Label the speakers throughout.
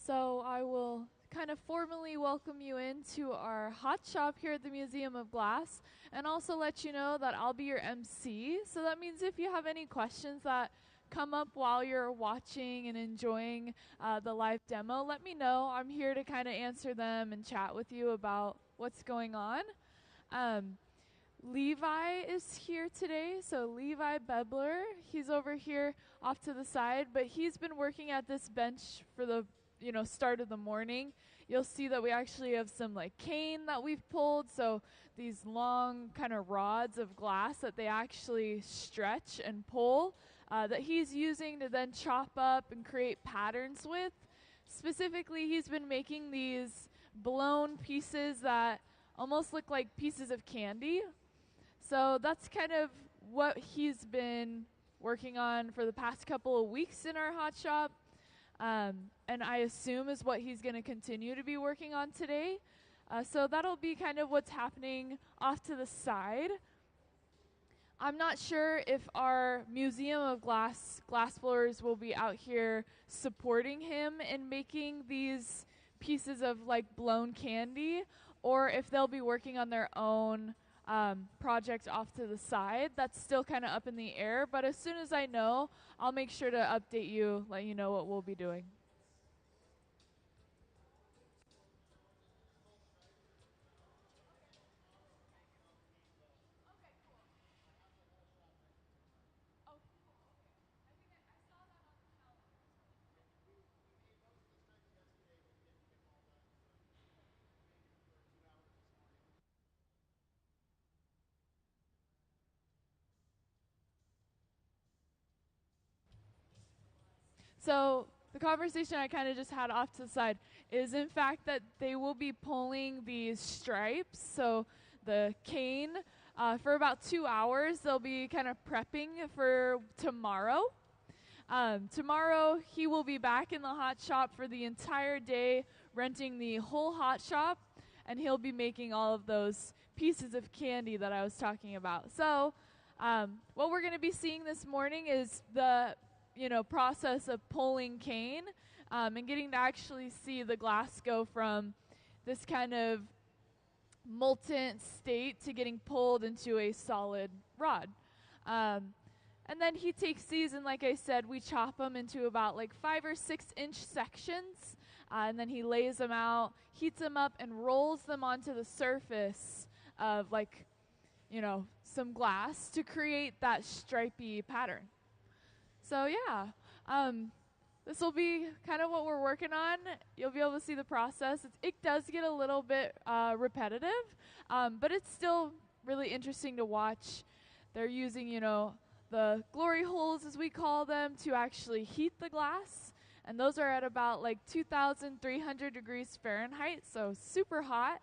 Speaker 1: So I will kind of formally welcome you into our hot shop here at the Museum of Glass, and also let you know that I'll be your MC. So that means if you have any questions that come up while you're watching and enjoying the live demo, let me know. I'm here to kind of answer them and chat with you about what's going on. Levi is here today, so Levi Bebler, he's over here off to the side, but he's been working at this bench for the start of the morning. You'll see that we actually have some like cane that we've pulled, so these long kind of rods of glass that they actually stretch and pull that he's using to then chop up and create patterns with. Specifically, he's been making these blown pieces that almost look like pieces of candy. So that's kind of what he's been working on for the past couple of weeks in our hot shop. And I assume is what he's going to continue to be working on today. So that'll be kind of what's happening off to the side. I'm not sure if our Museum of Glass blowers will be out here supporting him in making these pieces of like blown candy, or if they'll be working on their own project off to the side. That's still kind of up in the air, but as soon as I know, I'll make sure to update you, let you know what we'll be doing. So the conversation I kind of just had off to the side is in fact that they will be pulling these stripes, so the cane, for about 2 hours. They'll be kind of prepping for tomorrow. Tomorrow he will be back in the hot shop for the entire day, renting the whole hot shop, and he'll be making all of those pieces of candy that I was talking about. So what we're going to be seeing this morning is the process of pulling cane and getting to actually see the glass go from this kind of molten state to getting pulled into a solid rod. And then he takes these, and like I said, we chop them into about like 5 or 6 inch sections, and then he lays them out, heats them up, and rolls them onto the surface of some glass to create that stripy pattern. So yeah, this will be kind of what we're working on. You'll be able to see the process. It does get a little bit repetitive, but it's still really interesting to watch. They're using, the glory holes, as we call them, to actually heat the glass. And those are at about like 2,300 degrees Fahrenheit, so super hot.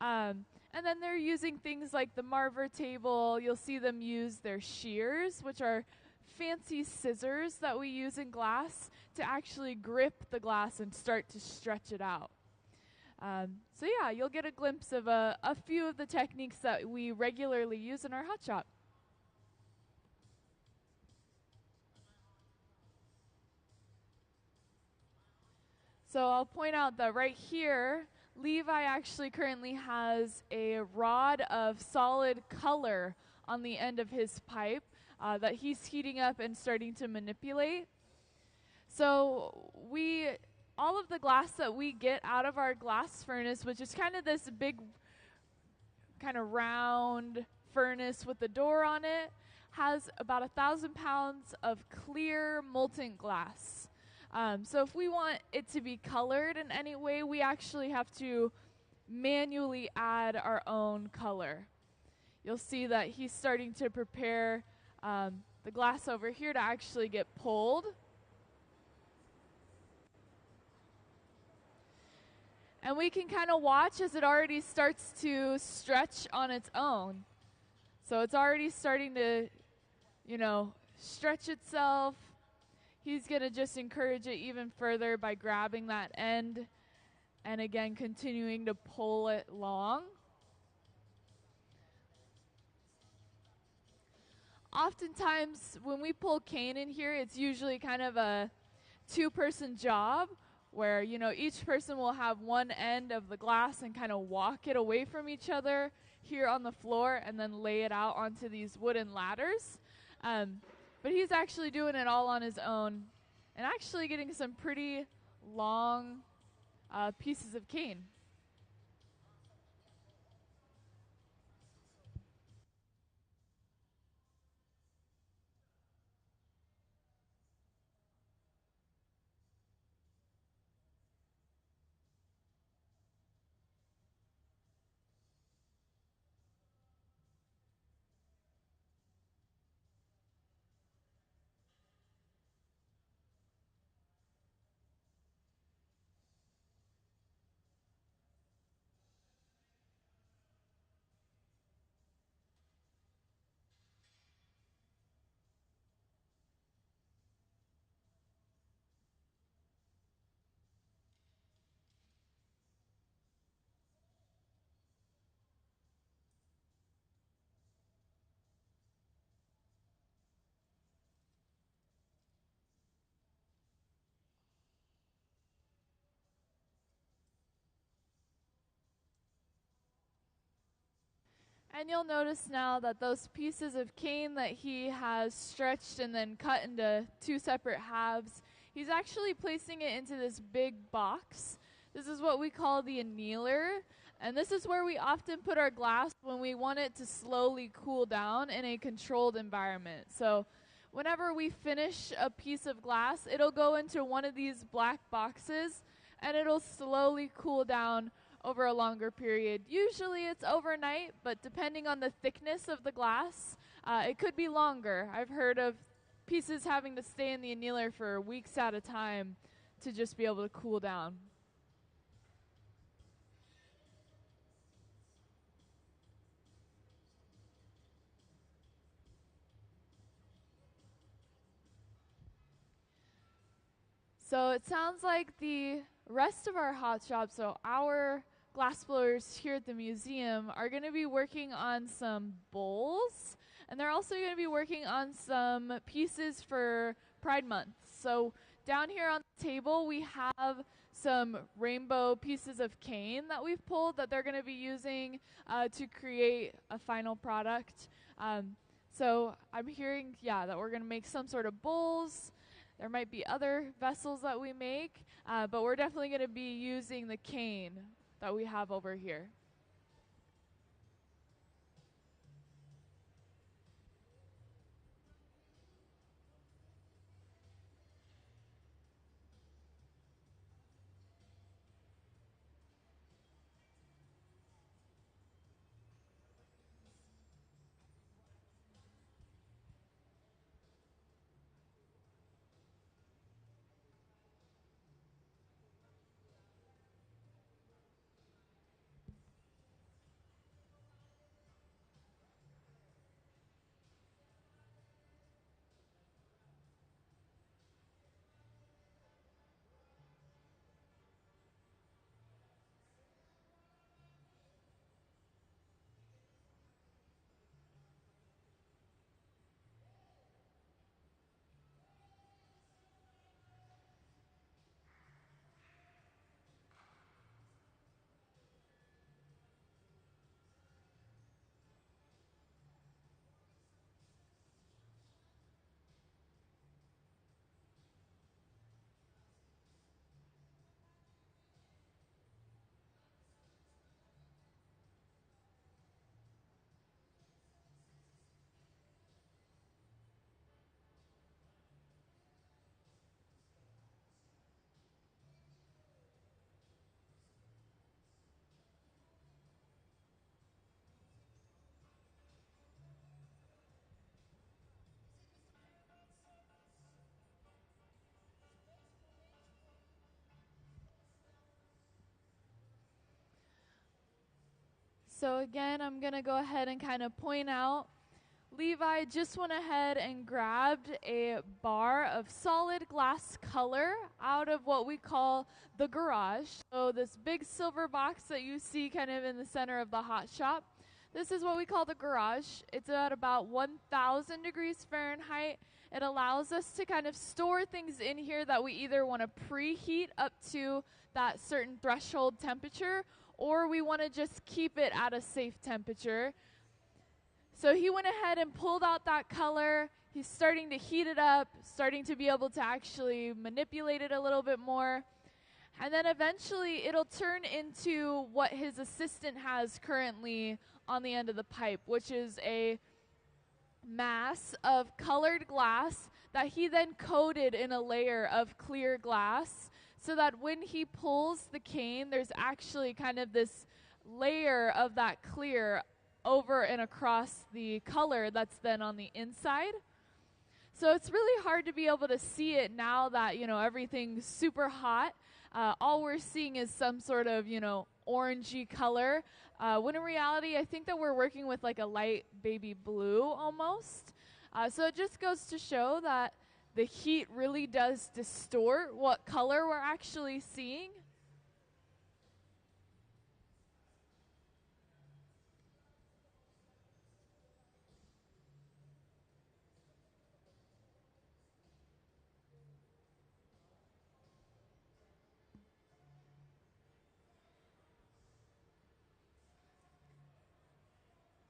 Speaker 1: And then they're using things like the Marver table. You'll see them use their shears, which are fancy scissors that we use in glass to actually grip the glass and start to stretch it out. So yeah, you'll get a glimpse of a few of the techniques that we regularly use in our hot shop. So I'll point out that right here, Levi actually currently has a rod of solid color on the end of his pipe that he's heating up and starting to manipulate. So all of the glass that we get out of our glass furnace, which is kind of this big kind of round furnace with the door on it, has about 1,000 pounds of clear molten glass. So if we want it to be colored in any way, we actually have to manually add our own color. You'll see that he's starting to prepare the glass over here to actually get pulled. And we can kind of watch as it already starts to stretch on its own. So it's already starting to, stretch itself. He's going to just encourage it even further by grabbing that end and again continuing to pull it long. Oftentimes when we pull cane in here, it's usually kind of a 2-person job where, you know, each person will have one end of the glass and kind of walk it away from each other here on the floor and then lay it out onto these wooden ladders. But he's actually doing it all on his own and actually getting some pretty long pieces of cane. And you'll notice now that those pieces of cane that he has stretched and then cut into two separate halves, he's actually placing it into this big box. This is what we call the annealer, and this is where we often put our glass when we want it to slowly cool down in a controlled environment. So whenever we finish a piece of glass, it'll go into one of these black boxes, and it'll slowly cool down over a longer period. Usually it's overnight, but depending on the thickness of the glass, it could be longer. I've heard of pieces having to stay in the annealer for weeks at a time to just be able to cool down. So it sounds like the rest of our hot shop, so our glassblowers here at the museum, are going to be working on some bowls, and they're also going to be working on some pieces for Pride Month. So down here on the table, we have some rainbow pieces of cane that we've pulled that they're going to be using to create a final product. So I'm hearing, that we're going to make some sort of bowls. There might be other vessels that we make, but we're definitely going to be using the cane that we have over here. So again, I'm going to go ahead and kind of point out, Levi just went ahead and grabbed a bar of solid glass color out of what we call the garage. So this big silver box that you see kind of in the center of the hot shop, this is what we call the garage. It's at about 1,000 degrees Fahrenheit, It allows us to kind of store things in here that we either want to preheat up to that certain threshold temperature, or we want to just keep it at a safe temperature. So he went ahead and pulled out that color. He's starting to heat it up, starting to be able to actually manipulate it a little bit more. And then eventually it'll turn into what his assistant has currently on the end of the pipe, which is a mass of colored glass that he then coated in a layer of clear glass, so that when he pulls the cane, there's actually kind of this layer of that clear over and across the color that's then on the inside. So it's really hard to be able to see it now that, everything's super hot. All we're seeing is some sort of, orangey color. When in reality, I think that we're working with like a light baby blue almost. So it just goes to show that the heat really does distort what color we're actually seeing.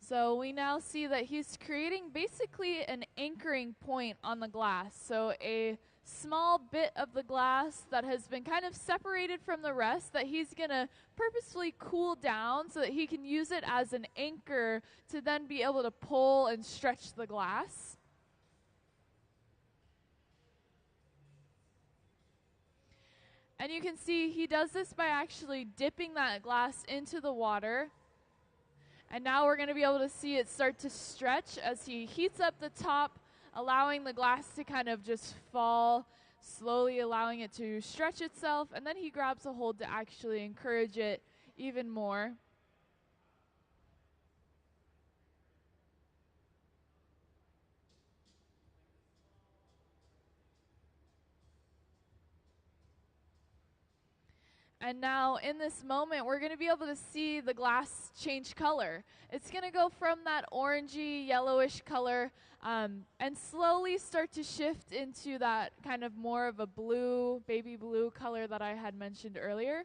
Speaker 1: So we now see that he's creating basically an anchoring point on the glass. So a small bit of the glass that has been kind of separated from the rest that he's going to purposefully cool down so that he can use it as an anchor to then be able to pull and stretch the glass. And you can see he does this by actually dipping that glass into the water. And now we're going to be able to see it start to stretch as he heats up the top, allowing the glass to kind of just fall, slowly allowing it to stretch itself. And then he grabs a hold to actually encourage it even more. And now in this moment, we're going to be able to see the glass change color. It's going to go from that orangey, yellowish color and slowly start to shift into that kind of more of a blue, baby blue color that I had mentioned earlier.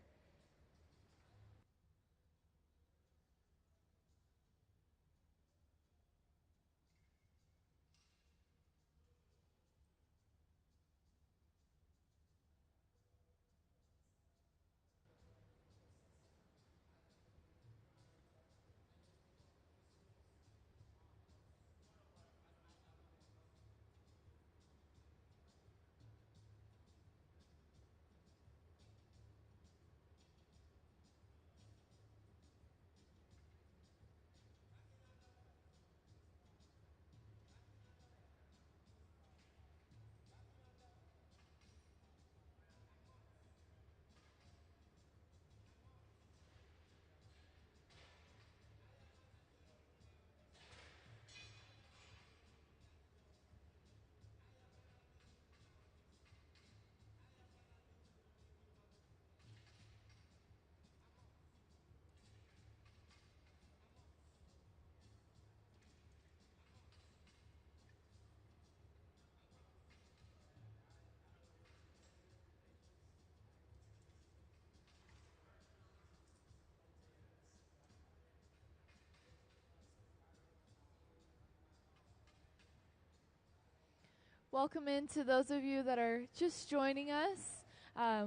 Speaker 1: Welcome in to those of you that are just joining us.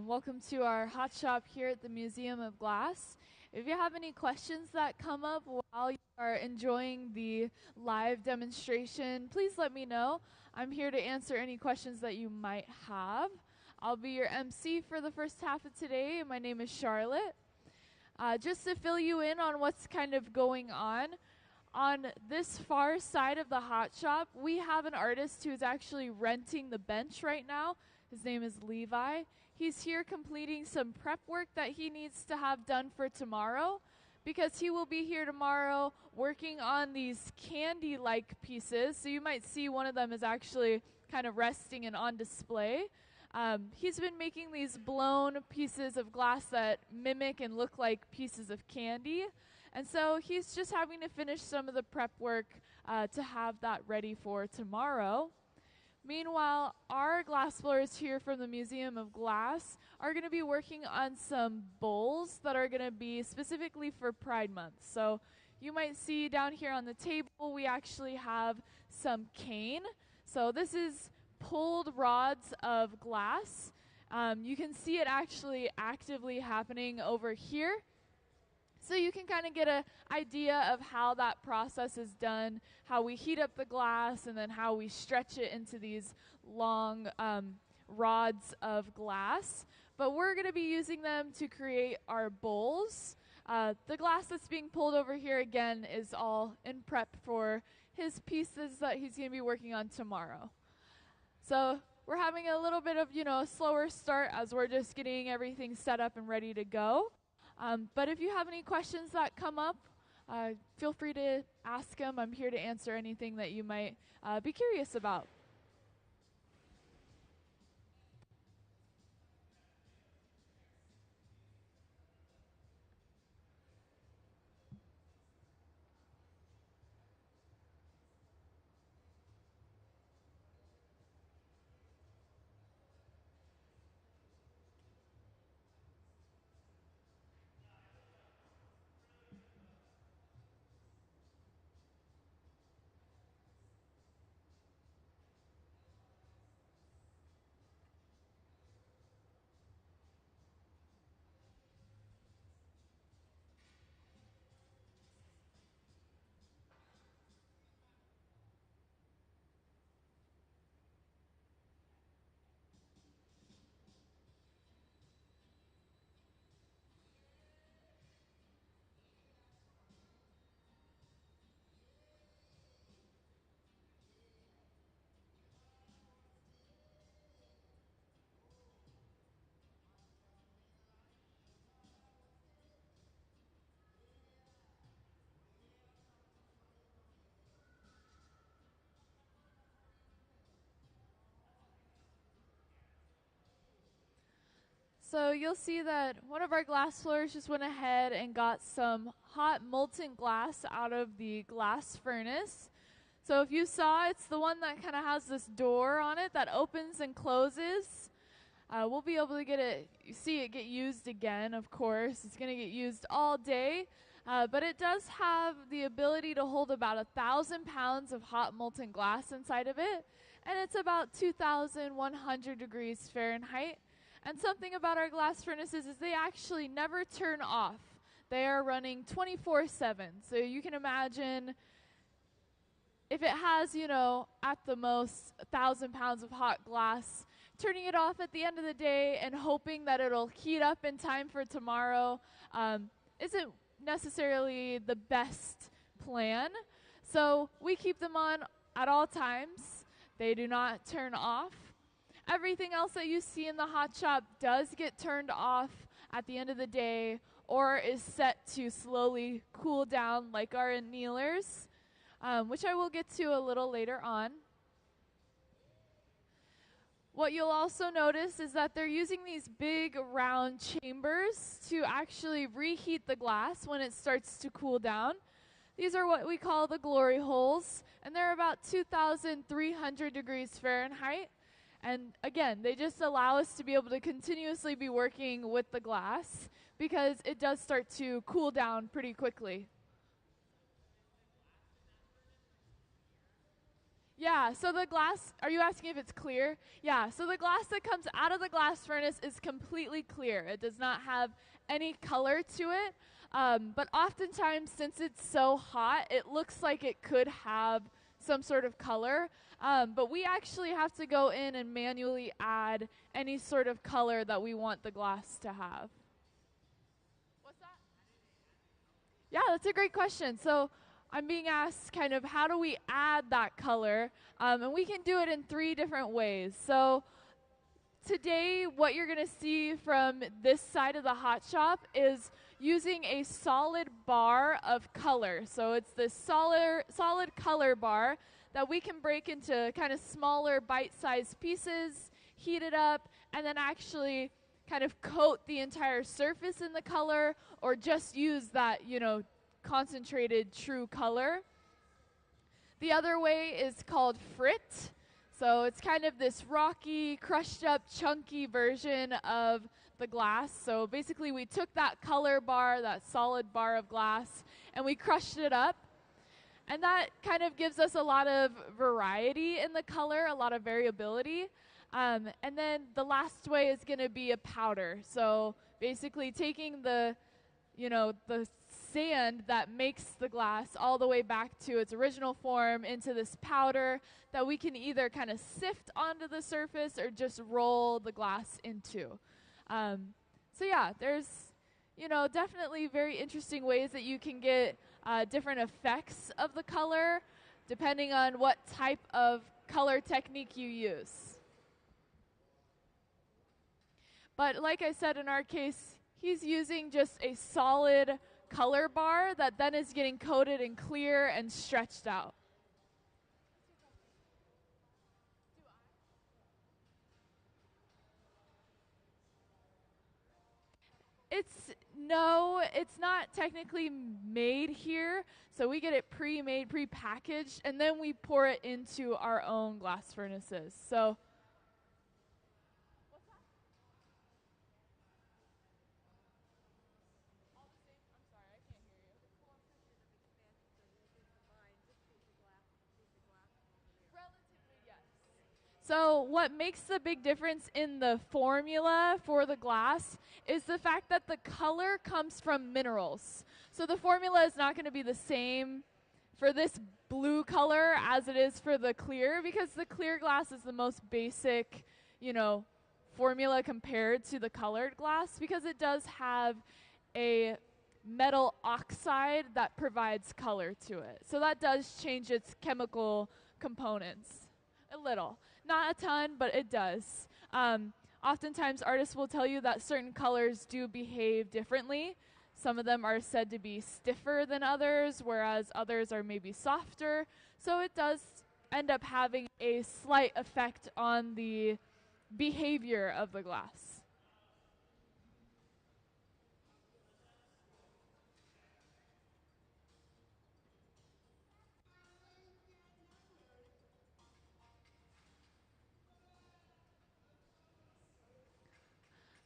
Speaker 1: Welcome to our hot shop here at the Museum of Glass. If you have any questions that come up while you are enjoying the live demonstration, please let me know. I'm here to answer any questions that you might have. I'll be your MC for the first half of today. My name is Charlotte. Just to fill you in on what's kind of going on this far side of the hot shop, we have an artist who is actually renting the bench right now. His name is Levi. He's here completing some prep work that he needs to have done for tomorrow, because he will be here tomorrow working on these candy-like pieces. So you might see one of them is actually kind of resting and on display. He's been making these blown pieces of glass that mimic and look like pieces of candy. And so he's just having to finish some of the prep work to have that ready for tomorrow. Meanwhile, our glass blowers here from the Museum of Glass are going to be working on some bowls that are going to be specifically for Pride Month. So you might see down here on the table, we actually have some cane. So this is pulled rods of glass. You can see it actually actively happening over here. So you can kind of get an idea of how that process is done, how we heat up the glass, and then how we stretch it into these long rods of glass. But we're going to be using them to create our bowls. The glass that's being pulled over here, again, is all in prep for his pieces that he's going to be working on tomorrow. So we're having a little bit of, a slower start as we're just getting everything set up and ready to go. But if you have any questions that come up, feel free to ask them. I'm here to answer anything that you might be curious about. So you'll see that one of our glass blowers just went ahead and got some hot molten glass out of the glass furnace. So if you saw, it's the one that kind of has this door on it that opens and closes. We'll be able to see it get used again, of course. It's going to get used all day. But it does have the ability to hold about 1,000 pounds of hot molten glass inside of it. And it's about 2,100 degrees Fahrenheit. And something about our glass furnaces is they actually never turn off. They are running 24/7. So you can imagine if it has, at the most 1,000 pounds of hot glass, turning it off at the end of the day and hoping that it'll heat up in time for tomorrow isn't necessarily the best plan. So we keep them on at all times. They do not turn off. Everything else that you see in the hot shop does get turned off at the end of the day or is set to slowly cool down like our annealers, which I will get to a little later on. What you'll also notice is that they're using these big round chambers to actually reheat the glass when it starts to cool down. These are what we call the glory holes, and they're about 2,300 degrees Fahrenheit. And again, they just allow us to be able to continuously be working with the glass because it does start to cool down pretty quickly. Yeah, so the glass, are you asking if it's clear? Yeah, so the glass that comes out of the glass furnace is completely clear. It does not have any color to it. But oftentimes, since it's so hot, it looks like it could have some sort of color. But we actually have to go in and manually add any sort of color that we want the glass to have. What's that? Yeah, that's a great question. So I'm being asked kind of how do we add that color? And we can do it in 3 different ways. So today, what you're going to see from this side of the hot shop is using a solid bar of color. So it's this solid color bar that we can break into kind of smaller bite-sized pieces, heat it up, and then actually kind of coat the entire surface in the color or just use that, concentrated true color. The other way is called frit. So it's kind of this rocky, crushed up, chunky version of the glass. So basically we took that color bar, that solid bar of glass, and we crushed it up. And that kind of gives us a lot of variety in the color, a lot of variability. And then the last way is going to be a powder. So basically taking the sand that makes the glass all the way back to its original form into this powder that we can either kind of sift onto the surface or just roll the glass into. So yeah, there's definitely very interesting ways that you can get different effects of the color depending on what type of color technique you use. But like I said, in our case, he's using just a solid color bar that then is getting coated in clear and stretched out. It's not technically made here, so we get it pre-made, pre-packaged, and then we pour it into our own glass furnaces. So So what makes the big difference in the formula for the glass is the fact that the color comes from minerals. So the formula is not going to be the same for this blue color as it is for the clear, because the clear glass is the most basic, formula compared to the colored glass, because it does have a metal oxide that provides color to it. So that does change its chemical components a little. Not a ton, but it does. Oftentimes, artists will tell you that certain colors do behave differently. Some of them are said to be stiffer than others, whereas others are maybe softer. So it does end up having a slight effect on the behavior of the glass.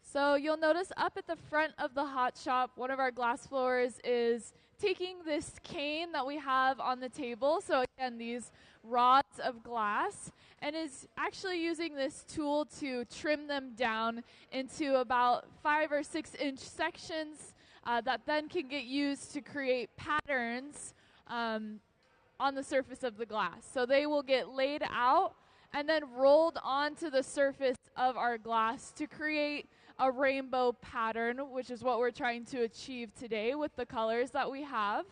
Speaker 1: So you'll notice up at the front of the hot shop, one of our glass floors is taking this cane that we have on the table, so again, these rods of glass, and is actually using this tool to trim them down into about 5 or 6 inch sections that then can get used to create patterns on the surface of the glass. So they will get laid out and then rolled onto the surface of our glass to create a rainbow pattern, which is what we're trying to achieve today with the colors that we have.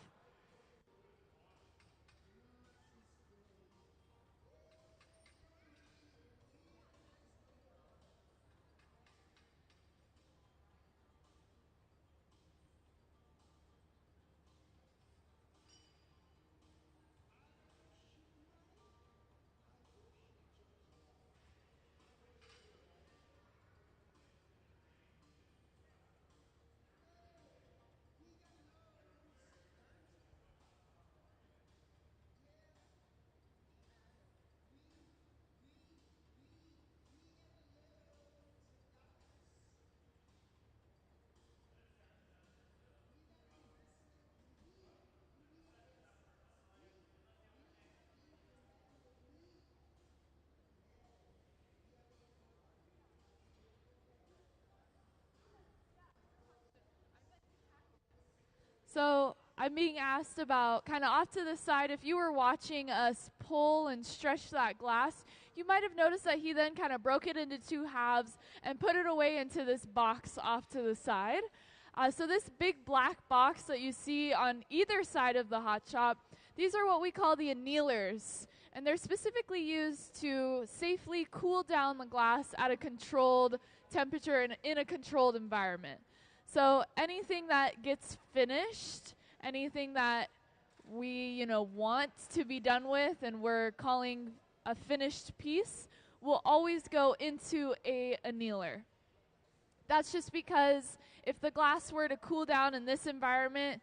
Speaker 1: So I'm being asked about, kind of off to the side, if you were watching us pull and stretch that glass, you might have noticed that he then kind of broke it into 2 halves and put it away into this box off to the side. So this big black box that you see on either side of the hot shop, these are what we call the annealers. And they're specifically used to safely cool down the glass at a controlled temperature and in a controlled environment. So anything that gets finished, anything that we, want to be done with and we're calling a finished piece, will always go into a annealer. That's just because if the glass were to cool down in this environment,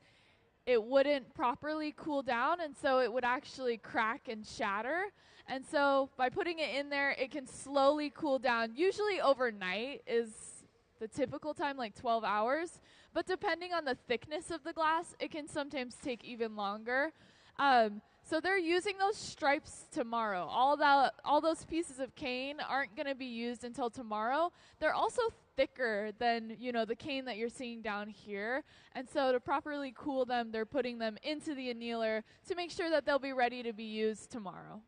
Speaker 1: it wouldn't properly cool down, and so it would actually crack and shatter. And so by putting it in there, it can slowly cool down. Usually overnight is the typical time, like 12 hours. But depending on the thickness of the glass, it can sometimes take even longer. So they're using those stripes tomorrow. All those pieces of cane aren't going to be used until tomorrow. They're also thicker than, the cane that you're seeing down here. And so to properly cool them, they're putting them into the annealer to make sure that they'll be ready to be used tomorrow.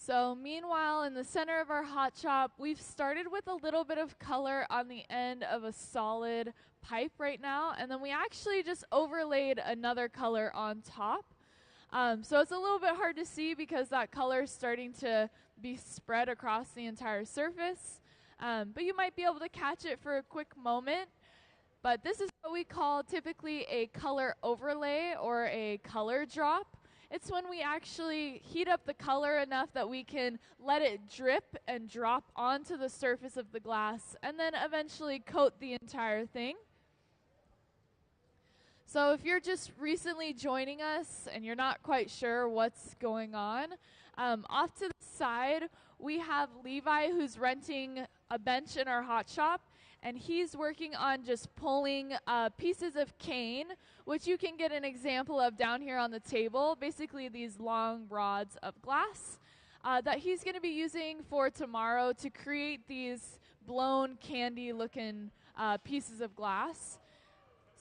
Speaker 1: So meanwhile, in the center of our hot shop, we've started with a little bit of color on the end of a solid pipe right now, and then we actually just overlaid another color on top. So it's a little bit hard to see because that color is starting to be spread across the entire surface, but you might be able to catch it for a quick moment. But this is what we call typically a color overlay or a color drop. It's when we actually heat up the color enough that we can let it drip and drop onto the surface of the glass and then eventually coat the entire thing. So if you're just recently joining us and you're not quite sure what's going on, off to the side we have Levi, who's renting a bench in our hot shop, and he's working on just pulling pieces of cane, which you can get an example of down here on the table, basically these long rods of glass that he's going to be using for tomorrow to create these blown candy-looking pieces of glass.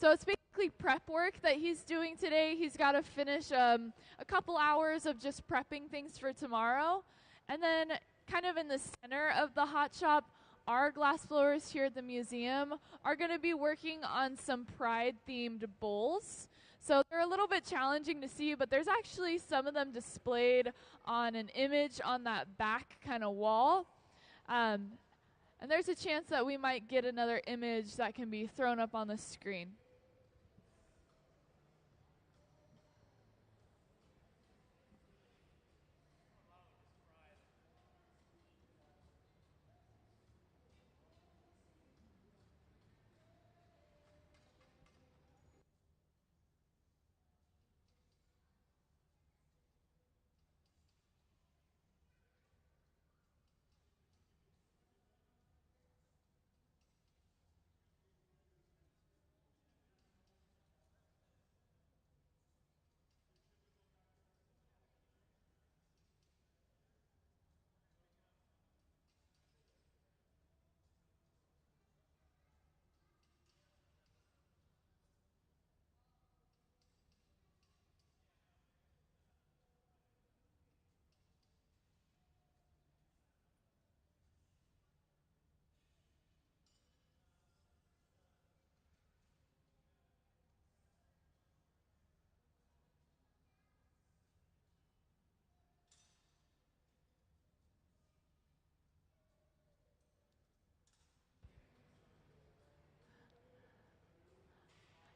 Speaker 1: So it's basically prep work that he's doing today. He's got to finish a couple hours of just prepping things for tomorrow. And then kind of in the center of the hot shop, our glass blowers here at the museum are going to be working on some pride-themed bowls. So they're a little bit challenging to see, but there's actually some of them displayed on an image on that back kind of wall. And there's a chance that we might get another image that can be thrown up on the screen.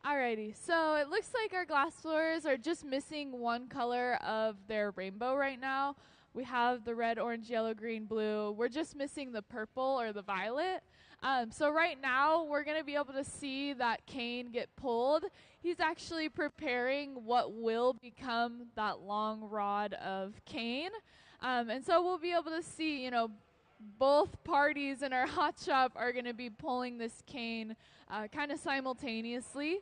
Speaker 1: Alrighty, so it looks like our glass blowers are just missing one color of their rainbow right now. We have the red, orange, yellow, green, blue. We're just missing the purple or the violet. So right now, we're going to be able to see that cane get pulled. He's actually preparing what will become that long rod of cane. And so we'll be able to see, both parties in our hot shop are going to be pulling this cane kind of simultaneously.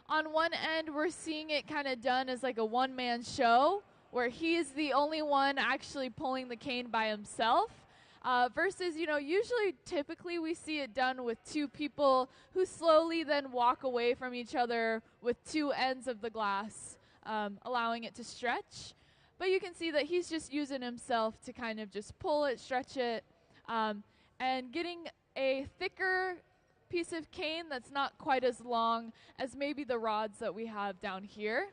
Speaker 1: On one end, we're seeing it kind of done as like a one-man show, where he is the only one actually pulling the cane by himself. Versus, usually, typically we see it done with two people who slowly then walk away from each other with two ends of the glass, allowing it to stretch. But you can see that he's just using himself to kind of just pull it, stretch it, and getting a thicker piece of cane that's not quite as long as maybe the rods that we have down here.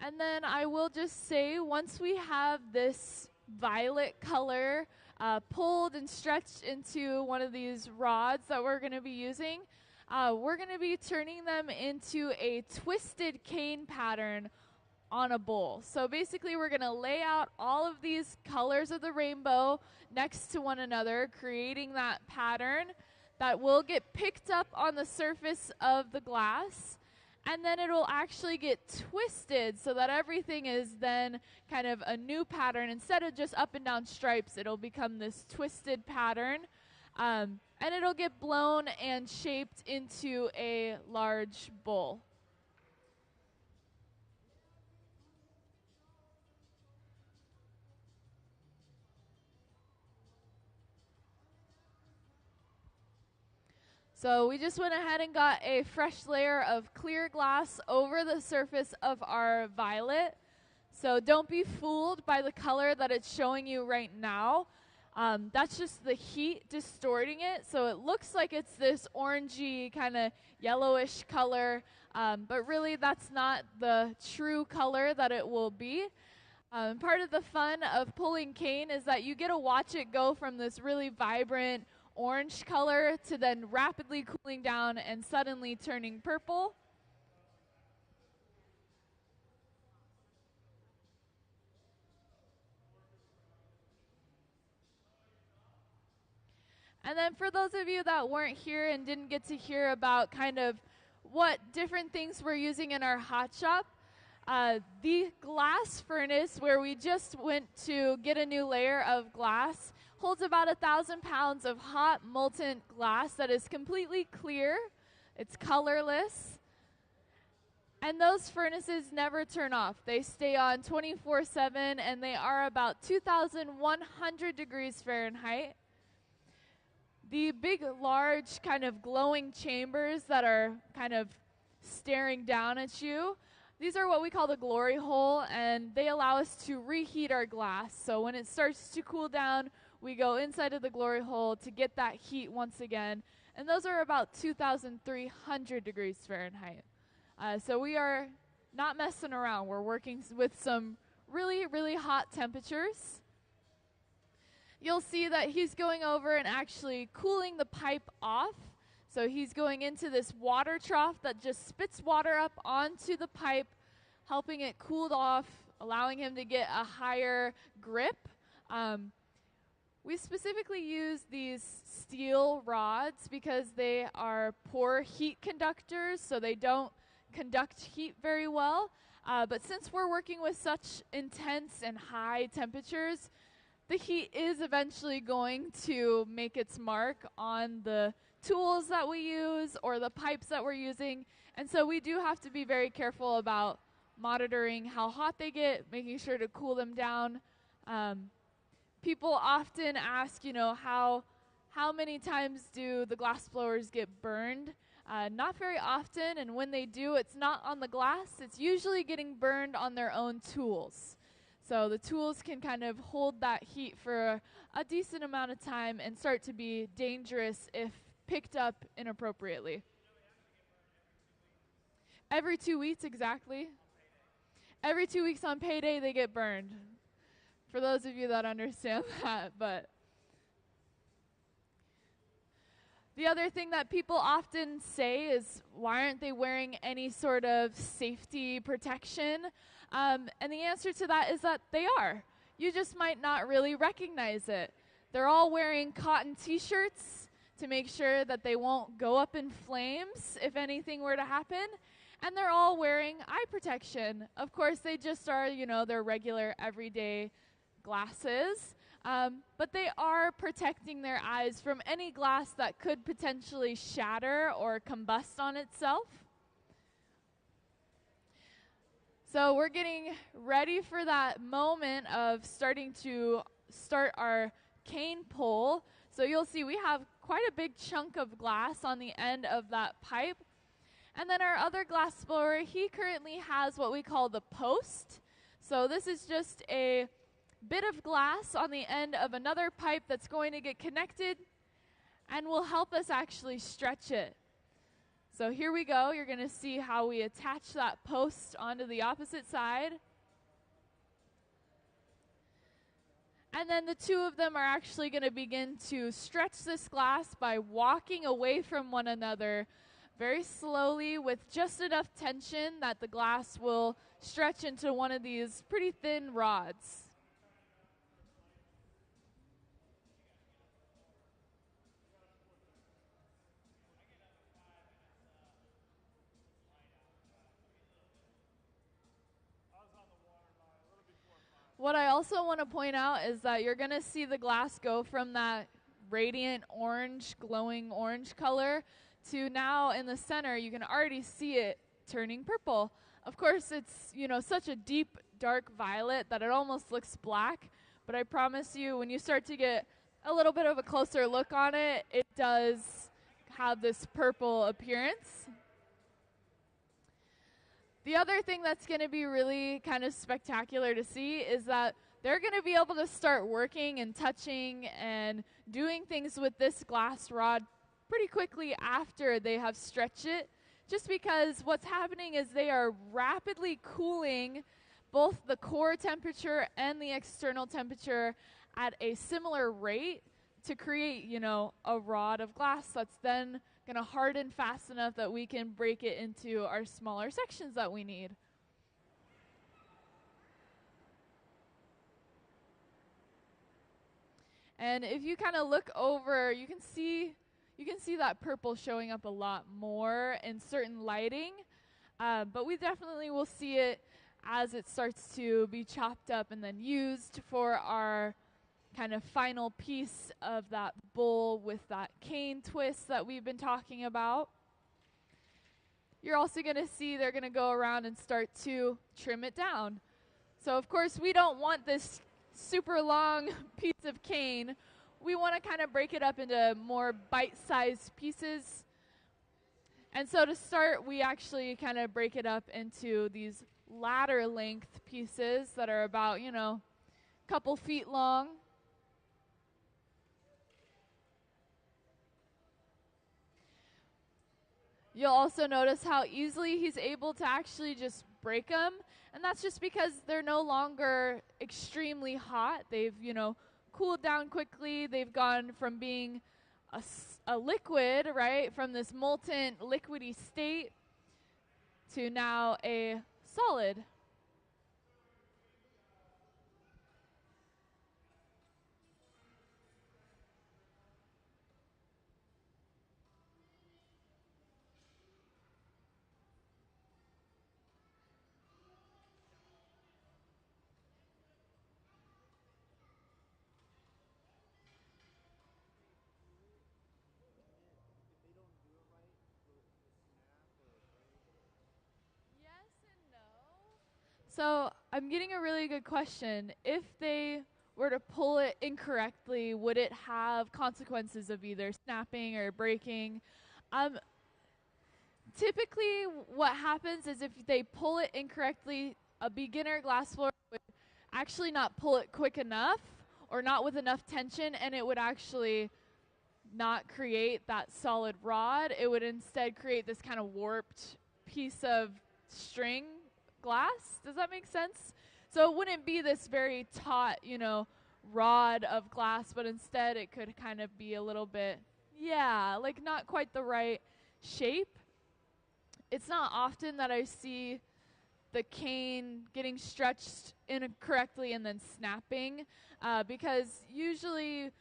Speaker 1: And then I will just say, once we have this violet color pulled and stretched into one of these rods that we're going to be using, we're going to be turning them into a twisted cane pattern on a bowl. So basically we're going to lay out all of these colors of the rainbow next to one another, creating that pattern that will get picked up on the surface of the glass, and then it'll actually get twisted so that everything is then kind of a new pattern. Instead of just up and down stripes, it'll become this twisted pattern, and it'll get blown and shaped into a large bowl. So we just went ahead and got a fresh layer of clear glass over the surface of our violet. So don't be fooled by the color that it's showing you right now. That's just the heat distorting it. So it looks like it's this orangey kind of yellowish color, but really that's not the true color that it will be. Part of the fun of pulling cane is that you get to watch it go from this really vibrant orange color to then rapidly cooling down and suddenly turning purple. And then for those of you that weren't here and didn't get to hear about kind of what different things we're using in our hot shop, the glass furnace where we just went to get a new layer of glass holds about 1,000 pounds of hot molten glass that is completely clear. It's colorless. And those furnaces never turn off. They stay on 24/7, and they are about 2,100 degrees Fahrenheit. The big, large, kind of glowing chambers that are kind of staring down at you, these are what we call the glory hole, and they allow us to reheat our glass. So when it starts to cool down, we go inside of the glory hole to get that heat once again. And those are about 2,300 degrees Fahrenheit. So we are not messing around. We're working with some really, really hot temperatures. You'll see that he's going over and actually cooling the pipe off. So he's going into this water trough that just spits water up onto the pipe, helping it cool off, allowing him to get a higher grip. We specifically use these steel rods because they are poor heat conductors, so they don't conduct heat very well. But since we're working with such intense and high temperatures, the heat is eventually going to make its mark on the tools that we use or the pipes that we're using. And so we do have to be very careful about monitoring how hot they get, making sure to cool them down. People often ask, how many times do the glass blowers get burned? Not very often, and when they do, it's not on the glass. It's usually getting burned on their own tools. So the tools can kind of hold that heat for a decent amount of time and start to be dangerous if picked up inappropriately. Every 2 weeks, exactly. Every 2 weeks on payday, they get burned. For those of you that understand that, but the other thing that people often say is, why aren't they wearing any sort of safety protection? And the answer to that is that they are. You just might not really recognize it. They're all wearing cotton t-shirts to make sure that they won't go up in flames if anything were to happen. And they're all wearing eye protection. Of course, they just are, their regular everyday glasses. But they are protecting their eyes from any glass that could potentially shatter or combust on itself. So we're getting ready for that moment of starting to start our cane pull. So you'll see we have quite a big chunk of glass on the end of that pipe. And then our other glass blower, he currently has what we call the post. So this is just a bit of glass on the end of another pipe that's going to get connected and will help us actually stretch it. So here we go. You're going to see how we attach that post onto the opposite side. And then the two of them are actually going to begin to stretch this glass by walking away from one another very slowly with just enough tension that the glass will stretch into one of these pretty thin rods. What I also want to point out is that you're going to see the glass go from that radiant orange, glowing orange color to now in the center, you can already see it turning purple. Of course, it's, such a deep, dark violet that it almost looks black, but I promise you, when you start to get a little bit of a closer look on it, it does have this purple appearance. The other thing that's going to be really kind of spectacular to see is that they're going to be able to start working and touching and doing things with this glass rod pretty quickly after they have stretched it, just because what's happening is they are rapidly cooling both the core temperature and the external temperature at a similar rate to create, a rod of glass that's then going to harden fast enough that we can break it into our smaller sections that we need. And if you kind of look over, you can see that purple showing up a lot more in certain lighting, but we definitely will see it as it starts to be chopped up and then used for our kind of final piece of that bowl with that cane twist that we've been talking about. You're also going to see they're going to go around and start to trim it down. So of course we don't want this super long piece of cane. We want to kind of break it up into more bite-sized pieces. And so to start, we actually kind of break it up into these ladder length pieces that are about, a couple feet long. You'll also notice how easily he's able to actually just break them. And that's just because they're no longer extremely hot. They've, cooled down quickly. They've gone from being a liquid, right, from this molten liquidy state to now a solid. So I'm getting a really good question. If they were to pull it incorrectly, would it have consequences of either snapping or breaking? Typically, what happens is if they pull it incorrectly, a beginner glassblower would actually not pull it quick enough or not with enough tension, and it would actually not create that solid rod. It would instead create this kind of warped piece of string glass. Does that make sense? So it wouldn't be this very taut, rod of glass, but instead it could kind of be a little bit, like not quite the right shape. It's not often that I see the cane getting stretched incorrectly and then snapping, because usually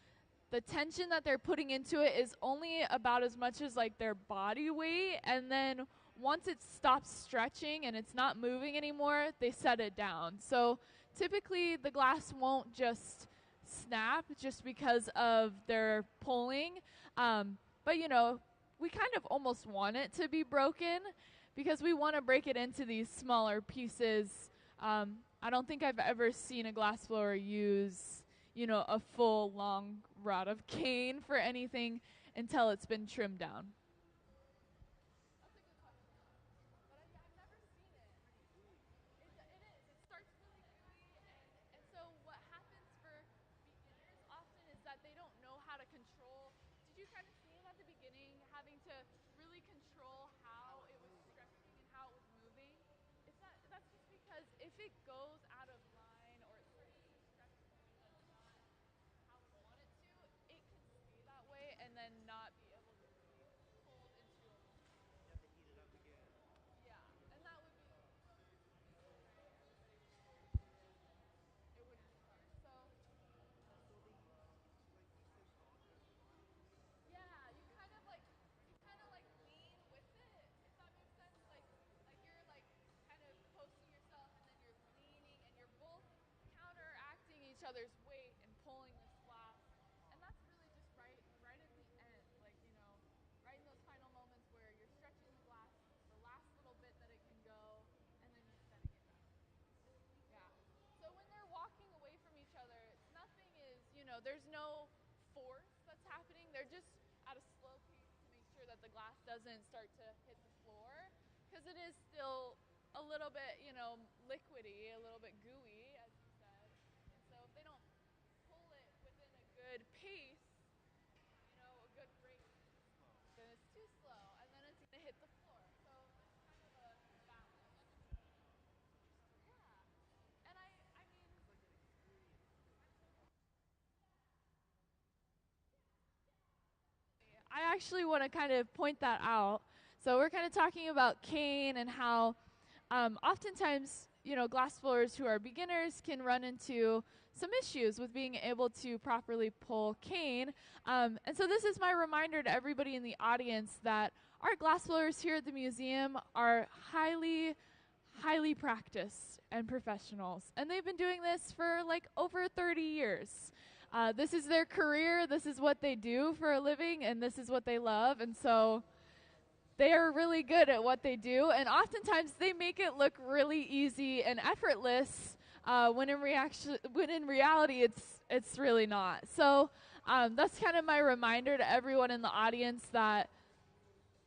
Speaker 1: the tension that they're putting into it is only about as much as like their body weight, and then once it stops stretching and it's not moving anymore, they set it down. So typically the glass won't just snap just because of their pulling. But we kind of almost want it to be broken because we want to break it into these smaller pieces. I don't think I've ever seen a glassblower use, a full long rod of cane for anything until it's been trimmed down. Did you kind of see him at the beginning having to really control how if it goes out of line or it starts to stretch in a way that's not how we want it to, it can stay that way and then not be able to be pulled into a loop.
Speaker 2: You have to heat it up again.
Speaker 1: Yeah, and that would be right? Everybody would it wouldn't start. So
Speaker 2: So they use like you said sawdust body.
Speaker 1: yeah, you kind of like lean with it, if that makes sense. Like you're like kind of posting yourself and then you're leaning and you're both counteracting each other's weight and pulling this glass. And that's really just right at the end, like, right in those final moments where you're stretching the glass, the last little bit that it can go, and then you're setting it down. Yeah. So when they're walking away from each other, nothing is, there's no force that's happening. They're just at a slow pace to make sure that the glass doesn't start to hit the floor, because it is still a little bit, liquidy, a little bit gooey, as you said. And so if they don't pull it within a good pace, a good rate, then it's too slow, and then it's going to hit the floor. So it's kind of a balance. Yeah. And I mean,
Speaker 2: It's like an experience.
Speaker 1: I actually want to kind of point that out. So we're kind of talking about cane and how oftentimes, glass blowers who are beginners can run into some issues with being able to properly pull cane. And so this is my reminder to everybody in the audience that our glass blowers here at the museum are highly practiced and professionals. And they've been doing this for like over 30 years. This is their career, this is what they do for a living, and this is what they love. And so they are really good at what they do, and oftentimes they make it look really easy and effortless when in reality it's really not. So that's kind of my reminder to everyone in the audience that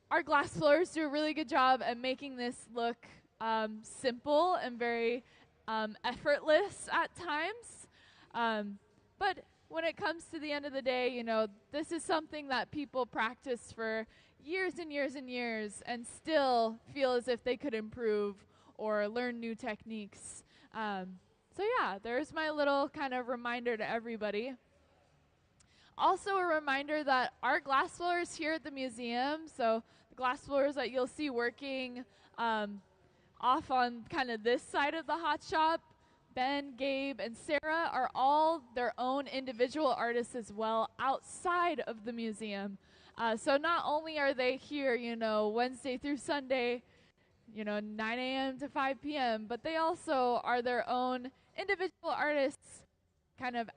Speaker 1: our glass blowers do a really good job at making this look simple and very effortless at times. But when it comes to the end of the day, this is something that people practice for years and years and years and still feel as if they could improve or learn new techniques. So yeah, there's my little kind of reminder to everybody. Also a reminder that our glass blowers here at the museum, so the glass blowers that you'll see working off on kind of this side of the hot shop, Ben, Gabe, and Sarah are all their own individual artists as well outside of the museum. So not only are they here, Wednesday through Sunday, 9 a.m. to 5 p.m., but they also are their own individual artists kind of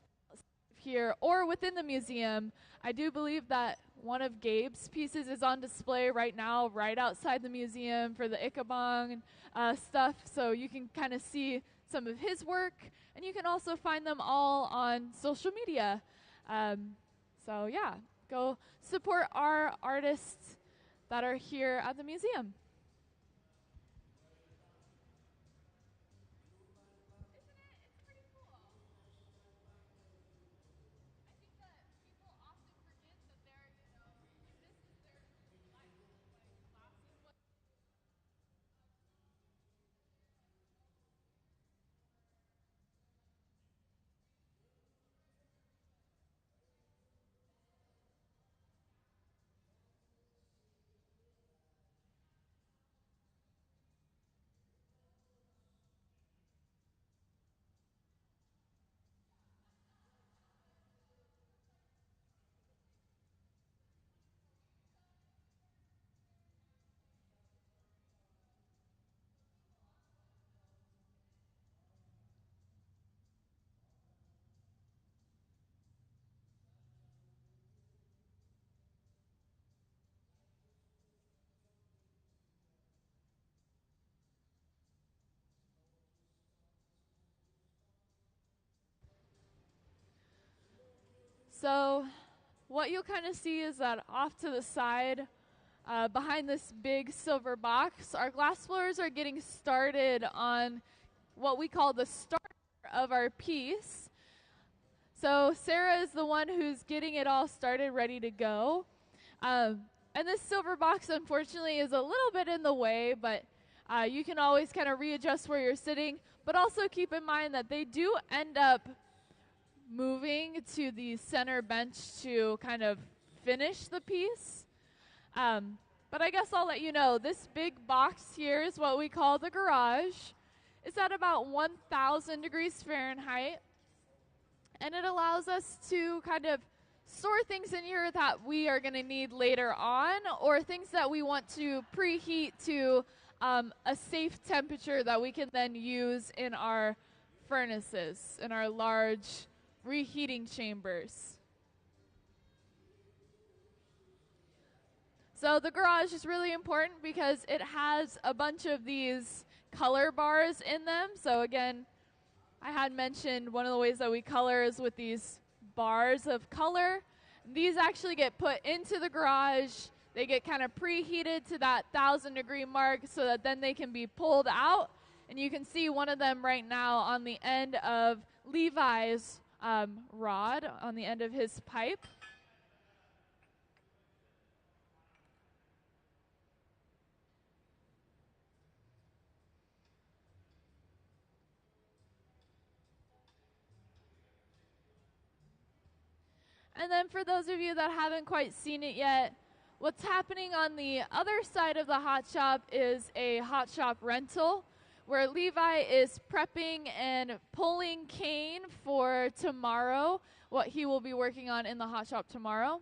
Speaker 1: here or within the museum. I do believe that one of Gabe's pieces is on display right now, right outside the museum for the Ikebong stuff, so you can kind of see some of his work, and you can also find them all on social media. So yeah, go support our artists that are here at the museum. Isn't it? It's pretty cool. I think that people often forget that they're, like this is their life. Like glass is what. So what you'll kind of see is that off to the side, behind this big silver box, our glass blowers are getting started on what we call the starter of our piece. So Sarah is the one who's getting it all started, ready to go. And this silver box, unfortunately, is a little bit in the way, but You can always kind of readjust where you're sitting, but also keep in mind that they do end up moving to the center bench to kind of finish the piece. But I guess I'll let you know, this big box here is what we call the garage. It's at about 1,000 degrees Fahrenheit. And it allows us to kind of store things in here that we are going to need later on, or things that we want to preheat to a safe temperature that we can then use in our furnaces, in our large reheating chambers. So the garage is really important because it has a bunch of these color bars in them. So again, I had mentioned one of the ways that we color is with these bars of color. These actually get put into the garage. They get kind of preheated to that 1,000-degree mark so that then they can be pulled out. And you can see one of them right now on the end of Levi's rod, on the end of his pipe. And then for those of you that haven't quite seen it yet, what's happening on the other side of the hot shop is a hot shop rental where Levi is prepping and pulling cane for tomorrow, what he will be working on in the hot shop tomorrow.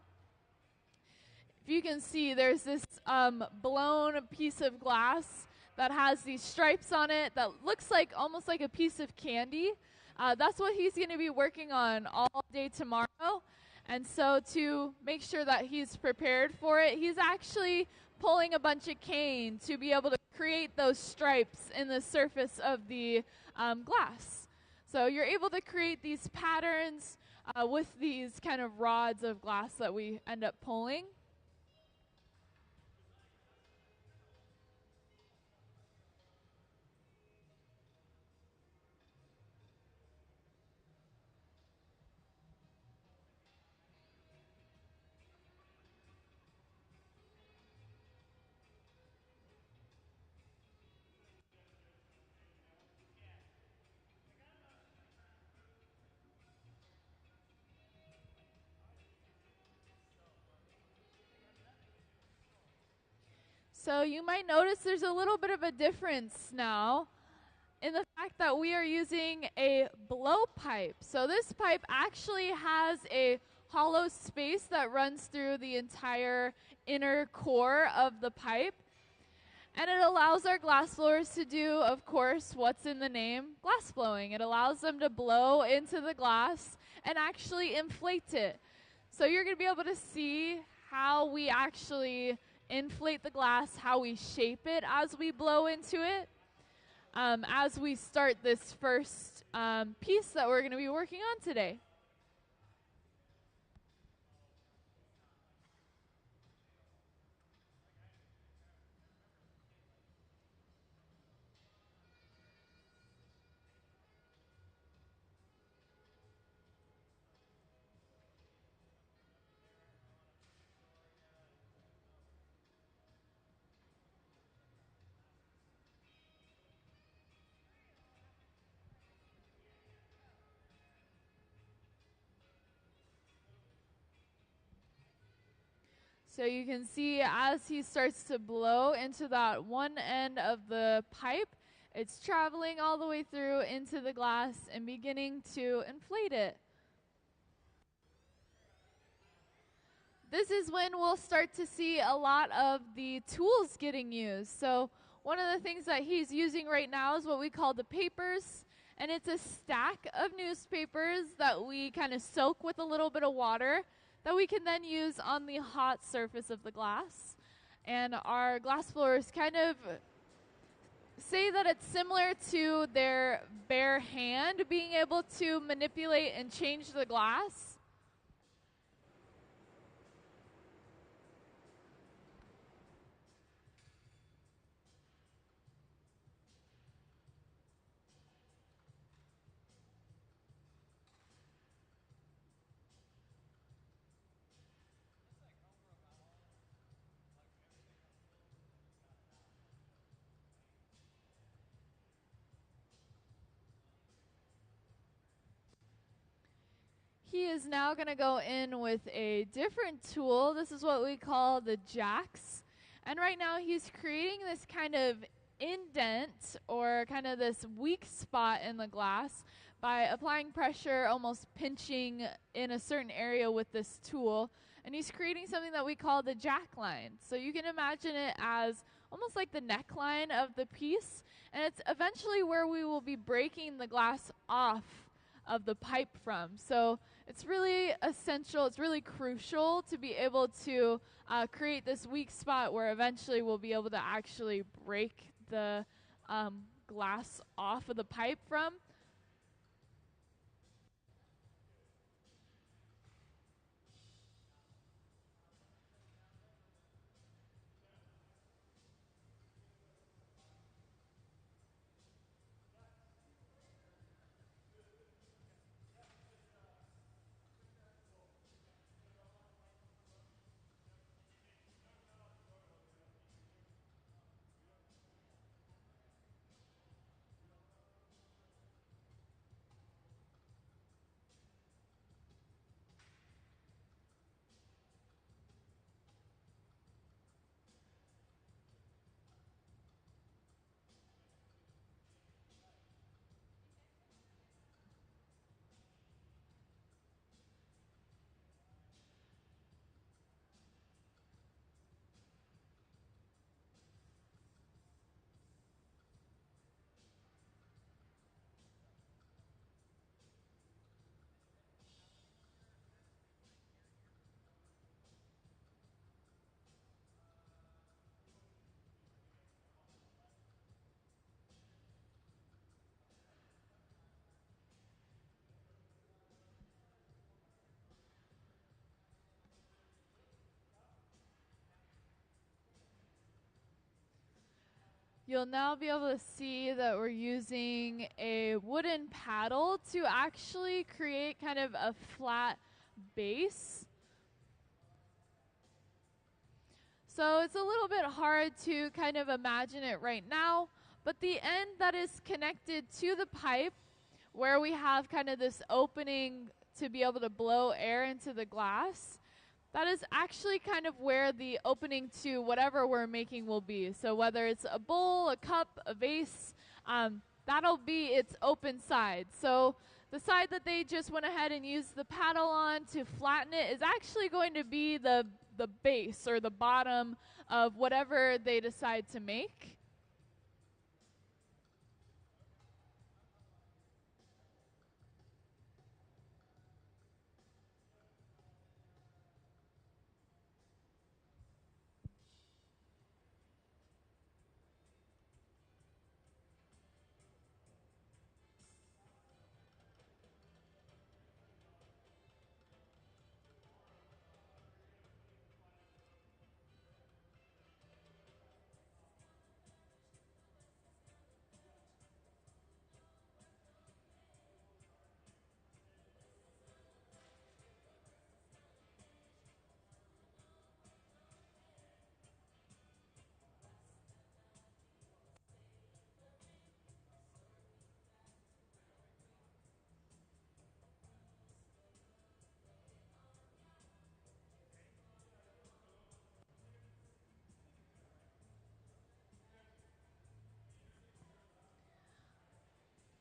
Speaker 1: If you can see, there's this blown piece of glass that has these stripes on it that looks like almost like a piece of candy. That's what he's going to be working on all day tomorrow. And so to make sure that he's prepared for it, he's actually pulling a bunch of cane to be able to create those stripes in the surface of the glass. So you're able to create these patterns with these kind of rods of glass that we end up pulling. So you might notice there's a little bit of a difference now in the fact that we are using a blowpipe. So this pipe actually has a hollow space that runs through the entire inner core of the pipe. And it allows our glass blowers to do, of course, what's in the name, glass blowing. It allows them to blow into the glass and actually inflate it. So you're going to be able to see how we actually inflate the glass, how we shape it as we blow into it, as we start this first piece that we're going to be working on today. So you can see as he starts to blow into that one end of the pipe, it's traveling all the way through into the glass and beginning to inflate it. This is when we'll start to see a lot of the tools getting used. So one of the things that he's using right now is what we call the papers. And it's a stack of newspapers that we kind of soak with a little bit of water that we can then use on the hot surface of the glass. And our glass blowers kind of say that it's similar to their bare hand being able to manipulate and change the glass. he is now going to go in with a different tool. This is what we call the jacks. And right now he's creating this kind of indent or kind of this weak spot in the glass by applying pressure, almost pinching in a certain area with this tool. And he's creating something that we call the jack line. So you can imagine it as almost like the neckline of the piece. And it's eventually where we will be breaking the glass off of the pipe from. So it's really essential, it's really crucial to be able to create this weak spot where eventually we'll be able to actually break the glass off of the pipe from. You'll now be able to see that we're using a wooden paddle to actually create kind of a flat base. So it's a little bit hard to kind of imagine it right now, but the end that is connected to the pipe, where we have kind of this opening to be able to blow air into the glass, that is actually kind of where the opening to whatever we're making will be. So whether it's a bowl, a cup, a vase, that'll be its open side. So the side that they just went ahead and used the paddle on to flatten it is actually going to be the base or the bottom of whatever they decide to make.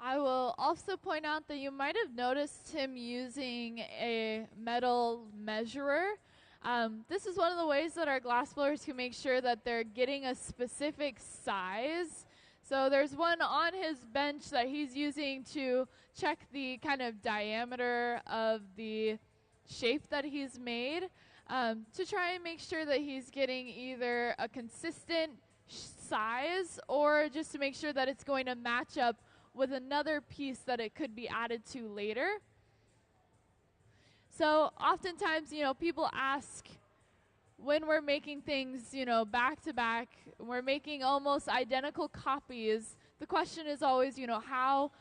Speaker 1: I will also point out that you might have noticed him using a metal measurer. This is one of the ways that our glass blowers can make sure that they're getting a specific size. So there's one on his bench that he's using to check the kind of diameter of the shape that he's made, to try and make sure that he's getting either a consistent size or just to make sure that it's going to match up with another piece that it could be added to later. So oftentimes, people ask when we're making things, back to back, we're making almost identical copies. The question is always, how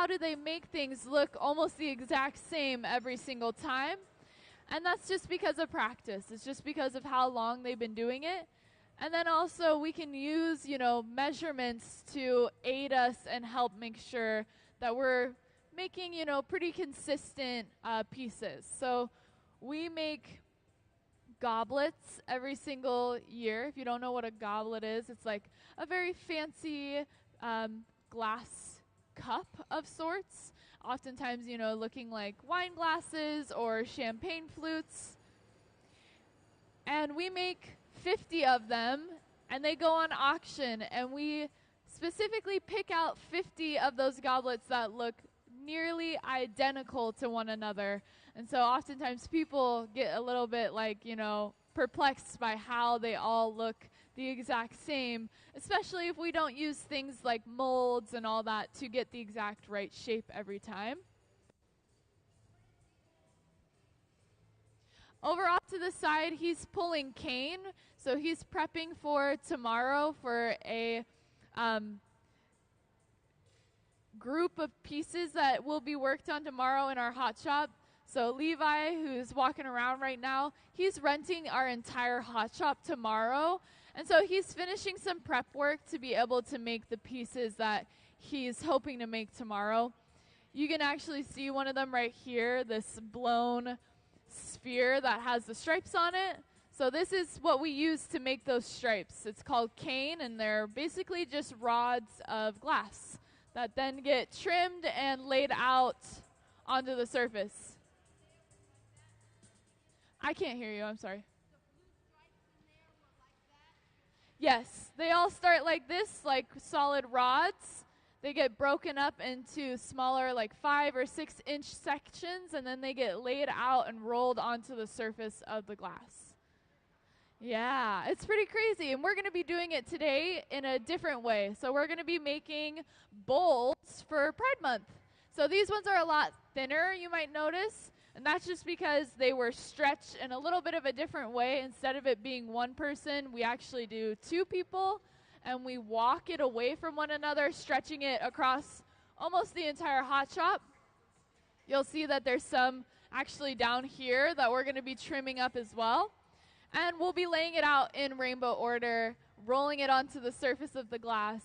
Speaker 1: do they make things look almost the exact same every single time? And that's just because of practice. It's just because of how long they've been doing it. And then also we can use, measurements to aid us and help make sure that we're making, pretty consistent pieces. So we make goblets every single year. If you don't know what a goblet is, it's like a very fancy glass cup of sorts. Oftentimes, looking like wine glasses or champagne flutes. And we make 50 of them, and they go on auction, and we specifically pick out 50 of those goblets that look nearly identical to one another. And so oftentimes people get a little bit perplexed by how they all look the exact same, especially if we don't use things like molds and all that to get the exact right shape every time. Over off to the side, he's pulling cane, so he's prepping for tomorrow for a group of pieces that will be worked on tomorrow in our hot shop. So Levi, who's walking around right now, he's renting our entire hot shop tomorrow. And so he's finishing some prep work to be able to make the pieces that he's hoping to make tomorrow. You can actually see one of them right here, this blown sphere that has the stripes on it. So this is what we use to make those stripes. It's called cane, and they're basically just rods of glass that then get trimmed and laid out onto the surface. I can't hear you, I'm sorry. Yes, they all start like this, like solid rods. They get broken up into smaller, like 5 or 6 inch sections, and then they get laid out and rolled onto the surface of the glass. Yeah, it's pretty crazy, and we're going to be doing it today in a different way. So we're going to be making bowls for Pride Month. So these ones are a lot thinner, you might notice, and that's just because they were stretched in a little bit of a different way. Instead of it being one person, we actually do 2 people, and we walk it away from one another, stretching it across almost the entire hot shop. You'll see that there's some actually down here that we're going to be trimming up as well. And we'll be laying it out in rainbow order, rolling it onto the surface of the glass,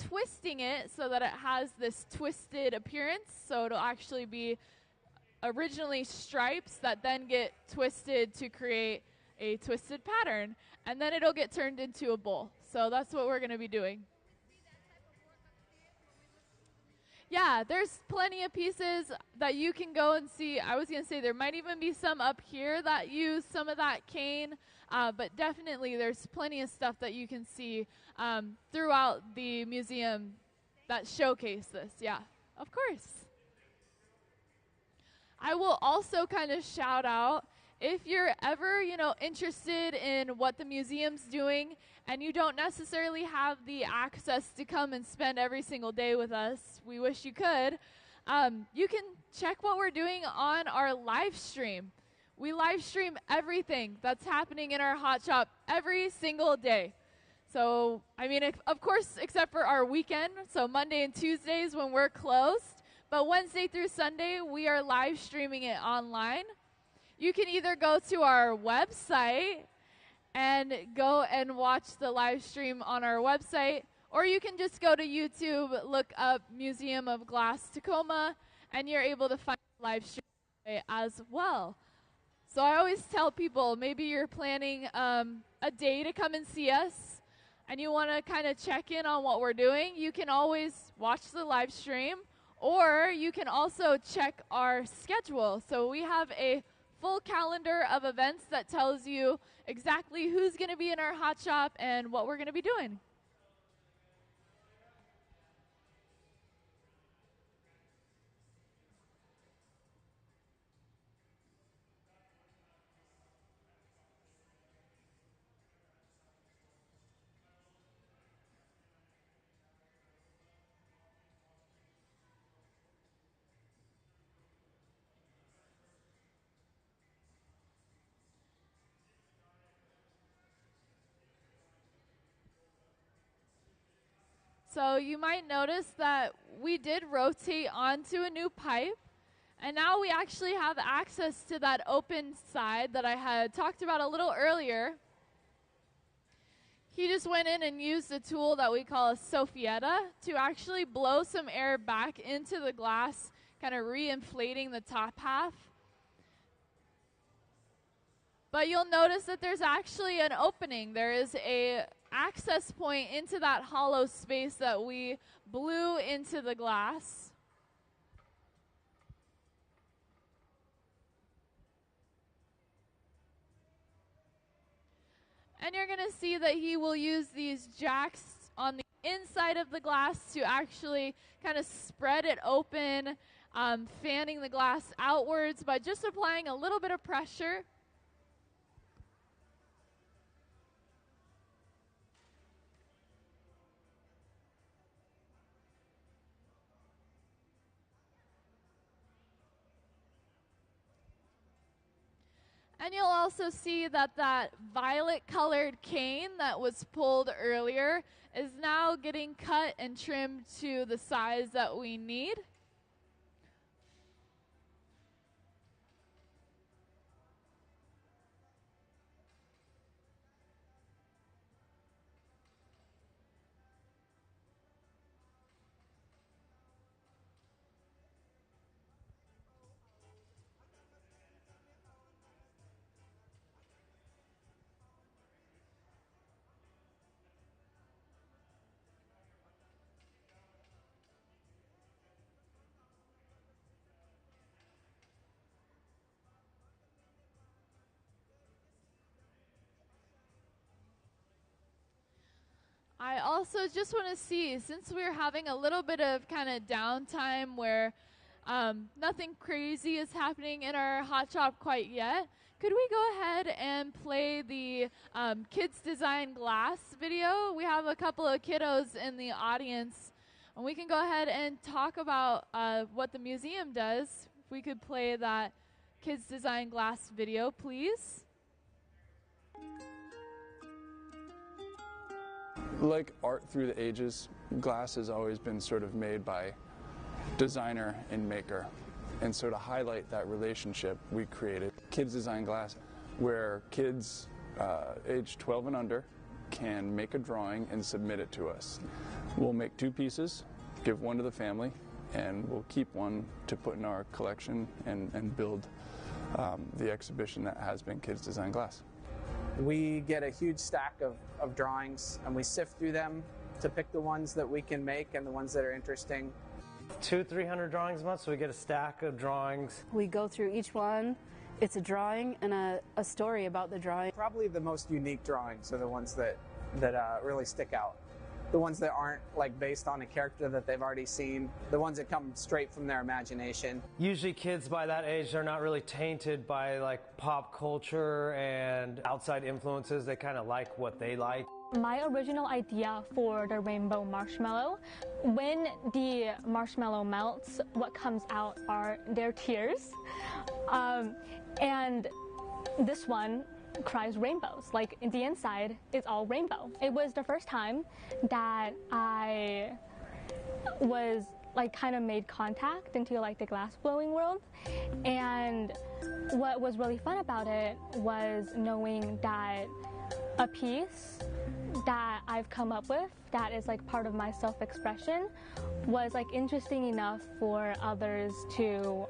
Speaker 1: twisting it so that it has this twisted appearance. So it'll actually be originally stripes that then get twisted to create a twisted pattern. And then it'll get turned into a bowl. So that's what we're going to be doing. Yeah, there's plenty of pieces that you can go and see. I was going to say there might even be some up here that use some of that cane, but definitely there's plenty of stuff that you can see throughout the museum that showcase this. Yeah, of course. I will also kind of shout out, if you're ever, interested in what the museum's doing and you don't necessarily have the access to come and spend every single day with us, we wish you could, you can check what we're doing on our live stream. We live stream everything that's happening in our hot shop every single day. So, of course, except for our weekend, so Monday and Tuesdays when we're closed, but Wednesday through Sunday, we are live streaming it online. You can either go to our website and go and watch the live stream on our website, or you can just go to YouTube, look up Museum of Glass Tacoma, and you're able to find the live stream as well. So I always tell people, maybe you're planning a day to come and see us, and you want to kind of check in on what we're doing. You can always watch the live stream, or you can also check our schedule. So we have a full calendar of events that tells you exactly who's going to be in our hot shop and what we're going to be doing. So you might notice that we did rotate onto a new pipe, and now we actually have access to that open side that I had talked about a little earlier. He just went in and used a tool that we call a sophietta to actually blow some air back into the glass, kind of re-inflating the top half. But you'll notice that there's actually an opening. There is a access point into that hollow space that we blew into the glass. And you're going to see that he will use these jacks on the inside of the glass to actually kind of spread it open, fanning the glass outwards by just applying a little bit of pressure. And you'll also see that that violet-colored cane that was pulled earlier is now getting cut and trimmed to the size that we need. I also just want to see, since we're having a little bit of kind of downtime where nothing crazy is happening in our hot shop quite yet, could we go ahead and play the Kids Design Glass video? We have a couple of kiddos in the audience, and we can go ahead and talk about what the museum does. If we could play that Kids Design Glass video, please.
Speaker 3: Like art through the ages, glass has always been sort of made by designer and maker. And so to highlight that relationship, we created Kids Design Glass, where kids age 12 and under can make a drawing and submit it to us. We'll make 2 pieces, give one to the family, and we'll keep one to put in our collection and build the exhibition that has been Kids Design Glass.
Speaker 4: We get a huge stack of drawings, and we sift through them to pick the ones that we can make and the ones that are interesting.
Speaker 5: 200-300 drawings a month, so we get a stack of drawings.
Speaker 6: We go through each one. It's a drawing and a story about the drawing.
Speaker 4: Probably the most unique drawings are the ones that really stick out. The ones that aren't like based on a character that they've already seen. The ones that come straight from their imagination.
Speaker 5: Usually kids by that age, they're not really tainted by like pop culture and outside influences. They kind of like what they like.
Speaker 7: My original idea for the rainbow marshmallow, when the marshmallow melts, what comes out are their tears. And this one cries rainbows. Like the inside is all rainbow. It was the first time that I was like kind of made contact into like the glass blowing world. And what was really fun about it was knowing that a piece that I've come up with that is like part of my self-expression was like interesting enough for others to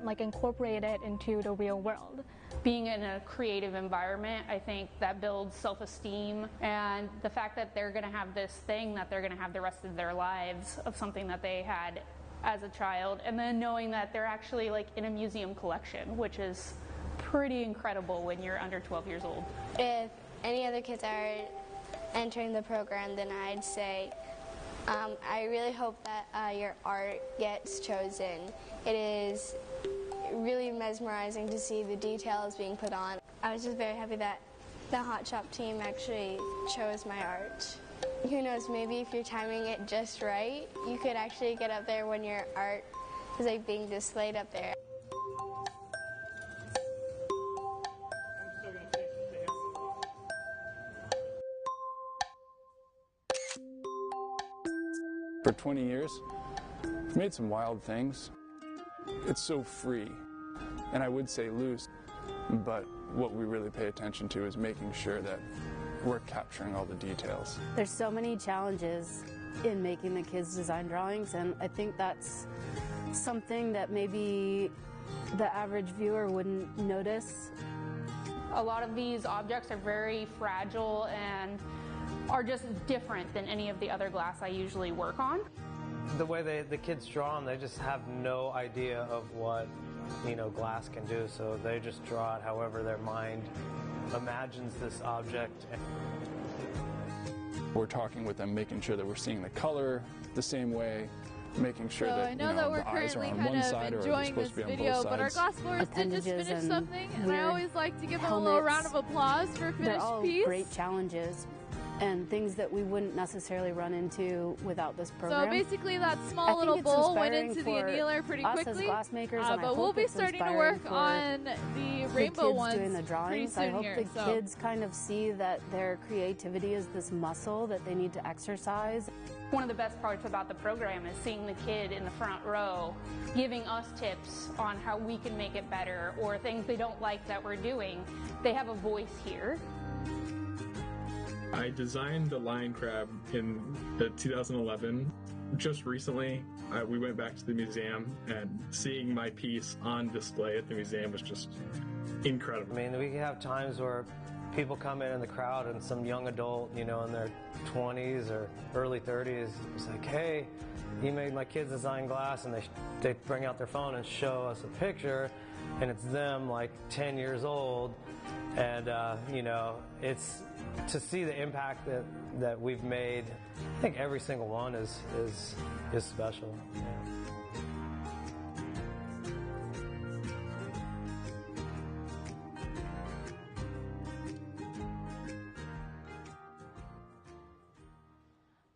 Speaker 7: like incorporate it into the real world.
Speaker 8: Being in a creative environment, I think that builds self-esteem, and the fact that they're going to have this thing that they're going to have the rest of their lives of something that they had as a child, and then knowing that they're actually like in a museum collection, which is pretty incredible when you're under 12 years old.
Speaker 9: If any other kids are entering the program, then I'd say I really hope that your art gets chosen. It is really mesmerizing to see the details being put on. I was just very happy that the Hot Shop team actually chose my art. Who knows, maybe if you're timing it just right, you could actually get up there when your art is like being displayed up there.
Speaker 3: For 20 years, we've made some wild things. It's so free, and I would say loose, but what we really pay attention to is making sure that we're capturing all the details.
Speaker 6: There's so many challenges in making the kids' design drawings, and I think that's something that maybe the average viewer wouldn't notice.
Speaker 8: A lot of these objects are very fragile and are just different than any of the other glass I usually work on.
Speaker 5: The way the kids draw them, they just have no idea of what, you know, glass can do, so they just draw it however their mind imagines this object.
Speaker 3: We're talking with them, making sure that we're seeing the color the same way, making sure
Speaker 1: So
Speaker 3: that,
Speaker 1: I know that we're
Speaker 3: the eyes are
Speaker 1: currently
Speaker 3: on
Speaker 1: kind
Speaker 3: one
Speaker 1: of
Speaker 3: side or they're
Speaker 1: enjoying
Speaker 3: supposed
Speaker 1: this
Speaker 3: to be on
Speaker 1: video,
Speaker 3: both
Speaker 1: but our
Speaker 3: sides.
Speaker 1: glass blowers did just
Speaker 6: Appendages
Speaker 1: finish
Speaker 6: and
Speaker 1: something, and I
Speaker 6: weird
Speaker 1: always like to give them a little round
Speaker 6: helmets.
Speaker 1: of applause for a
Speaker 6: They're
Speaker 1: finished
Speaker 6: all
Speaker 1: piece.
Speaker 6: great challenges and things that we wouldn't necessarily run into without this program.
Speaker 1: So basically that
Speaker 6: I
Speaker 1: small
Speaker 6: think
Speaker 1: little
Speaker 6: it's
Speaker 1: bowl went
Speaker 6: inspiring
Speaker 1: into the
Speaker 6: for
Speaker 1: annealer pretty
Speaker 6: us
Speaker 1: quickly,
Speaker 6: as glass makers, and I
Speaker 1: but we'll
Speaker 6: hope
Speaker 1: be
Speaker 6: it's
Speaker 1: starting to
Speaker 6: inspiring
Speaker 1: work
Speaker 6: for
Speaker 1: on the rainbow
Speaker 6: kids
Speaker 1: ones
Speaker 6: doing the
Speaker 1: pretty
Speaker 6: drawings.
Speaker 1: soon
Speaker 6: I hope
Speaker 1: here.
Speaker 6: the
Speaker 1: So.
Speaker 6: kids kind of see that their creativity is this muscle that they need to exercise.
Speaker 8: One of the best parts about the program is seeing the kid in the front row giving us tips on how we can make it better or things they don't like that we're doing. They have a voice here.
Speaker 10: I designed the lion crab in 2011. Just recently, we went back to the museum, and seeing my piece on display at the museum was just incredible.
Speaker 5: I mean, we have times where people come in the crowd and some young adult, you know, in their 20s or early 30s, is like, hey, you made my kids design glass, and they bring out their phone and show us a picture, and it's them like 10 years old, and you know, it's to see the impact that we've made. I think every single one is special. Yeah.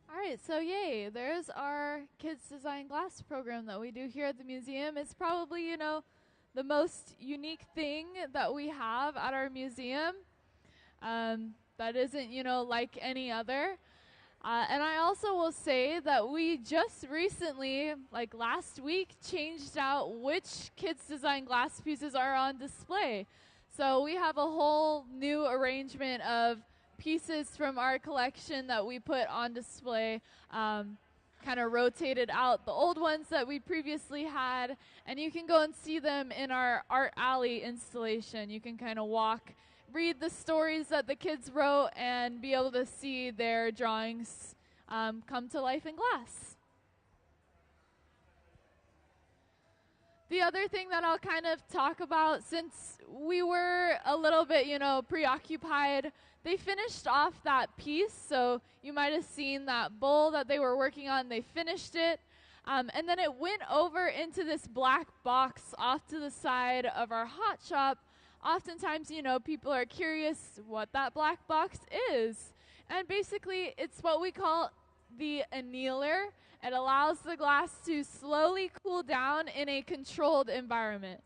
Speaker 1: Alright, so yay, there's our Kids Design Glass program that we do here at the museum. It's probably, you know, the most unique thing that we have at our museum that isn't, you know, like any other. And I also will say that we just recently, like last week, changed out which Kids Design Glass pieces are on display. So we have a whole new arrangement of pieces from our collection that we put on display, kind of rotated out the old ones that we previously had, and you can go and see them in our Art Alley installation. You can kind of walk, read the stories that the kids wrote, and be able to see their drawings come to life in glass. The other thing that I'll kind of talk about, since we were a little bit, you know, preoccupied, they finished off that piece, so you might have seen that bowl that they were working on. They finished it, and then it went over into this black box off to the side of our hot shop. Oftentimes, you know, people are curious what that black box is, and basically it's what we call the annealer. It allows the glass to slowly cool down in a controlled environment.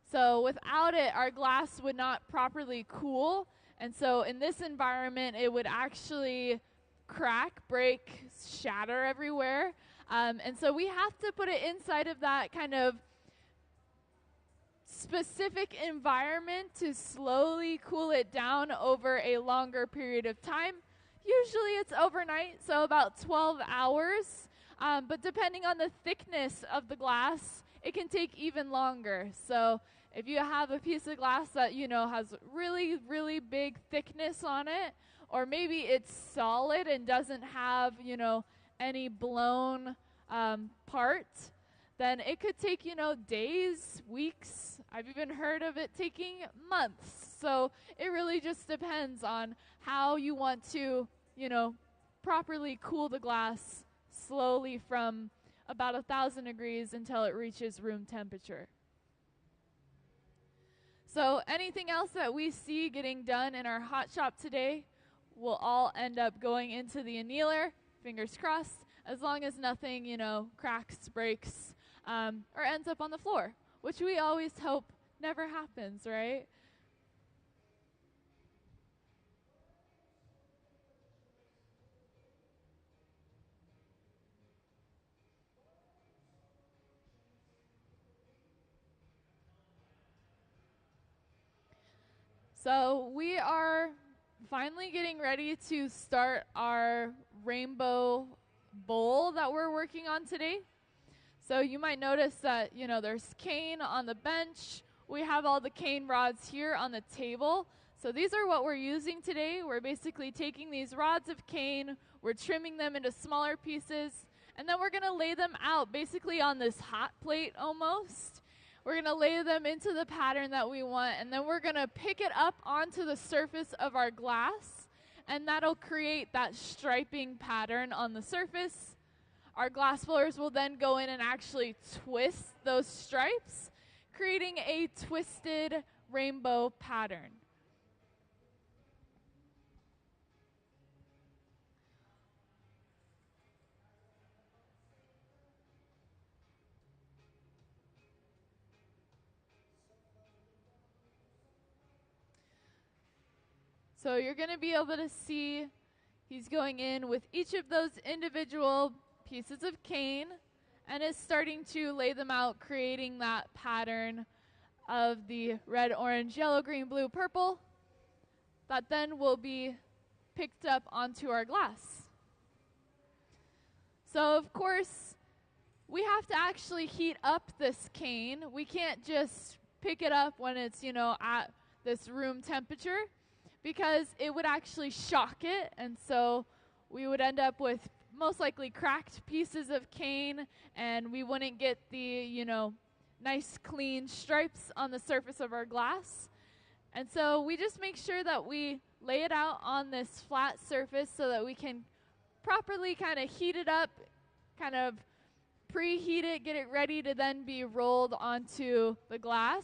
Speaker 1: So without it, our glass would not properly cool. And so in this environment, it would actually crack, break, shatter everywhere. And so we have to put it inside of that kind of specific environment to slowly cool it down over a longer period of time. Usually it's overnight, so about 12 hours. But depending on the thickness of the glass, it can take even longer. So if you have a piece of glass that, you know, has really, really big thickness on it, or maybe it's solid and doesn't have, you know, any blown part, then it could take, you know, days, weeks. I've even heard of it taking months. So it really just depends on how you want to, you know, properly cool the glass slowly from about 1,000 degrees until it reaches room temperature. So anything else that we see getting done in our hot shop today will all end up going into the annealer, fingers crossed, as long as nothing, you know, cracks, breaks, or ends up on the floor, which we always hope never happens, right? So we are finally getting ready to start our rainbow bowl that we're working on today. So you might notice that, there's cane on the bench. We have all the cane rods here on the table. So these are what we're using today. We're basically taking these rods of cane, we're trimming them into smaller pieces, and then we're going to lay them out basically on this hot plate almost. We're going to lay them into the pattern that we want, and then we're going to pick it up onto the surface of our glass, and that'll create that striping pattern on the surface. Our glass blowers will then go in and actually twist those stripes, creating a twisted rainbow pattern. So you're going to be able to see he's going in with each of those individual pieces of cane and is starting to lay them out, creating that pattern of the red, orange, yellow, green, blue, purple that then will be picked up onto our glass. So of course, we have to actually heat up this cane. We can't just pick it up when it's, at this room temperature, because it would actually shock it, and so we would end up with most likely cracked pieces of cane, and we wouldn't get the, nice clean stripes on the surface of our glass. And so we just make sure that we lay it out on this flat surface so that we can properly kind of heat it up, kind of preheat it, get it ready to then be rolled onto the glass.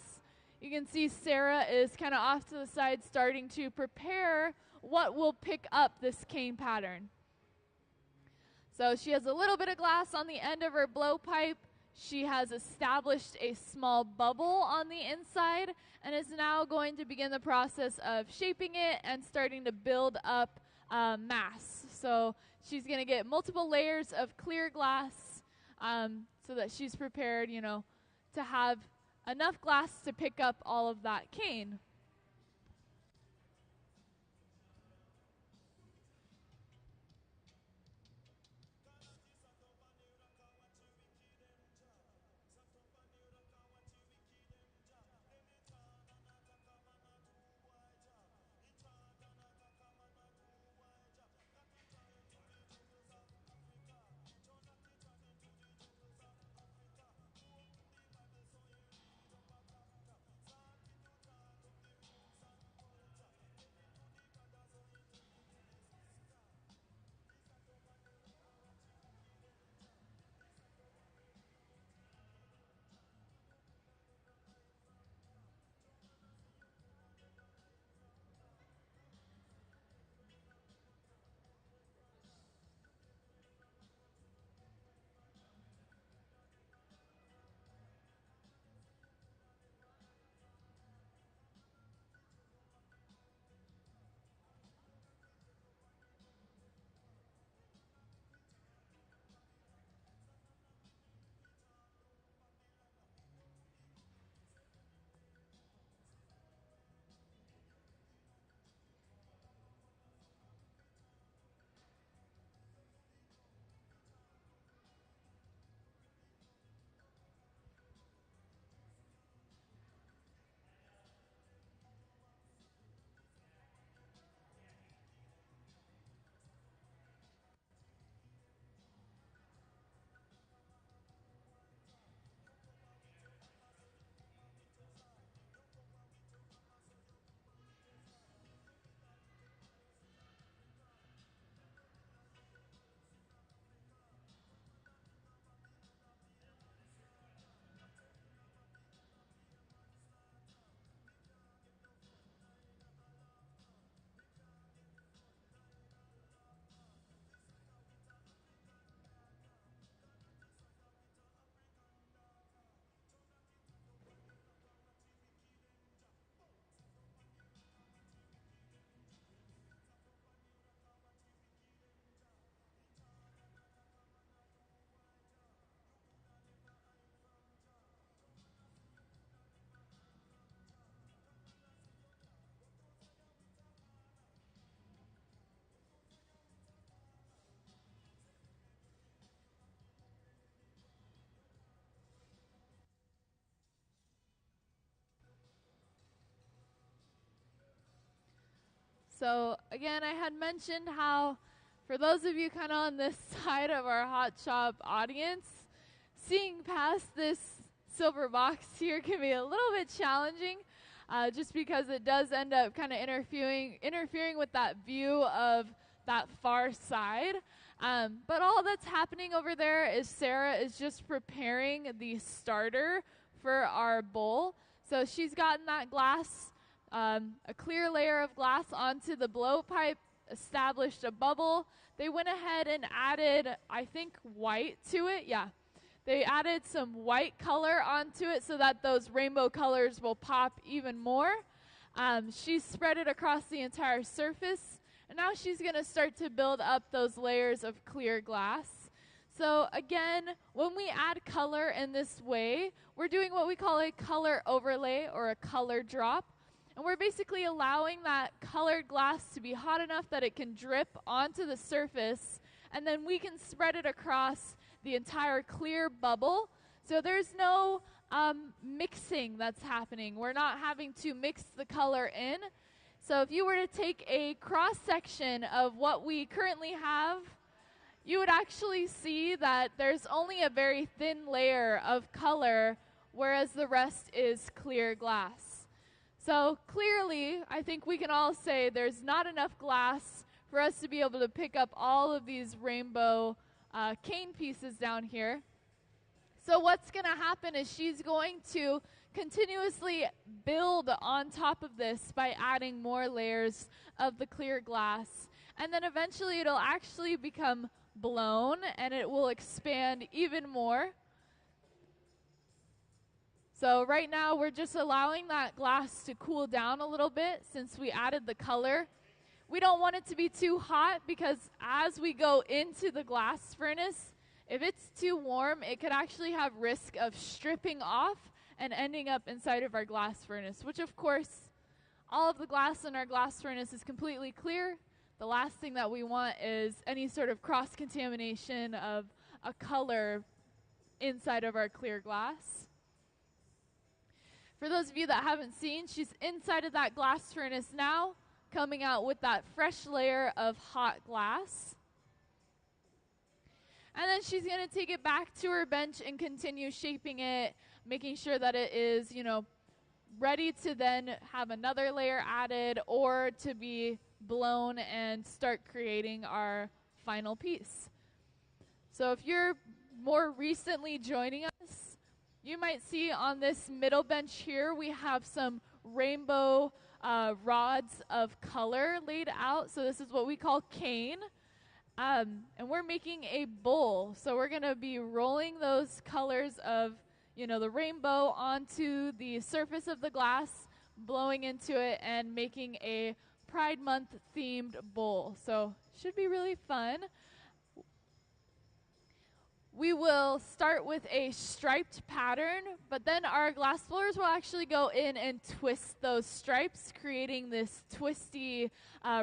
Speaker 1: You can see Sarah is kind of off to the side starting to prepare what will pick up this cane pattern. So she has a little bit of glass on the end of her blowpipe. She has established a small bubble on the inside and is now going to begin the process of shaping it and starting to build up mass. So she's going to get multiple layers of clear glass so that she's prepared, to have enough glass to pick up all of that cane. So again, I had mentioned how for those of you kind of on this side of our hot shop audience, seeing past this silver box here can be a little bit challenging, just because it does end up kind of interfering with that view of that far side. But all that's happening over there is Sarah is just preparing the starter for our bowl. So she's gotten that glass, a clear layer of glass onto the blowpipe, established a bubble. They went ahead and added, I think, white to it. Yeah. They added some white color onto it so that those rainbow colors will pop even more. She's spread it across the entire surface. And now she's going to start to build up those layers of clear glass. So again, when we add color in this way, we're doing what we call a color overlay or a color drop. And we're basically allowing that colored glass to be hot enough that it can drip onto the surface. And then we can spread it across the entire clear bubble. So there's no mixing that's happening. We're not having to mix the color in. So if you were to take a cross-section of what we currently have, you would actually see that there's only a very thin layer of color, whereas the rest is clear glass. So clearly, I think we can all say there's not enough glass for us to be able to pick up all of these rainbow cane pieces down here. So what's going to happen is she's going to continuously build on top of this by adding more layers of the clear glass. And then eventually it'll actually become blown and it will expand even more. So right now we're just allowing that glass to cool down a little bit since we added the color. We don't want it to be too hot because as we go into the glass furnace, if it's too warm, it could actually have risk of stripping off and ending up inside of our glass furnace, which of course, all of the glass in our glass furnace is completely clear. The last thing that we want is any sort of cross-contamination of a color inside of our clear glass. For those of you that haven't seen, she's inside of that glass furnace now, coming out with that fresh layer of hot glass. And then she's going to take it back to her bench and continue shaping it, making sure that it is, ready to then have another layer added or to be blown and start creating our final piece. So if you're more recently joining us, you might see on this middle bench here, we have some rainbow rods of color laid out. So this is what we call cane. And we're making a bowl. So we're going to be rolling those colors of, the rainbow onto the surface of the glass, blowing into it, and making a Pride Month themed bowl. So should be really fun. We will start with a striped pattern, but then our glass blowers will actually go in and twist those stripes, creating this twisty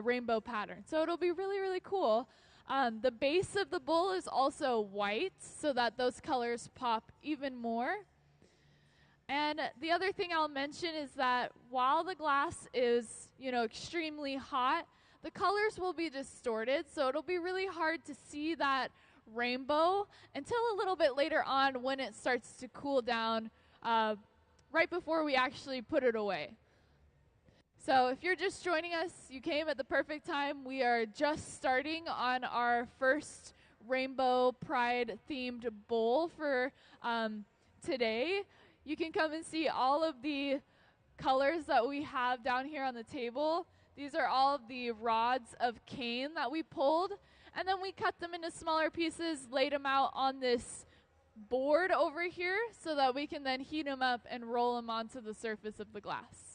Speaker 1: rainbow pattern. So it'll be really, really cool. The base of the bowl is also white so that those colors pop even more. And the other thing I'll mention is that while the glass is, extremely hot, the colors will be distorted. So it'll be really hard to see that rainbow until a little bit later on when it starts to cool down, right before we actually put it away. So if you're just joining us, you came at the perfect time. We are just starting on our first Rainbow Pride themed bowl for today. You can come and see all of the colors that we have down here on the table. These are all of the rods of cane that we pulled, and then we cut them into smaller pieces, laid them out on this board over here so that we can then heat them up and roll them onto the surface of the glass.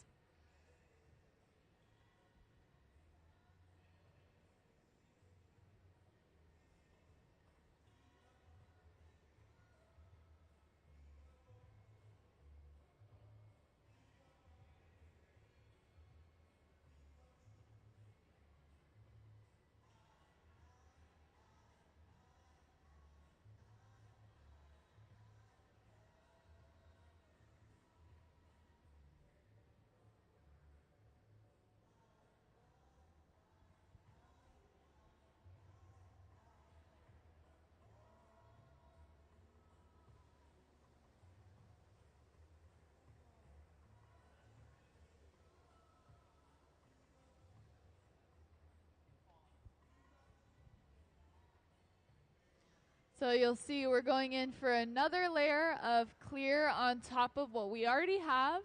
Speaker 1: So you'll see we're going in for another layer of clear on top of what we already have.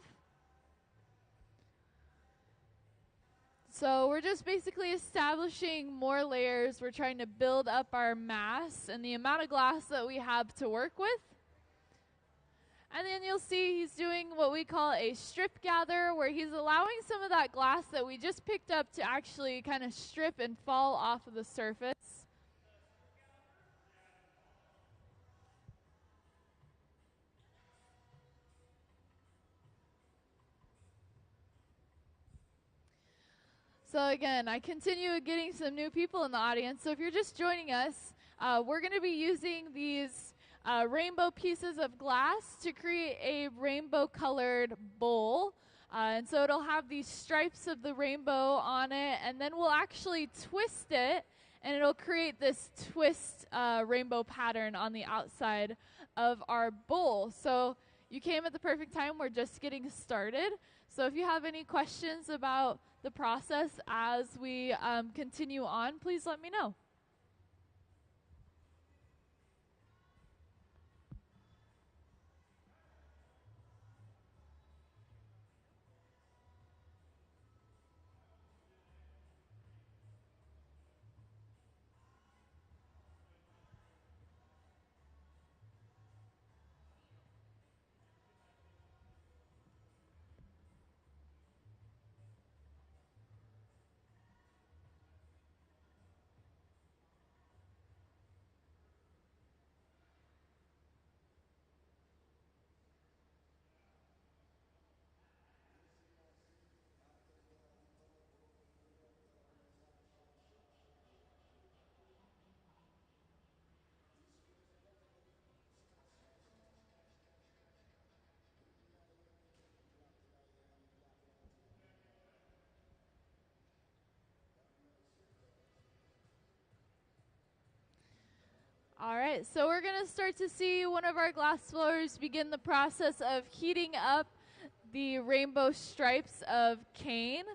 Speaker 1: So we're just basically establishing more layers. We're trying to build up our mass and the amount of glass that we have to work with. And then you'll see he's doing what we call a strip gather, where he's allowing some of that glass that we just picked up to actually kind of strip and fall off of the surface. So again, I continue getting some new people in the audience. So if you're just joining us, we're going to be using these rainbow pieces of glass to create a rainbow-colored bowl. And so it'll have these stripes of the rainbow on it, and then we'll actually twist it, and it'll create this twist rainbow pattern on the outside of our bowl. So you came at the perfect time. We're just getting started. So if you have any questions about the process as we continue on, please let me know. All right, so we're going to start to see one of our glass blowers begin the process of heating up the rainbow stripes of cane.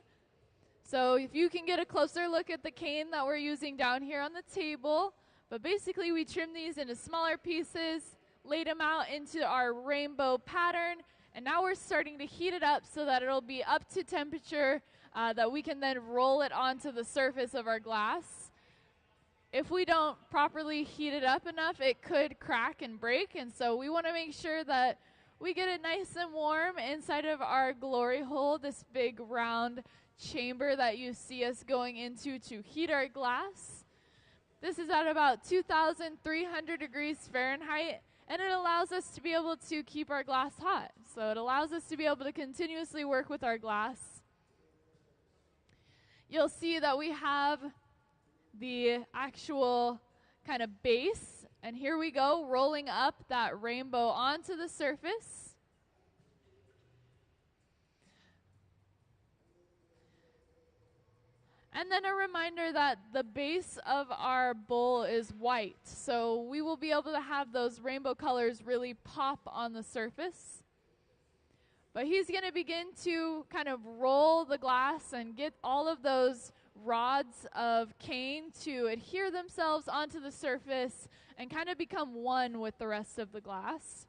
Speaker 1: So if you can get a closer look at the cane that we're using down here on the table, but basically we trim these into smaller pieces, laid them out into our rainbow pattern, and now we're starting to heat it up so that it'll be up to temperature that we can then roll it onto the surface of our glass. If we don't properly heat it up enough, it could crack and break, and so we want to make sure that we get it nice and warm inside of our glory hole, this big round chamber that you see us going into to heat our glass. This is at about 2,300 degrees Fahrenheit, and it allows us to be able to keep our glass hot. So it allows us to be able to continuously work with our glass. You'll see that we have the actual kind of base, and here we go, rolling up that rainbow onto the surface. And then a reminder that the base of our bowl is white, so we will be able to have those rainbow colors really pop on the surface. But he's going to begin to kind of roll the glass and get all of those rods of cane to adhere themselves onto the surface and kind of become one with the rest of the glass.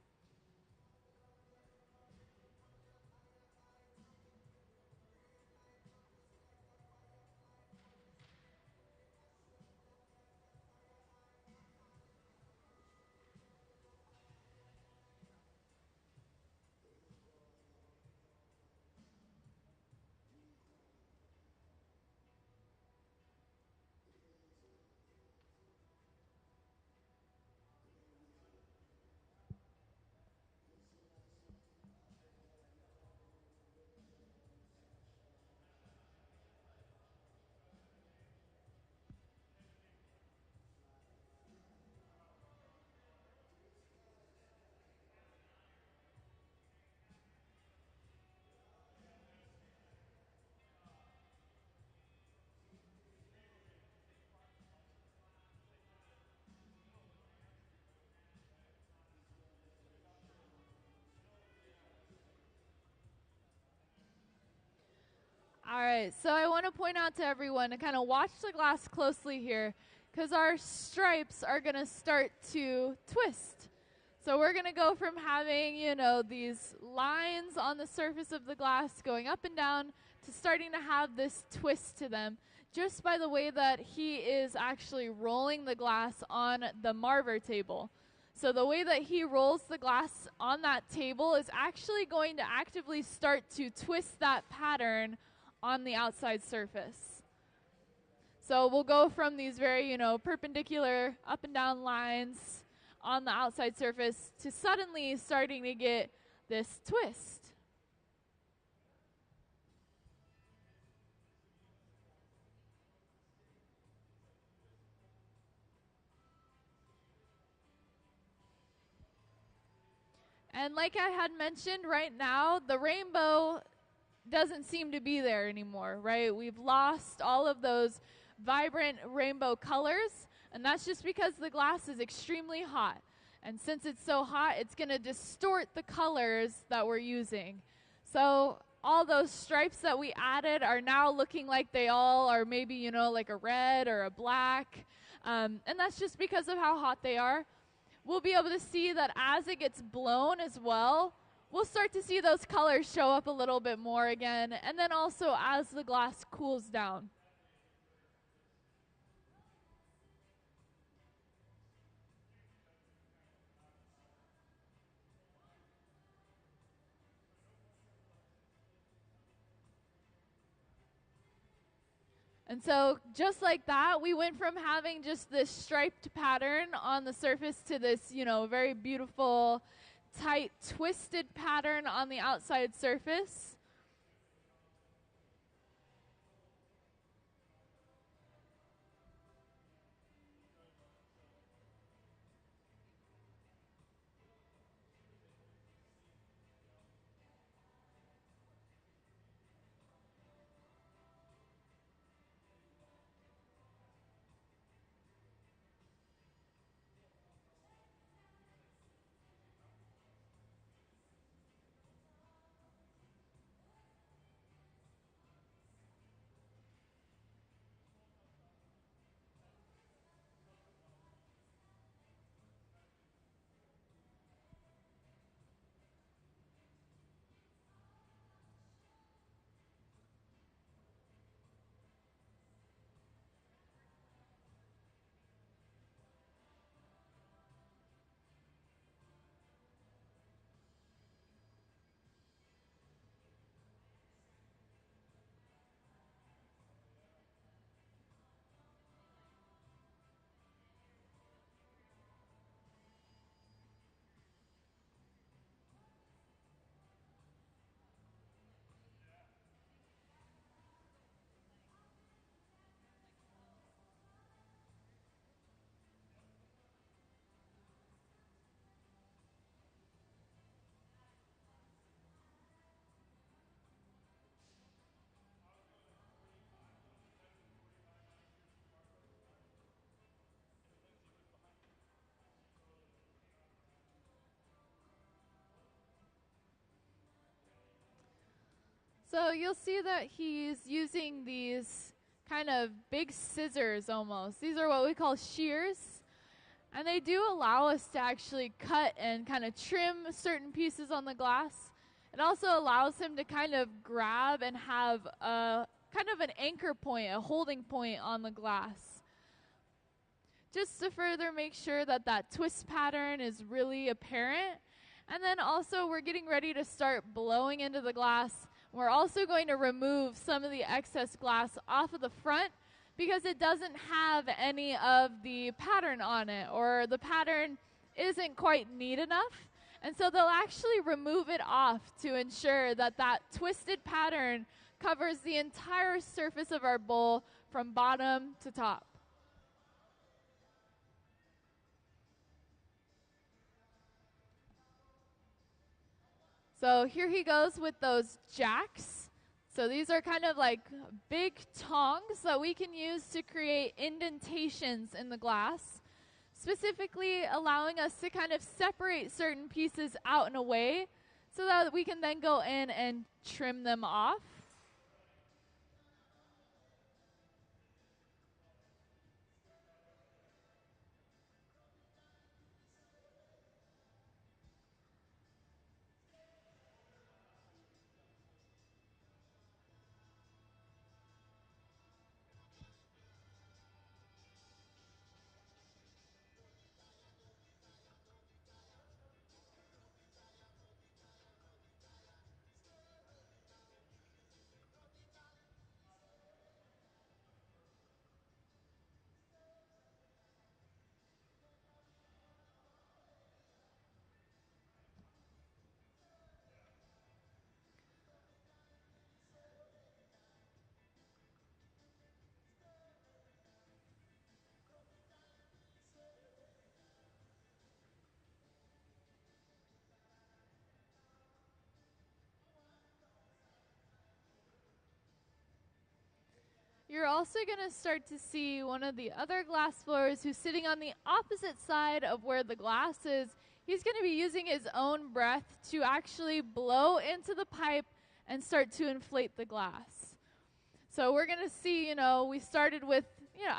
Speaker 1: All right, so I want to point out to everyone to kind of watch the glass closely here, because our stripes are going to start to twist. So we're going to go from having, these lines on the surface of the glass going up and down to starting to have this twist to them, just by the way that he is actually rolling the glass on the Marver table. So the way that he rolls the glass on that table is actually going to actively start to twist that pattern on the outside surface. So we'll go from these very, perpendicular up and down lines on the outside surface to suddenly starting to get this twist. And like I had mentioned, right now, the rainbow doesn't seem to be there anymore, right? We've lost all of those vibrant rainbow colors, and that's just because the glass is extremely hot. And since it's so hot, it's going to distort the colors that we're using. So all those stripes that we added are now looking like they all are maybe, like a red or a black. And that's just because of how hot they are. We'll be able to see that as it gets blown as well, we'll start to see those colors show up a little bit more again, and then also as the glass cools down. And so just like that, we went from having just this striped pattern on the surface to this, very beautiful, tight, twisted pattern on the outside surface. So you'll see that he's using these kind of big scissors almost. These are what we call shears. And they do allow us to actually cut and kind of trim certain pieces on the glass. It also allows him to kind of grab and have a kind of an anchor point, a holding point on the glass. Just to further make sure that that twist pattern is really apparent. And then also we're getting ready to start blowing into the glass. We're also going to remove some of the excess glass off of the front because it doesn't have any of the pattern on it, or the pattern isn't quite neat enough. And so they'll actually remove it off to ensure that that twisted pattern covers the entire surface of our bowl from bottom to top. So here he goes with those jacks. So these are kind of like big tongs that we can use to create indentations in the glass, specifically allowing us to kind of separate certain pieces out and away so that we can then go in and trim them off. you're also going to start to see one of the other glass blowers who's sitting on the opposite side of where the glass is. He's going to be using his own breath to actually blow into the pipe and start to inflate the glass. So we're going to see, we started with,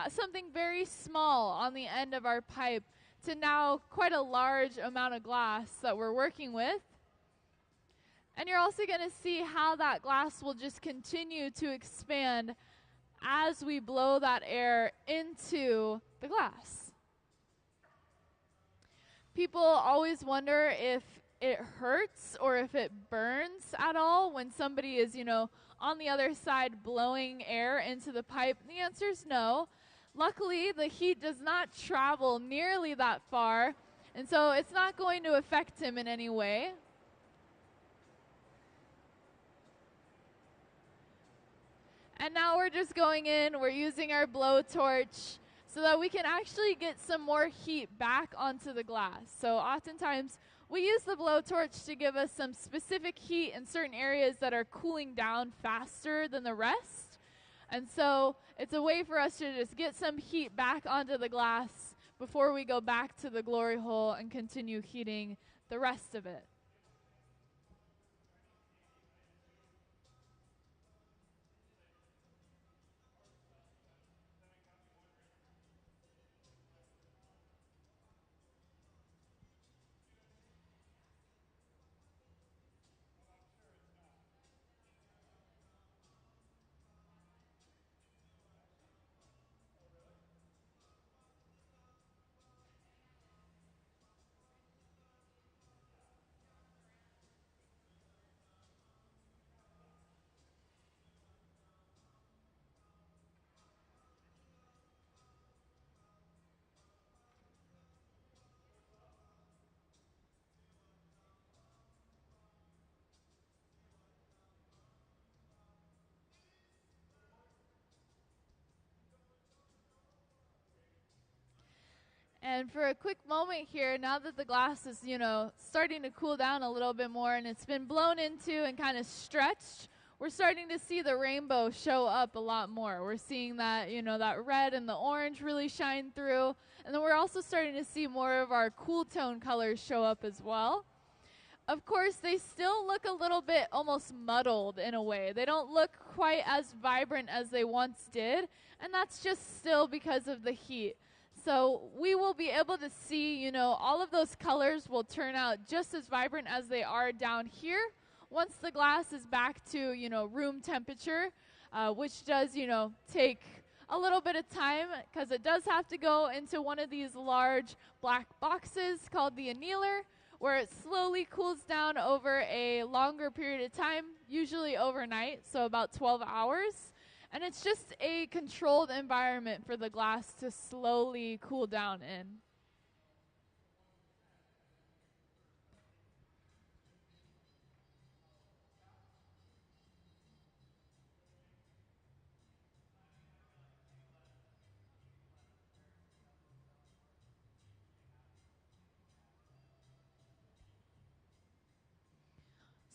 Speaker 1: something very small on the end of our pipe to now quite a large amount of glass that we're working with. And you're also going to see how that glass will just continue to expand as we blow that air into the glass. People always wonder if it hurts or if it burns at all when somebody is, on the other side blowing air into the pipe. The answer is no. Luckily, the heat does not travel nearly that far, and so it's not going to affect him in any way. And now we're just going in, we're using our blowtorch so that we can actually get some more heat back onto the glass. So oftentimes we use the blowtorch to give us some specific heat in certain areas that are cooling down faster than the rest. And so it's a way for us to just get some heat back onto the glass before we go back to the glory hole and continue heating the rest of it. And for a quick moment here, now that the glass is, starting to cool down a little bit more and it's been blown into and kind of stretched, we're starting to see the rainbow show up a lot more. We're seeing that, that red and the orange really shine through. And then we're also starting to see more of our cool tone colors show up as well. Of course, they still look a little bit almost muddled in a way. They don't look quite as vibrant as they once did. And that's just still because of the heat. So we will be able to see, all of those colors will turn out just as vibrant as they are down here once the glass is back to, room temperature, which does, take a little bit of time because it does have to go into one of these large black boxes called the annealer, where it slowly cools down over a longer period of time, usually overnight, so about 12 hours. And it's just a controlled environment for the glass to slowly cool down in.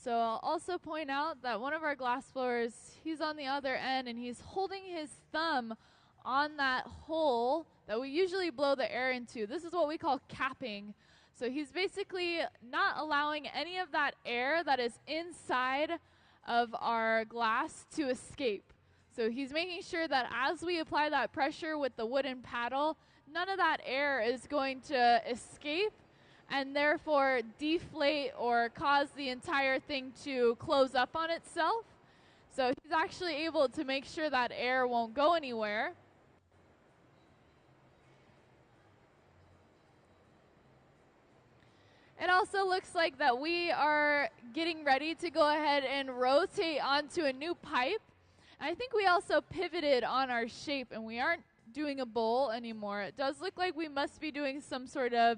Speaker 1: So I'll also point out that one of our glass blowers, he's on the other end and he's holding his thumb on that hole that we usually blow the air into. This is what we call capping. So he's basically not allowing any of that air that is inside of our glass to escape. So he's making sure that as we apply that pressure with the wooden paddle, none of that air is going to escape and therefore deflate or cause the entire thing to close up on itself. So he's actually able to make sure that air won't go anywhere. It also looks like that we are getting ready to go ahead and rotate onto a new pipe. And I think we also pivoted on our shape and we aren't doing a bowl anymore. It does look like we must be doing some sort of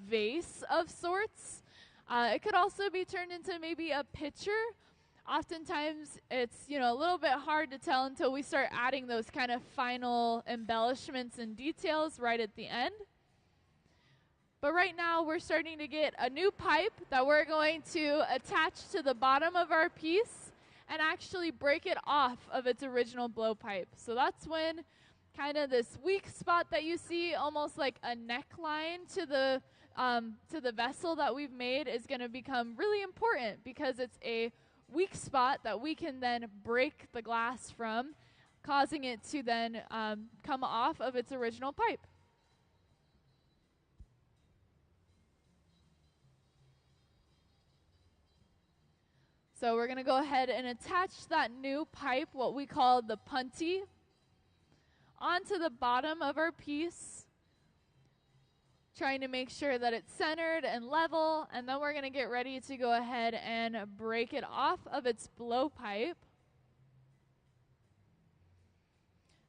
Speaker 1: vase of sorts. It could also be turned into maybe a pitcher. Oftentimes it's, a little bit hard to tell until we start adding those kind of final embellishments and details right at the end. But right now we're starting to get a new pipe that we're going to attach to the bottom of our piece. and actually break it off of its original blowpipe. So that's when kind of this weak spot that you see, almost like a neckline to the vessel that we've made, is going to become really important, because it's a weak spot that we can then break the glass from, causing it to then come off of its original pipe. So we're going to go ahead and attach that new pipe, what we call the punty, onto the bottom of our piece, trying to make sure that it's centered and level, and then we're going to get ready to go ahead and break it off of its blowpipe.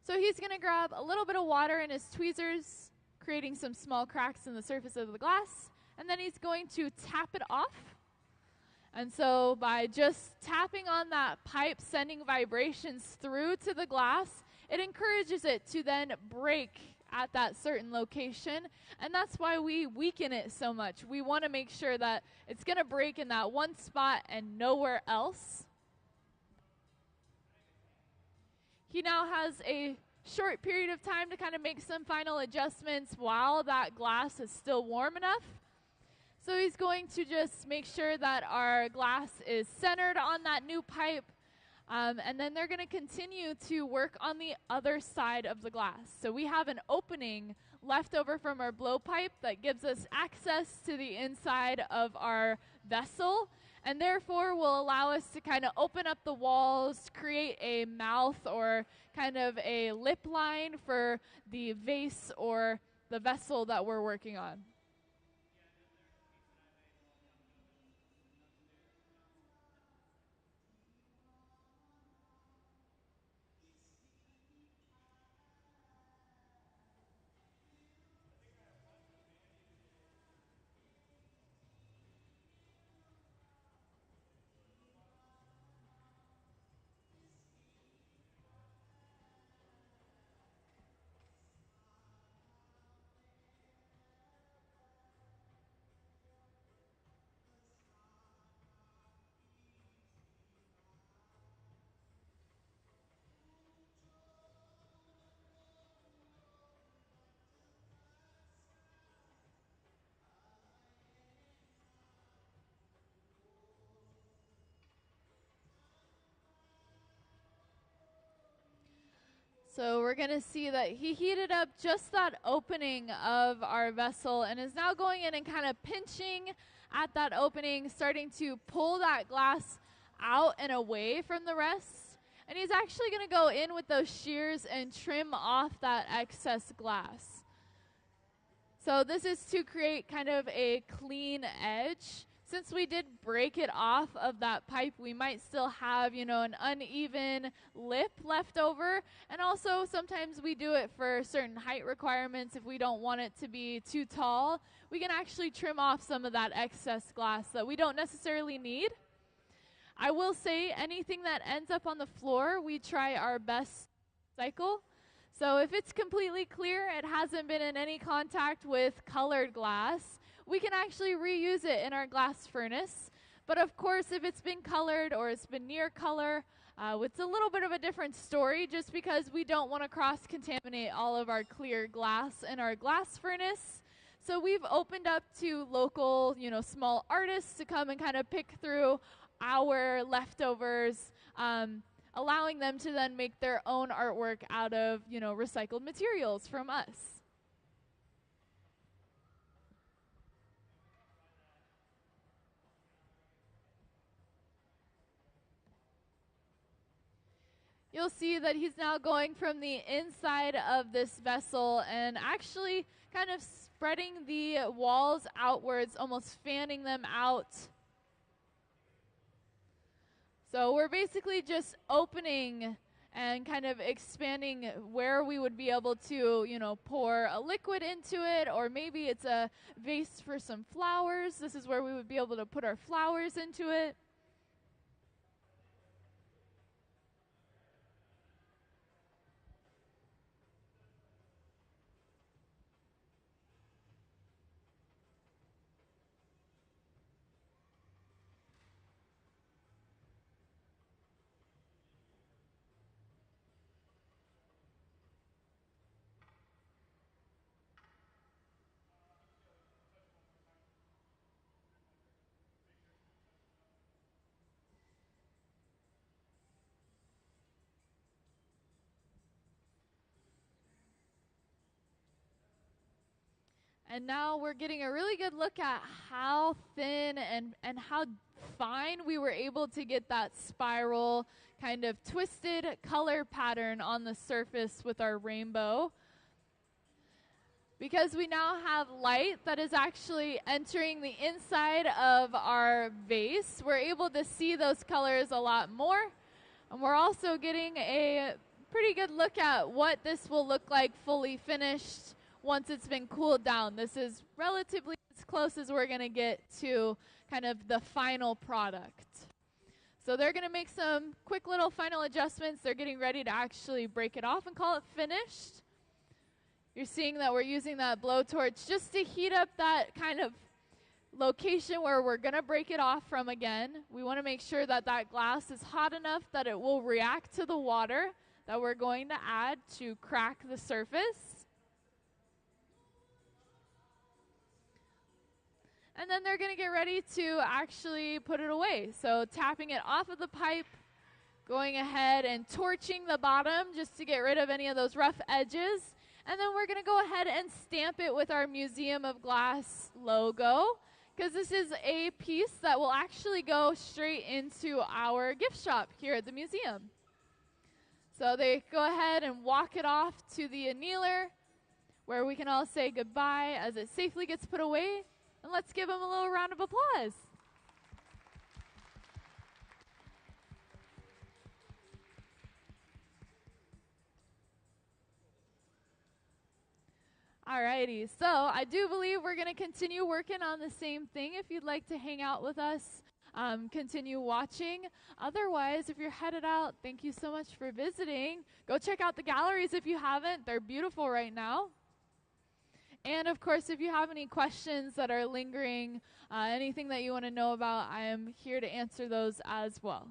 Speaker 1: So he's going to grab a little bit of water in his tweezers, creating some small cracks in the surface of the glass, and then he's going to tap it off. And so by just tapping on that pipe, sending vibrations through to the glass, it encourages it to then break at that certain location. And that's why we weaken it so much. We want to make sure that it's going to break in that one spot and nowhere else. He now has a short period of time to kind of make some final adjustments while that glass is still warm enough. So he's going to just make sure that our glass is centered on that new pipe, and then they're going to continue to work on the other side of the glass. So we have an opening left over from our blowpipe that gives us access to the inside of our vessel, and therefore will allow us to kind of open up the walls, create a mouth or kind of a lip line for the vase or the vessel that we're working on. So we're going to see that he heated up just that opening of our vessel and is now going in and kind of pinching at that opening, starting to pull that glass out and away from the rest. And he's actually going to go in with those shears and trim off that excess glass. So this is to create kind of a clean edge. Since we did break it off of that pipe, we might still have, an uneven lip left over. And also sometimes we do it for certain height requirements. If we don't want it to be too tall, we can actually trim off some of that excess glass that we don't necessarily need. I will say anything that ends up on the floor, we try our best to recycle. So if it's completely clear, it hasn't been in any contact with colored glass, we can actually reuse it in our glass furnace. But of course, if it's been colored or it's been near color, it's a little bit of a different story, just because we don't want to cross-contaminate all of our clear glass in our glass furnace. So we've opened up to local, small artists to come and kind of pick through our leftovers, allowing them to then make their own artwork out of, recycled materials from us. You'll see that he's now going from the inside of this vessel and actually kind of spreading the walls outwards, almost fanning them out. So we're basically just opening and kind of expanding where we would be able to, pour a liquid into it, or maybe it's a vase for some flowers. This is where we would be able to put our flowers into it. And now we're getting a really good look at how thin and how fine we were able to get that spiral kind of twisted color pattern on the surface with our rainbow. Because we now have light that is actually entering the inside of our vase, we're able to see those colors a lot more. And we're also getting a pretty good look at what this will look like fully finished once it's been cooled down. This is relatively as close as we're going to get to kind of the final product. So they're going to make some quick little final adjustments. They're getting ready to actually break it off and call it finished. You're seeing that we're using that blowtorch just to heat up that kind of location where we're going to break it off from again. We want to make sure that that glass is hot enough that it will react to the water that we're going to add to crack the surface. And then they're going to get ready to actually put it away. So tapping it off of the pipe, going ahead and torching the bottom just to get rid of any of those rough edges. And then we're going to go ahead and stamp it with our Museum of Glass logo, because this is a piece that will actually go straight into our gift shop here at the museum. So they go ahead and walk it off to the annealer, where we can all say goodbye as it safely gets put away. And let's give them a little round of applause. Alrighty, so I do believe we're going to continue working on the same thing. If you'd like to hang out with us, continue watching. Otherwise, if you're headed out, thank you so much for visiting. Go check out the galleries if you haven't. They're beautiful right now. And of course, if you have any questions that are lingering, anything that you want to know about, I am here to answer those as well.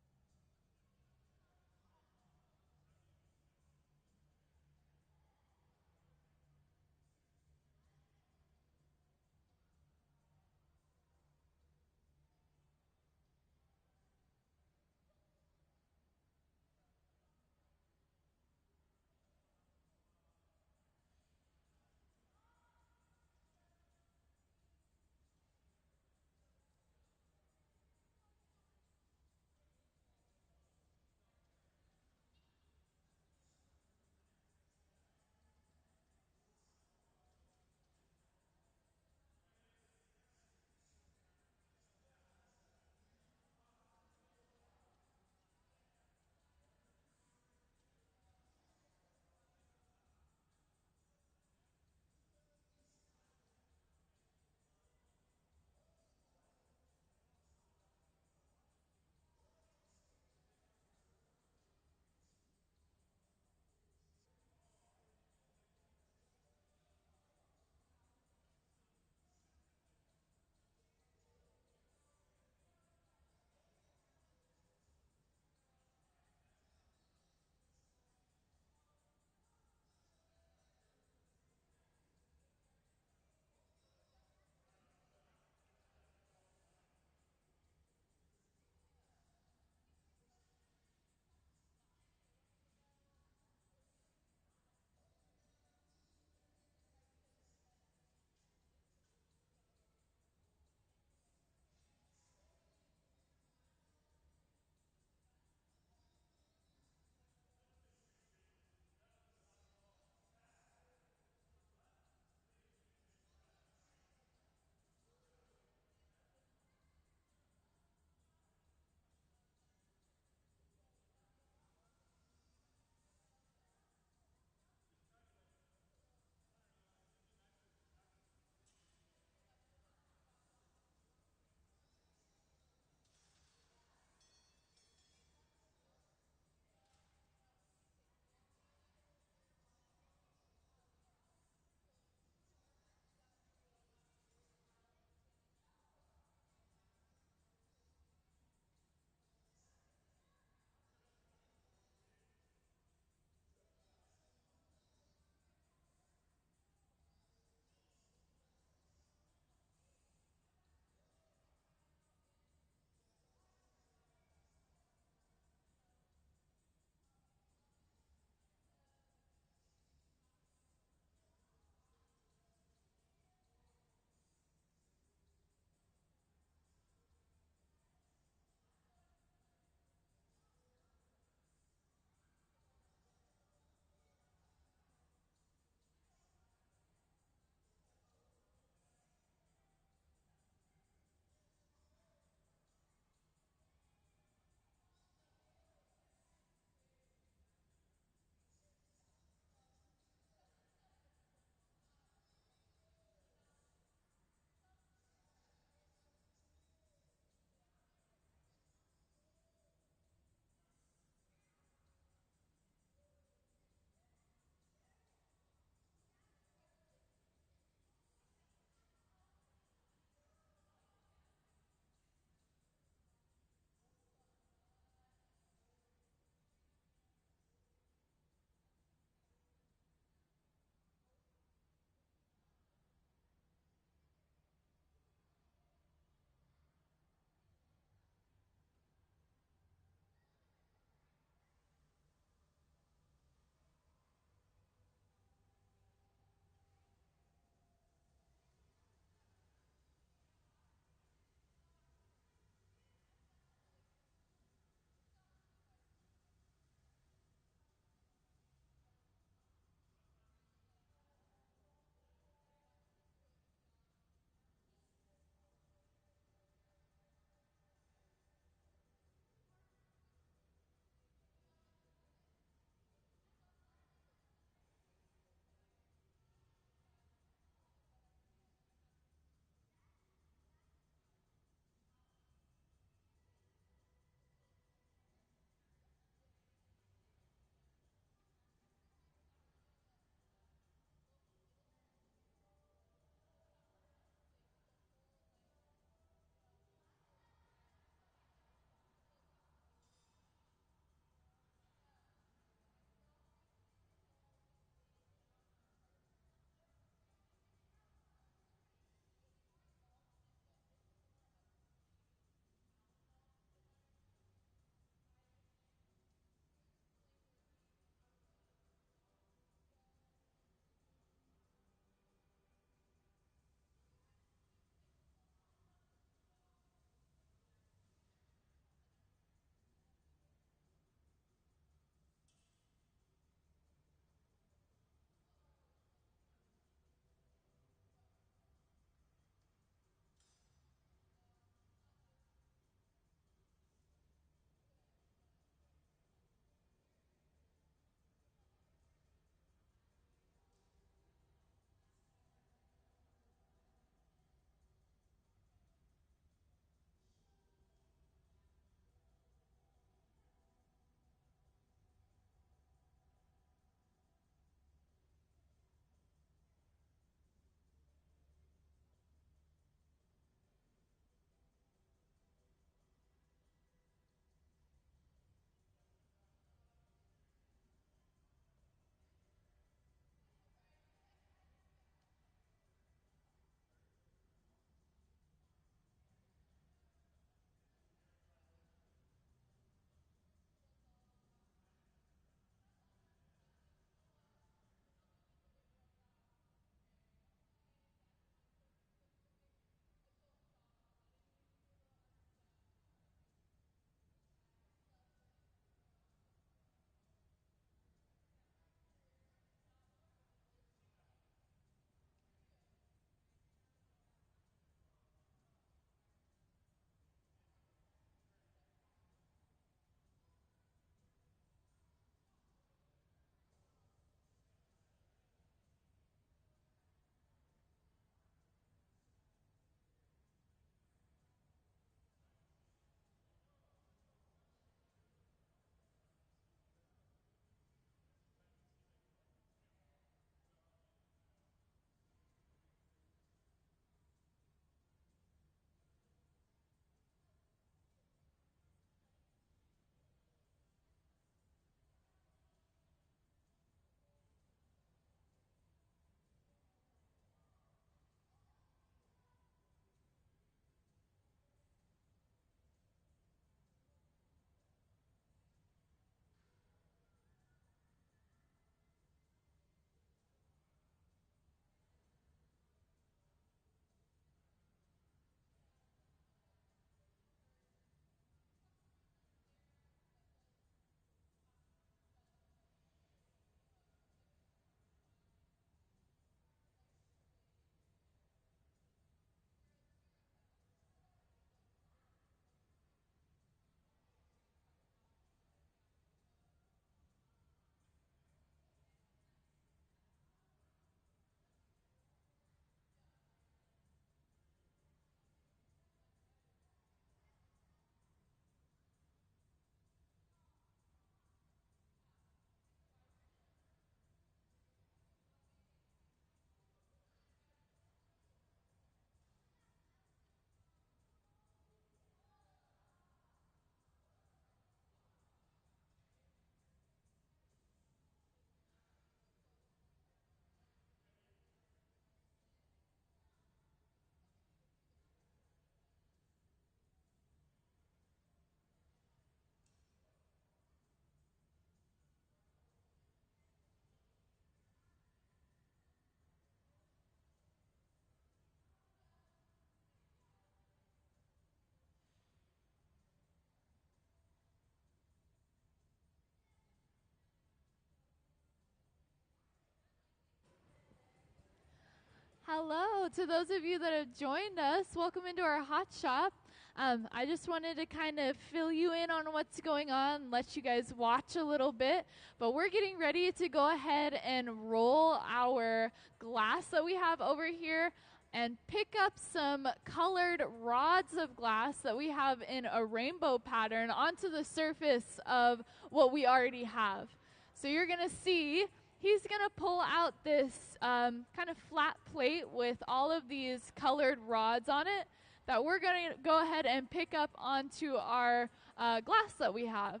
Speaker 1: Hello to those of you that have joined us. Welcome into our hot shop. I just wanted to kind of fill you in on what's going on, let you guys watch a little bit. But we're getting ready to go ahead and roll our glass that we have over here and pick up some colored rods of glass that we have in a rainbow pattern onto the surface of what we already have. So you're going to see he's going to pull out this kind of flat plate with all of these colored rods on it that we're going to go ahead and pick up onto our glass that we have.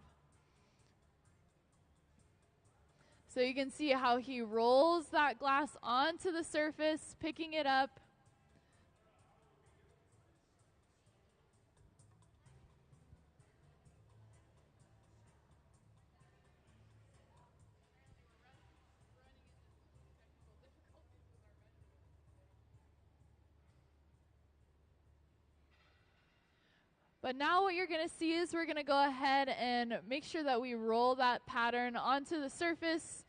Speaker 1: So you can see how he rolls that glass onto the surface, picking it up. But now what you're going to see is we're going to go ahead and make sure that we roll that pattern onto the surface,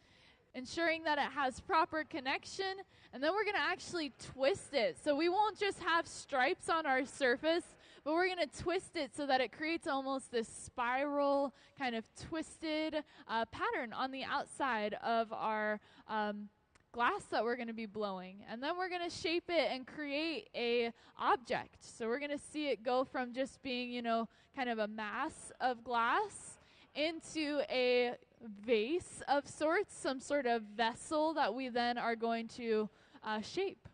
Speaker 1: ensuring that it has proper connection, and then we're going to actually twist it. So we won't just have stripes on our surface, but we're going to twist it so that it creates almost this spiral kind of twisted pattern on the outside of our glass that we're going to be blowing. And then we're going to shape it and create a object. So we're going to see it go from just being, you know, kind of a mass of glass into a vase of sorts, some sort of vessel that we then are going to shape.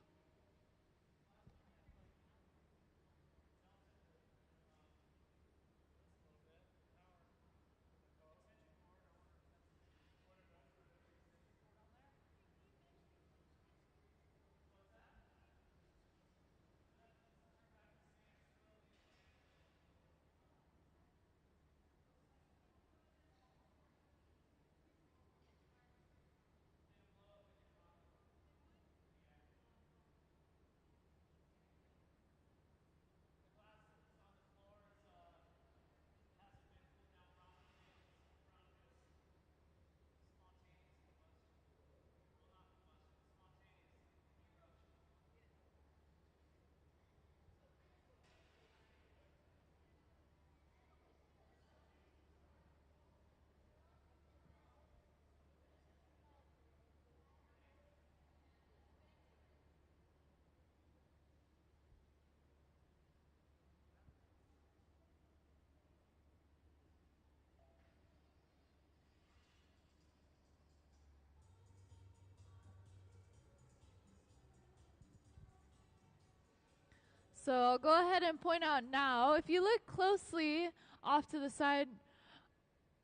Speaker 1: So I'll go ahead and point out now, if you look closely off to the side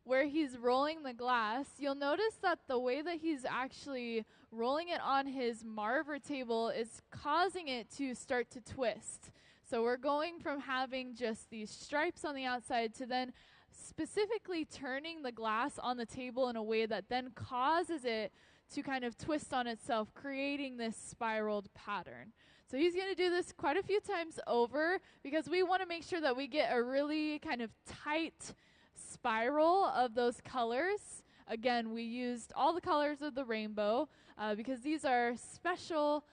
Speaker 1: where he's rolling the glass, you'll notice that the way that he's actually rolling it on his marver table is causing it to start to twist. So we're going from having just these stripes on the outside to then specifically turning the glass on the table in a way that then causes it to kind of twist on itself, creating this spiraled pattern. So he's going to do this quite a few times over because we want to make sure that we get a really kind of tight spiral of those colors. Again, we used all the colors of the rainbow because these are special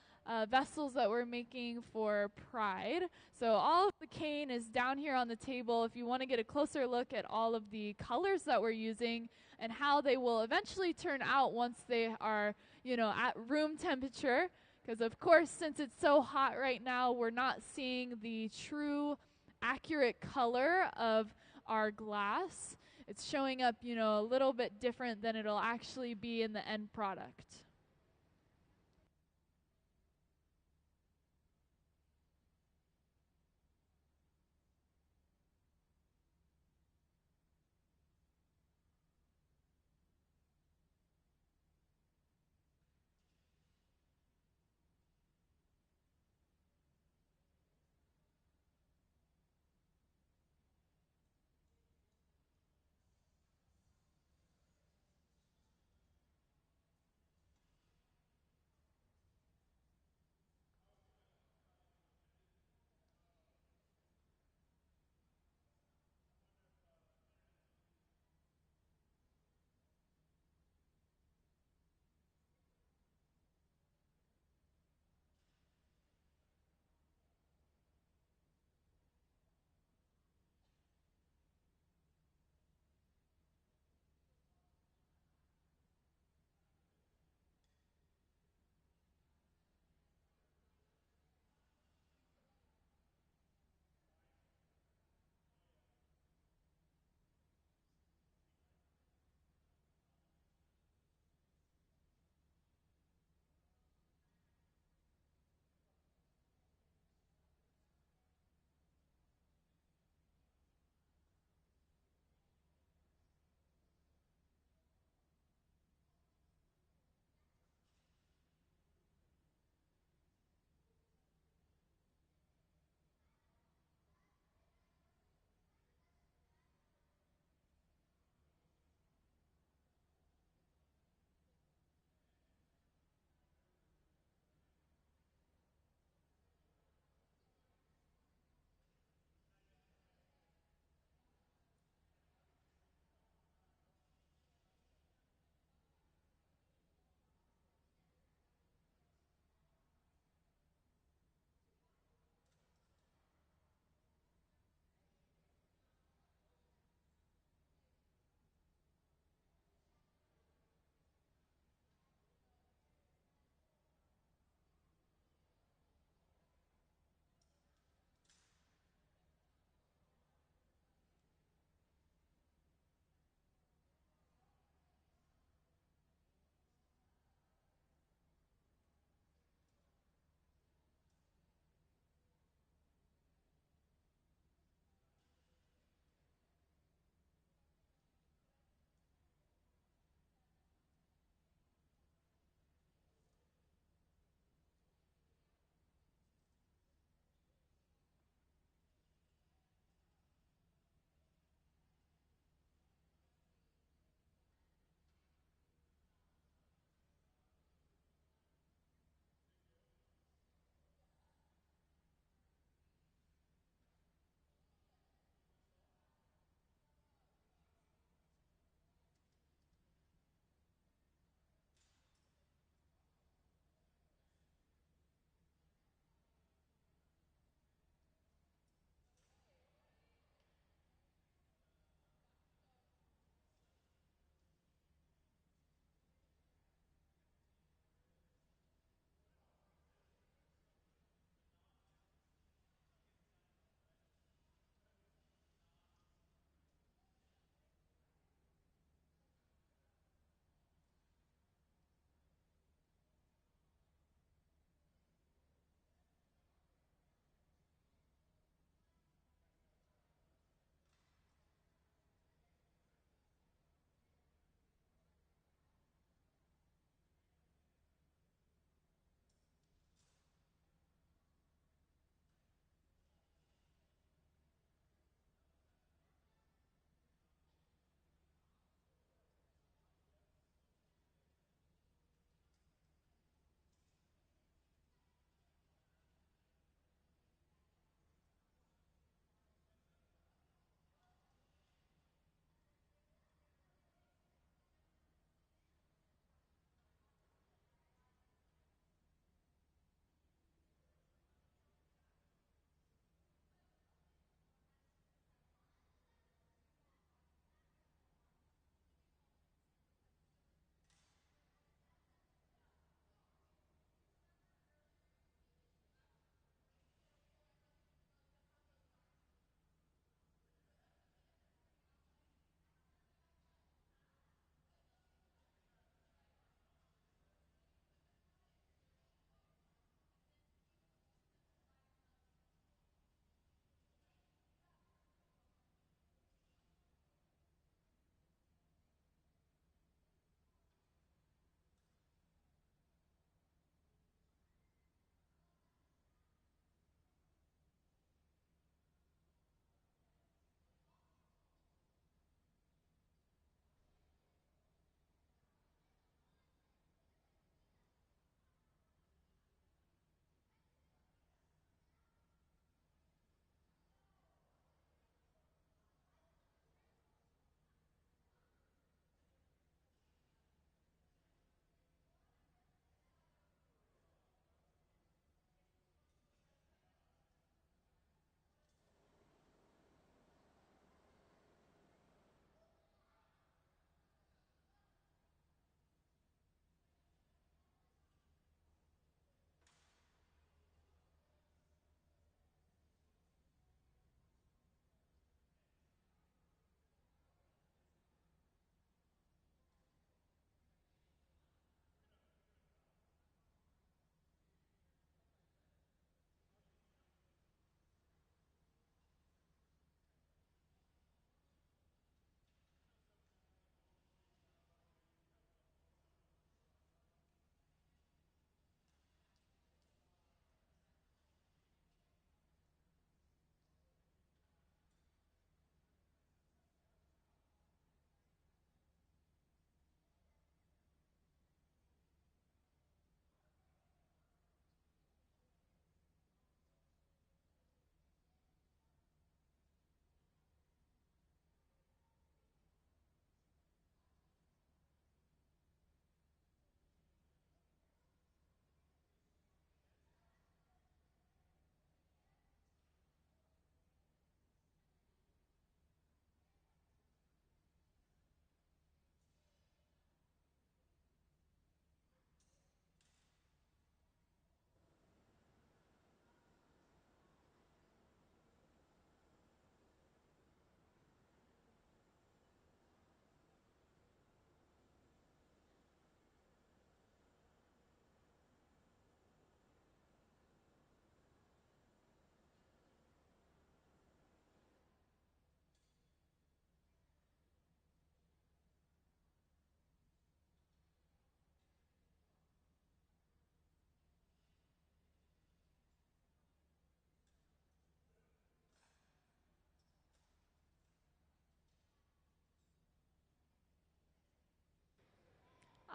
Speaker 1: vessels that we're making for Pride. So all of the cane is down here on the table if you want to get a closer look at all of the colors that we're using and how they will eventually turn out once they are, you know, at room temperature. Because, of course, since it's so hot right now, we're not seeing the true accurate color of our glass. It's showing up, you know, a little bit different than it'll actually be in the end product.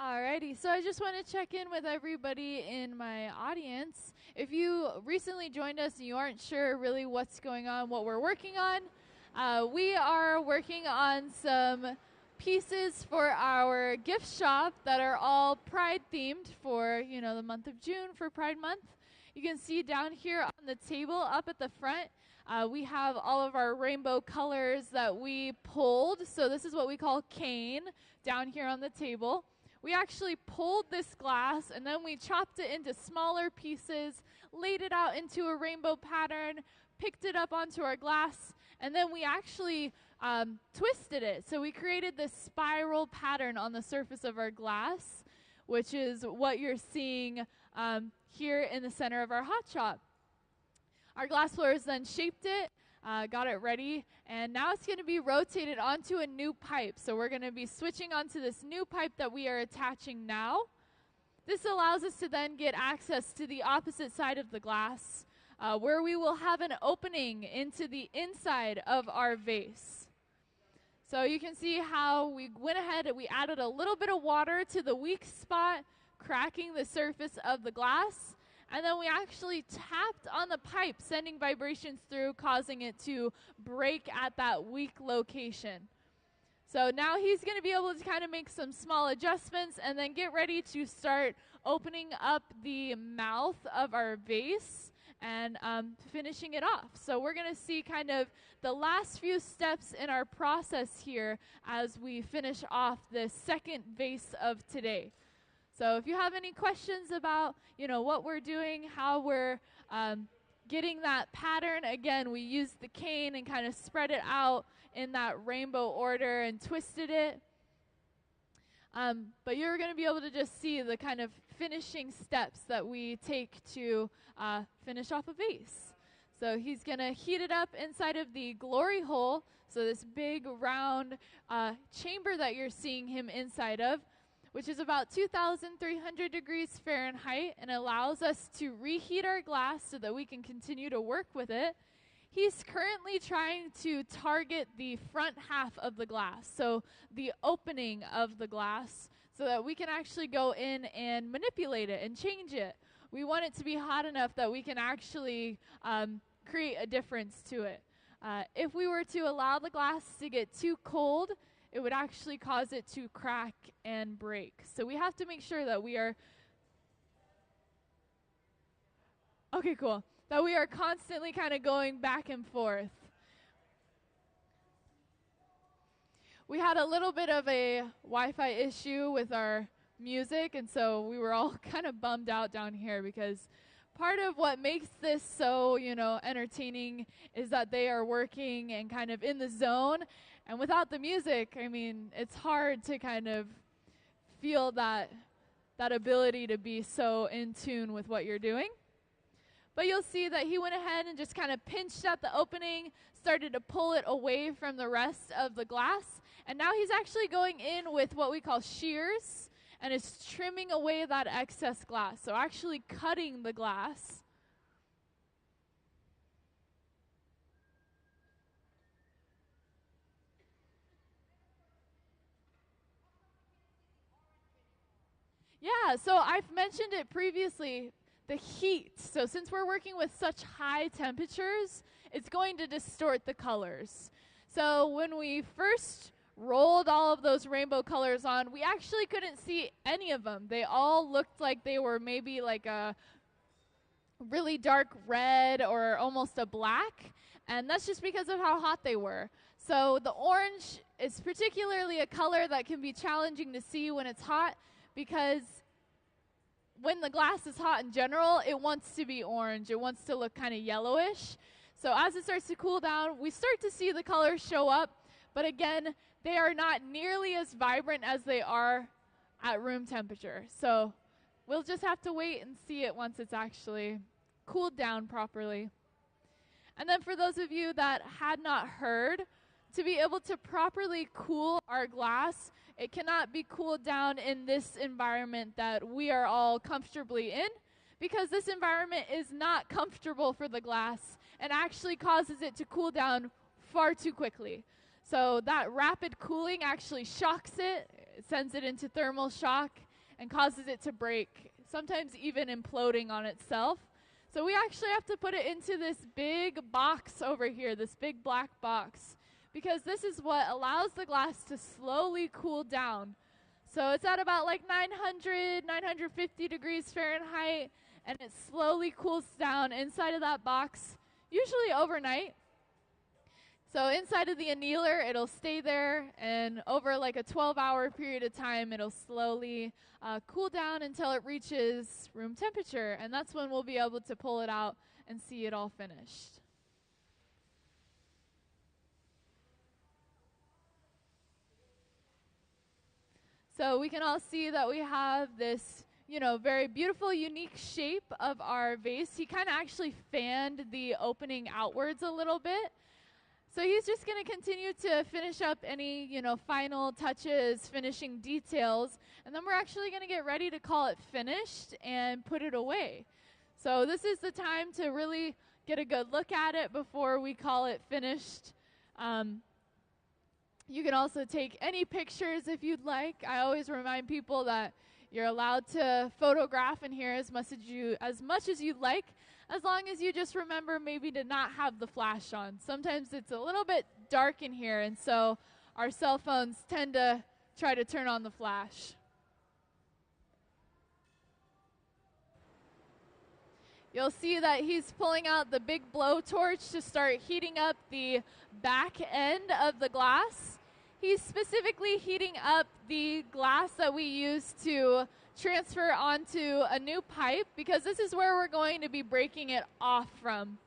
Speaker 1: Alrighty, so I just want to check in with everybody in my audience. If you recently joined us and you aren't sure really what's going on, what we're working on, we are working on some pieces for our gift shop that are all Pride themed for, you know, the month of June for Pride Month. You can see down here on the table up at the front, we have all of our rainbow colors that we pulled. So this is what we call cane down here on the table. We actually pulled this glass and then we chopped it into smaller pieces, laid it out into a rainbow pattern, picked it up onto our glass, and then we actually twisted it. So we created this spiral pattern on the surface of our glass, which is what you're seeing here in the center of our hot shop. Our glass blowers then shaped it, got it ready, and now it's going to be rotated onto a new pipe. So we're going to be switching onto this new pipe that we are attaching now. This allows us to then get access to the opposite side of the glass, where we will have an opening into the inside of our vase. So you can see how we went ahead and we added a little bit of water to the weak spot, cracking the surface of the glass. And then we actually tapped on the pipe, sending vibrations through, causing it to break at that weak location. So now he's going to be able to kind of make some small adjustments and then get ready to start opening up the mouth of our vase and finishing it off. So we're going to see kind of the last few steps in our process here as we finish off this second vase of today. So if you have any questions about, you know, what we're doing, how we're getting that pattern, again, we used the cane and kind of spread it out in that rainbow order and twisted it. But you're going to be able to just see the kind of finishing steps that we take to finish off a vase. So he's going to heat it up inside of the glory hole, so this big round chamber that you're seeing him inside of, which is about 2,300 degrees Fahrenheit and allows us to reheat our glass so that we can continue to work with it. He's currently trying to target the front half of the glass, so the opening of the glass, so that we can actually go in and manipulate it and change it. We want it to be hot enough that we can actually create a difference to it. If we were to allow the glass to get too cold, it would actually cause it to crack and break. So we have to make sure that we are, okay, cool, that we are constantly kind of going back and forth. We had a little bit of a Wi-Fi issue with our music, and so we were all kind of bummed out down here because part of what makes this so, you know, entertaining is that they are working and kind of in the zone. And without the music, I mean, it's hard to kind of feel that ability to be so in tune with what you're doing. But you'll see that he went ahead and just kind of pinched at the opening, started to pull it away from the rest of the glass. And now he's actually going in with what we call shears and is trimming away that excess glass. So actually cutting the glass. Yeah, so I've mentioned it previously, the heat. So since we're working with such high temperatures, it's going to distort the colors. So when we first rolled all of those rainbow colors on, we actually couldn't see any of them. They all looked like they were maybe like a really dark red or almost a black, and that's just because of how hot they were. So the orange is particularly a color that can be challenging to see when it's hot, because when the glass is hot in general, it wants to be orange. It wants to look kind of yellowish. So as it starts to cool down, we start to see the colors show up. But again, they are not nearly as vibrant as they are at room temperature. So we'll just have to wait and see it once it's actually cooled down properly. And then for those of you that had not heard, to be able to properly cool our glass, it cannot be cooled down in this environment that we are all comfortably in, because this environment is not comfortable for the glass and actually causes it to cool down far too quickly. So that rapid cooling actually shocks it, sends it into thermal shock, and causes it to break, sometimes even imploding on itself. So we actually have to put it into this big box over here, this big black box, because this is what allows the glass to slowly cool down. So it's at about like 900, 950 degrees Fahrenheit, and it slowly cools down inside of that box, usually overnight. So inside of the annealer, it'll stay there, and over like a 12-hour period of time, it'll slowly cool down until it reaches room temperature, and that's when we'll be able to pull it out and see it all finished. So we can all see that we have this, very beautiful, unique shape of our vase. He kind of actually fanned the opening outwards a little bit. So he's just going to continue to finish up any, final touches, finishing details, and then we're actually going to get ready to call it finished and put it away. So this is the time to really get a good look at it before we call it finished. You can also take any pictures if you'd like. I always remind people that you're allowed to photograph in here as much as you'd like, as long as you just remember maybe to not have the flash on. Sometimes it's a little bit dark in here, and so our cell phones tend to try to turn on the flash. You'll see that he's pulling out the big blowtorch to start heating up the back end of the glass. He's specifically heating up the glass that we use to transfer onto a new pipe, because this is where we're going to be breaking it off from.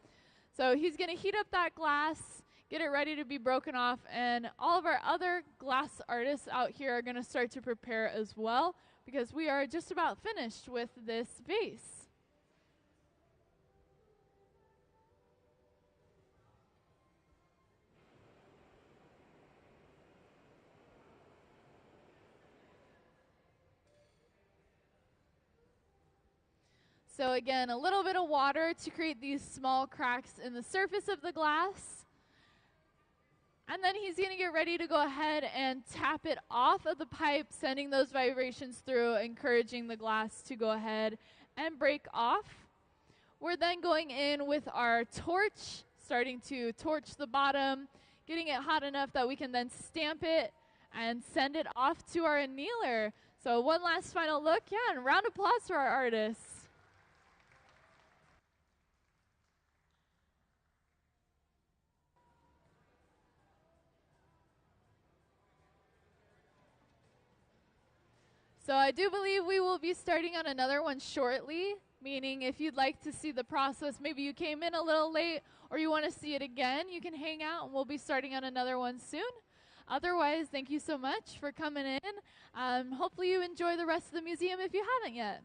Speaker 1: So he's going to heat up that glass, get it ready to be broken off, and all of our other glass artists out here are going to start to prepare as well, because we are just about finished with this vase. So again, a little bit of water to create these small cracks in the surface of the glass. And then he's going to get ready to go ahead and tap it off of the pipe, sending those vibrations through, encouraging the glass to go ahead and break off. We're then going in with our torch, starting to torch the bottom, getting it hot enough that we can then stamp it and send it off to our annealer. So one last final look, and a round of applause for our artists. So I do believe we will be starting on another one shortly, meaning if you'd like to see the process, maybe you came in a little late or you want to see it again, you can hang out and we'll be starting on another one soon. Otherwise, thank you so much for coming in. Hopefully you enjoy the rest of the museum if you haven't yet.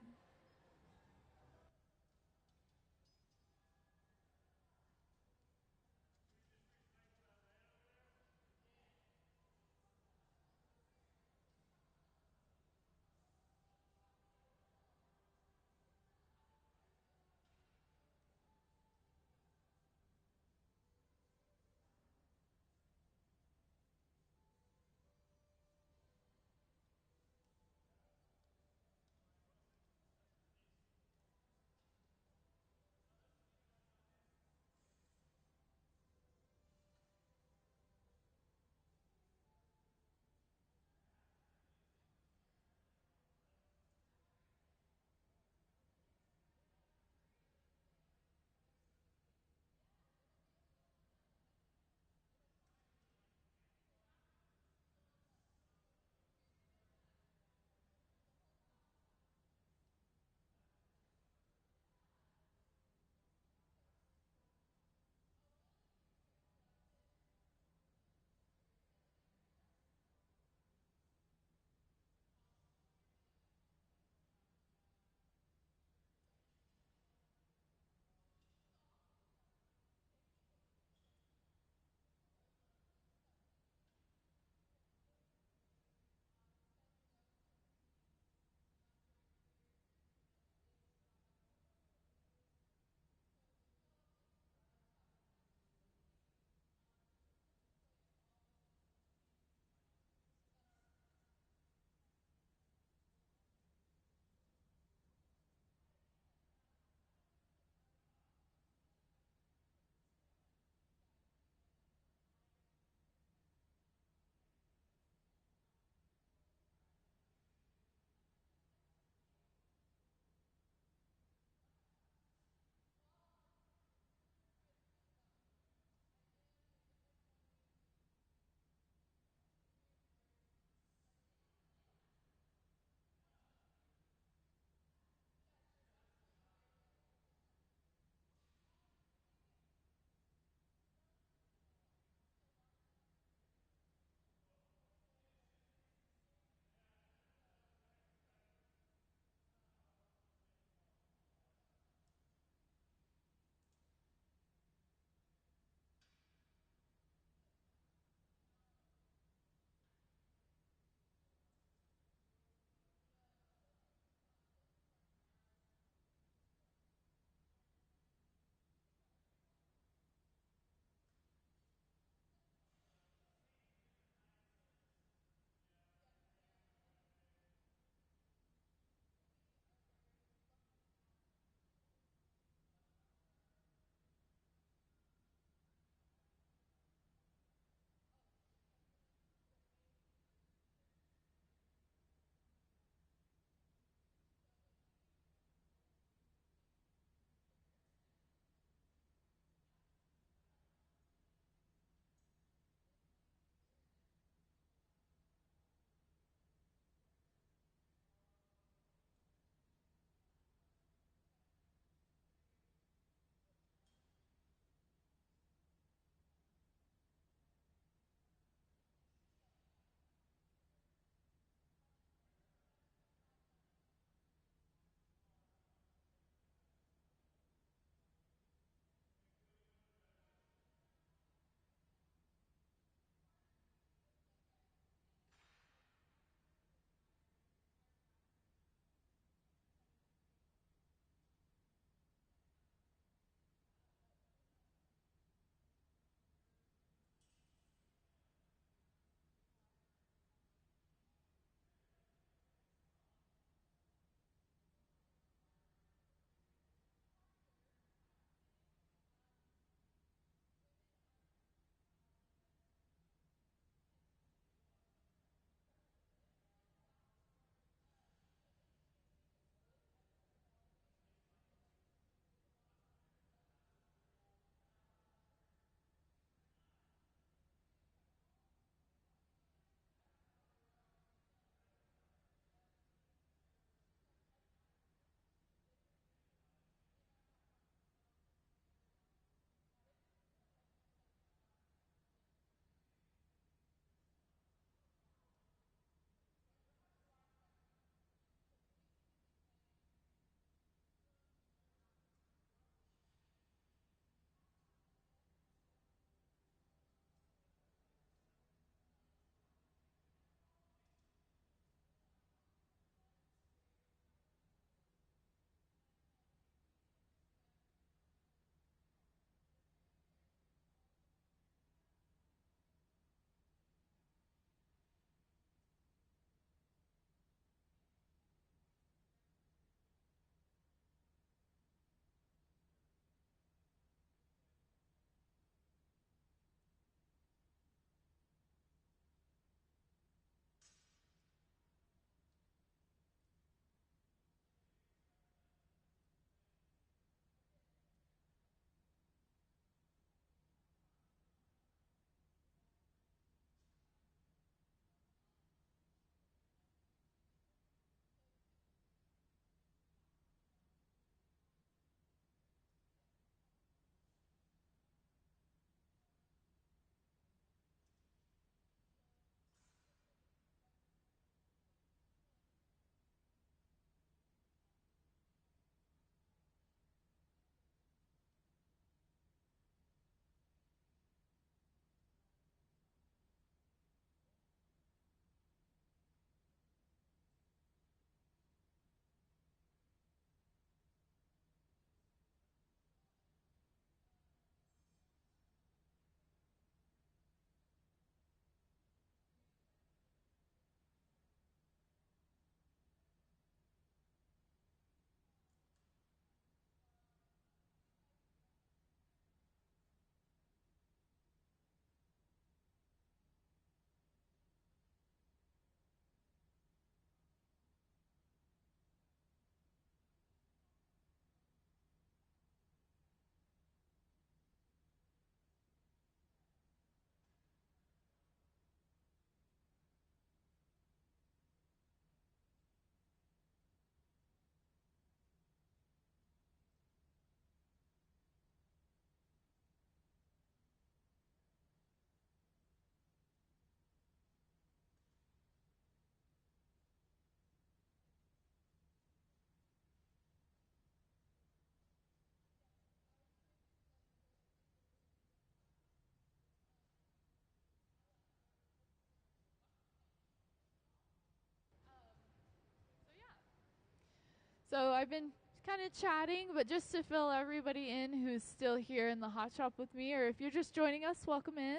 Speaker 1: So I've been kind of chatting, but just to fill everybody in who's still here in the hot shop with me, or if you're just joining us, welcome in.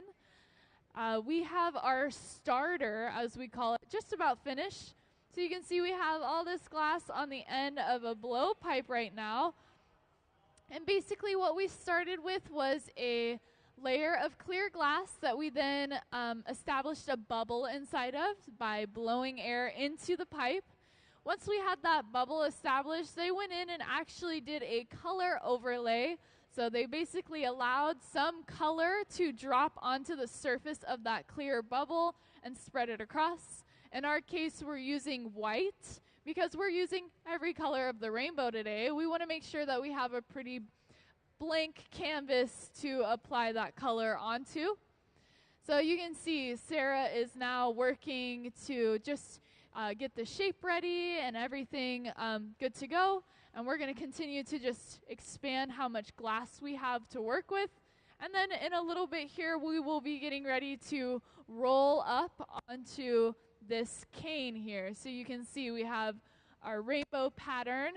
Speaker 1: We have our starter, as we call it, just about finished. So you can see we have all this glass on the end of a blowpipe right now. And basically what we started with was a layer of clear glass that we then established a bubble inside of by blowing air into the pipe. Once we had that bubble established, they went in and actually did a color overlay. So they basically allowed some color to drop onto the surface of that clear bubble and spread it across. In our case, we're using white because we're using every color of the rainbow today. We want to make sure that we have a pretty blank canvas to apply that color onto. So you can see Sarah is now working to just get the shape ready and everything good to go. And we're going to continue to just expand how much glass we have to work with. And then in a little bit here, we will be getting ready to roll up onto this cane here. So you can see we have our rainbow pattern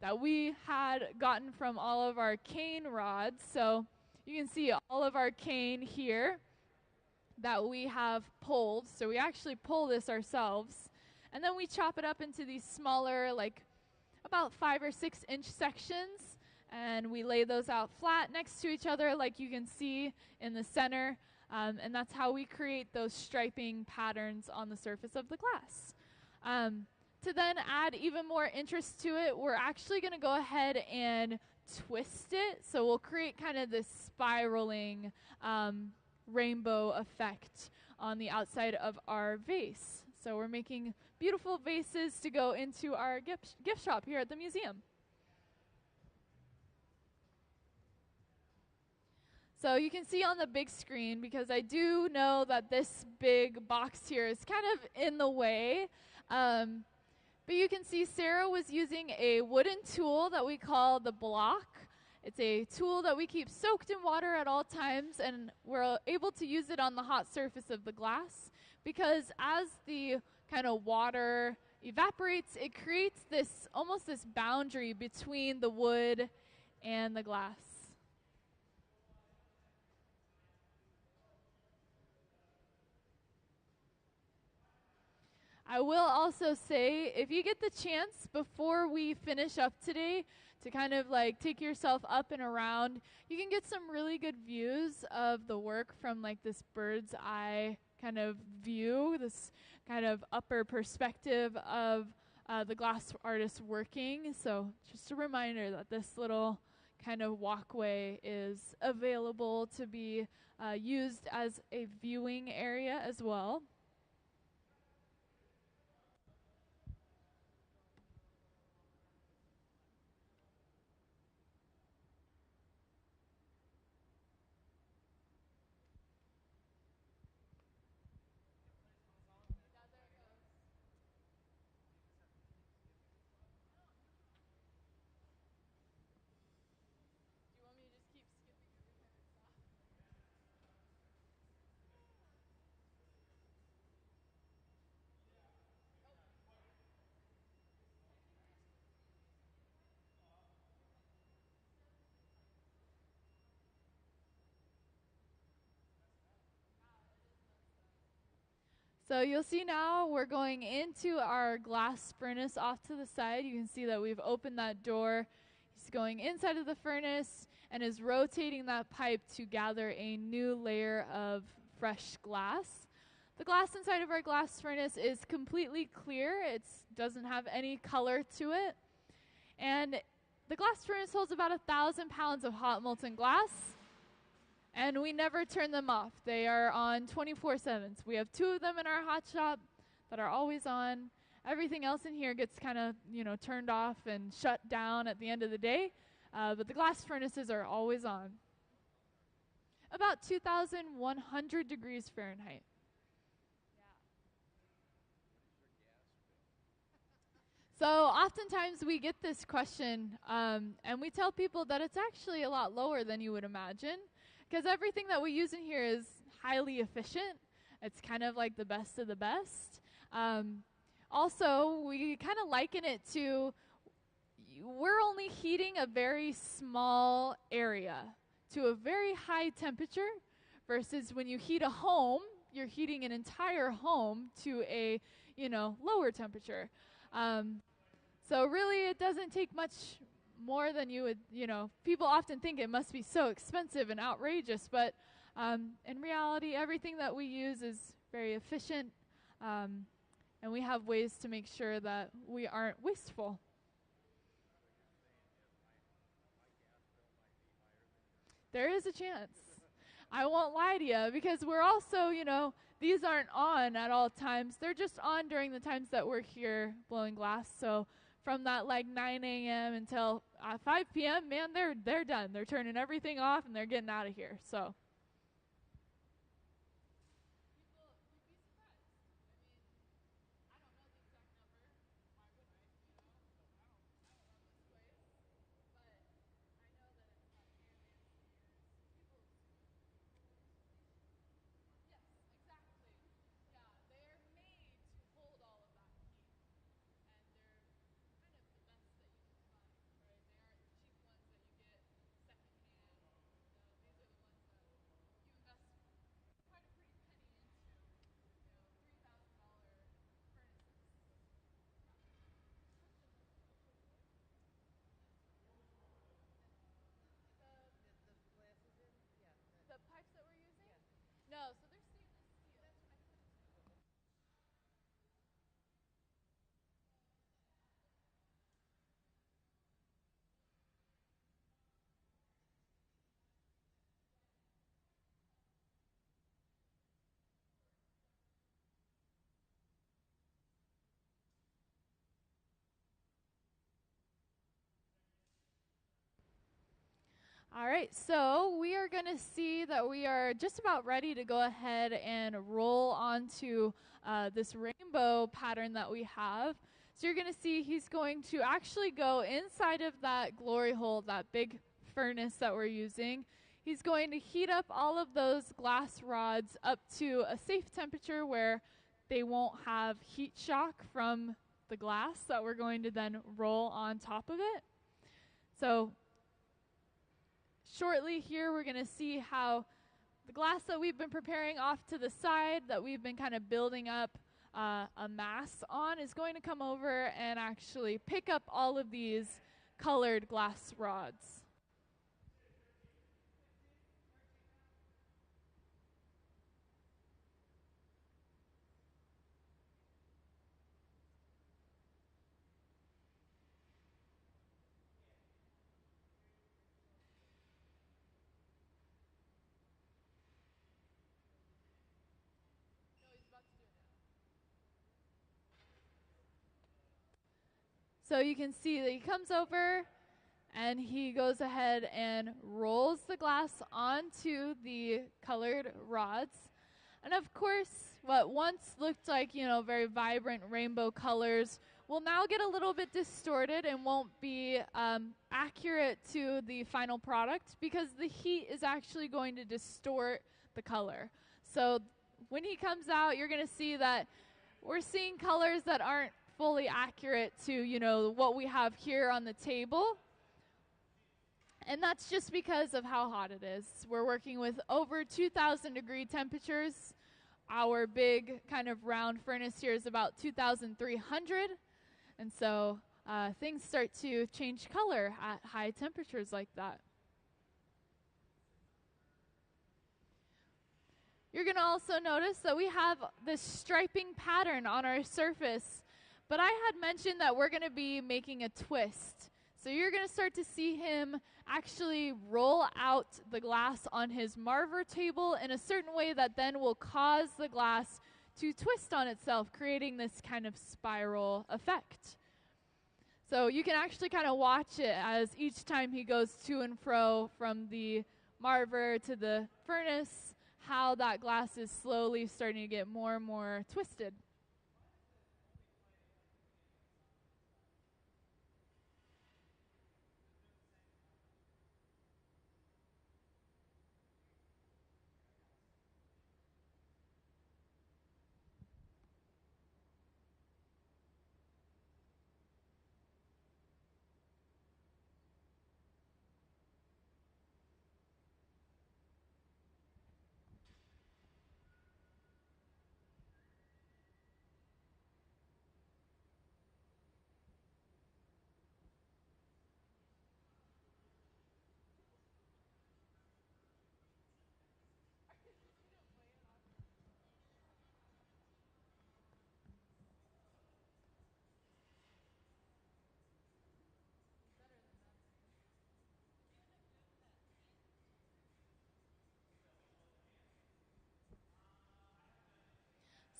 Speaker 1: that we had gotten from all of our cane rods. So you can see all of our cane here that we have pulled. So we actually pull this ourselves. And then we chop it up into these smaller, like about 5 or 6 inch sections. And we lay those out flat next to each other like you can see in the center. And that's how we create those striping patterns on the surface of the glass. To then add even more interest to it, we're actually going to go ahead and twist it. So we'll create kind of this spiraling rainbow effect on the outside of our vase. So we're making beautiful vases to go into our gift shop here at the museum. So you can see on the big screen, because I do know that this big box here is kind of in the way. But you can see Sarah was using a wooden tool that we call the block. It's a tool that we keep soaked in water at all times, and we're able to use it on the hot surface of the glass because as the kind of water evaporates, it creates this almost this boundary between the wood and the glass. I will also say, if you get the chance before we finish up today to kind of like take yourself up and around, you can get some really good views of the work from like this bird's eye kind of view, this kind of upper perspective of the glass artist working. So just a reminder that this little kind of walkway is available to be used as a viewing area as well. So you'll see now we're going into our glass furnace off to the side. You can see that we've opened that door. He's going inside of the furnace and is rotating that pipe to gather a new layer of fresh glass. The glass inside of our glass furnace is completely clear. It doesn't have any color to it. And the glass furnace holds about 1,000 pounds of hot molten glass. And we never turn them off. They are on 24/7. We have 2 of them in our hot shop that are always on. Everything else in here gets kind of, turned off and shut down at the end of the day. But the glass furnaces are always on. About 2,100 degrees Fahrenheit. So oftentimes we get this question, and we tell people that it's actually a lot lower than you would imagine. Because everything that we use in here is highly efficient. It's kind of like the best of the best. Also, we kind of liken it to, we're only heating a very small area to a very high temperature versus when you heat a home, you're heating an entire home to a, lower temperature. So really it doesn't take much more than you would, people often think it must be so expensive and outrageous, but in reality, everything that we use is very efficient, and we have ways to make sure that we aren't wasteful. There is a chance. I won't lie to you, because we're also, these aren't on at all times. They're just on during the times that we're here blowing glass. So from that 9 a.m. until 5 p.m., man, they're done. They're turning everything off and they're getting out of here. So. No, so they're stainless steel. That's what I thought. All right, so we are going to see that we are just about ready to go ahead and roll onto this rainbow pattern that we have. So you're going to see he's going to actually go inside of that glory hole, that big furnace that we're using. He's going to heat up all of those glass rods up to a safe temperature where they won't have heat shock from the glass that we're going to then roll on top of it. So shortly here, we're going to see how the glass that we've been preparing off to the side, that we've been kind of building up a mass on, is going to come over and actually pick up all of these colored glass rods. So you can see that he comes over and he goes ahead and rolls the glass onto the colored rods. And of course, what once looked like, very vibrant rainbow colors will now get a little bit distorted and won't be accurate to the final product, because the heat is actually going to distort the color. So when he comes out, you're going to see that we're seeing colors that aren't fully accurate to, what we have here on the table. And that's just because of how hot it is. We're working with over 2,000 degree temperatures. Our big kind of round furnace here is about 2,300. And so things start to change color at high temperatures like that. You're going to also notice that we have this striping pattern on our surface. But I had mentioned that we're going to be making a twist. So you're going to start to see him actually roll out the glass on his marver table in a certain way that then will cause the glass to twist on itself, creating this kind of spiral effect. So you can actually kind of watch it as each time he goes to and fro from the marver to the furnace, how that glass is slowly starting to get more and more twisted.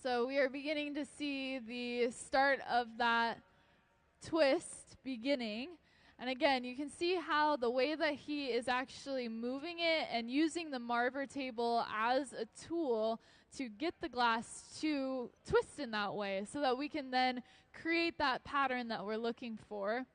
Speaker 1: So we are beginning to see the start of that twist beginning. And again, you can see how the way that he is actually moving it and using the Marver table as a tool to get the glass to twist in that way so that we can then create that pattern that we're looking for.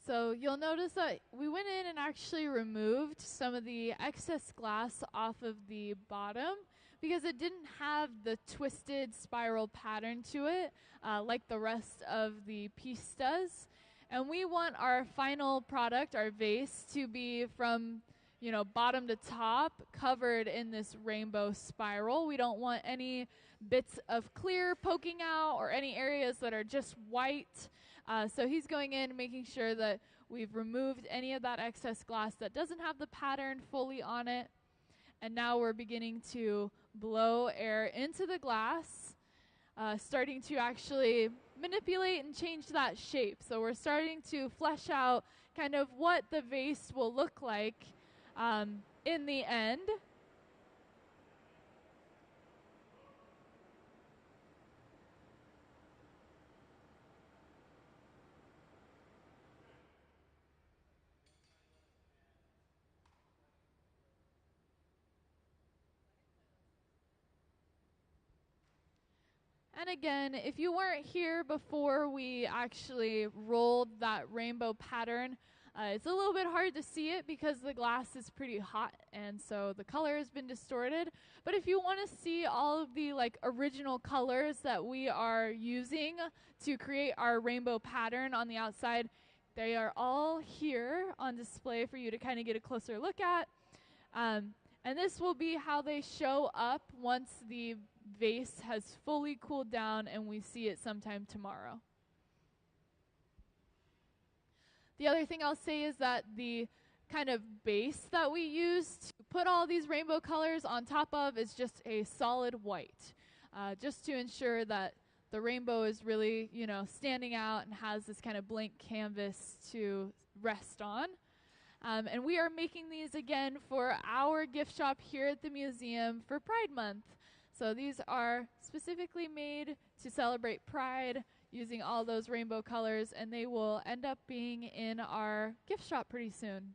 Speaker 1: So you'll notice that we went in and actually removed some of the excess glass off of the bottom because it didn't have the twisted spiral pattern to it like the rest of the piece does. And we want our final product, our vase, to be from bottom to top covered in this rainbow spiral. We don't want any bits of clear poking out or any areas that are just white. So he's going in, making sure that we've removed any of that excess glass that doesn't have the pattern fully on it. And now we're beginning to blow air into the glass, starting to actually manipulate and change that shape. So we're starting to flesh out kind of what the vase will look like in the end. And again, if you weren't here before we actually rolled that rainbow pattern, it's a little bit hard to see it because the glass is pretty hot and so the color has been distorted. But if you want to see all of the original colors that we are using to create our rainbow pattern on the outside, they are all here on display for you to kind of get a closer look at. And this will be how they show up once the vase has fully cooled down and we see it sometime tomorrow. The other thing I'll say is that the kind of base that we use to put all these rainbow colors on top of is just a solid white, just to ensure that the rainbow is really, standing out and has this kind of blank canvas to rest on. And we are making these again for our gift shop here at the museum for Pride Month. So these are specifically made to celebrate Pride using all those rainbow colors, and they will end up being in our gift shop pretty soon.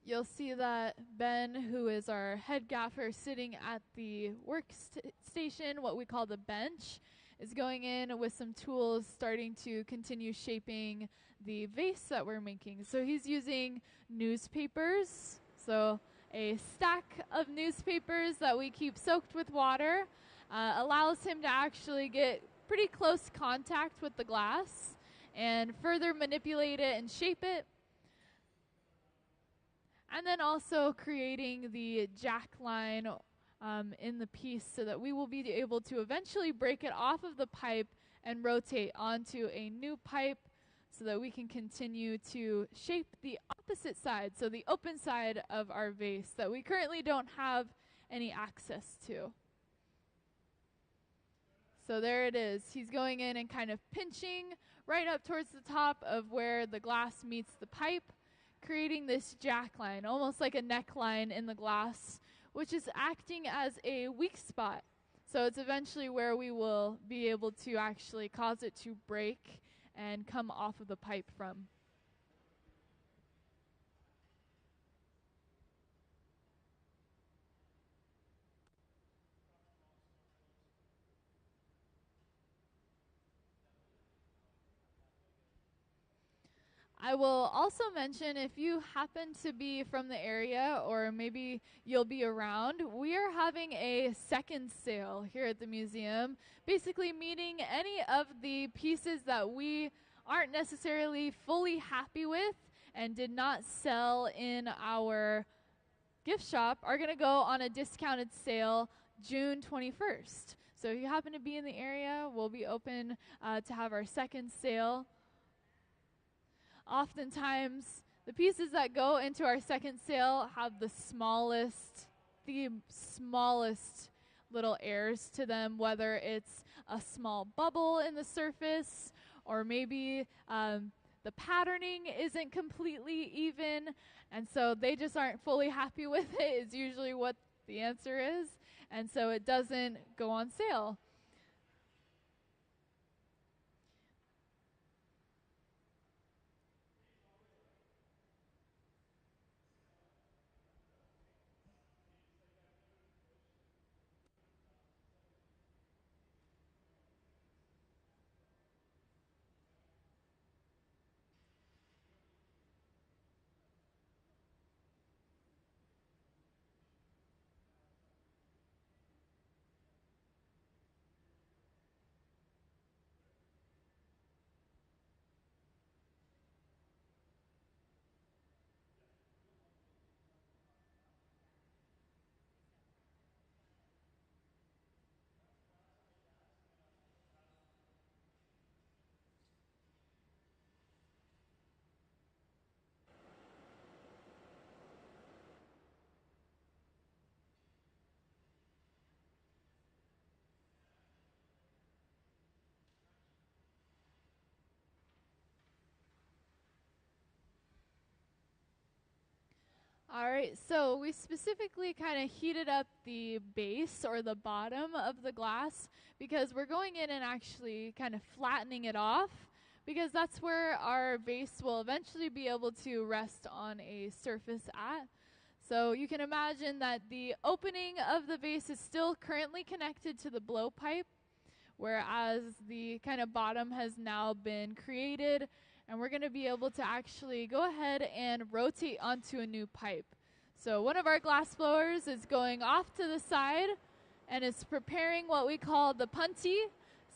Speaker 1: You'll see that Ben, who is our head gaffer, sitting at the workstation, what we call the bench, is going in with some tools, starting to continue shaping the vase that we're making. So he's using newspapers, so a stack of newspapers that we keep soaked with water allows him to actually get pretty close contact with the glass and further manipulate it and shape it. And then also creating the jack line in the piece so that we will be able to eventually break it off of the pipe and rotate onto a new pipe so that we can continue to shape the opposite side, so the open side of our vase that we currently don't have any access to. So there it is. He's going in and kind of pinching right up towards the top of where the glass meets the pipe, creating this jack line, almost like a neckline in the glass, which is acting as a weak spot. So it's eventually where we will be able to actually cause it to break and come off of the pipe from. I will also mention, if you happen to be from the area or maybe you'll be around, we are having a second sale here at the museum, basically meaning any of the pieces that we aren't necessarily fully happy with and did not sell in our gift shop are going to go on a discounted sale June 21st. So if you happen to be in the area, we'll be open to have our second sale. Oftentimes, the pieces that go into our second sale have the smallest little airs to them, whether it's a small bubble in the surface or maybe the patterning isn't completely even, and so they just aren't fully happy with it is usually what the answer is, and so it doesn't go on sale. All right, so we specifically kind of heated up the base or the bottom of the glass because we're going in and actually kind of flattening it off, because that's where our vase will eventually be able to rest on a surface at. So you can imagine that the opening of the vase is still currently connected to the blowpipe, whereas the kind of bottom has now been created, and we're going to be able to actually go ahead and rotate onto a new pipe. So one of our glass blowers is going off to the side and is preparing what we call the punty.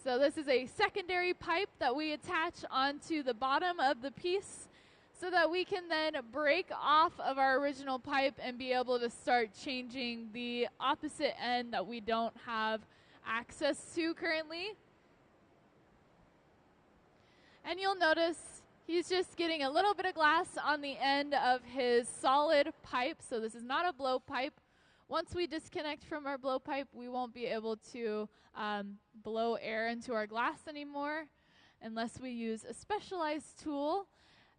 Speaker 1: So this is a secondary pipe that we attach onto the bottom of the piece so that we can then break off of our original pipe and be able to start changing the opposite end that we don't have access to currently. And you'll notice he's just getting a little bit of glass on the end of his solid pipe. So this is not a blowpipe. Once we disconnect from our blowpipe, we won't be able to blow air into our glass anymore unless we use a specialized tool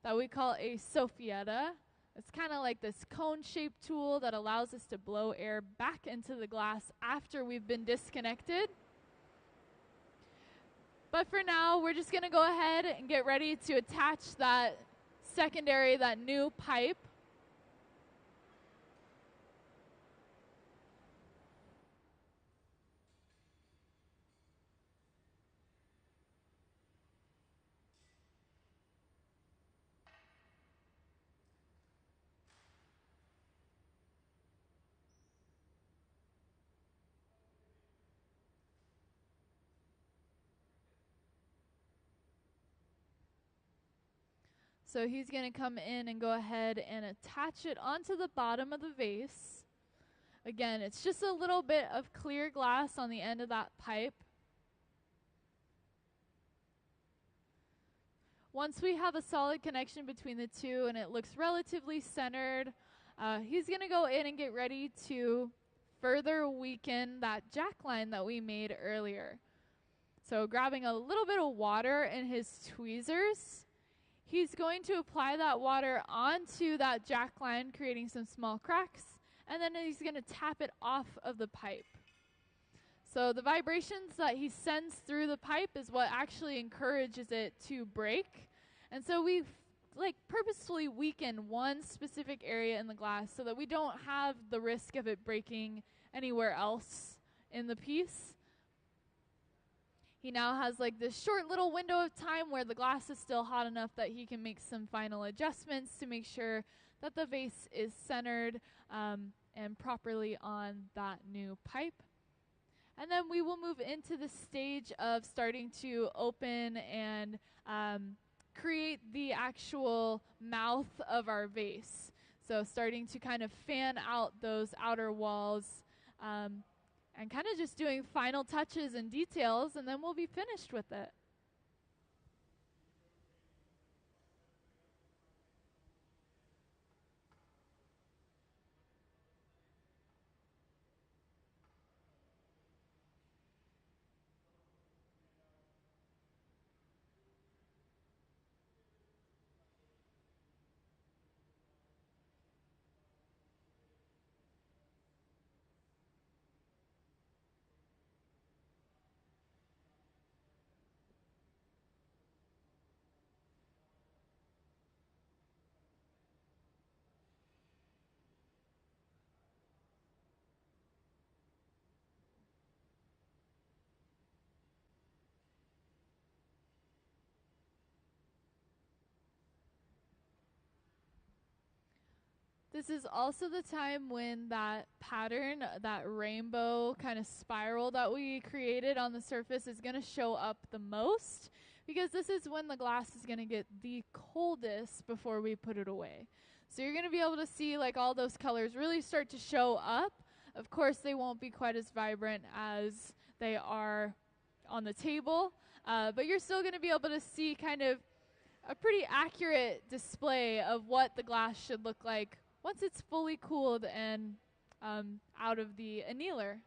Speaker 1: that we call a sophietta. It's kind of like this cone-shaped tool that allows us to blow air back into the glass after we've been disconnected. But for now, we're just going to go ahead and get ready to attach that secondary, that new pipe. So he's going to come in and go ahead and attach it onto the bottom of the vase. Again, it's just a little bit of clear glass on the end of that pipe. Once we have a solid connection between the two and it looks relatively centered, he's going to go in and get ready to further weaken that jack line that we made earlier. So grabbing a little bit of water in his tweezers, he's going to apply that water onto that jack line, creating some small cracks, and then he's going to tap it off of the pipe. So the vibrations that he sends through the pipe is what actually encourages it to break. And so we purposefully weaken one specific area in the glass so that we don't have the risk of it breaking anywhere else in the piece. He now has like this short little window of time where the glass is still hot enough that he can make some final adjustments to make sure that the vase is centered and properly on that new pipe. And then we will move into the stage of starting to open and create the actual mouth of our vase. So starting to kind of fan out those outer walls and kind of just doing final touches and details, and then we'll be finished with it. This is also the time when that pattern, that rainbow kind of spiral that we created on the surface is going to show up the most, because this is when the glass is going to get the coldest before we put it away. So you're going to be able to see like all those colors really start to show up. Of course, they won't be quite as vibrant as they are on the table, but you're still going to be able to see kind of a pretty accurate display of what the glass should look like once it's fully cooled and out of the annealer.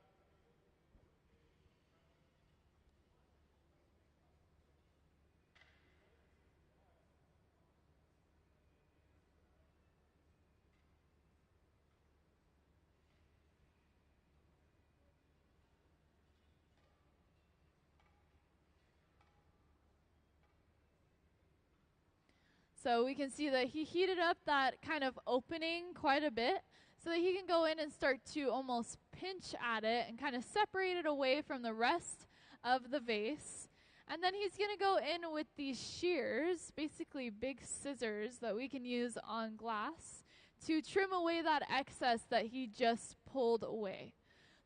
Speaker 1: So we can see that he heated up that kind of opening quite a bit. so that he can go in and start to almost pinch at it and kind of separate it away from the rest of the vase. And then he's going to go in with these shears, basically big scissors that we can use on glass, to trim away that excess that he just pulled away.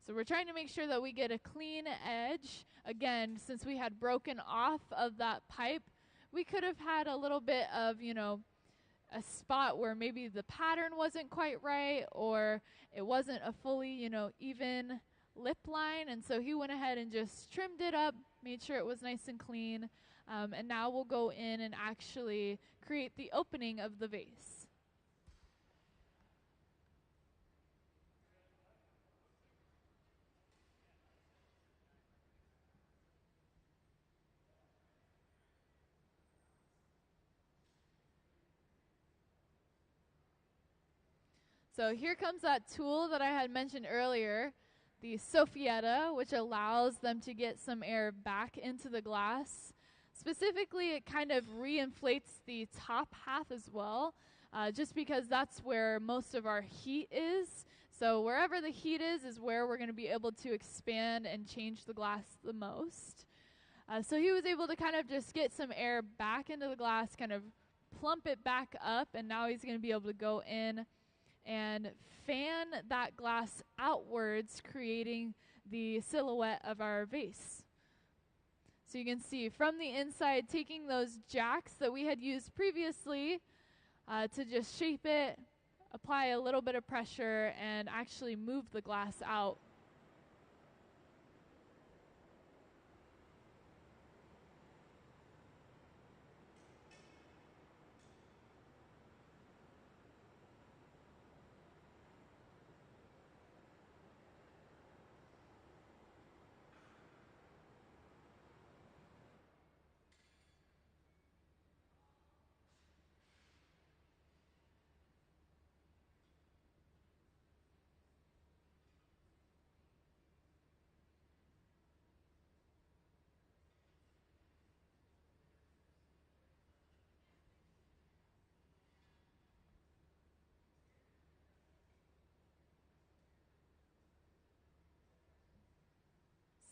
Speaker 1: So we're trying to make sure that we get a clean edge. Again, since we had broken off of that pipe, we could have had a little bit of, a spot where maybe the pattern wasn't quite right, or it wasn't a fully, even lip line. And so he went ahead and just trimmed it up, made sure it was nice and clean. And now we'll go in and actually create the opening of the vase. So here comes that tool that I had mentioned earlier, the Sophietta, which allows them to get some air back into the glass. Specifically, it kind of reinflates the top half as well, just because that's where most of our heat is. So wherever the heat is where we're going to be able to expand and change the glass the most. So he was able to kind of just get some air back into the glass, kind of plump it back up, and now he's going to be able to go in and fan that glass outwards, creating the silhouette of our vase. So you can see from the inside, taking those jacks that we had used previously to just shape it, apply a little bit of pressure, and actually move the glass out.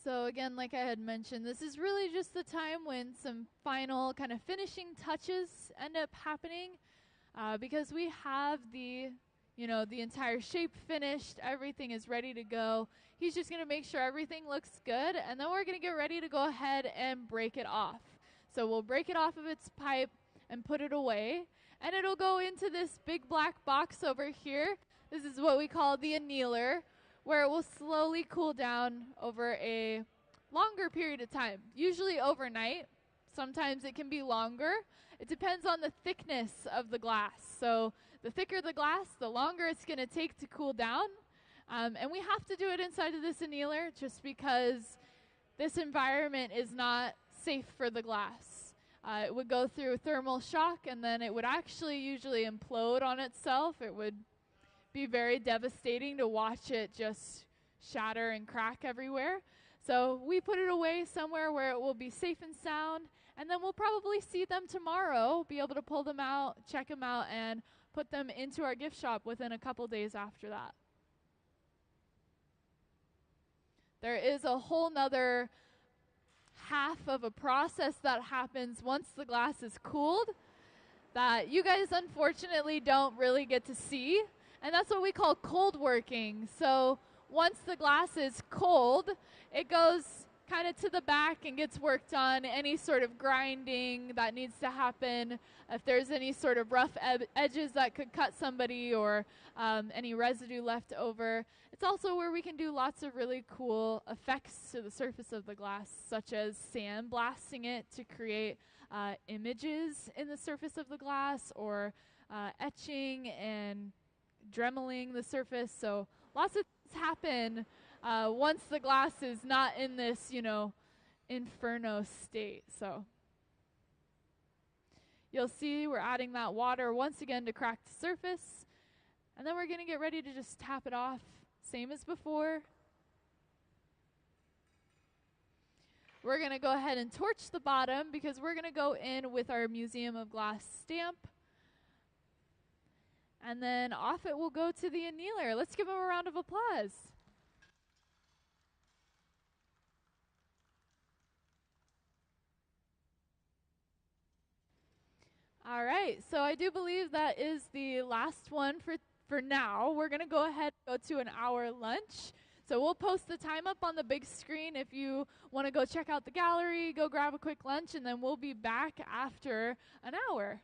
Speaker 1: So again, like I had mentioned, this is really just the time when some final kind of finishing touches end up happening, because we have the entire shape finished, everything is ready to go. He's just going to make sure everything looks good, and then we're going to get ready to go ahead and break it off. So we'll break it off of its pipe and put it away, and it'll go into this big black box over here. This is what we call the annealer, where it will slowly cool down over a longer period of time, usually overnight. Sometimes it can be longer. It depends on the thickness of the glass. So the thicker the glass, the longer it's going to take to cool down. And we have to do it inside of this annealer just because this environment is not safe for the glass. It would go through thermal shock, and then it would actually usually implode on itself. It would be very devastating to watch it just shatter and crack everywhere. So we put it away somewhere where it will be safe and sound, and then we'll probably see them tomorrow, be able to pull them out, check them out, and put them into our gift shop within a couple days after that. There is a whole nother half of a process that happens once the glass is cooled that you guys unfortunately don't really get to see. And that's what we call cold working. So once the glass is cold, it goes kind of to the back and gets worked on. Any sort of grinding that needs to happen, if there's any sort of rough edges that could cut somebody, or any residue left over. It's also where we can do lots of really cool effects to the surface of the glass, such as sandblasting it to create images in the surface of the glass, or etching and dremeling the surface. So lots of things happen once the glass is not in this, inferno state. So you'll see we're adding that water once again to crack the surface, and then we're going to get ready to just tap it off, same as before. We're going to go ahead and torch the bottom because we're going to go in with our Museum of Glass stamp. And then off it will go to the annealer. Let's give him a round of applause. All right, so I do believe that is the last one for now. We're going to go ahead and go to an hour lunch. So we'll post the time up on the big screen if you want to go check out the gallery, go grab a quick lunch, and then we'll be back after an hour.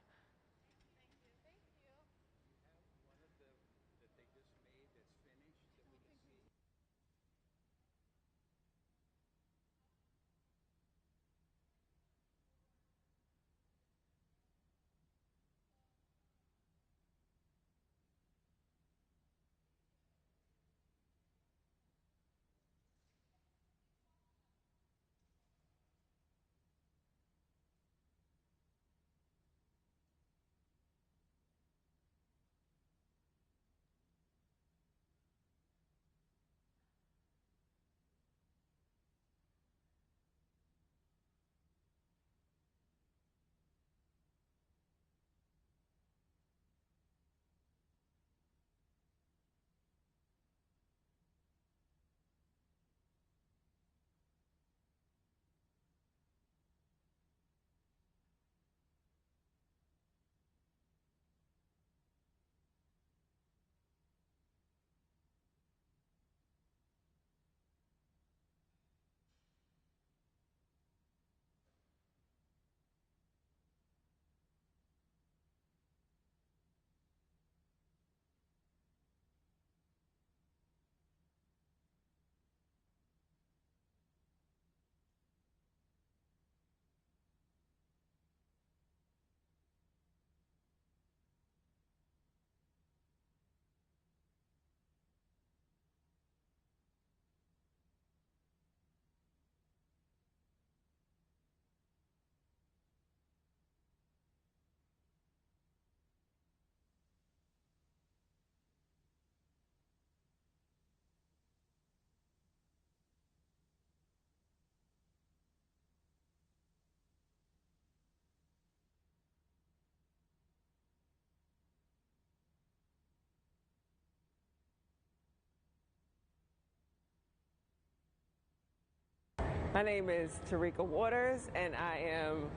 Speaker 11: My name is Tarika Waters, and I am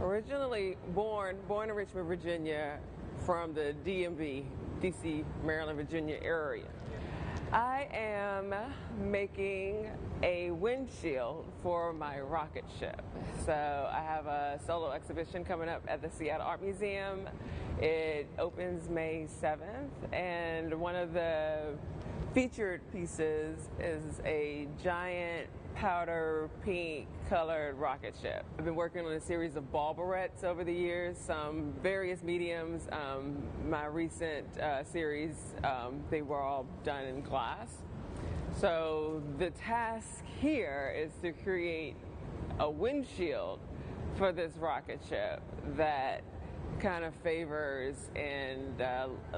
Speaker 11: originally born in Richmond, Virginia, from the DMV, DC, Maryland, Virginia area. I am making a windshield for my rocket ship. So I have a solo exhibition coming up at the Seattle Art Museum. It opens May 7th, and one of the featured pieces is a giant powder pink colored rocket ship. I've been working on a series of ball barrettes over the years, some various mediums. My recent series, they were all done in glass. So the task here is to create a windshield for this rocket ship that kind of favors and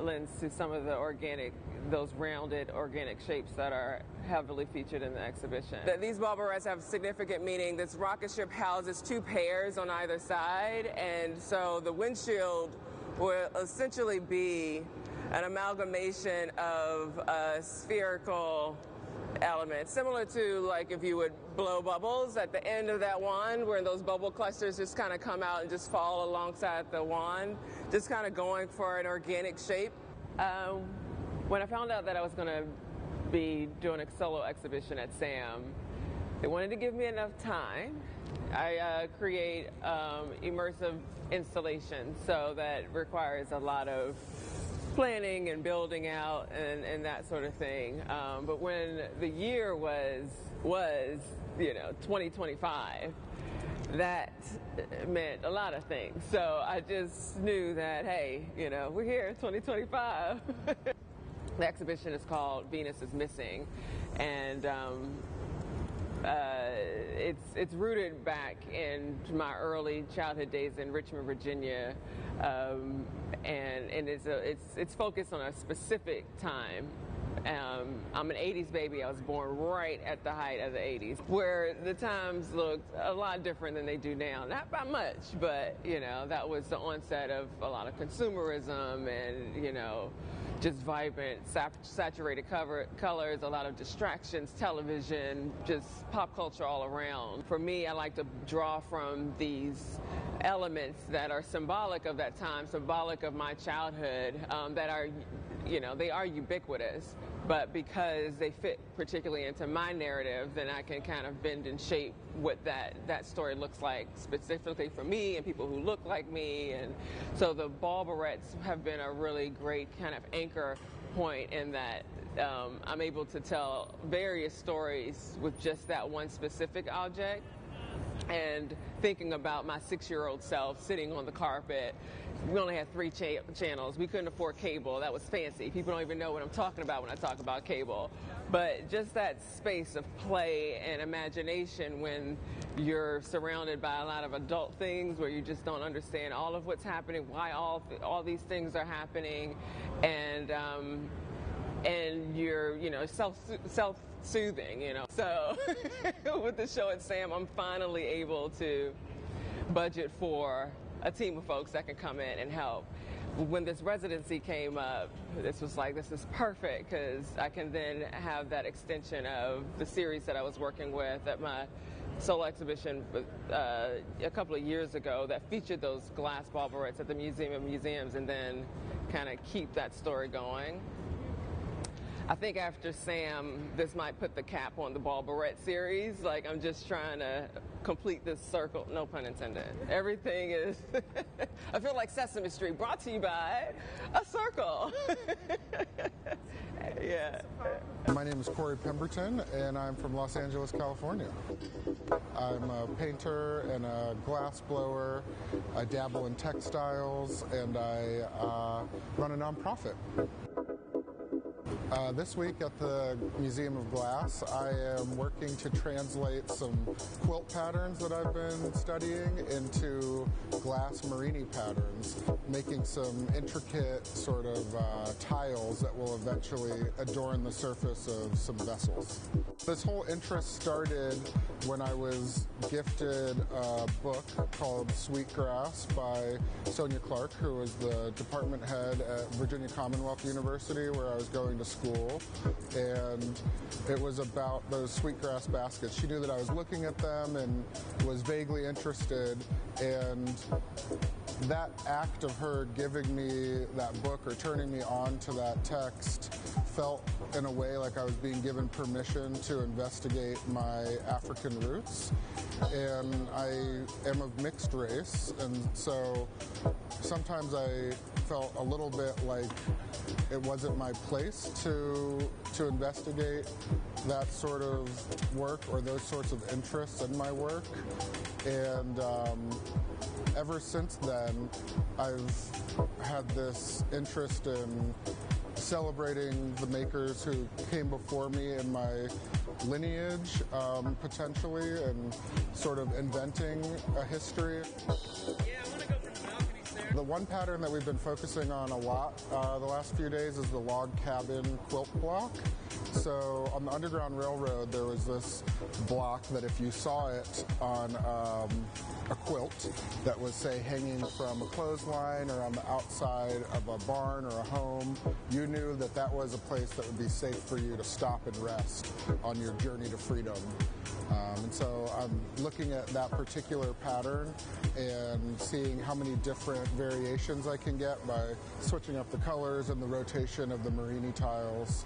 Speaker 11: lends to some of the those rounded organic shapes that are heavily featured in the exhibition. These ball barrettes have significant meaning. This rocket ship houses two pairs on either side, and so the windshield will essentially be an amalgamation of a spherical element, similar to like if you would blow bubbles at the end of that wand, where those bubble clusters just kind of come out and just fall alongside the wand, just kind of going for an organic shape. When I found out that I was going to be doing a solo exhibition at SAM, they wanted to give me enough time. I create immersive installations, so that requires a lot of planning and building out and that sort of thing. But when the year was 2025, that meant a lot of things. So I just knew that, hey, we're here, 2025. The exhibition is called Venus is Missing, and it's rooted back in my early childhood days in Richmond, Virginia, and it's focused on a specific time I'm an 80s baby. I was born right at the height of the 80s, where the times looked a lot different than they do now. Not by much, but, you know, that was the onset of a lot of consumerism and, you know, just vibrant, saturated colors, a lot of distractions, television, just pop culture all around. For me, I like to draw from these elements that are symbolic of that time, symbolic of my childhood, that are, you know, they are ubiquitous, but because they fit particularly into my narrative, then I can kind of bend and shape what that story looks like specifically for me and people who look like me. And so the ball barrettes have been a really great kind of anchor point in that I'm able to tell various stories with just that one specific object. And thinking about my 6-year-old self sitting on the carpet, we only had 3 channels. We couldn't afford cable. That was fancy. People don't even know what I'm talking about when I talk about cable. But just that space of play and imagination when you're surrounded by a lot of adult things where you just don't understand all of what's happening, why all these things are happening, and you're, you know, self-soothing, you know. So with the show at SAM, I'm finally able to budget for a team of folks that can come in and help. When this residency came up, this was like, this is perfect, because I can then have that extension of the series that I was working with at my solo exhibition a couple of years ago that featured those glass ball barrettes at the Museum of Museums, and then kind of keep that story going. I think after SAM, this might put the cap on the ball barrette series. Like, I'm just trying to complete this circle, no pun intended. Everything is, I feel like Sesame Street, brought to you by a circle. Yeah.
Speaker 12: My name is Corey Pemberton, and I'm from Los Angeles, California. I'm a painter and a glass blower. I dabble in textiles, and I run a nonprofit. This week at the Museum of Glass, I am working to translate some quilt patterns that I've been studying into glass Marini patterns, making some intricate sort of tiles that will eventually adorn the surface of some vessels. This whole interest started when I was gifted a book called Sweetgrass by Sonia Clark, who was the department head at Virginia Commonwealth University, where I was going to school, and it was about those sweetgrass baskets. She knew that I was looking at them and was vaguely interested, and that act of her giving me that book or turning me on to that text felt in a way like I was being given permission to investigate my African roots. And I am of mixed race, and so sometimes I felt a little bit like it wasn't my place to investigate that sort of work or those sorts of interests in my work. And ever since then, I've had this interest in celebrating the makers who came before me in my lineage, potentially, and sort of inventing a history. The one pattern that we've been focusing on a lot the last few days is the log cabin quilt block. So on the Underground Railroad, there was this block that if you saw it on a quilt that was, say, hanging from a clothesline or on the outside of a barn or a home, you knew that that was a place that would be safe for you to stop and rest on your journey to freedom. And so I'm looking at that particular pattern and seeing how many different variations I can get by switching up the colors and the rotation of the Marini tiles.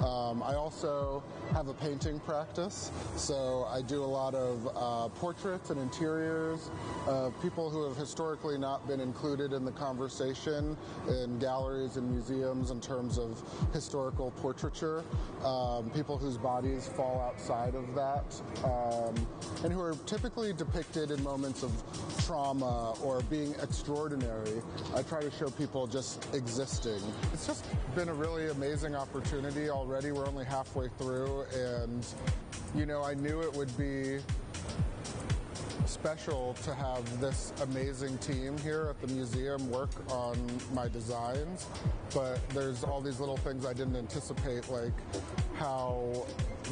Speaker 12: I also have a painting practice, so I do a lot of portraits and interiors of people who have historically not been included in the conversation in galleries and museums in terms of historical portraiture, people whose bodies fall outside of that, and who are typically depicted in moments of trauma or being extraordinary. I try to show people just existing. It's just been a really amazing opportunity already. We're only halfway through, and you know, I knew it would be special to have this amazing team here at the museum work on my designs, but there's all these little things I didn't anticipate, like how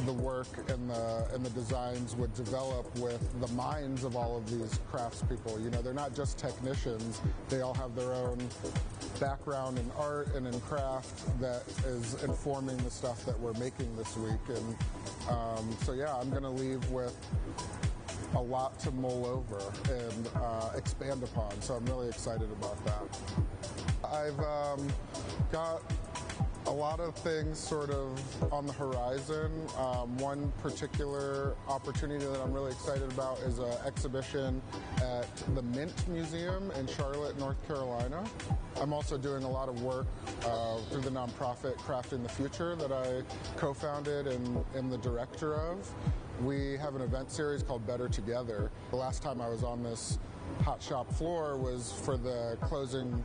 Speaker 12: the work and the designs would develop with the minds of all of these craftspeople. You know, they're not just technicians, they all have their own background in art and in craft that is informing the stuff that we're making this week. And so yeah, I'm going to leave with a lot to mull over and expand upon, so I'm really excited about that. I've got a lot of things sort of on the horizon. One particular opportunity that I'm really excited about is an exhibition at the Mint Museum in Charlotte, North Carolina. I'm also doing a lot of work through the nonprofit Crafting the Future that I co-founded and am the director of. We have an event series called Better Together. The last time I was on this hot shop floor was for the closing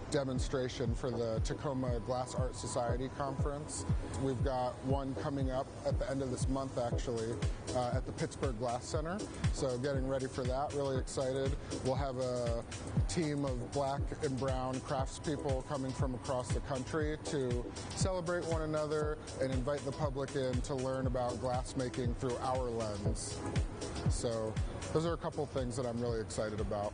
Speaker 12: demonstration for the Tacoma Glass Art Society conference. We've got one coming up at the end of this month, actually, at the Pittsburgh Glass Center. So getting ready for that, really excited. We'll have a team of black and brown craftspeople coming from across the country to celebrate one another and invite the public in to learn about glass making through our lens. So those are a couple things that I'm really excited about.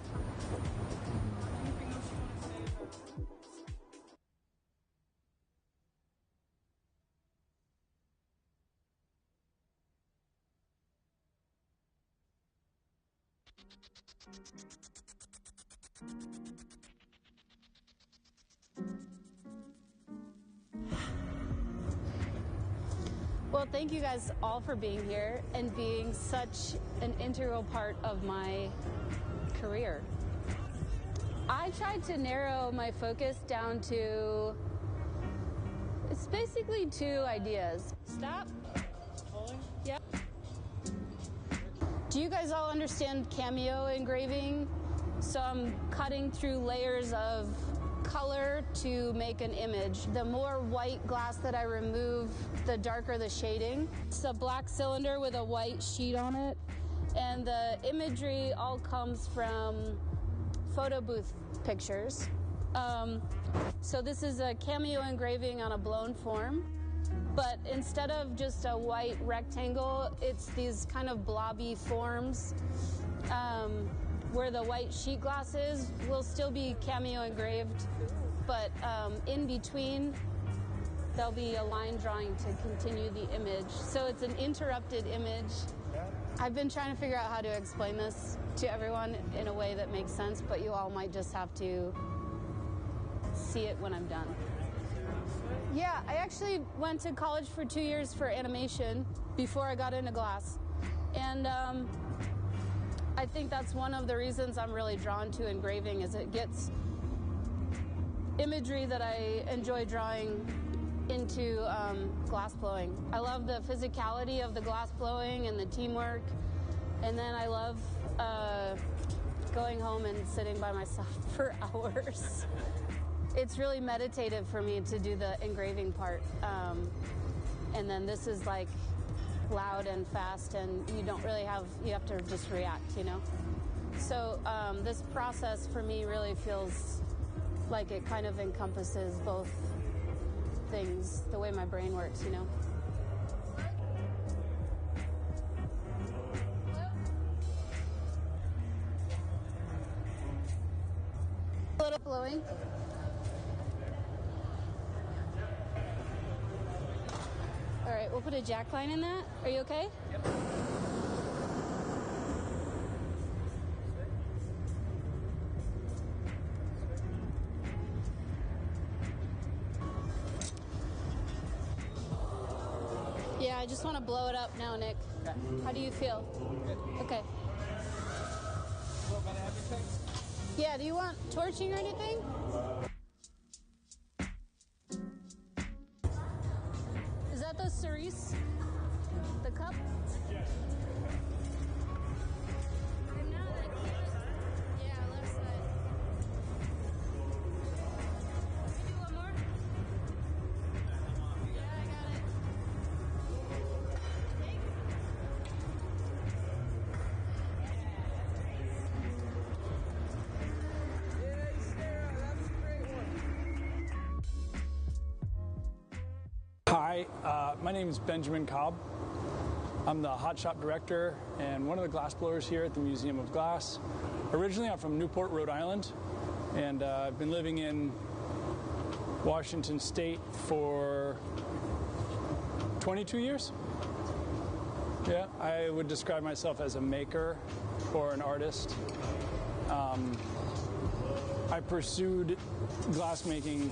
Speaker 6: Well, thank you guys all for being here and being such an integral part of my career. I tried to narrow my focus down to, it's basically two ideas. Stop. Yep. Do you guys all understand cameo engraving? So I'm cutting through layers of color to make an image. The more white glass that I remove, the darker the shading. It's a black cylinder with a white sheet on it, and the imagery all comes from photo booth pictures. So this is a cameo engraving on a blown form, but instead of just a white rectangle, it's these kind of blobby forms. Where the white sheet glass is will still be cameo engraved, but in between there'll be a line drawing to continue the image. So it's an interrupted image. I've been trying to figure out how to explain this to everyone in a way that makes sense, but you all might just have to see it when I'm done. Yeah, I actually went to college for 2 years for animation before I got into glass. And I think that's one of the reasons I'm really drawn to engraving, is it gets imagery that I enjoy drawing into glass blowing. I love the physicality of the glass blowing and the teamwork, and then I love going home and sitting by myself for hours. It's really meditative for me to do the engraving part, and then this is like loud and fast, and you don't really have, you have to just react, you know? So this process for me really feels like it kind of encompasses both things, the way my brain works, you know? A little blowing. All right, we'll put a jack line in that. Are you okay? Yep. Yeah, I just want to blow it up now, Nick. Okay. How do you feel? Good. Okay. Yeah, do you want torching or anything? Is that the cerise? The cup? Yeah. Yeah, left side. Can you do one more? Yeah, I got it. Take.
Speaker 3: Hi, my name is Benjamin Cobb. I'm the hot shop director and one of the glass blowers here at the Museum of Glass. Originally, I'm from Newport, Rhode Island, and I've been living in Washington State for 22 years. Yeah, I would describe myself as a maker or an artist. I pursued glassmaking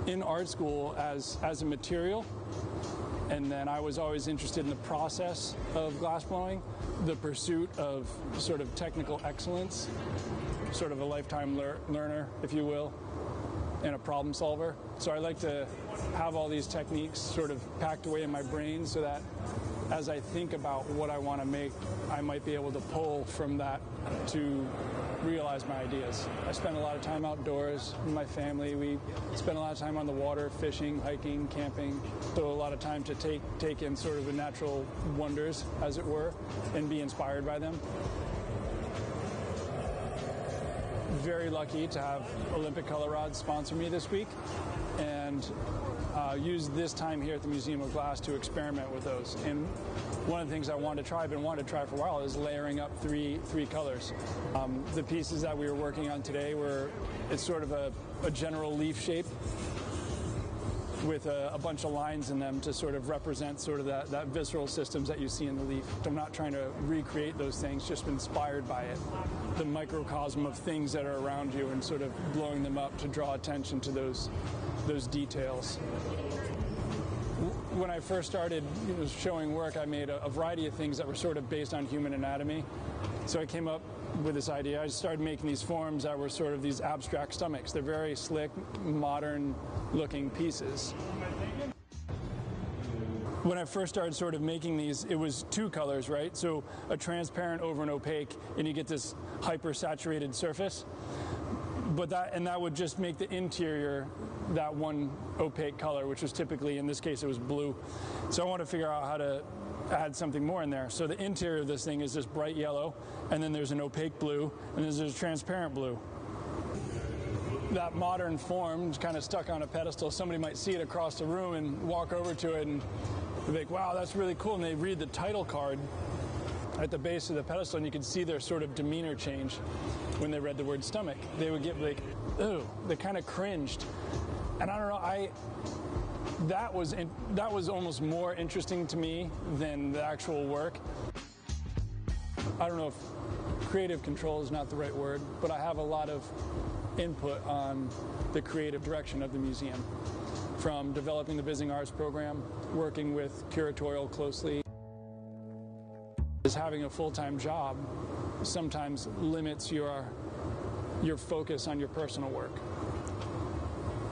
Speaker 3: in art school as a material, and then I was always interested in the process of glass blowing, the pursuit of sort of technical excellence, sort of a lifetime learner, if you will, and a problem solver. So I like to have all these techniques sort of packed away in my brain so that as I think about what I want to make, I might be able to pull from that to realize my ideas. I spend a lot of time outdoors with my family. We spend a lot of time on the water, fishing, hiking, camping. So a lot of time to take in sort of the natural wonders, as it were, and be inspired by them. Very lucky to have Olympic Color Rods sponsor me this week, and use this time here at the Museum of Glass to experiment with those. And one of the things I wanted to try, I've been wanting to try for a while, is layering up three colors. The pieces that we were working on today it's sort of a general leaf shape with a bunch of lines in them to sort of represent sort of that visceral systems that you see in the leaf. I'm not trying to recreate those things, just inspired by it. The microcosm of things that are around you and sort of blowing them up to draw attention to those details. When I first started showing work, I made a variety of things that were sort of based on human anatomy. So I came up with this idea. I started making these forms that were sort of these abstract stomachs. They're very slick, modern-looking pieces. When I first started sort of making these, it was two colors, right? So a transparent over an opaque, and you get this hyper-saturated surface. But that would just make the interior that one opaque color, which was typically, in this case, it was blue. So I want to figure out how to add something more in there. So the interior of this thing is this bright yellow, and then there's an opaque blue, and then there's a transparent blue. That modern form is kind of stuck on a pedestal. Somebody might see it across the room and walk over to it and be like, wow, that's really cool. And they read the title card at the base of the pedestal, and you can see their sort of demeanor change when they read the word stomach. They would get like, ooh, they kind of cringed. And I don't know, that was almost more interesting to me than the actual work. I don't know if creative control is not the right word, but I have a lot of input on the creative direction of the museum, from developing the Visiting Arts program, working with curatorial closely. Is having a full-time job sometimes limits your focus on your personal work.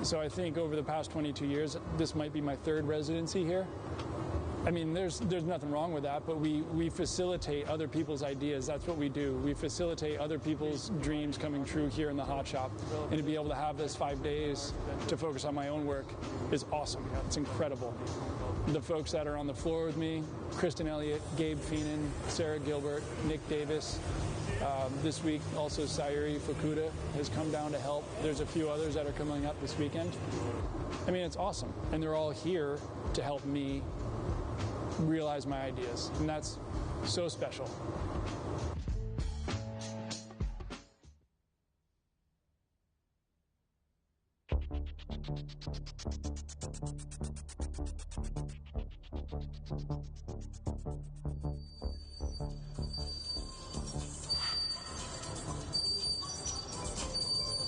Speaker 3: So I think over the past 22 years, this might be my third residency here. I mean, there's nothing wrong with that, but we facilitate other people's ideas. That's what we do. We facilitate other people's dreams coming true here in the hot shop. And to be able to have this 5 days to focus on my own work is awesome. It's incredible. The folks that are on the floor with me, Kristen Elliott, Gabe Feenan, Sarah Gilbert, Nick Davis. This week, also Sayuri Fukuda has come down to help. There's a few others that are coming up this weekend. I mean, it's awesome. And they're all here to help me realize my ideas. And that's so special.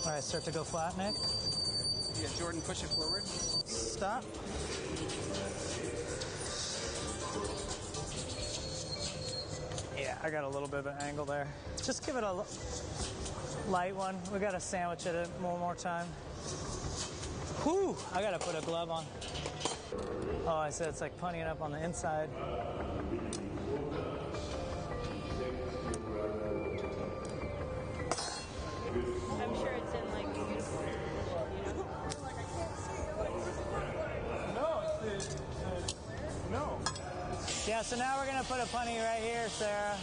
Speaker 13: All right, start to go flat, Nick.
Speaker 4: Yeah, Jordan, push it forward.
Speaker 13: Stop. Yeah, I got a little bit of an angle there. Just give it a light one. We got to sandwich it one more time. Whew, I got to put a glove on. Oh, I said it's like punning up on the inside.
Speaker 14: I'm sure it's in like uniform, you know?
Speaker 3: No.
Speaker 13: Yeah, so now we're going to put a punny right here, Sarah.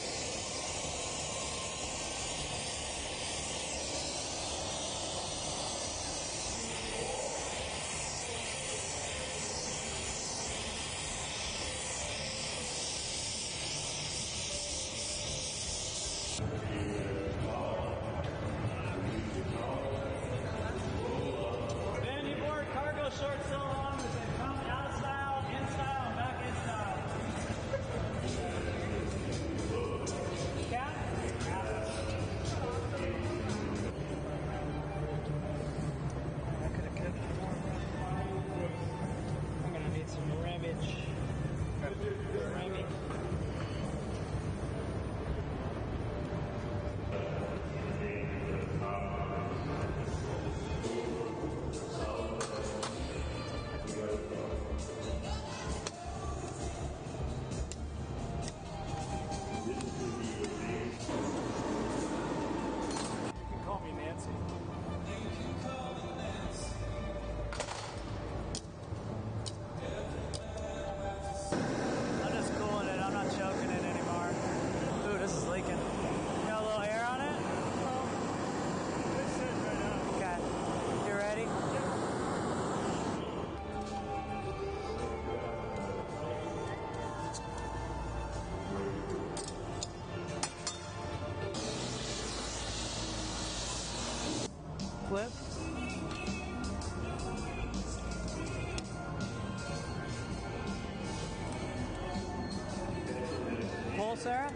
Speaker 13: Sarah.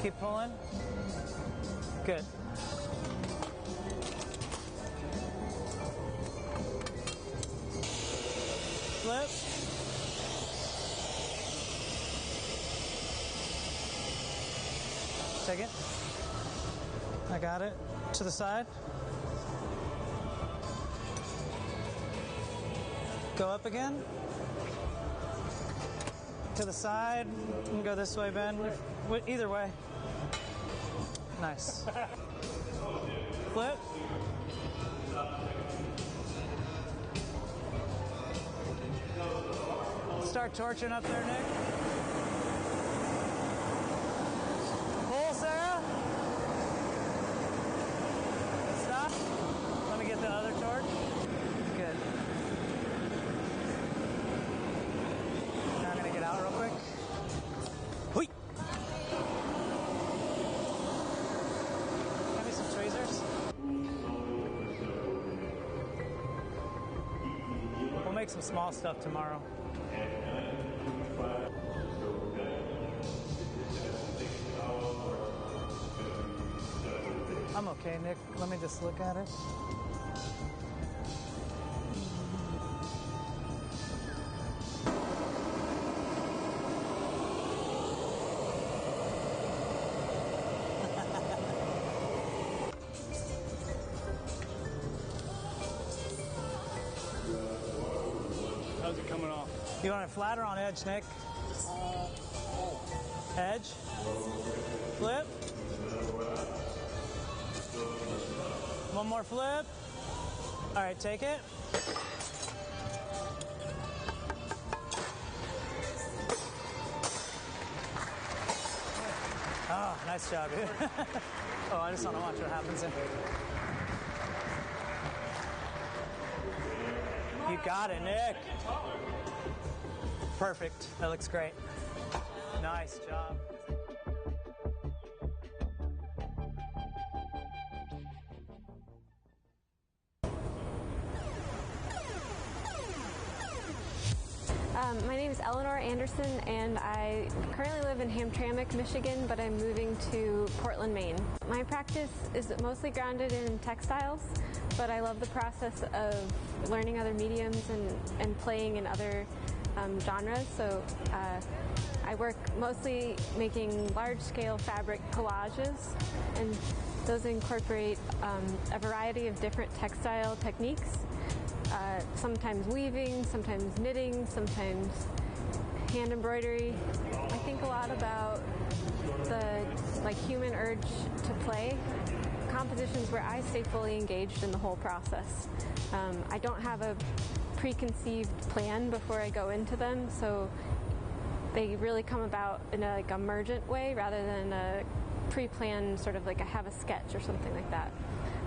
Speaker 13: Keep pulling. Good. Flip. Take it. I got it. To the side. Go up again. To the side. And go this way, Ben. Either way. Nice. Flip. Start torching up there, Nick. Pull, Sarah. Stop. Let me get the other torch. Good. Now I'm going to get out real quick. Hui. Give me some tweezers. We'll make some small stuff tomorrow. I'm okay, Nick. Let me just look at it.
Speaker 3: How's it coming off?
Speaker 13: You want it flat or on edge, Nick? Edge. Flip. One more flip. All right, take it. Oh, nice job, dude. Oh, I just want to watch what happens here. You got it, Nick. Perfect. That looks great. Nice job.
Speaker 15: My name is Eleanor Anderson, and I currently live in Hamtramck, Michigan, but I'm moving to Portland, Maine. My practice is mostly grounded in textiles, but I love the process of learning other mediums and playing in other genres. So I work mostly making large-scale fabric collages, and those incorporate a variety of different textile techniques. Sometimes weaving, sometimes knitting, sometimes hand embroidery. I think a lot about the human urge to play. Compositions where I stay fully engaged in the whole process. I don't have a preconceived plan before I go into them, so they really come about in a emergent way rather than a pre-planned sort of I have a sketch or something like that.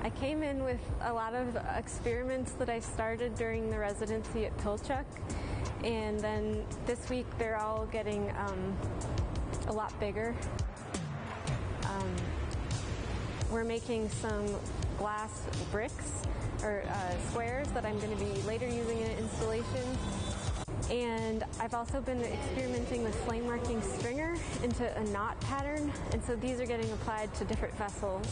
Speaker 15: I came in with a lot of experiments that I started during the residency at Pilchuck, and then this week they're all getting a lot bigger. We're making some glass bricks or squares that I'm going to be later using in an installation. And I've also been experimenting with flame working stringer into a knot pattern, and so these are getting applied to different vessels,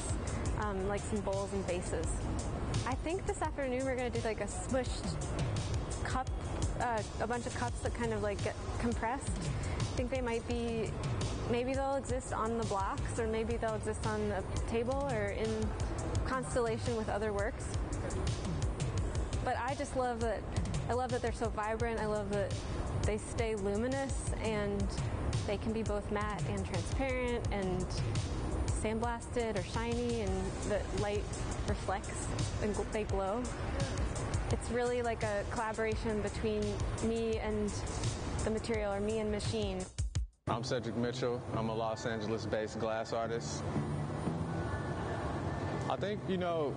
Speaker 15: like some bowls and vases. I think this afternoon we're going to do a smushed cup, a bunch of cups that kind of get compressed. I think they might be, maybe they'll exist on the blocks, or maybe they'll exist on a table or in constellation with other works. But I just love that. I love that they're so vibrant. I love that they stay luminous, and they can be both matte and transparent and sandblasted or shiny, and the light reflects and they glow. It's really like a collaboration between me and the material, or me and machine.
Speaker 16: I'm Cedric Mitchell. I'm a Los Angeles-based glass artist. I think,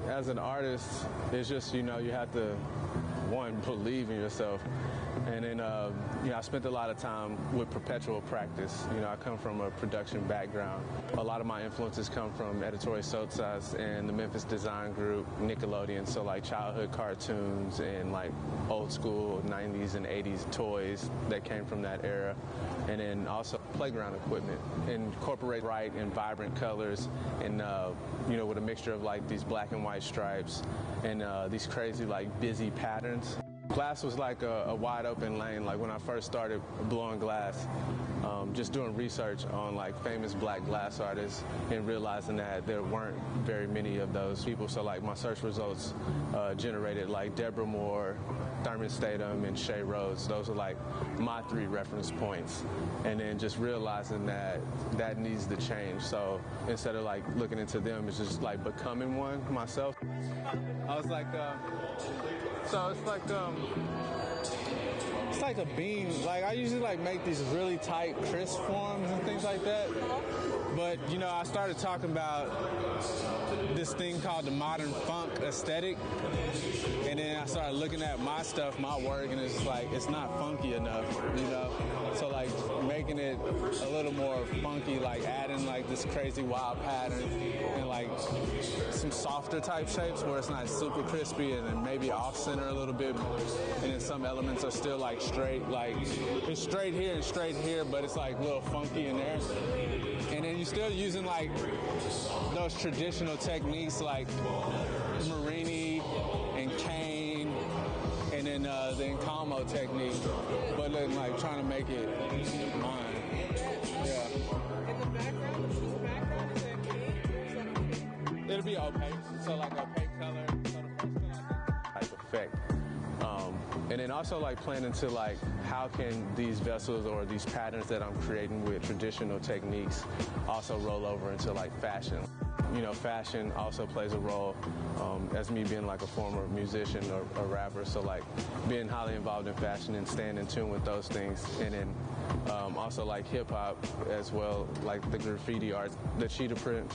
Speaker 16: as an artist, it's just, you have to one, believe in yourself. And then, you know, I spent a lot of time with perpetual practice. You know, I come from a production background. A lot of my influences come from Editorial Sotsas and the Memphis Design Group, Nickelodeon, so like childhood cartoons and like old school 90s and 80s toys that came from that era. And then also playground equipment, incorporate bright and vibrant colors and, you know, with a mixture of like these black and white stripes and these crazy like busy patterns. Glass was like a wide open lane. Like when I first started blowing glass, just doing research on like famous black glass artists and realizing that there weren't very many of those people. So like my search results generated like Deborah Moore, Thurman Statham, and Shay Rhodes. Those are like my 3 reference points. And then just realizing that that needs to change. So instead of like looking into them, it's just like becoming one myself. I was like, so it's like a beam. Like I usually like make these really tight, crisp forms and things like that. But you know, I started talking about this thing called the modern funk aesthetic, and then I started looking at my stuff, my work, and it's like it's not funky enough, you know. So like making it a little more funky, like adding like this crazy wild pattern and like some softer type shapes where it's not super crispy and then maybe off center a little bit, and then some elements are still like straight, like it's straight here and straight here, but it's like a little funky in there. And then you're still using like those traditional techniques like Marini and Kane and then the Encamo technique, but then like trying to make it mine. Yeah.
Speaker 2: In the background, is that Kane or is that opaque?
Speaker 16: It'll be opaque, so like opaque color. So the first one I think type effect. And then also like playing into like how can these vessels or these patterns that I'm creating with traditional techniques also roll over into like fashion. You know, fashion also plays a role as me being like a former musician or rapper. So like being highly involved in fashion and staying in tune with those things. And then also like hip hop as well, like the graffiti art, the cheetah print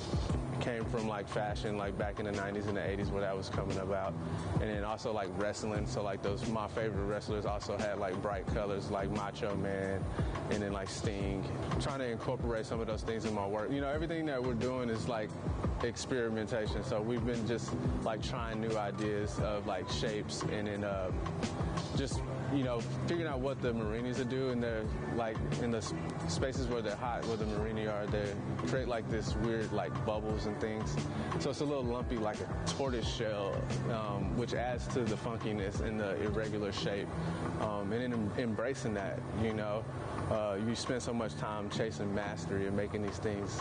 Speaker 16: came from like fashion, like back in the 90s and the 80s where that was coming about. And then also like wrestling, so like those, my favorite wrestlers also had like bright colors like Macho Man and then like Sting. Trying to incorporate some of those things in my work. You know, everything that we're doing is like experimentation, so we've been just like trying new ideas of like shapes and then just, you know, figuring out what the Marinis are doing. They're like in the spaces where they're hot, where the Marini are, they create like this weird like bubbles and things. So it's a little lumpy, like a tortoise shell, which adds to the funkiness and the irregular shape. And then embracing that, you know. You spend so much time chasing mastery and making these things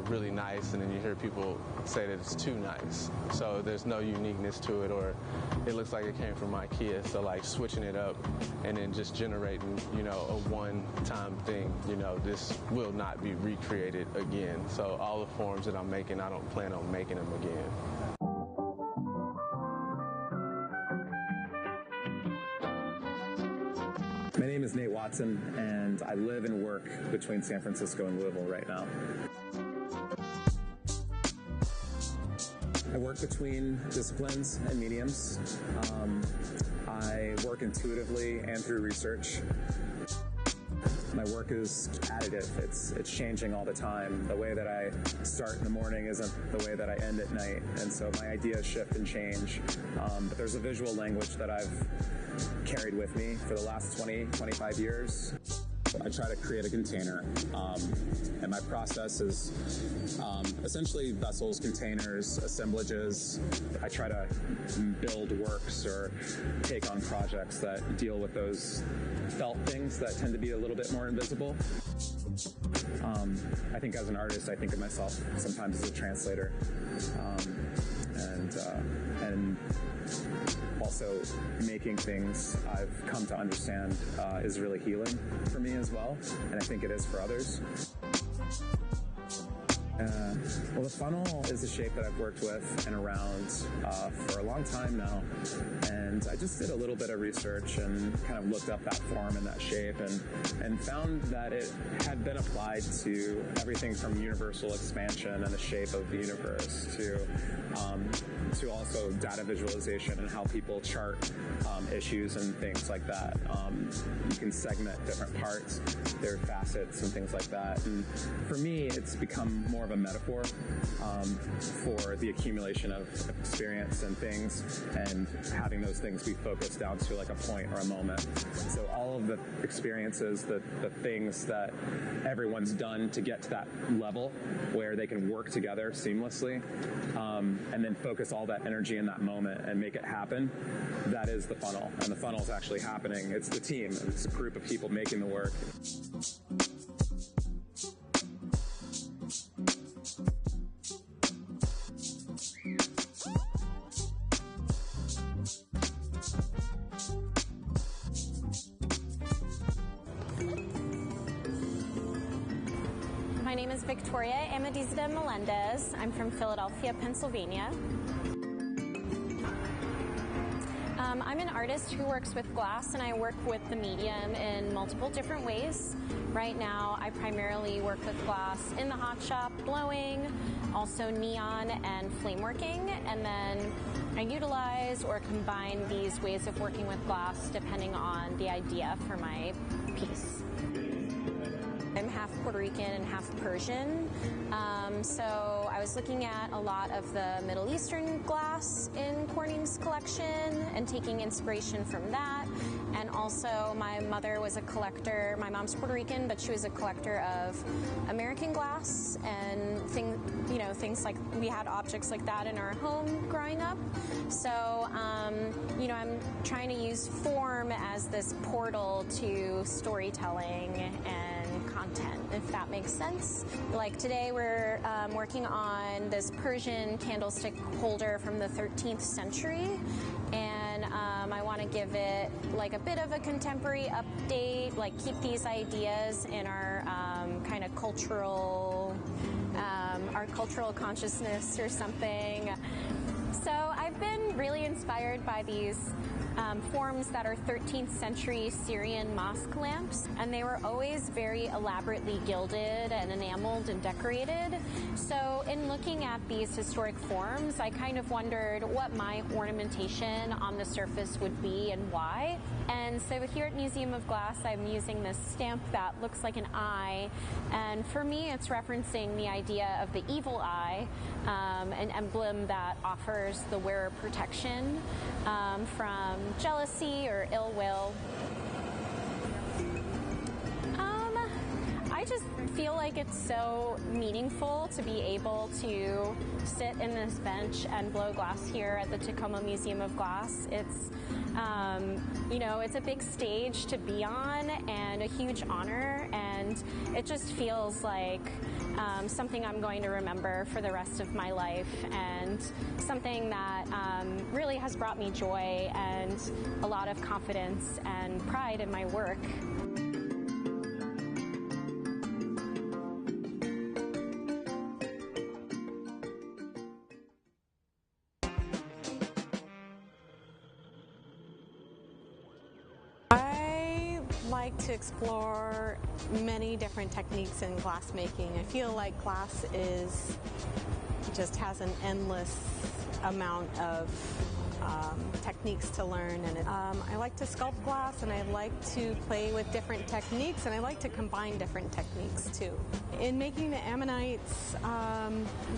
Speaker 16: really nice, and then you hear people say that it's too nice. So there's no uniqueness to it, or it looks like it came from IKEA. So like switching it up and then just generating, you know, a one-time thing. You know, this will not be recreated again. So all the forms that I'm making, I don't plan on making them again.
Speaker 17: My name is Nate Watson, and I live and work between San Francisco and Louisville right now. I work between disciplines and mediums. I work intuitively and through research. My work is additive. It's changing all the time. The way that I start in the morning isn't the way that I end at night, and so my ideas shift and change. But there's a visual language that I've carried with me for the last 25 years. I try to create a container, and my process is essentially vessels, containers, assemblages. I try to build works or take on projects that deal with those felt things that tend to be a little bit more invisible. I think as an artist, I think of myself sometimes as a translator, and also making things I've come to understand is really healing for me as well, and I think it is for others. Well, the funnel is a shape that I've worked with and around for a long time now, and I just did a little bit of research and kind of looked up that form and that shape and found that it had been applied to everything from universal expansion and the shape of the universe to also data visualization and how people chart issues and things like that. You can segment different parts, their facets and things like that. And for me, it's become more of a metaphor for the accumulation of experience and things, and having those things be focused down to like a point or a moment. So all of the experiences, the things that everyone's done to get to that level where they can work together seamlessly, and then focus all that energy in that moment and make it happen, that is the funnel. And the funnel is actually happening. It's the team. It's a group of people making the work.
Speaker 18: My name is Victoria Amadizada Melendez. I'm from Philadelphia, Pennsylvania. I'm an artist who works with glass, and I work with the medium in multiple different ways. Right now, I primarily work with glass in the hot shop, blowing, also neon and flame working, and then I utilize or combine these ways of working with glass depending on the idea for my piece. I'm half Puerto Rican and half Persian, so I was looking at a lot of the Middle Eastern glass in Corning's collection and taking inspiration from that. And also my mother was a collector. My mom's Puerto Rican, but she was a collector of American glass and things like, we had objects like that in our home growing up. So, I'm trying to use form as this portal to storytelling and content, if that makes sense. Like today we're working on this Persian candlestick holder from the 13th century, and I want to give it like a bit of a contemporary update, like keep these ideas in our kind of cultural consciousness or something. So I've been really inspired by these forms that are 13th century Syrian mosque lamps, and they were always very elaborately gilded and enameled and decorated. So in looking at these historic forms, I kind of wondered what my ornamentation on the surface would be and why. And so here at Museum of Glass, I'm using this stamp that looks like an eye, and for me it's referencing the idea of the evil eye, an emblem that offers the wearer protection from jealousy or ill will. I just feel like it's so meaningful to be able to sit in this bench and blow glass here at the Tacoma Museum of Glass. It's it's a big stage to be on and a huge honor, and it just feels like something I'm going to remember for the rest of my life, and something that really has brought me joy and a lot of confidence and pride in my work.
Speaker 19: I like to explore many different techniques in glass making. I feel like glass just has an endless amount of techniques to learn, and I like to sculpt glass, and I like to play with different techniques, and I like to combine different techniques too. In making the ammonites,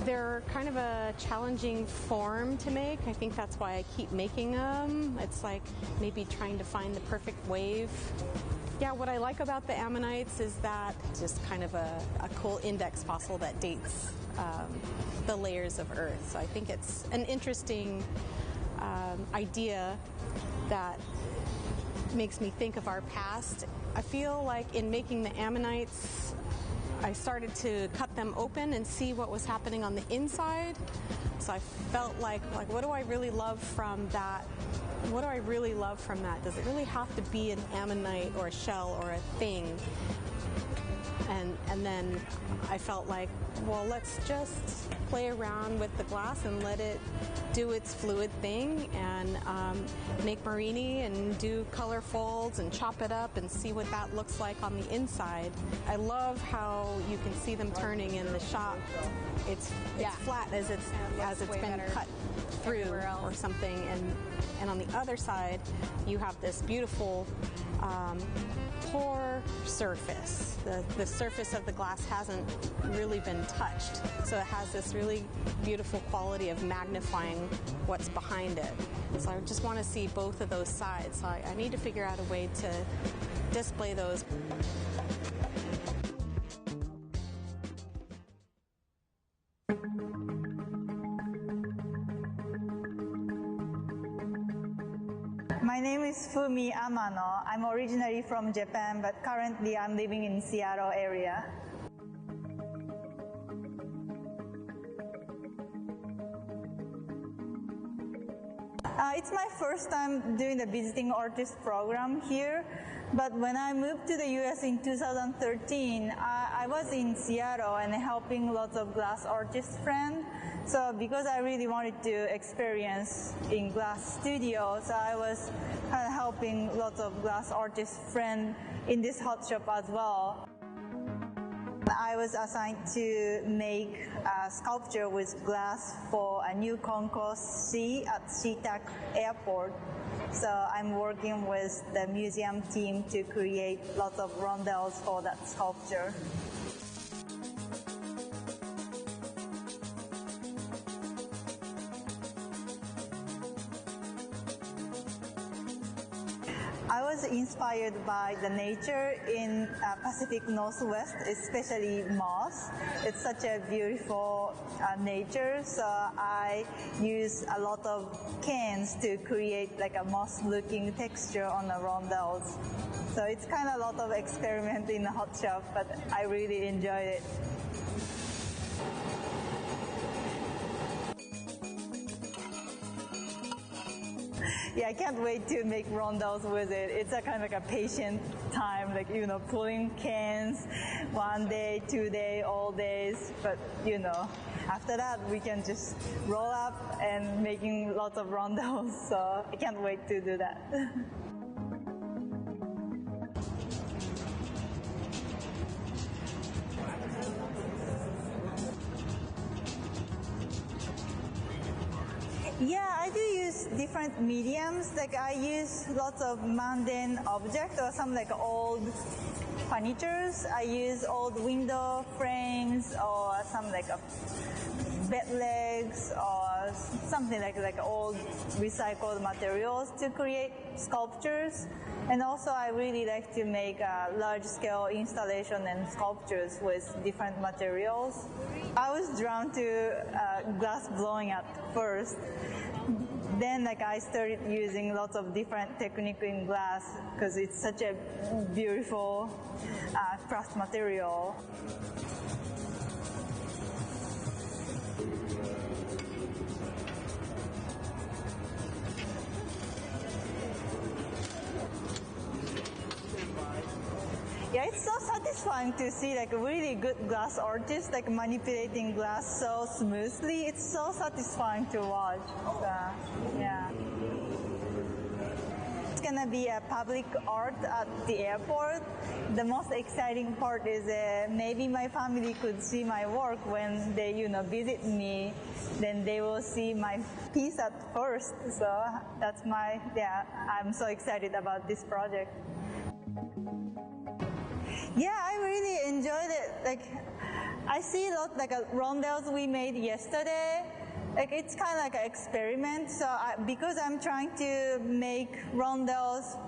Speaker 19: they're kind of a challenging form to make. I think that's why I keep making them. It's like maybe trying to find the perfect wave. Yeah, what I like about the ammonites is that it's just kind of a cool index fossil that dates the layers of Earth. So I think it's an interesting idea that makes me think of our past. I feel like in making the ammonites, I started to cut them open and see what was happening on the inside. So I felt like what do I really love from that? What do I really love from that? Does it really have to be an ammonite or a shell or a thing? And then I felt like, well, let's just play around with the glass and let it do its fluid thing and make Marini and do color folds and chop it up and see what that looks like on the inside. I love how you can see them turning in the shop. It's flat as it's been cut through or something, and on the other side you have this beautiful pore surface. The surface of the glass hasn't really been touched, so it has this really beautiful quality of magnifying what's behind it. So I just want to see both of those sides, so I need to figure out a way to display those.
Speaker 20: My name is Fumi Amano. I'm originally from Japan, but currently I'm living in Seattle area. It's my first time doing the visiting artist program here, but when I moved to the US in 2013, I was in Seattle and helping lots of glass artist friends. So because I really wanted to experience in glass studio, so I was kind of helping lots of glass artist friends in this hot shop as well. I was assigned to make a sculpture with glass for a new concourse C at SeaTac Airport. So I'm working with the museum team to create lots of rondelles for that sculpture. I was inspired by the nature in Pacific Northwest, especially moss. It's such a beautiful nature, so I use a lot of cans to create like a moss-looking texture on the rondelles. So it's kind of a lot of experiment in the hot shop, but I really enjoyed it. Yeah, I can't wait to make rondelles with it. It's a kind of like a patient time, like, you know, pulling cans 1 day, 2 day, all days. But, you know, after that, we can just roll up and making lots of rondelles. So I can't wait to do that. Yeah, I do use different mediums. Like I use lots of mundane objects or some like old furnitures. I use old window frames or some like bed legs or something like old recycled materials to create sculptures. And also I really like to make large-scale installation and sculptures with different materials. I was drawn to glass blowing at first. Then like I started using lots of different techniques in glass because it's such a beautiful craft material. Yeah, it's so satisfying to see like a really good glass artist like manipulating glass so smoothly. It's so satisfying to watch. So, yeah. It's gonna be a public art at the airport. The most exciting part is maybe my family could see my work when they, you know, visit me. Then they will see my piece at first. So that's I'm so excited about this project. Yeah, I really enjoyed it. Like, I see a lot like rondelles we made yesterday. Like, it's kind of like an experiment. So because I'm trying to make rondelles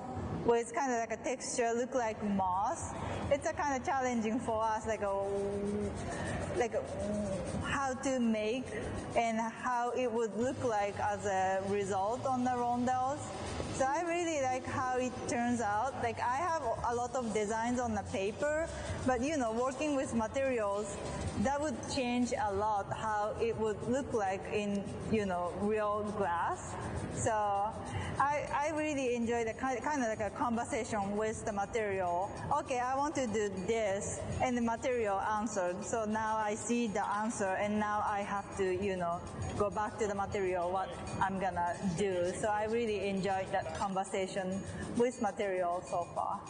Speaker 20: with kind of like a texture look like moss, it's a kind of challenging for us, like how to make and how it would look like as a result on the rondelles. So I really like how it turns out. Like I have a lot of designs on the paper, but you know, working with materials, that would change a lot how it would look like in, you know, real glass. So I really enjoy the kind of like a conversation with the material. Okay, I want to do this, and the material answered. So now I see the answer, and now I have to, go back to the material, what I'm gonna do. So I really enjoyed that conversation with material so far.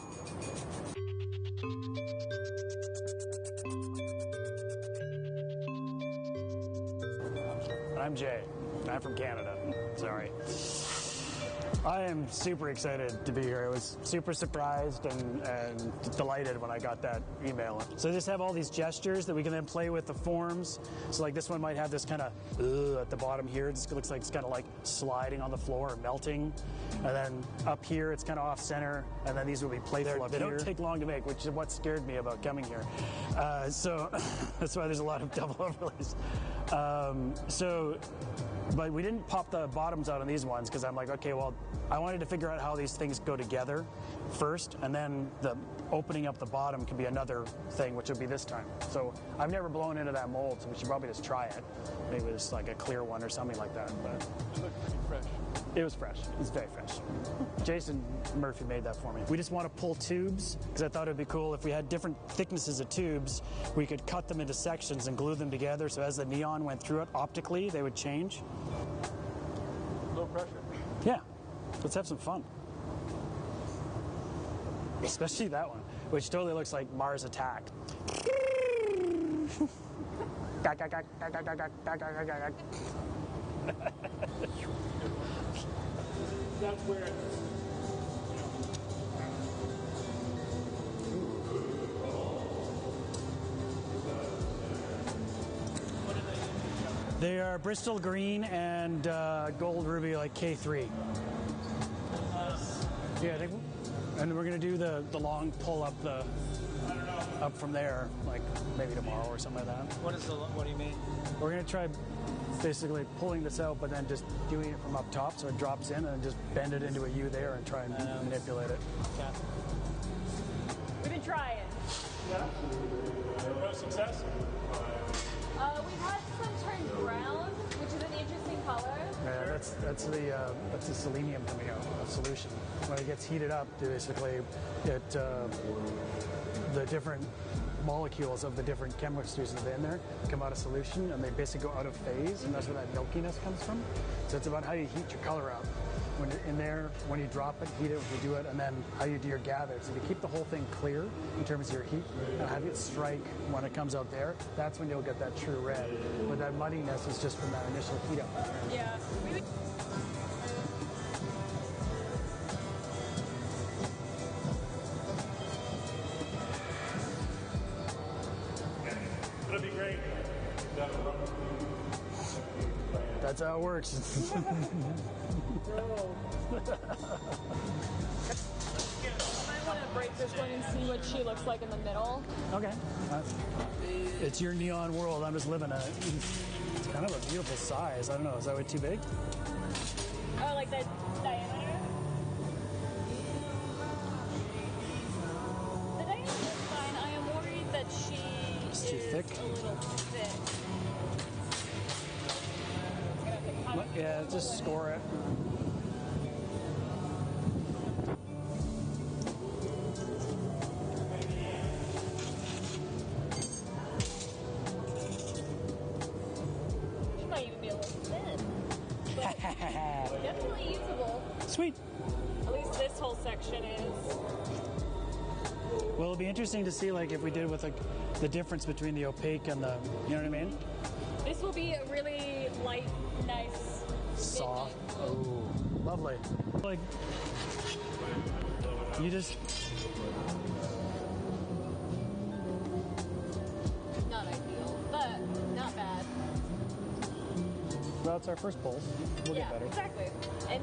Speaker 21: I'm Jay. I'm from Canada. Sorry. I am super excited to be here. I was super surprised and delighted when I got that email. So just have all these gestures that we can then play with the forms. So like this one might have this kind of at the bottom here. It looks like it's kind of like sliding on the floor or melting. And then up here it's kind of off center. And then these will be playful up here. They don't take long to make, which is what scared me about coming here. So that's why there's a lot of double overlays. But we didn't pop the bottoms out on these ones because I'm like, okay, well, I wanted to figure out how these things go together first, and then the opening up the bottom can be another thing, which would be this time. So I've never blown into that mold, so we should probably just try it. Maybe just like a clear one or something like that. But
Speaker 3: it looked pretty fresh.
Speaker 21: It was fresh. It was very fresh. Jason Murphy made that for me. We just want to pull tubes because I thought it'd be cool if we had different thicknesses of tubes, we could cut them into sections and glue them together. So as the neon went through it, optically, they would change.
Speaker 3: Low pressure.
Speaker 21: Yeah. Let's have some fun. Especially that one, which totally looks like Mars Attack.
Speaker 2: That's where
Speaker 21: They are Bristol green and gold ruby, like K3. Yeah, and we're gonna do the long pull up up from there, like maybe tomorrow or something like that.
Speaker 13: What do you mean?
Speaker 21: We're gonna try basically pulling this out, but then just doing it from up top, so it drops in, and then just bend it into a U there and try and manipulate it.
Speaker 13: Okay.
Speaker 22: We've been trying.
Speaker 2: Yeah. No success.
Speaker 22: We've had some turned brown, which is an interesting color.
Speaker 21: Yeah, that's the selenium coming out of solution. When it gets heated up, basically, the different molecules of the different chemistries that are in there come out of solution, and they basically go out of phase, and that's where that milkiness comes from. So it's about how you heat your color up. When you're in there, when you drop it, heat it, when you do it, and then how you do your gather. So if you keep the whole thing clear in terms of your heat, and have it strike when it comes out there, that's when you'll get that true red. But that muddiness is just from that initial heat up.
Speaker 22: Yeah.
Speaker 2: It'll be great.
Speaker 21: That's how it works.
Speaker 22: I might want to break this one and see what she looks like in the middle.
Speaker 21: Okay. It's your neon world. I'm just living in it. It's kind of a beautiful size. I don't know. Is that way too big?
Speaker 22: Oh, like the diameter? The diameter is fine. I am worried that
Speaker 21: It's too thick.
Speaker 22: a little thick.
Speaker 21: Yeah, just score it.
Speaker 22: She might even be a little thin. But definitely usable.
Speaker 21: Sweet.
Speaker 22: At least this whole section is.
Speaker 21: Well, it'll be interesting to see, like, if we did with like the difference between the opaque and the, you know what I mean?
Speaker 22: This will be a really light, nice.
Speaker 21: Soft. Oh, lovely. Like, you just.
Speaker 22: Not ideal, but not bad.
Speaker 21: Well, it's our first pulse. We'll get better.
Speaker 22: Exactly. And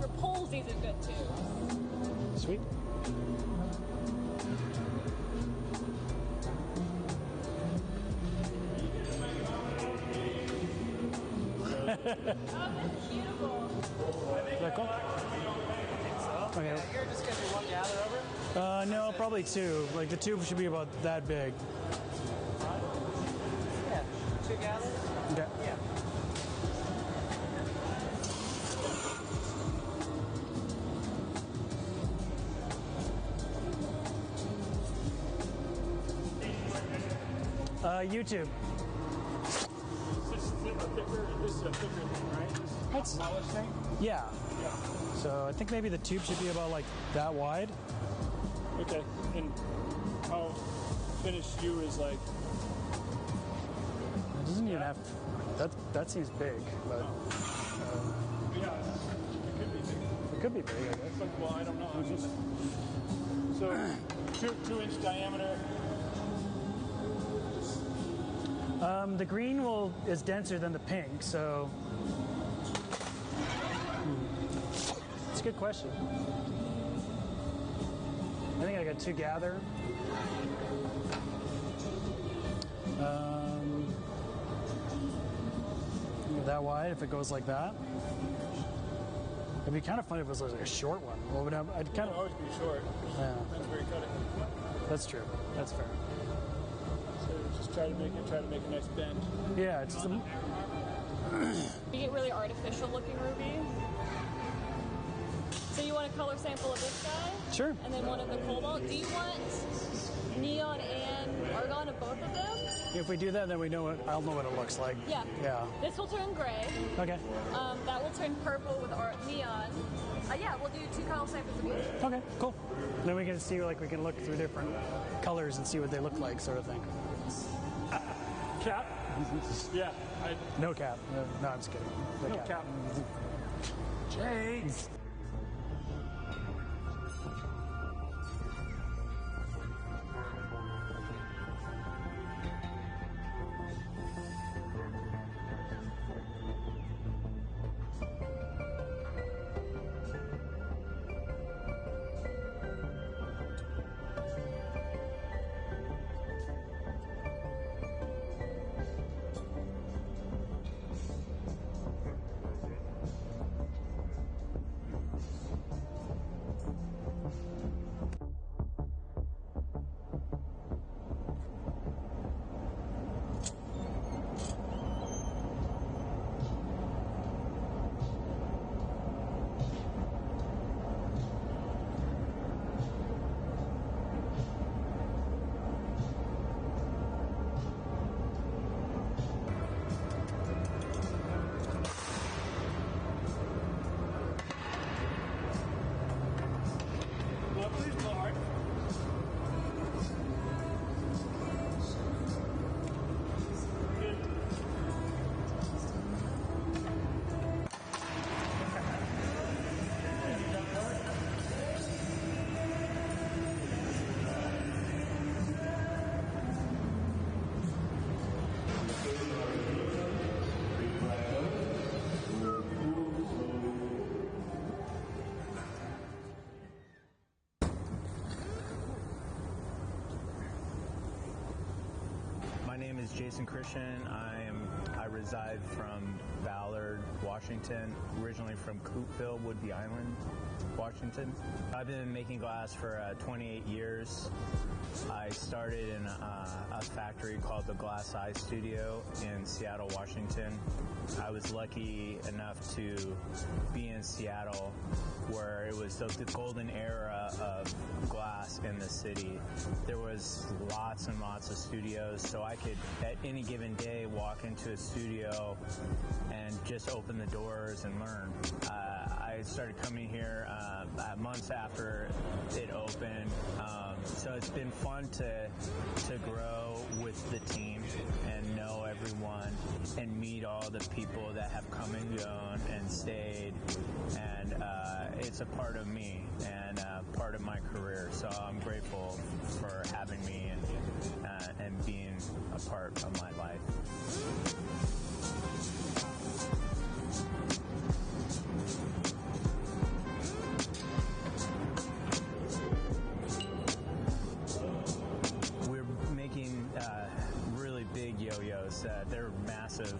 Speaker 22: for poles, these are good too.
Speaker 21: Sweet.
Speaker 22: Oh, that's beautiful.
Speaker 21: Is that cool? Okay.
Speaker 13: You're just going to do one gather over?
Speaker 21: No, probably two. Like, the tube should be about that big.
Speaker 13: Yeah. Two gathers?
Speaker 21: Okay.
Speaker 13: Yeah.
Speaker 21: YouTube.
Speaker 22: This is a thicker thing, right? This smallish thing?
Speaker 21: Yeah.
Speaker 22: Yeah.
Speaker 21: So I think maybe the tube should be about like that wide.
Speaker 22: Okay. And how finished you is like?
Speaker 21: It doesn't even have. That seems big, but.
Speaker 22: Yeah. It could be big.
Speaker 21: It could be big, I guess.
Speaker 22: But, well, I don't know. I mean, so 2-inch diameter.
Speaker 21: The green is denser than the pink, so. It's a good question. I think I got 2 gather. That wide if it goes like that. It'd be kind of funny if it was like a short one. Well, I'd kind of
Speaker 22: always be short.
Speaker 21: Yeah.
Speaker 22: That's where you cut it.
Speaker 21: That's true. That's fair.
Speaker 22: So just try to make a nice bend.
Speaker 21: Yeah, it's just
Speaker 14: You get really artificial looking ruby. So you want a color sample of this guy?
Speaker 21: Sure.
Speaker 14: And then one of the cobalt. Do you want neon and argon of both of them?
Speaker 21: If we do that, then I'll know what it looks like.
Speaker 14: Yeah.
Speaker 21: Yeah.
Speaker 14: This will turn gray.
Speaker 21: Okay.
Speaker 14: That will turn purple with our neon. Yeah, we'll do 2 color samples of each.
Speaker 21: Okay, cool. Then we can see, we can look through different colors and see what they look like, sort of thing.
Speaker 22: Cap? Yeah.
Speaker 21: No cap. No, I'm just kidding.
Speaker 22: No cap.
Speaker 21: Jay.
Speaker 7: Christian. I reside from Ballard, Washington, originally from Coopville, Woodby Island, Washington. I've been making glass for 28 years. I started in a factory called the Glass Eye Studio in Seattle, Washington. I was lucky enough to be in Seattle where it was the golden era of glass in the city. There was lots and lots of studios, so I could at any given day walk into a studio and just open the doors and learn. I started coming here months after it opened, so it's been fun to grow with the team and know everyone and meet all the people that have come and gone and stayed, and it's a part of me and part of my career, so I'm grateful for having me and being a part of my life. They're massive.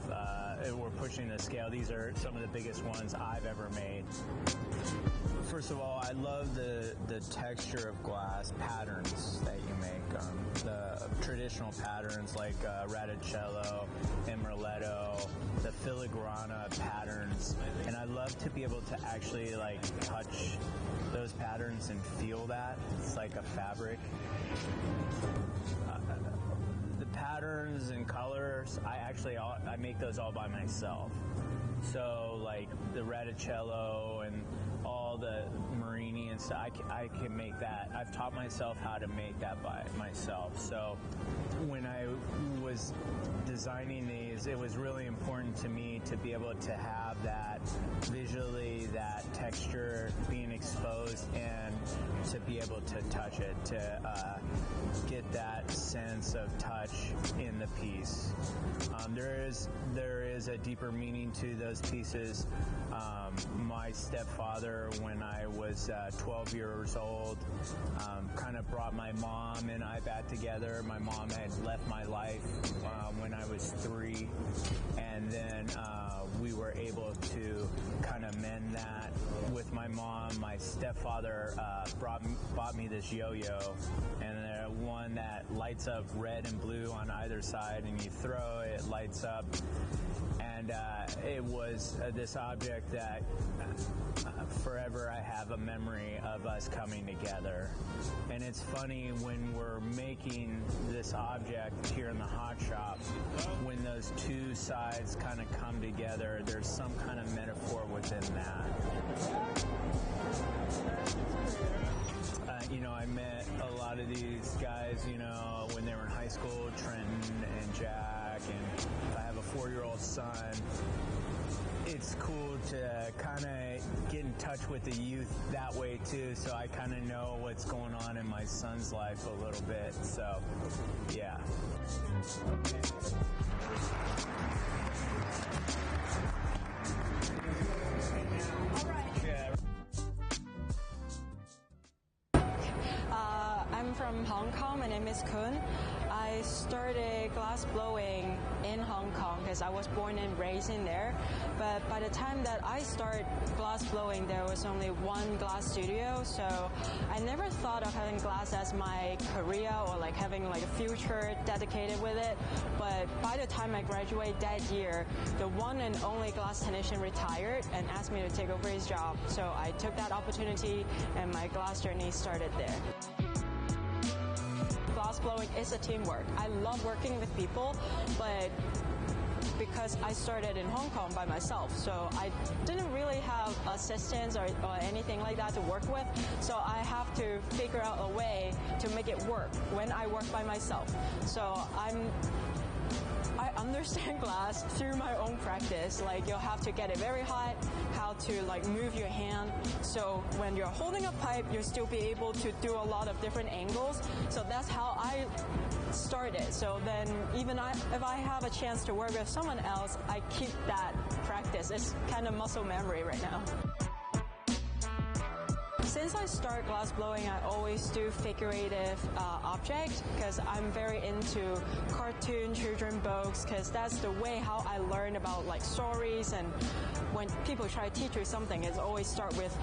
Speaker 7: We're pushing the scale. These are some of the biggest ones I've ever made. First of all, I love the texture of glass patterns that you make. The traditional patterns like radicello and merletto, the filigrana patterns, and I love to be able to actually like touch those patterns and feel that. It's like a fabric. patterns and colors, I make those all by myself. So like the reticello and all the marini and stuff, I can make that. I've taught myself how to make that by myself. So when I was designing these, it was really important to me to be able to have that visually, that texture being exposed, and to be able to touch it, to get that sense of touch in the piece. There is a deeper meaning to those pieces. My stepfather, when I was 12 years old, kind of brought my mom and I back together. My mom had left my life when I was 3, and then we were able to kind of mend that with my mom. My stepfather bought me this yo-yo, and one that lights up red and blue on either side, and you throw it, it lights up. And it was this object that forever I have a memory of us coming together. And it's funny when we're making this object here in the hot shop, when those two sides kind of come together, there's some kind of metaphor within that. I met a lot of these guys, when they were in high school, Trenton and Jack, and I have a 4-year-old son. It's cool to kind of get in touch with the youth that way too, so I kind of know what's going on in my son's life a little bit, so yeah.
Speaker 8: I'm from Hong Kong. My name is Kun. I started glass blowing in Hong Kong because I was born and raised in there. But by the time that I started glass blowing, there was only one glass studio. So I never thought of having glass as my career or like having like a future dedicated with it. But by the time I graduated that year, the one and only glass technician retired and asked me to take over his job. So I took that opportunity and my glass journey started there. Glass blowing is a teamwork. I love working with people, but because I started in Hong Kong by myself, so I didn't really have assistants or anything like that to work with, so I have to figure out a way to make it work when I work by myself. So I understand glass through my own practice. Like, you'll have to get it very hot, how to like move your hand. So when you're holding a pipe, you'll still be able to do a lot of different angles. So that's how I started. So then even if I have a chance to work with someone else, I keep that practice. It's kind of muscle memory right now. Since I started glass blowing, I always do figurative object because I'm very into cartoon children books, because that's the way how I learn about like stories. And when people try to teach you something, it's always start with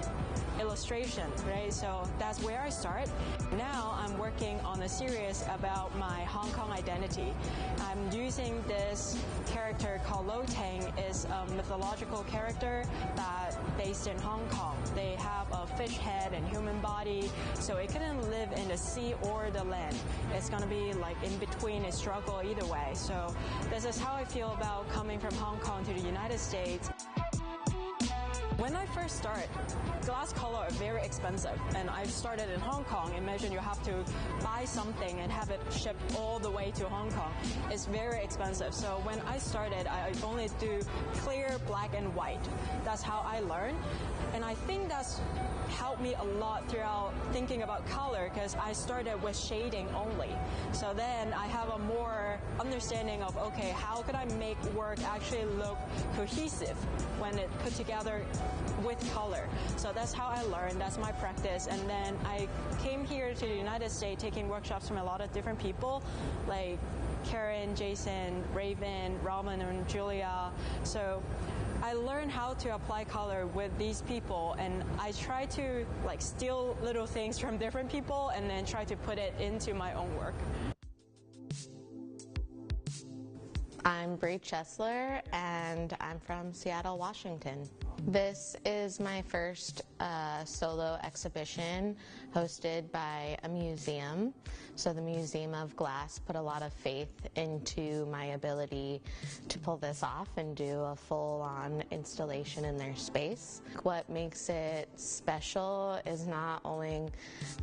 Speaker 8: illustration, right? So that's where I start. Now I'm working on a series about my Hong Kong identity. I'm using this character called Lo Tang. Is a mythological character that based in Hong Kong. They have a fish head and human body, so it couldn't live in the sea or the land. It's going to be like in between, a struggle either way. So this is how I feel about coming from Hong Kong to the United States. When I first started, glass color are very expensive, and I started in Hong Kong. Imagine you have to buy something and have it shipped all the way to Hong Kong. It's very expensive. So when I started, I only do clear, black, and white. That's how I learned. And I think that's helped me a lot throughout thinking about color, because I started with shading only. So then I have a more understanding of, okay, how could I make work actually look cohesive when it put together with color. So that's how I learned. That's my practice. And then I came here to the United States taking workshops from a lot of different people, like Karen, Jason, Raven, Robin, and Julia. So I learned how to apply color with these people, and I try to like steal little things from different people and then try to put it into my own work.
Speaker 9: I'm Bree Chesler, and I'm from Seattle, Washington. This is my first solo exhibition hosted by a museum. So the Museum of Glass put a lot of faith into my ability to pull this off and do a full-on installation in their space. What makes it special is not only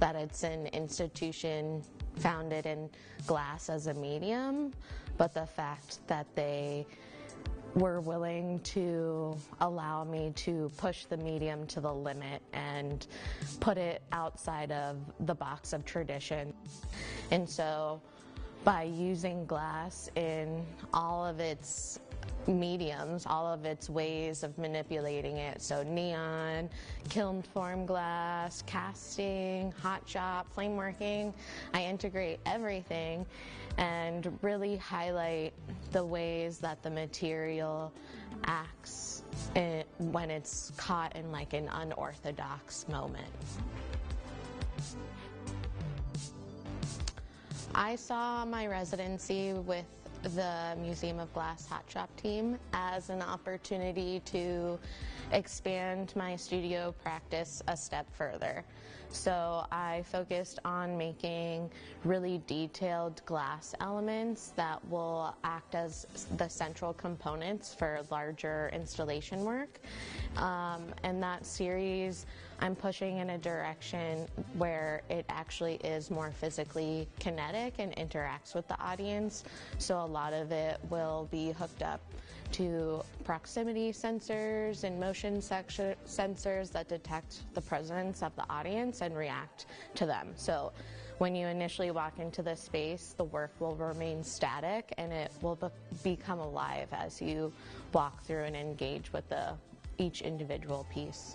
Speaker 9: that it's an institution founded in glass as a medium, but the fact that they were willing to allow me to push the medium to the limit and put it outside of the box of tradition. And so by using glass in all of its mediums, all of its ways of manipulating it, so neon, kiln form glass, casting, hot shop, flame working, I integrate everything and really highlight the ways that the material acts when it's caught in like an unorthodox moment. I saw my residency with the Museum of Glass Hot Shop team as an opportunity to expand my studio practice a step further. So I focused on making really detailed glass elements that will act as the central components for larger installation work. And that series, I'm pushing in a direction where it actually is more physically kinetic and interacts with the audience. So a lot of it will be hooked up to proximity sensors and motion sensors that detect the presence of the audience and react to them. So when you initially walk into the space, the work will remain static and it will become alive as you walk through and engage with each individual piece.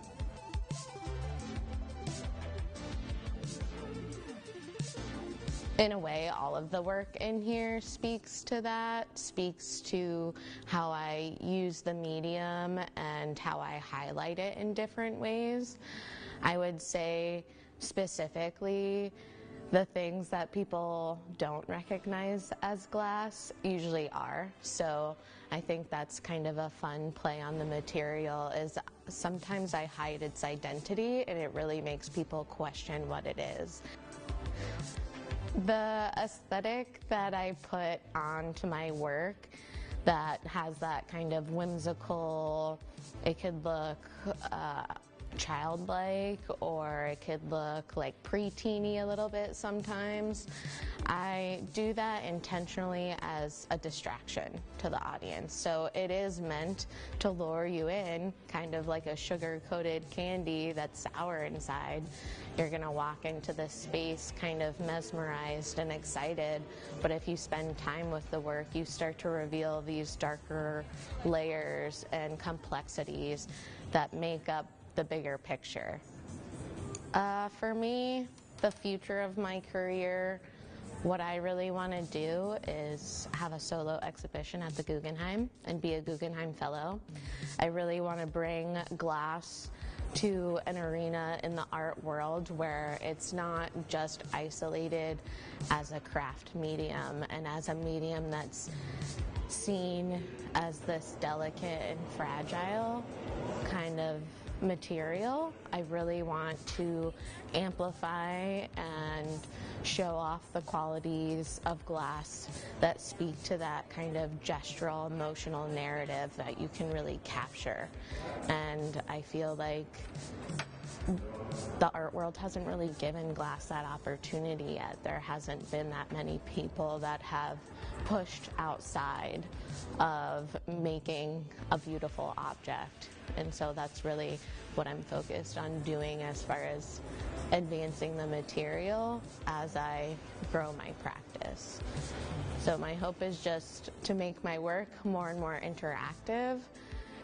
Speaker 9: In a way, all of the work in here speaks to that, speaks to how I use the medium and how I highlight it in different ways. I would say specifically the things that people don't recognize as glass usually are. So I think that's kind of a fun play on the material, is sometimes I hide its identity and it really makes people question what it is. The aesthetic that I put onto my work that has that kind of whimsical, it could look childlike, or it could look like pre-teeny a little bit sometimes. I do that intentionally as a distraction to the audience. So it is meant to lure you in, kind of like a sugar-coated candy that's sour inside. You're gonna walk into this space kind of mesmerized and excited, but if you spend time with the work, you start to reveal these darker layers and complexities that make up the bigger picture. For me, the future of my career, what I really want to do is have a solo exhibition at the Guggenheim and be a Guggenheim Fellow. I really want to bring glass to an arena in the art world where it's not just isolated as a craft medium and as a medium that's seen as this delicate and fragile kind of material. I really want to amplify and show off the qualities of glass that speak to that kind of gestural, emotional narrative that you can really capture. And I feel like the art world hasn't really given glass that opportunity yet. There hasn't been that many people that have pushed outside of making a beautiful object. And so that's really what I'm focused on doing as far as advancing the material as I grow my practice. So my hope is just to make my work more and more interactive,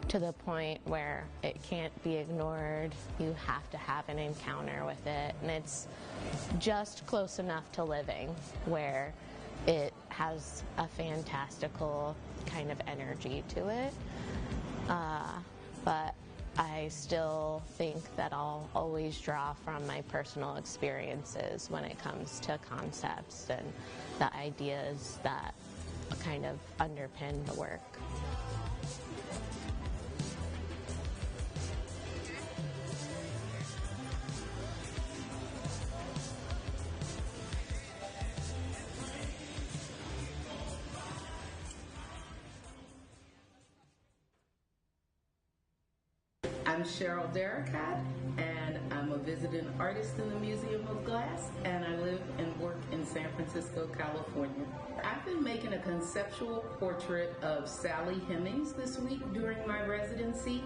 Speaker 9: to the point where it can't be ignored. You have to have an encounter with it, and it's just close enough to living where it has a fantastical kind of energy to it. But I still think that I'll always draw from my personal experiences when it comes to concepts and the ideas that kind of underpin the work.
Speaker 5: I'm Cheryl Derricat, and I'm a visiting artist in the Museum of Glass, and I live and work in San Francisco, California. I've been making a conceptual portrait of Sally Hemings this week during my residency.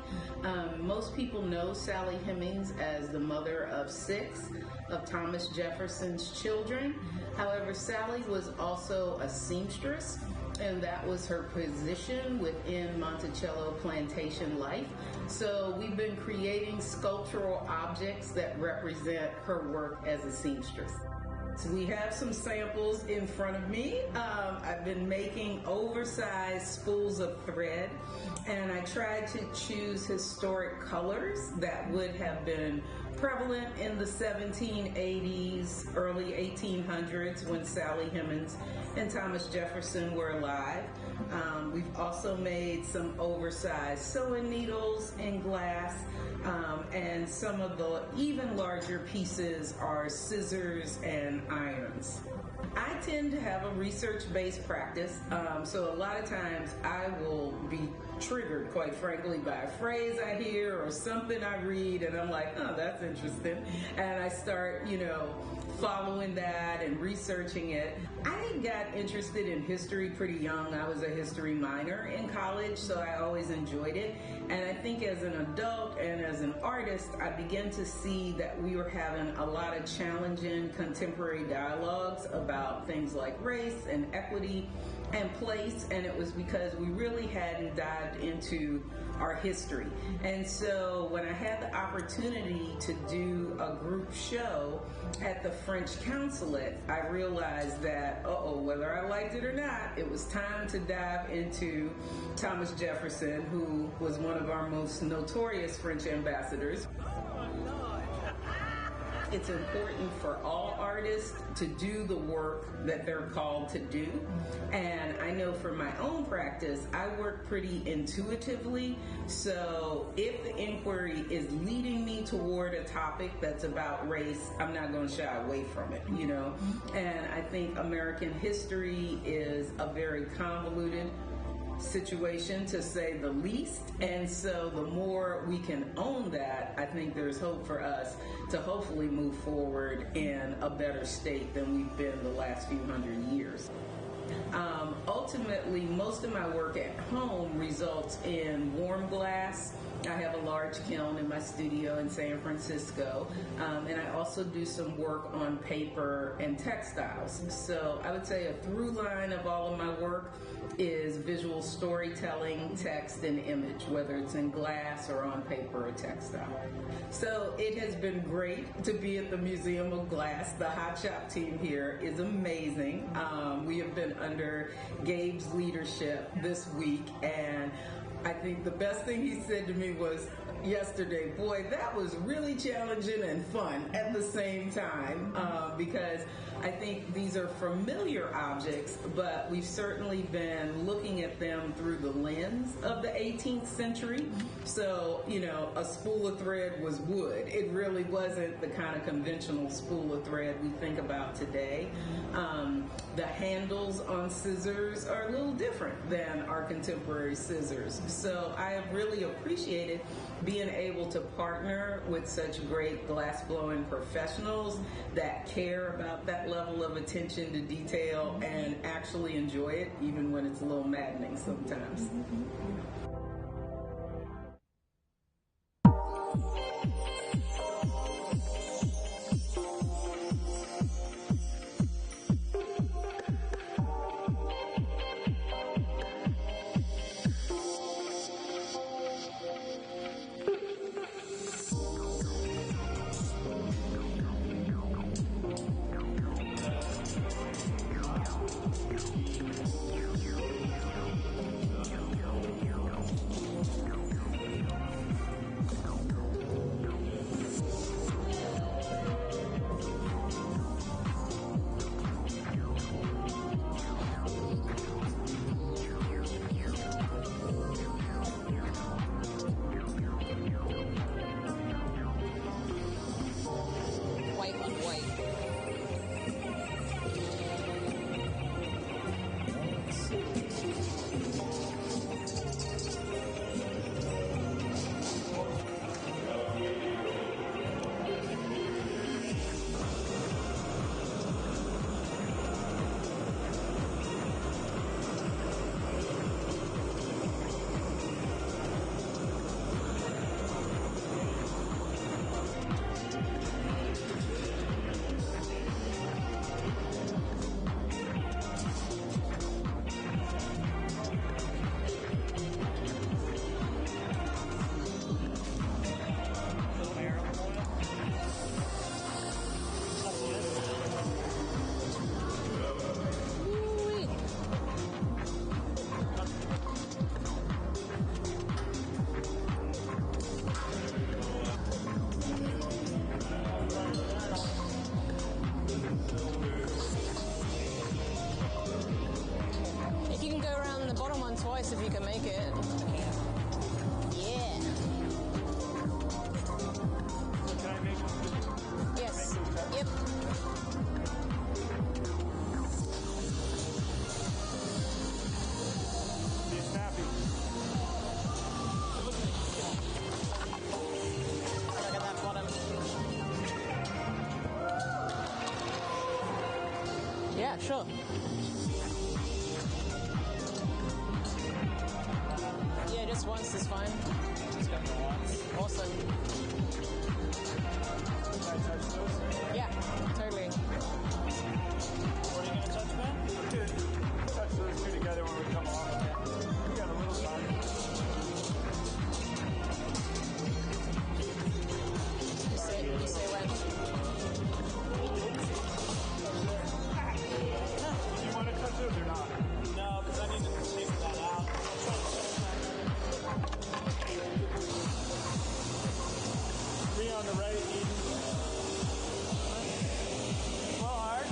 Speaker 5: Most people know Sally Hemings as the mother of 6 of Thomas Jefferson's children. However, Sally was also a seamstress, and that was her position within Monticello plantation life. So we've been creating sculptural objects that represent her work as a seamstress. So we have some samples in front of me. I've been making oversized spools of thread, and I tried to choose historic colors that would have been prevalent in the 1780s, early 1800s when Sally Hemings and Thomas Jefferson were alive. We've also made some oversized sewing needles in glass, and some of the even larger pieces are scissors and irons. I tend to have a research-based practice, so a lot of times I will be triggered, quite frankly, by a phrase I hear or something I read, and I'm like, oh, that's interesting. And I start, following that and researching it. I got interested in history pretty young. I was a history minor in college, so I always enjoyed it. And I think as an adult and as an artist, I began to see that we were having a lot of challenging contemporary dialogues about things like race and equity and place, and it was because we really hadn't dived into our history. And so when I had the opportunity to do a group show at the French consulate, I realized that, whether I liked it or not, it was time to dive into Thomas Jefferson, who was one of our most notorious French ambassadors. It's important for all artists to do the work that they're called to do. And I know for my own practice, I work pretty intuitively. So if the inquiry is leading me toward a topic that's about race, I'm not going to shy away from it, And I think American history is a very convoluted situation, to say the least, and so the more we can own that, I think there's hope for us to hopefully move forward in a better state than we've been the last few hundred years. Ultimately, most of my work at home results in warm glass. I have a large kiln in my studio in San Francisco, and I also do some work on paper and textiles. So I would say a through line of all of my work is visual storytelling, text, and image, whether it's in glass or on paper or textile. So it has been great to be at the Museum of Glass. The Hot Shop team here is amazing. We have been under Gabe's leadership this week, and I think the best thing he said to me was yesterday, boy, that was really challenging and fun at the same time, because I think these are familiar objects, but we've certainly been looking at them through the lens of the 18th century. So, a spool of thread was wood. It really wasn't the kind of conventional spool of thread we think about today. The handles on scissors are a little different than our contemporary scissors. So I have really appreciated being able to partner with such great glass-blowing professionals that care about that level of attention to detail and actually enjoy it, even when it's a little maddening sometimes.
Speaker 1: Yeah, sure. Yeah, just once is fine.
Speaker 22: Just got the once.
Speaker 1: Awesome.
Speaker 22: Can I touch those?
Speaker 1: Yeah, totally.
Speaker 22: What are you going to touch, man? Good. Touch those two together when we come off. We got a little time.
Speaker 1: You say when?
Speaker 22: Do you want to touch those or not?
Speaker 13: No, because I need to take that out.
Speaker 22: Three on the right, Eden. Well, hard.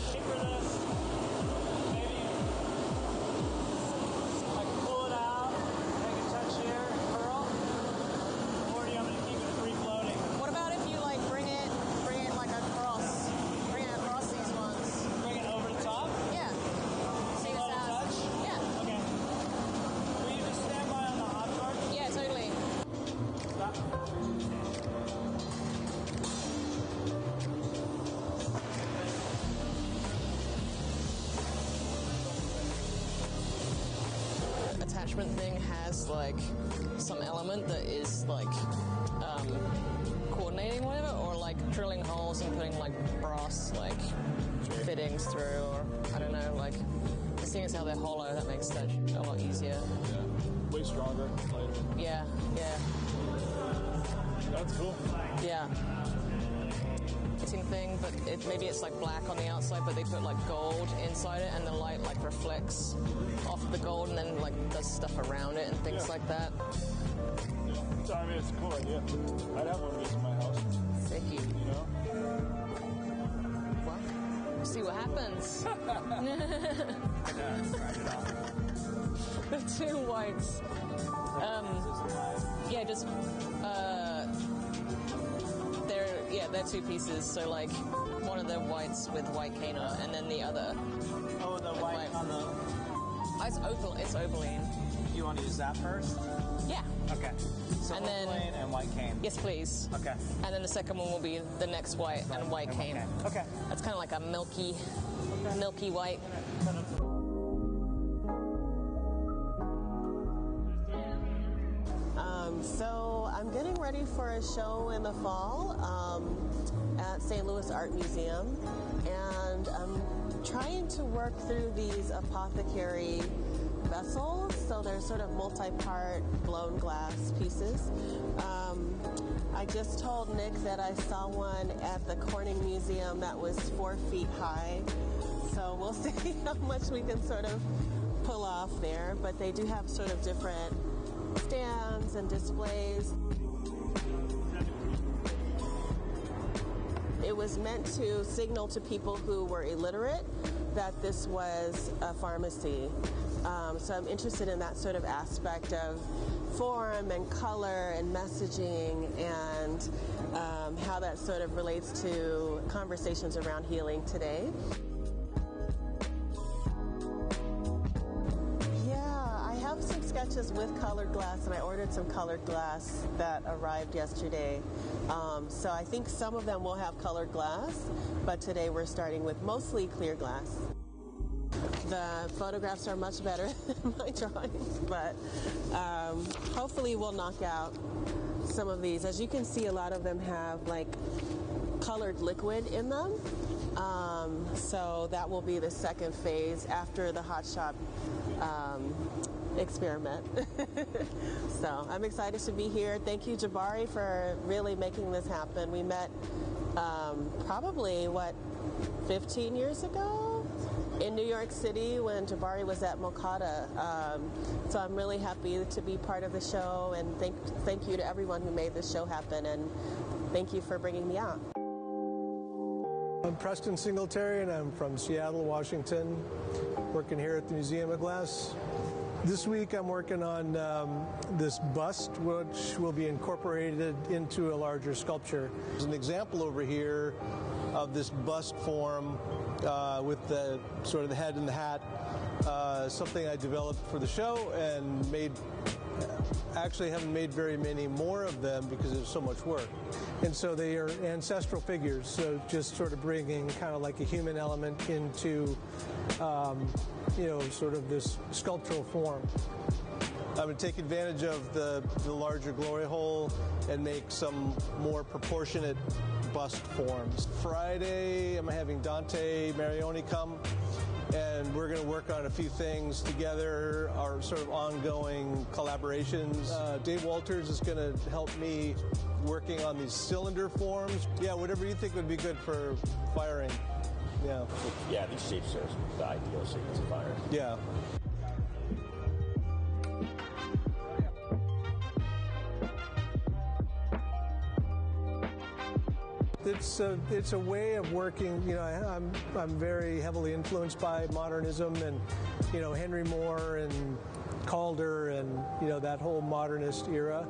Speaker 13: Wait for this. Maybe I can pull it out, take a touch here, curl. Or do you want me to keep it free floating?
Speaker 1: What about if you like bring it like across, bring it across these ones?
Speaker 13: Bring it over the top?
Speaker 1: Yeah. See
Speaker 13: Let it
Speaker 1: this
Speaker 13: touch?
Speaker 1: Yeah.
Speaker 13: Okay. Will you just stand by on the hot guard?
Speaker 1: Yeah, totally.
Speaker 13: Stop.
Speaker 1: Attachment thing has like some element that is like coordinating whatever, or like drilling holes and putting like brass like fittings through, or I don't know, like seeing as how they're hollow, that makes that a lot easier.
Speaker 22: Yeah. Way stronger. Lighter.
Speaker 1: Yeah, yeah.
Speaker 22: That's cool.
Speaker 1: Yeah. Fitting thing, but maybe it's like black on the outside, but they put like gold inside it, and the light like reflects off the gold and then like does stuff around it and things like that.
Speaker 22: Yeah. So, I mean, it's a cool idea. I'd have one of these in my house.
Speaker 1: Thank you.
Speaker 22: You know?
Speaker 1: Well, see what happens. The two whites. Yeah, just they're two pieces. So like one of the whites with white cane on it, and then the other.
Speaker 13: Oh, the white on the.
Speaker 1: It's opaline.
Speaker 13: You want to use that first?
Speaker 1: Yeah.
Speaker 13: Okay. So
Speaker 1: And then-
Speaker 13: opaline and white cane.
Speaker 1: Yes, please.
Speaker 13: Okay.
Speaker 1: And then the second one will be the next white and white cane.
Speaker 13: Okay.
Speaker 1: It's kind of like a milky white.
Speaker 10: So I'm getting ready for a show in the fall at St. Louis Art Museum, and I'm trying to work through these apothecary vessels. So they're sort of multi-part blown glass pieces. I just told Nick that I saw one at the Corning Museum that was 4 feet high. So we'll see how much we can sort of pull off there. But they do have sort of different stands and displays. It was meant to signal to people who were illiterate that this was a pharmacy. So I'm interested in that sort of aspect of form and color and messaging, and how that sort of relates to conversations around healing today. Some sketches with colored glass, and I ordered some colored glass that arrived yesterday. So I think some of them will have colored glass, but today we're starting with mostly clear glass. The photographs are much better than my drawings, but hopefully we'll knock out some of these. As you can see, a lot of them have like colored liquid in them. So that will be the second phase after the hot shop experiment. So I'm excited to be here. Thank you, Jabari, for really making this happen. We met probably 15 years ago in New York City when Jabari was at Mokata. So I'm really happy to be part of the show, and thank you to everyone who made this show happen, and thank you for bringing me out.
Speaker 23: I'm Preston Singletary, and I'm from Seattle, Washington, working here at the Museum of Glass. This week I'm working on this bust, which will be incorporated into a larger sculpture. There's an example over here of this bust form with the sort of the head and the hat something I developed for the show and made. Actually haven't made very many more of them because there's so much work. And so they are ancestral figures, so just sort of bringing kind of like a human element into, sort of this sculptural form. I would take advantage of the larger glory hole and make some more proportionate bust forms. Friday, I'm having Dante Marioni come, and we're going to work on a few things together, our sort of ongoing collaborations. Dave Walters is going to help me working on these cylinder forms. Yeah, whatever you think would be good for firing. Yeah.
Speaker 6: Yeah, these shapes are the ideal shapes to fire.
Speaker 23: Yeah. It's a way of working. I'm very heavily influenced by modernism and Henry Moore and Calder and that whole modernist era,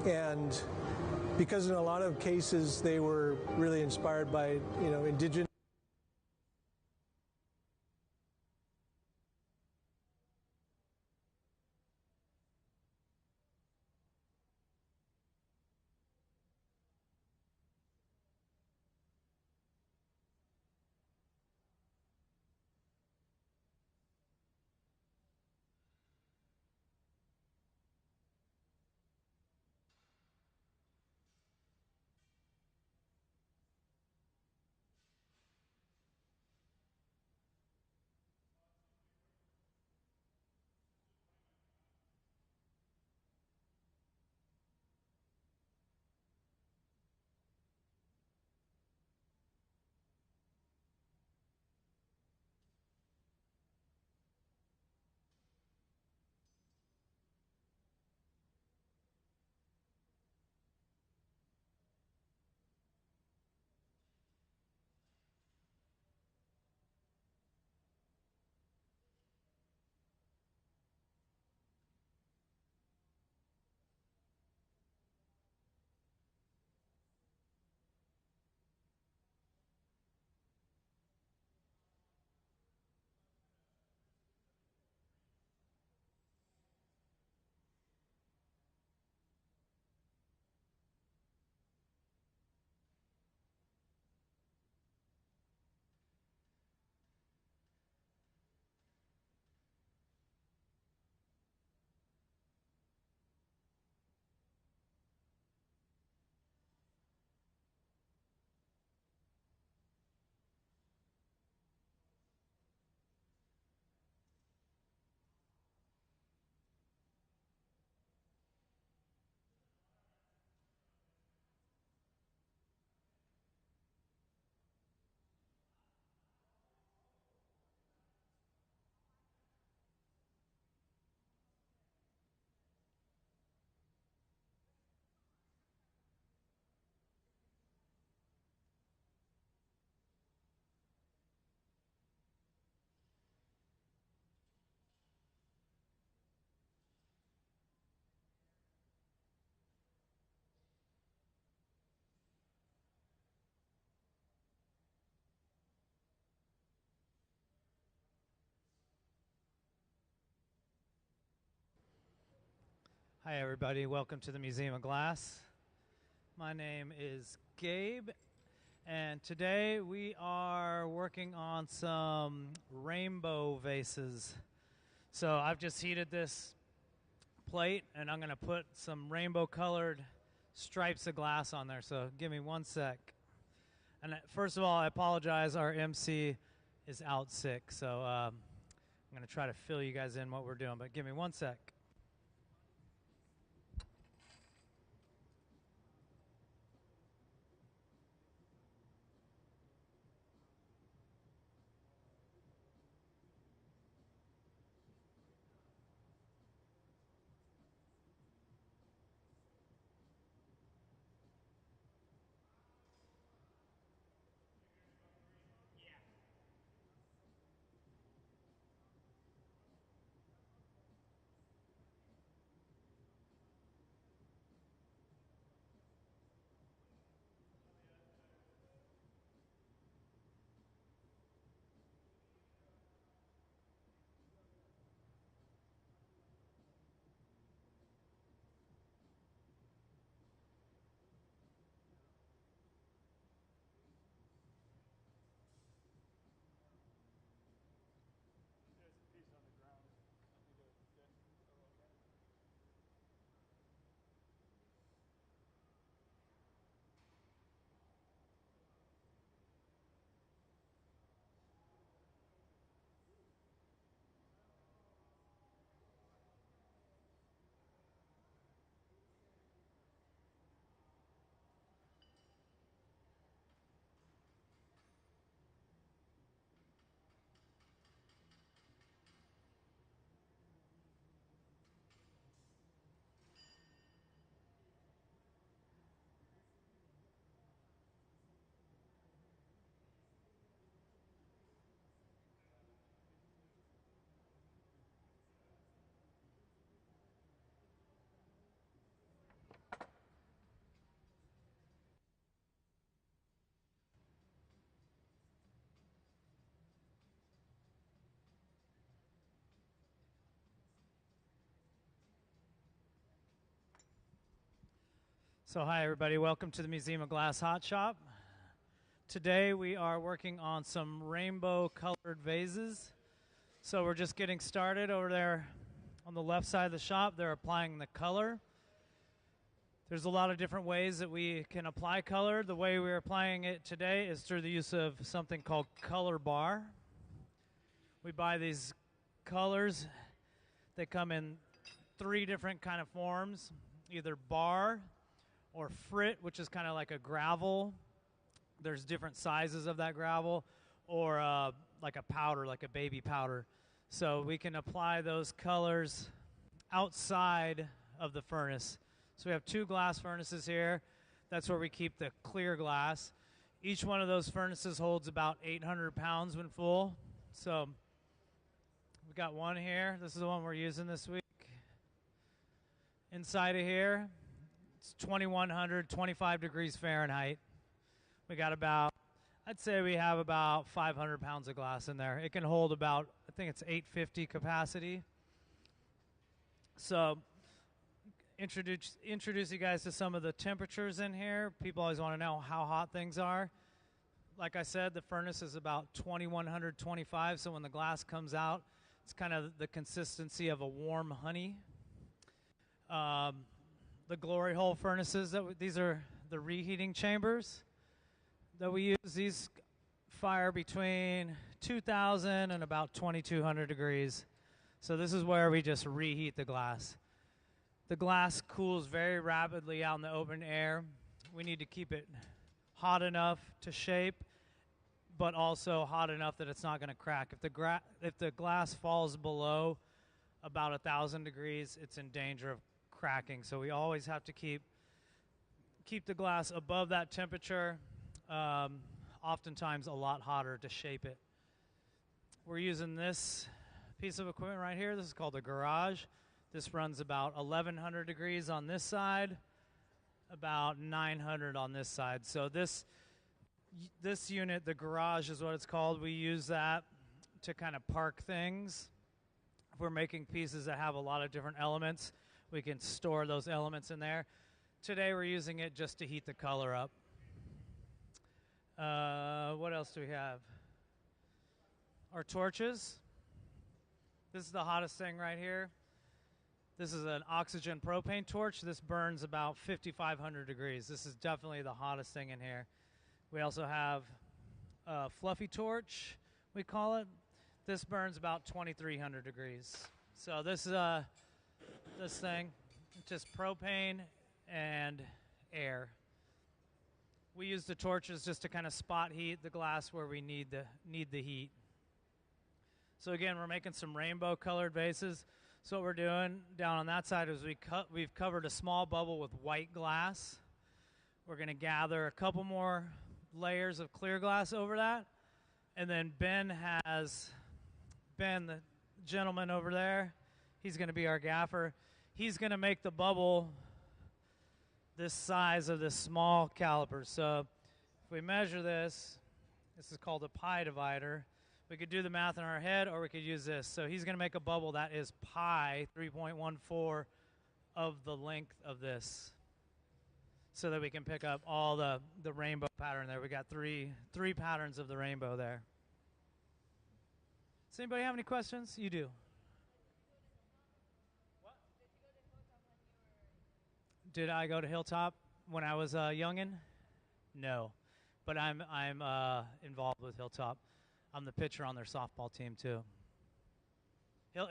Speaker 23: and because in a lot of cases they were really inspired by indigenous.
Speaker 11: Hi everybody, welcome to the Museum of Glass. My name is Gabe, and today we are working on some rainbow vases. So I've just heated this plate and I'm going to put some rainbow colored stripes of glass on there, so give me one sec. And first of all, I apologize, our MC is out sick, so I'm going to try to fill you guys in what we're doing, but give me one sec. So hi everybody, welcome to the Museum of Glass Hot Shop. Today we are working on some rainbow colored vases. So we're just getting started over there on the left side of the shop. They're applying the color. There's a lot of different ways that we can apply color. The way we're applying it today is through the use of something called color bar. We buy these colors. They come in 3 different kind of forms, either bar or frit, which is kind of like a gravel. There's different sizes of that gravel, or like a powder, like a baby powder. So we can apply those colors outside of the furnace. So we have 2 glass furnaces here. That's where we keep the clear glass. Each one of those furnaces holds about 800 pounds when full. So we've got one here. This is the one we're using this week. Inside of here, it's 2125 degrees Fahrenheit. We got about, I'd say we have about 500 pounds of glass in there. It can hold about, I think it's 850 capacity. So introduce you guys to some of the temperatures in here. People always want to know how hot things are. Like I said, the furnace is about 2125, so when the glass comes out, it's kind of the consistency of a warm honey. The glory hole furnaces, these are the reheating chambers that we use. These fire between 2,000 and about 2,200 degrees. So this is where we just reheat the glass. The glass cools very rapidly out in the open air. We need to keep it hot enough to shape, but also hot enough that it's not going to crack. If the glass falls below about 1,000 degrees, it's in danger of cracking. So we always have to keep the glass above that temperature, oftentimes a lot hotter to shape it. We're using this piece of equipment right here. This is called a garage. This runs about 1,100 degrees on this side, about 900 on this side. So this unit, the garage is what it's called. We use that to kind of park things. If we're making pieces that have a lot of different elements, we can store those elements in there. Today we're using it just to heat the color up. What else do we have? Our torches. This is the hottest thing right here. This is an oxygen propane torch. This burns about 5,500 degrees. This is definitely the hottest thing in here. We also have a fluffy torch, we call it. This burns about 2,300 degrees. So this thing, just propane and air. We use the torches just to kind of spot heat the glass where we need the heat. So again, we're making some rainbow colored vases. So what we're doing down on that side is we've covered a small bubble with white glass. We're going to gather a couple more layers of clear glass over that. And then Ben, the gentleman over there, he's going to be our gaffer. He's going to make the bubble this size of this small caliper. So if we measure this is called a pi divider. We could do the math in our head, or we could use this. So he's going to make a bubble that is pi 3.14 of the length of this, so that we can pick up all the rainbow pattern there. We got three patterns of the rainbow there. Does anybody have any questions? You do. What? Did I go to Hilltop when I was a youngin'? No, but I'm involved with Hilltop. I'm the pitcher on their softball team too.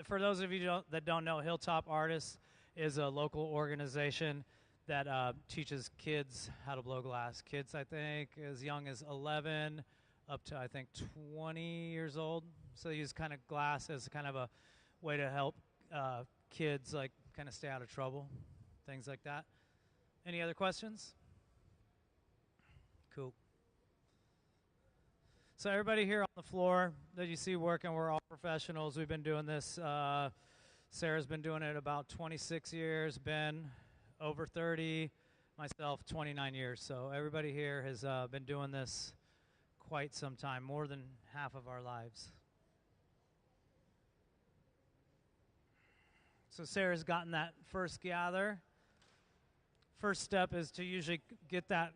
Speaker 11: For those of you that don't know, Hilltop Artists is a local organization that teaches kids how to blow glass. Kids, I think, as young as 11 up to, I think, 20 years old. So they use kind of glass as kind of a way to help kids like kind of stay out of trouble, things like that. Any other questions? Cool. So everybody here on the floor that you see working, we're all professionals. We've been doing this. Sarah's been doing it about 26 years. Ben, over 30. Myself, 29 years. So everybody here has been doing this quite some time, more than half of our lives. So Sarah's gotten that first gather first step is to usually get that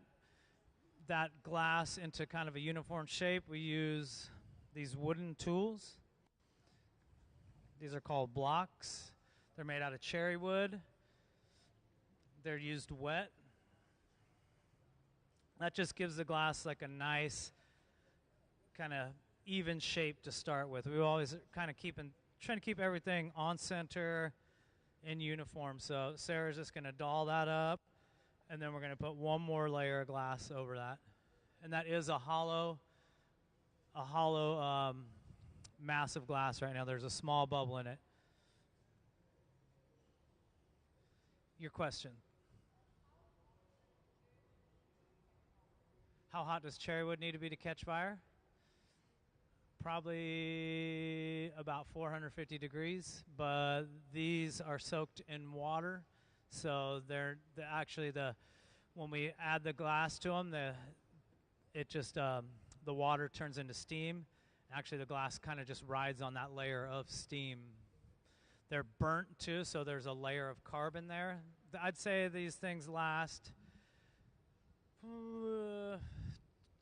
Speaker 11: glass into kind of a uniform shape. We use these wooden tools. These are called blocks. They're made out of cherry wood. They're used wet. That just gives the glass like a nice kind of even shape to start with. We always kind of trying to keep everything on center in uniform. So Sarah's just going to doll that up, and then we're going to put one more layer of glass over that. And that is a hollow massive glass right now. There's a small bubble in it. Your question. How hot does cherry wood need to be to catch fire? Probably about 450 degrees, but these are soaked in water, so they're actually when we add the glass to them, the water turns into steam. Actually, the glass kind of just rides on that layer of steam. They're burnt too, so there's a layer of carbon there. I'd say these things last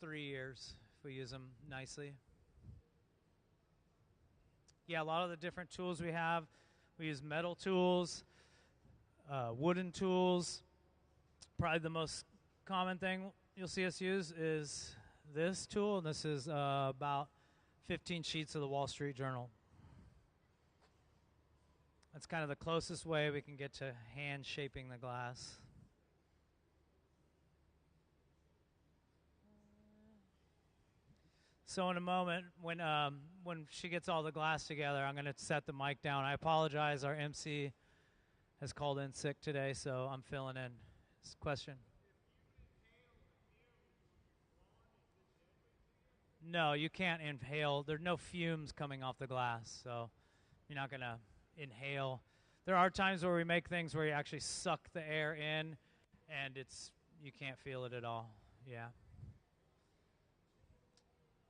Speaker 11: 3 years if we use them nicely. Yeah, a lot of the different tools we have, we use metal tools, wooden tools. Probably the most common thing you'll see us use is this tool, and this is about 15 sheets of the Wall Street Journal. That's kind of the closest way we can get to hand shaping the glass. So in a moment, when she gets all the glass together, I'm going to set the mic down. I apologize. Our MC has called in sick today, so I'm filling in. Question? No, you can't inhale. There's no fumes coming off the glass, so you're not going to inhale. There are times where we make things where you actually suck the air in, and you can't feel it at all. Yeah.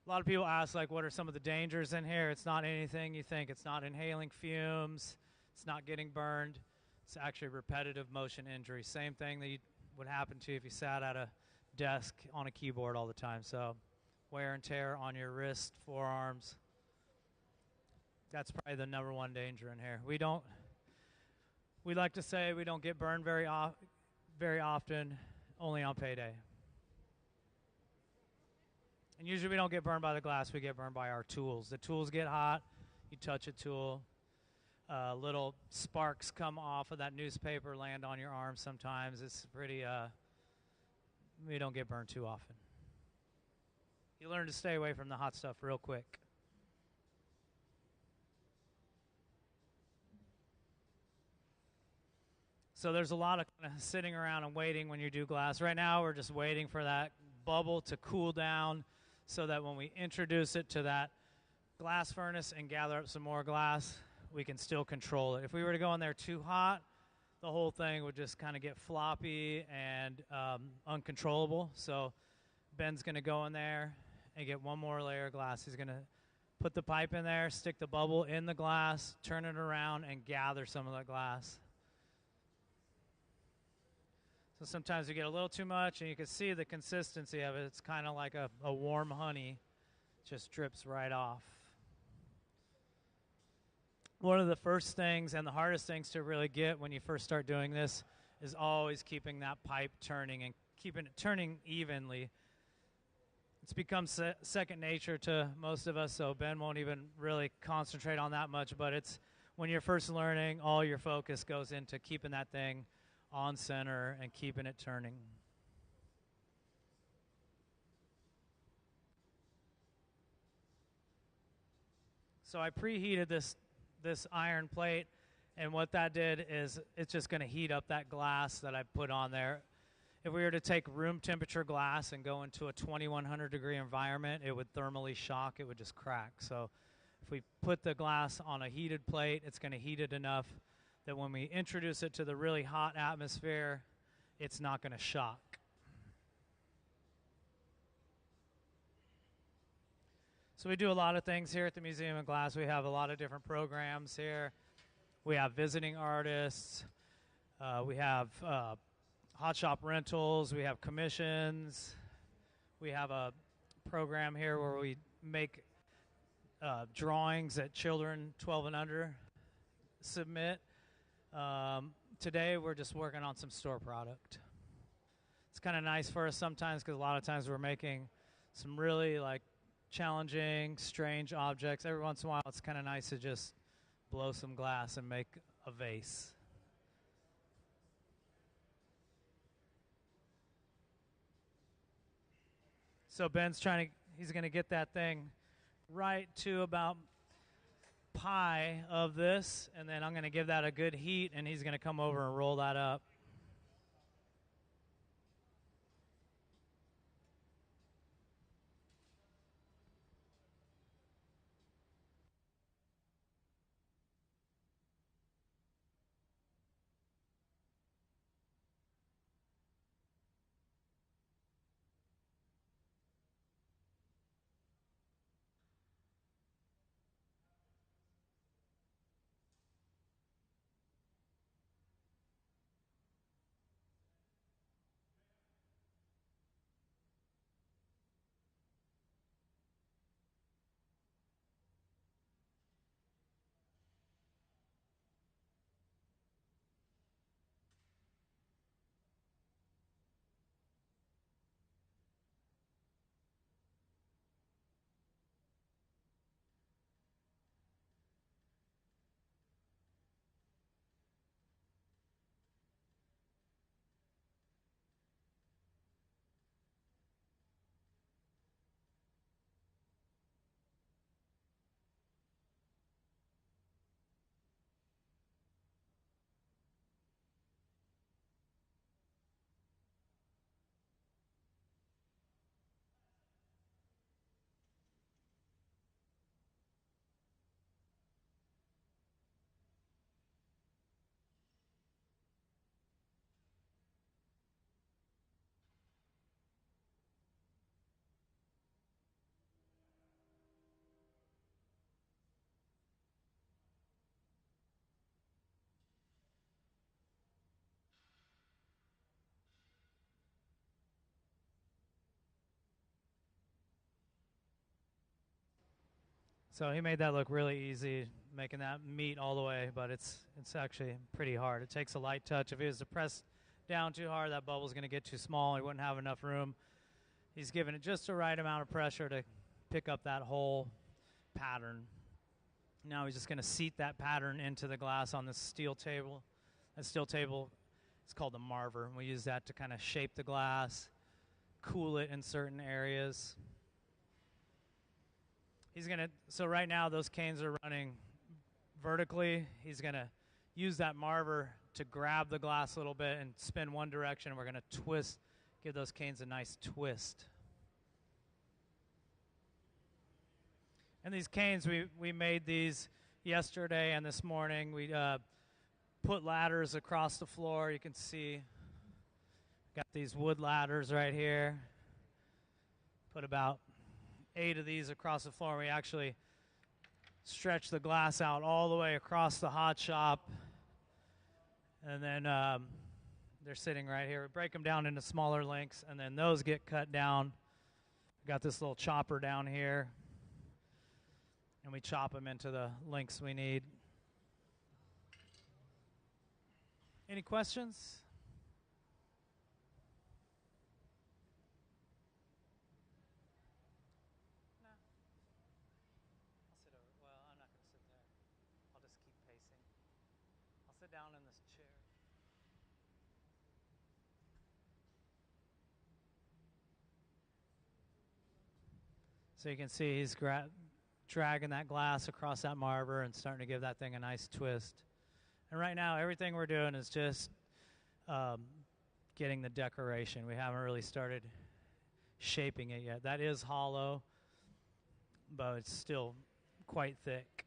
Speaker 11: A lot of people ask, like, what are some of the dangers in here? It's not anything you think. It's not inhaling fumes. It's not getting burned. It's actually repetitive motion injury. Same thing that would happen to you if you sat at a desk on a keyboard all the time. So wear and tear on your wrist, forearms. That's probably the number one danger in here. We like to say we don't get burned very often, only on payday. And usually we don't get burned by the glass, we get burned by our tools. The tools get hot, you touch a tool, little sparks come off of that newspaper, land on your arm sometimes. It's pretty, we don't get burned too often. You learn to stay away from the hot stuff real quick. So there's a lot of kind of sitting around and waiting when you do glass. Right now we're just waiting for that bubble to cool down so that when we introduce it to that glass furnace and gather up some more glass, we can still control it. If we were to go in there too hot, the whole thing would just kind of get floppy and uncontrollable. So Ben's going to go in there and get one more layer of glass. He's going to put the pipe in there, stick the bubble in the glass, turn it around, and gather some of that glass. So sometimes you get a little too much, and you can see the consistency of it. It's kind of like a warm honey. It just drips right off. One of the first things and the hardest things to really get when you first start doing this is always keeping that pipe turning and keeping it turning evenly. It's become second nature to most of us, so Ben won't even really concentrate on that much, but it's when you're first learning, all your focus goes into keeping that thing on center and keeping it turning. So I preheated this iron plate, and what that did is it's just going to heat up that glass that I put on there. If we were to take room temperature glass and go into a 2100 degree environment, it would thermally shock, it would just crack. So if we put the glass on a heated plate, it's going to heat it enough that when we introduce it to the really hot atmosphere, it's not going to shock. So we do a lot of things here at the Museum of Glass. We have a lot of different programs here. We have visiting artists. We have hot shop rentals, we have commissions, we have a program here where we make drawings that children 12 and under submit. Today we're just working on some store product. It's kind of nice for us sometimes because a lot of times we're making some really like challenging, strange objects. Every once in a while it's kind of nice to just blow some glass and make a vase. So Ben's he's going to get that thing right to about pi of this, and then I'm going to give that a good heat, and he's going to come over and roll that up. So he made that look really easy, making that meet all the way, but it's actually pretty hard. It takes a light touch. If he was to press down too hard, that bubble's going to get too small. He wouldn't have enough room. He's given it just the right amount of pressure to pick up that whole pattern. Now he's just going to seat that pattern into the glass on this steel table. That steel table is called the marver, and we use that to kind of shape the glass, cool it in certain areas. So right now those canes are running vertically. He's going to use that marver to grab the glass a little bit and spin one direction. We're going to twist, give those canes a nice twist. And these canes, we made these yesterday and this morning. We put ladders across the floor. You can see, got these wood ladders right here. Put about 8 of these across the floor. We actually stretch the glass out all the way across the hot shop. And then they're sitting right here. We break them down into smaller lengths, and then those get cut down. We got this little chopper down here, and we chop them into the lengths we need. Any questions? Down in this chair. So you can see he's dragging that glass across that marver and starting to give that thing a nice twist. And right now everything we're doing is just getting the decoration. We haven't really started shaping it yet. That is hollow, but it's still quite thick.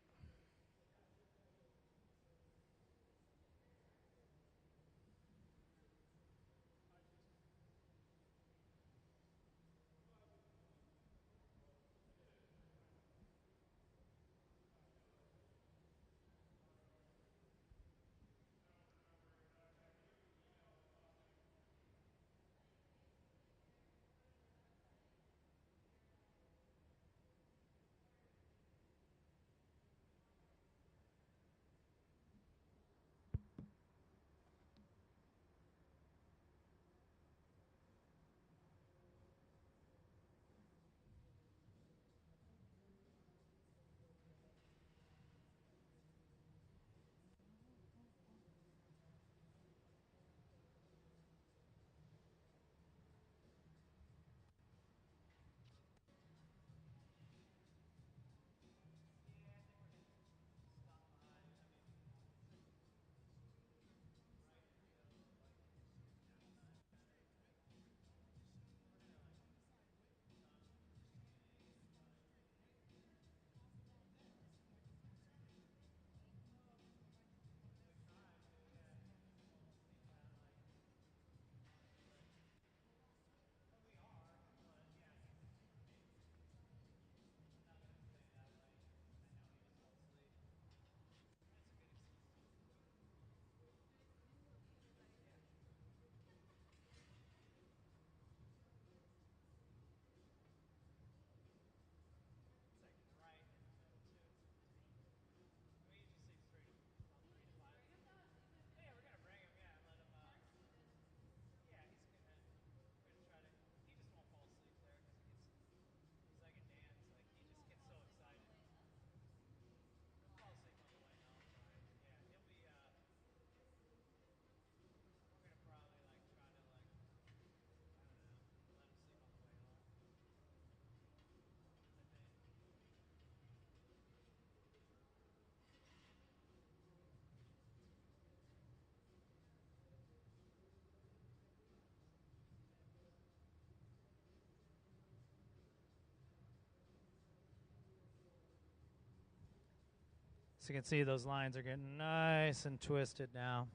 Speaker 11: So you can see those lines are getting nice and twisted now.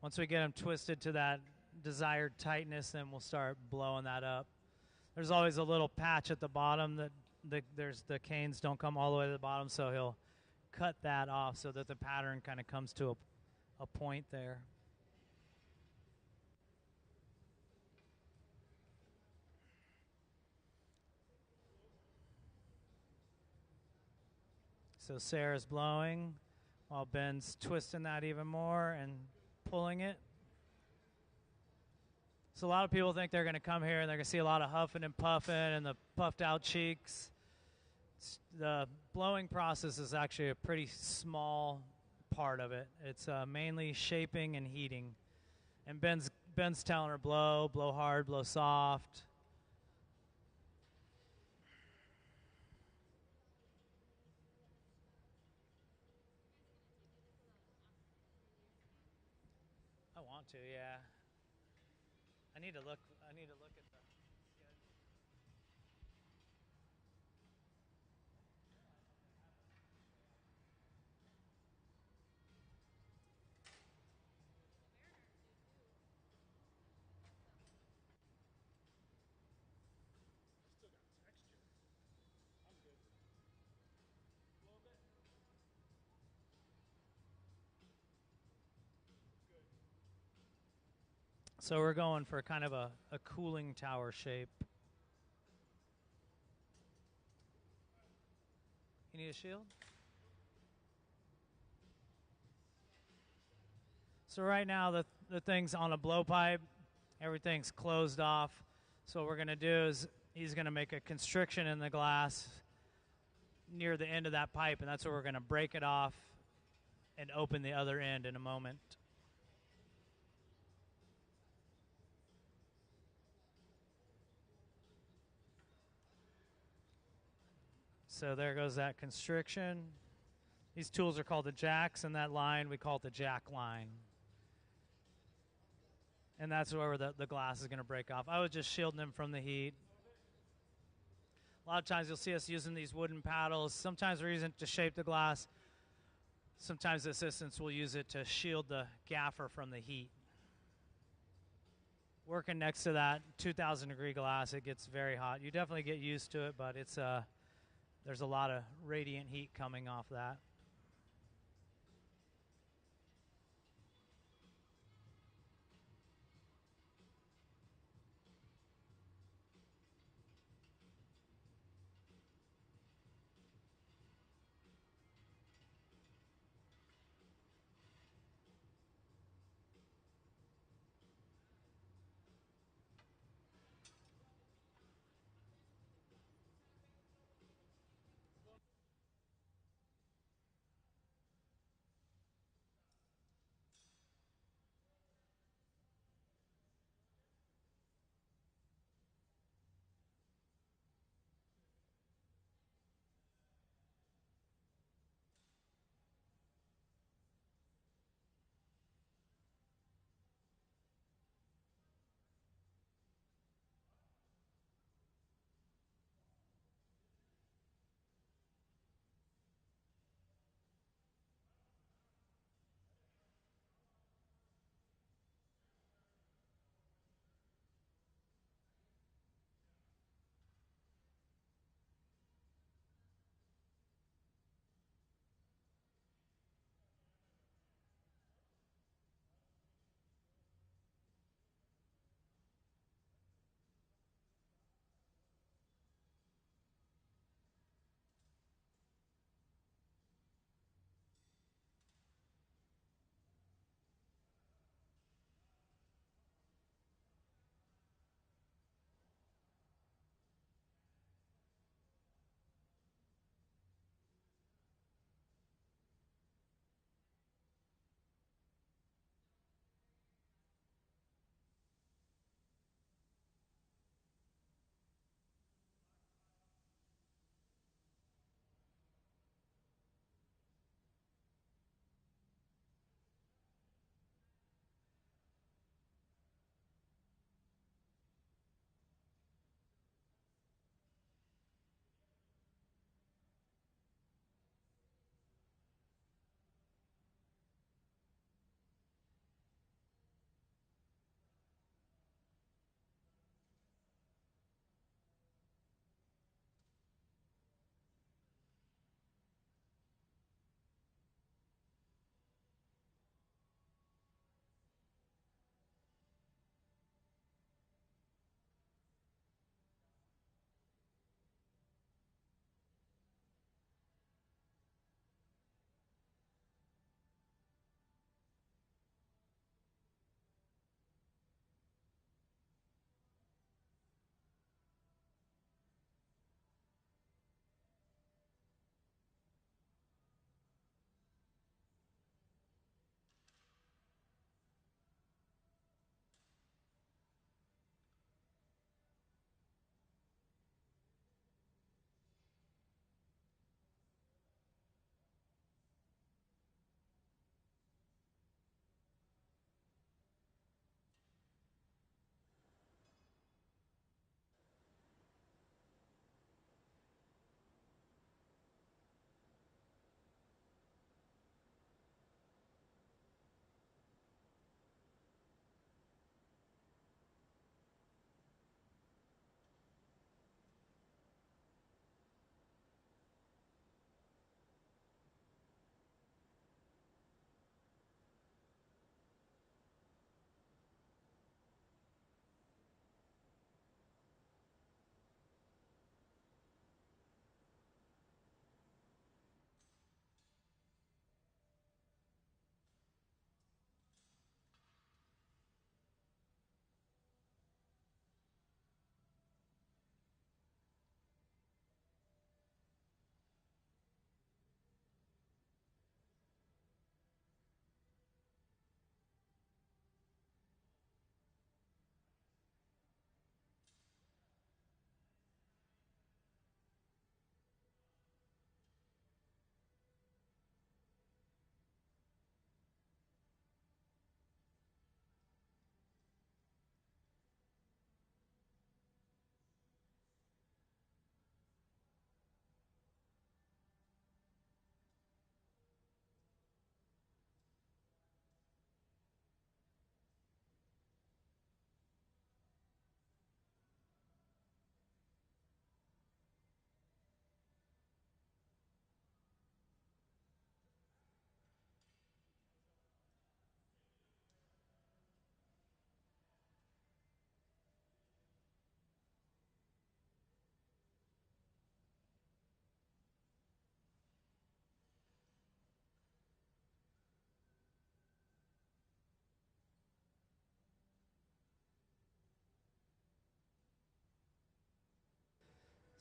Speaker 11: Once we get them twisted to that desired tightness, then we'll start blowing that up. There's always a little patch at the bottom that the canes don't come all the way to the bottom, so he'll cut that off so that the pattern kind of comes to a point there. So Sarah's blowing while Ben's twisting that even more and pulling it. So a lot of people think they're going to come here and they're going to see a lot of huffing and puffing and the puffed out cheeks. The blowing process is actually a pretty small part of it. It's mainly shaping and heating. And Ben's telling her blow hard, blow soft. I want to, yeah. I need to look at the schedule. So we're going for kind of a cooling tower shape. You need a shield? So right now the thing's on a blowpipe. Everything's closed off. So what we're going to do is he's going to make a constriction in the glass near the end of that pipe, and that's where we're going to break it off and open the other end in a moment. So there goes that constriction. These tools are called the jacks, and that line we call it the jack line. And that's where the glass is going to break off. I was just shielding them from the heat. A lot of times you'll see us using these wooden paddles. Sometimes we're using it to shape the glass. Sometimes the assistants will use it to shield the gaffer from the heat. Working next to that 2,000 degree glass, it gets very hot. You definitely get used to it, but it's there's a lot of radiant heat coming off that.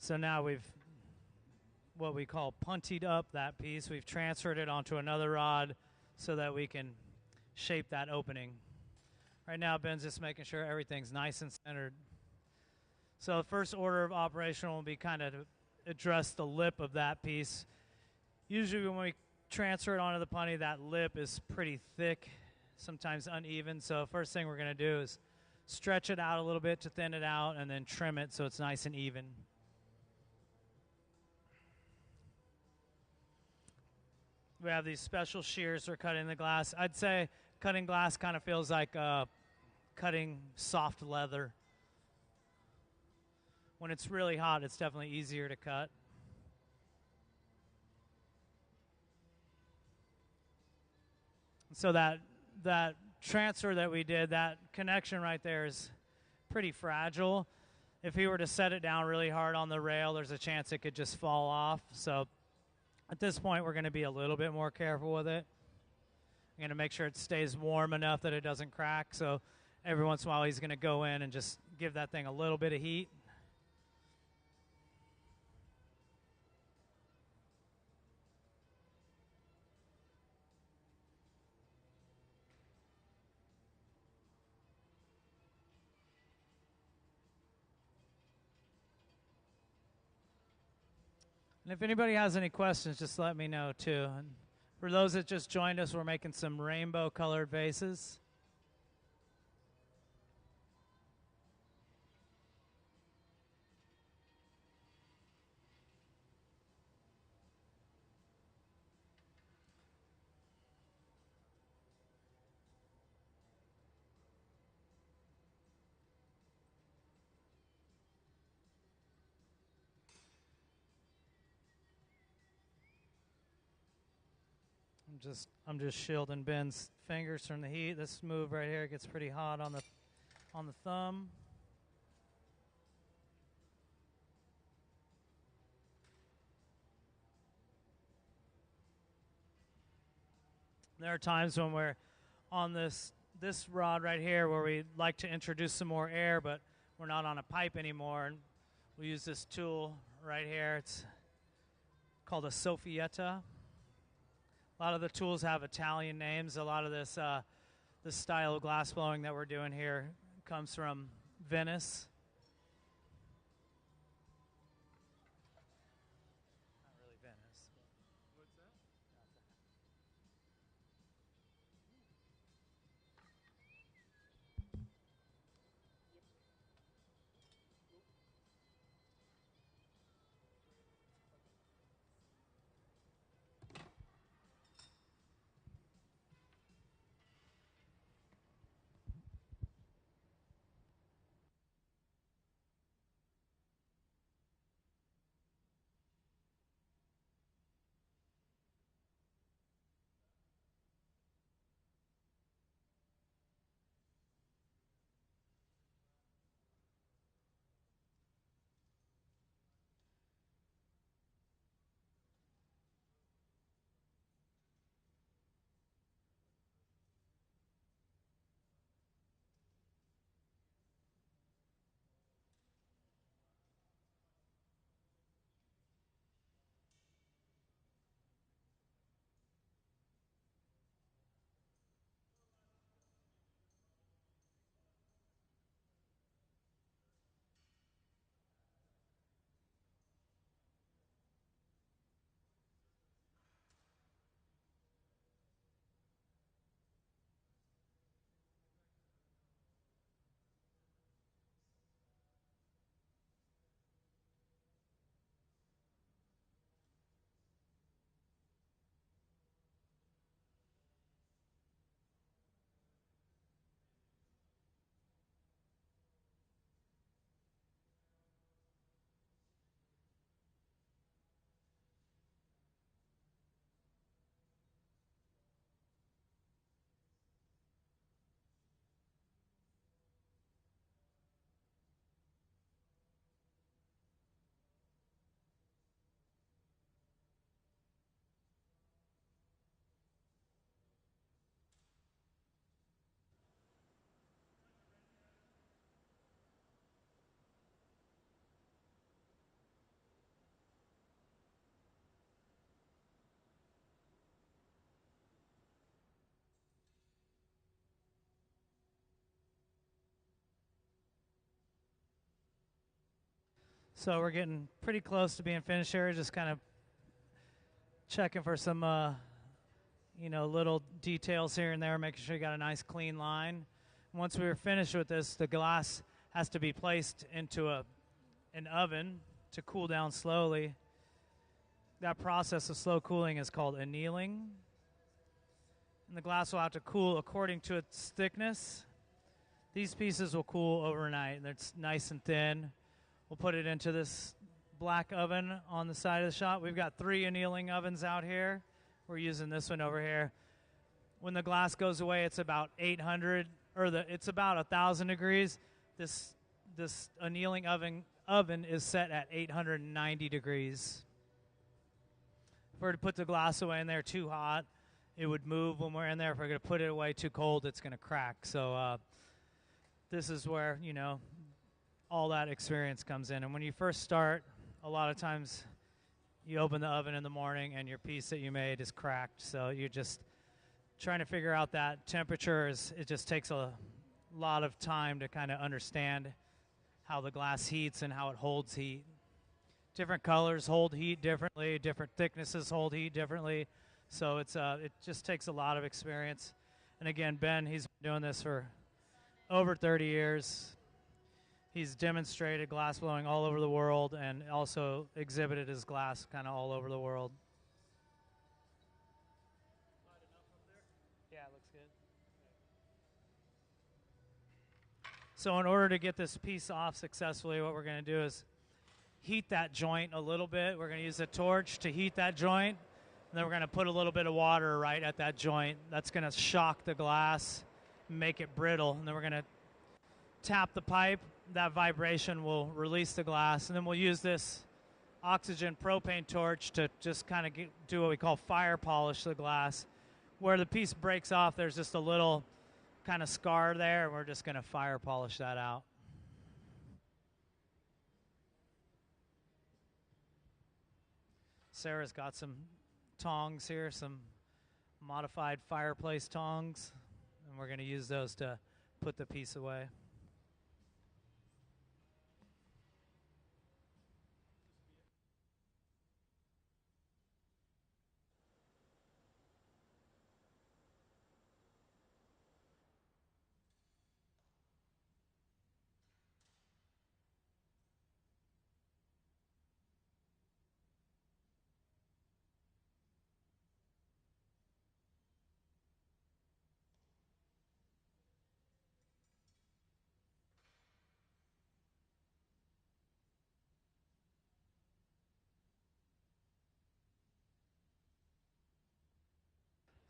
Speaker 11: So now we've what we call puntied up that piece. We've transferred it onto another rod so that we can shape that opening. Right now, Ben's just making sure everything's nice and centered. So the first order of operation will be kind of to address the lip of that piece. Usually when we transfer it onto the punty, that lip is pretty thick, sometimes uneven. So first thing we're going to do is stretch it out a little bit to thin it out and then trim it so it's nice and even. We have these special shears for cutting the glass. I'd say cutting glass kind of feels like cutting soft leather. When it's really hot, it's definitely easier to cut. So that transfer that we did, that connection right there is pretty fragile. If he were to set it down really hard on the rail, there's a chance it could just fall off. So at this point, we're going to be a little bit more careful with it. I'm going to make sure it stays warm enough that it doesn't crack. So every once in a while, he's going to go in and just give that thing a little bit of heat. And if anybody has any questions, just let me know too. And for those that just joined us, we're making some rainbow colored vases. I'm just shielding Ben's fingers from the heat. This move right here gets pretty hot on the thumb. There are times when we're on this rod right here where we like to introduce some more air, but we're not on a pipe anymore, and we use this tool right here. It's called a soffietta. A lot of the tools have Italian names. A lot of this style of glass blowing that we're doing here comes from Venice. Not really Venice. What's that? So we're getting pretty close to being finished here. Just kind of checking for some, little details here and there, making sure you got a nice clean line. Once we were finished with this, the glass has to be placed into an oven to cool down slowly. That process of slow cooling is called annealing. And the glass will have to cool according to its thickness. These pieces will cool overnight. It's nice and thin. We'll put it into this black oven on the side of the shop. We've got 3 annealing ovens out here. We're using this one over here. When the glass goes away, it's about 800, it's about 1,000 degrees. This annealing oven is set at 890 degrees. If we were to put the glass away in there too hot, it would move when we're in there. If we're going to put it away too cold, it's going to crack. So this is where, all that experience comes in. And when you first start, a lot of times you open the oven in the morning and your piece that you made is cracked. So you're just trying to figure out that temperature. It just takes a lot of time to kind of understand how the glass heats and how it holds heat. Different colors hold heat differently. Different thicknesses hold heat differently. So it just takes a lot of experience. And again, Ben, he's been doing this for over 30 years. He's demonstrated glass blowing all over the world and also exhibited his glass kind of all over the world. Yeah, it looks good. So in order to get this piece off successfully, what we're going to do is heat that joint a little bit. We're going to use a torch to heat that joint. And then we're going to put a little bit of water right at that joint. That's going to shock the glass, make it brittle. And then we're going to tap the pipe. That vibration will release the glass. And then we'll use this oxygen propane torch to just kind of do what we call fire polish the glass. Where the piece breaks off, there's just a little kind of scar there, and we're just going to fire polish that out. Sarah's got some tongs here, some modified fireplace tongs, and we're going to use those to put the piece away.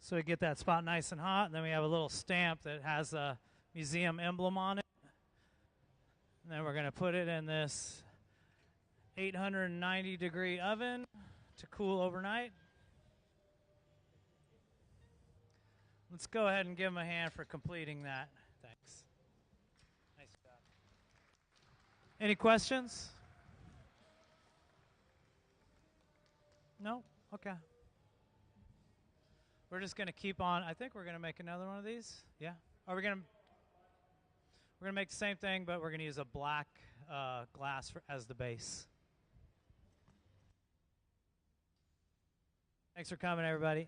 Speaker 11: So we get that spot nice and hot, and then we have a little stamp that has a museum emblem on it. And then we're going to put it in this 890 degree oven to cool overnight. Let's go ahead and give him a hand for completing that. Thanks. Nice job. Any questions? No? Okay. We're just going to keep on. I think we're going to make another one of these. Yeah. Are we going to? We're going to make the same thing, but we're going to use a black glass as the base. Thanks for coming, everybody.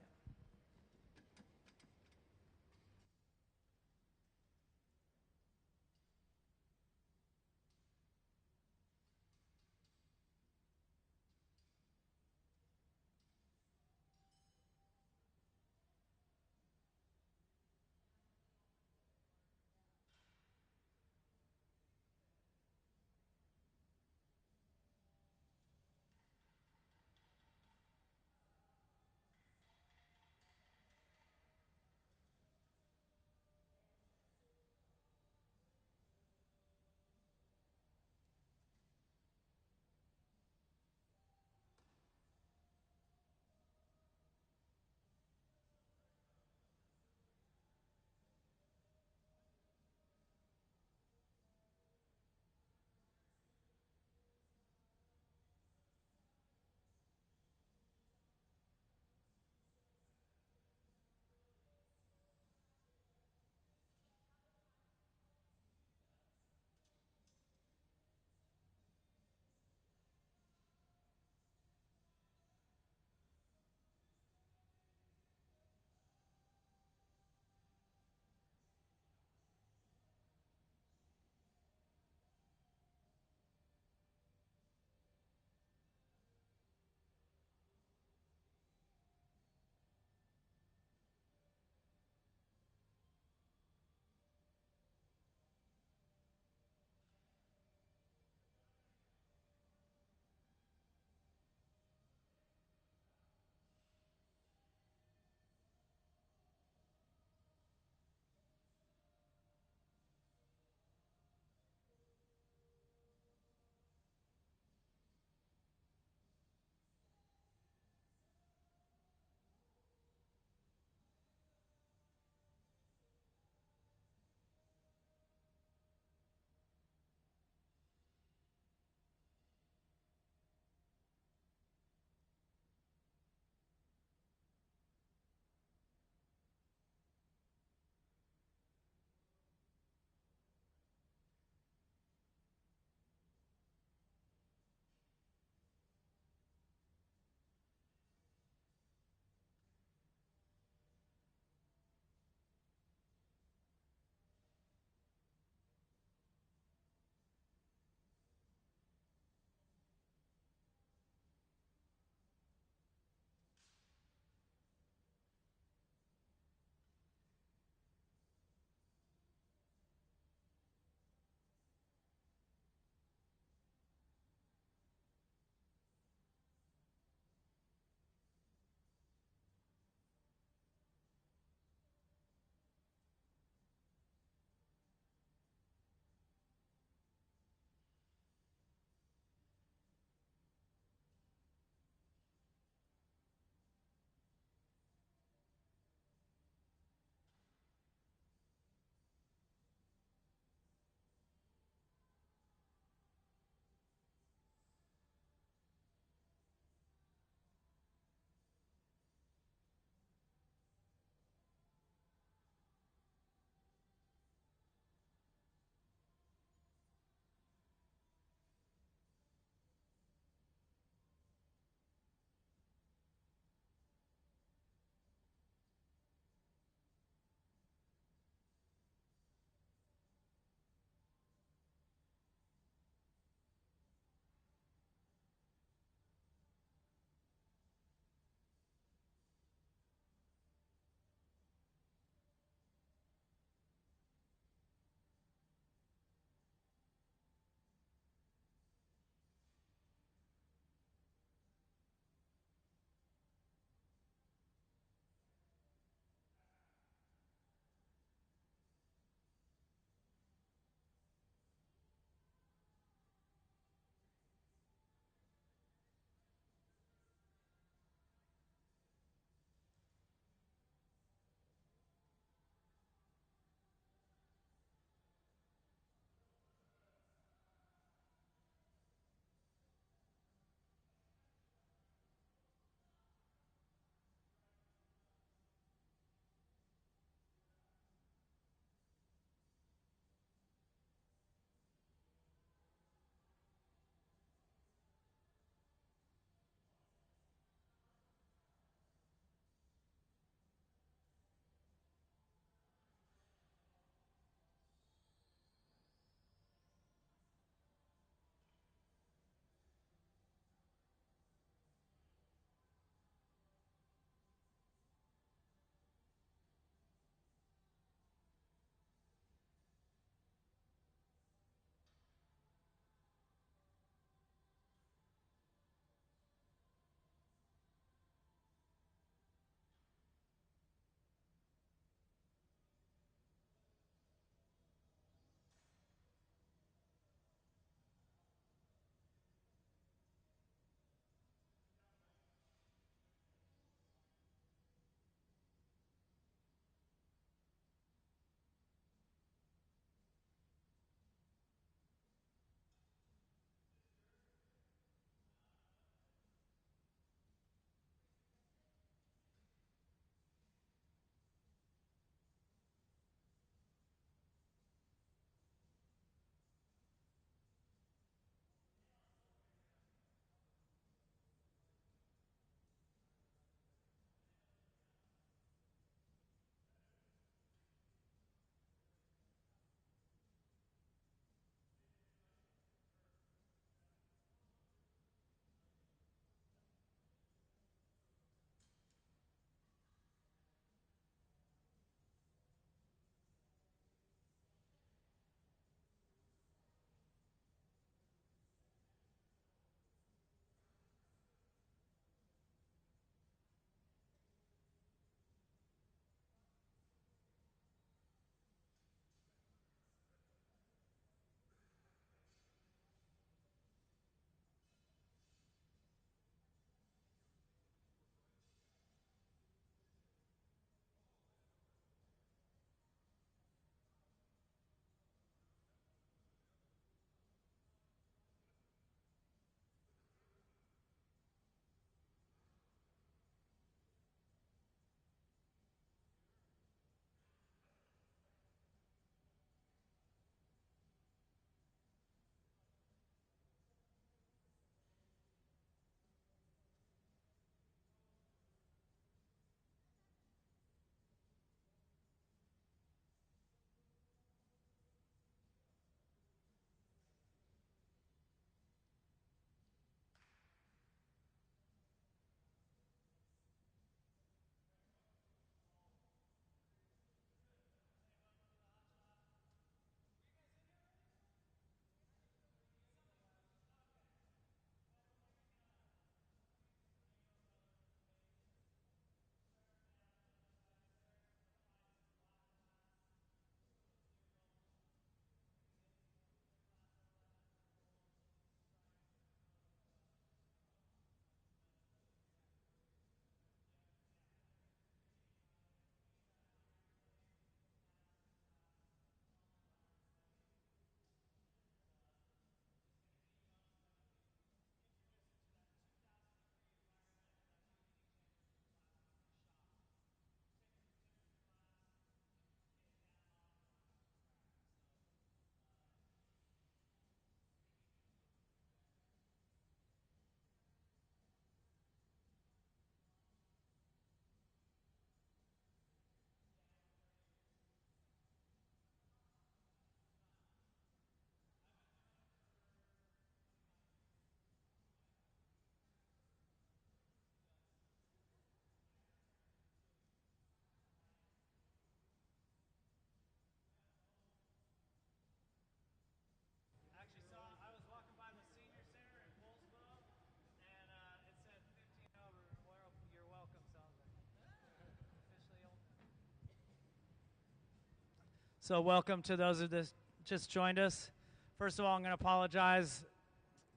Speaker 11: So welcome to those of this just joined us. First of all, I'm going to apologize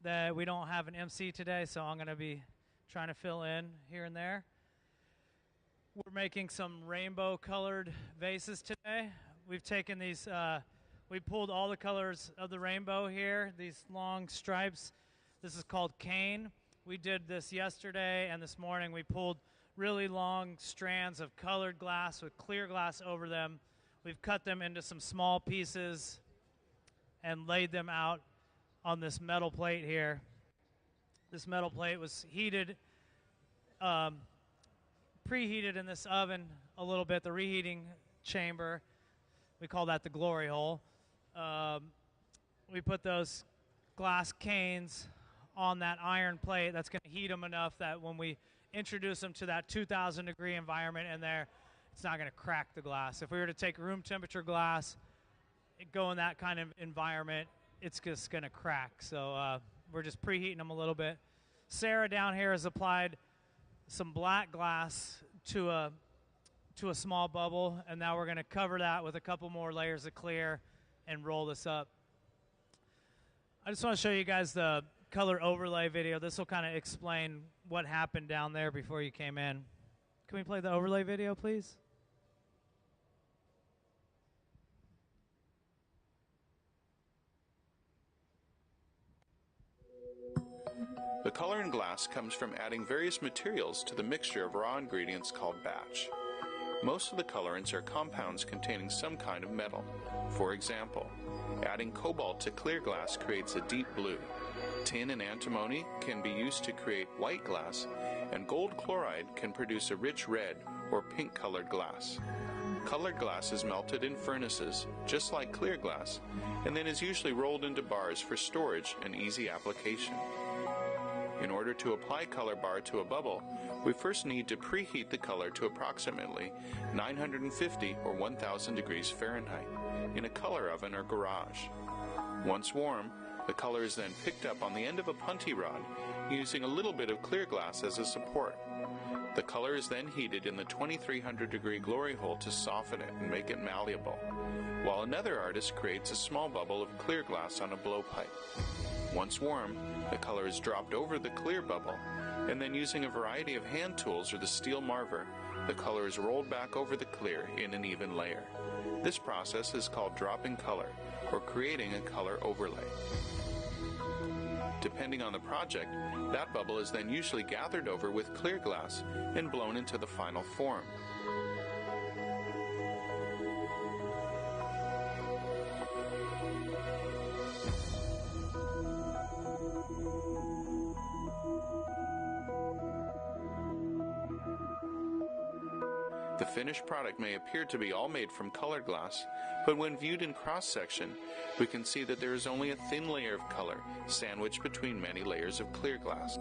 Speaker 11: that we don't have an MC today, so I'm going to be trying to fill in here and there. We're making some rainbow-colored vases today. We've taken these, we pulled all the colors of the rainbow here, these long stripes. This is called cane. We did this yesterday, and this morning we pulled really long strands of colored glass with clear glass over them. We've cut them into some small pieces and laid them out on this metal plate here. This metal plate was heated, preheated in this oven a little bit, the reheating chamber. We call that the glory hole. We put those glass canes on that iron plate. That's going to heat them enough that when we introduce them to that 2,000 degree environment in there, it's not going to crack the glass. If we were to take room temperature glass, go in that kind of environment, it's just going to crack. So we're just preheating them a little bit. Sarah down here has applied some black glass to a small bubble, and now we're going to cover that with a couple more layers of clear and roll this up. I just want to show you guys the color overlay video. This will kind of explain what happened down there before you came in. Can we play the overlay video, please?
Speaker 4: The color in glass comes from adding various materials to the mixture of raw ingredients called batch. Most of the colorants are compounds containing some kind of metal. For example, adding cobalt to clear glass creates a deep blue. Tin and antimony can be used to create white glass, and gold chloride can produce a rich red or pink-colored glass. Colored glass is melted in furnaces, just like clear glass, and then is usually rolled into bars for storage and easy application. In order to apply color bar to a bubble, we first need to preheat the color to approximately 950 or 1000 degrees Fahrenheit in a color oven or garage. Once warm, the color is then picked up on the end of a punty rod using a little bit of clear glass as a support. The color is then heated in the 2300 degree glory hole to soften it and make it malleable, while another artist creates a small bubble of clear glass on a blowpipe. Once warm, the color is dropped over the clear bubble, and then using a variety of hand tools or the steel marver, the color is rolled back over the clear in an even layer. This process is called dropping color, or creating a color overlay. Depending on the project, that bubble is then usually gathered over with clear glass and blown into the final form. The finished product may appear to be all made from colored glass, but when viewed in cross-section, we can see that there is only a thin layer of color sandwiched between many layers of clear glass.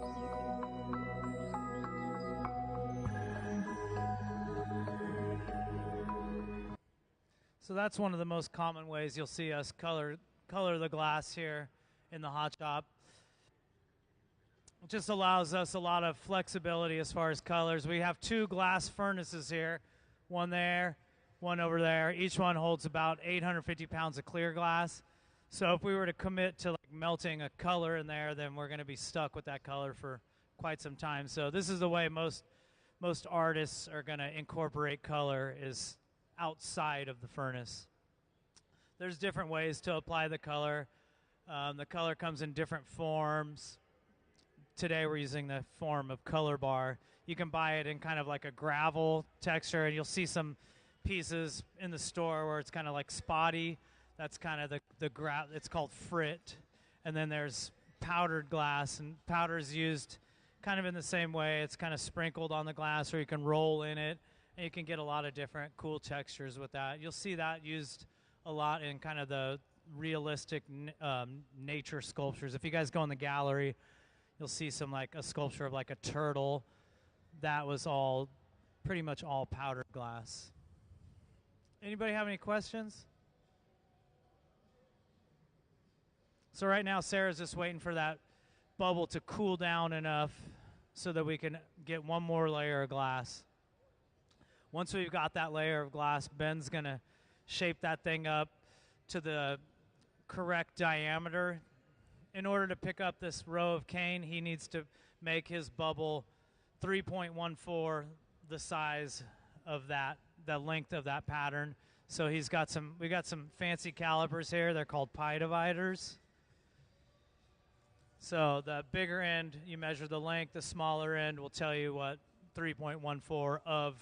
Speaker 11: So that's one of the most common ways you'll see us color the glass here in the hot shop. It just allows us a lot of flexibility as far as colors. We have two glass furnaces here, one there, one over there. Each one holds about 850 pounds of clear glass. So if we were to commit to like melting a color in there, then we're going to be stuck with that color for quite some time. So this is the way most artists are going to incorporate color, is outside of the furnace. There's different ways to apply the color. The color comes in different forms. Today we're using the form of color bar. You can buy it in kind of like a gravel texture, and you'll see some pieces in the store where it's kind of like spotty. That's kind of it's called frit. And then there's powdered glass, and powder is used kind of in the same way. It's kind of sprinkled on the glass, or you can roll in it, and you can get a lot of different cool textures with that. You'll see that used a lot in kind of the realistic nature sculptures. If you guys go in the gallery, you'll see some like a sculpture of like a turtle. That was all pretty much all powdered glass. Anybody have any questions? So right now Sarah's just waiting for that bubble to cool down enough so that we can get one more layer of glass. Once we've got that layer of glass, Ben's going to shape that thing up to the correct diameter. In order to pick up this row of cane, he needs to make his bubble 3.14 the size of that, the length of that pattern. So we got some fancy calipers here. They're called pi dividers. So the bigger end, you measure the length. The smaller end will tell you what 3.14 of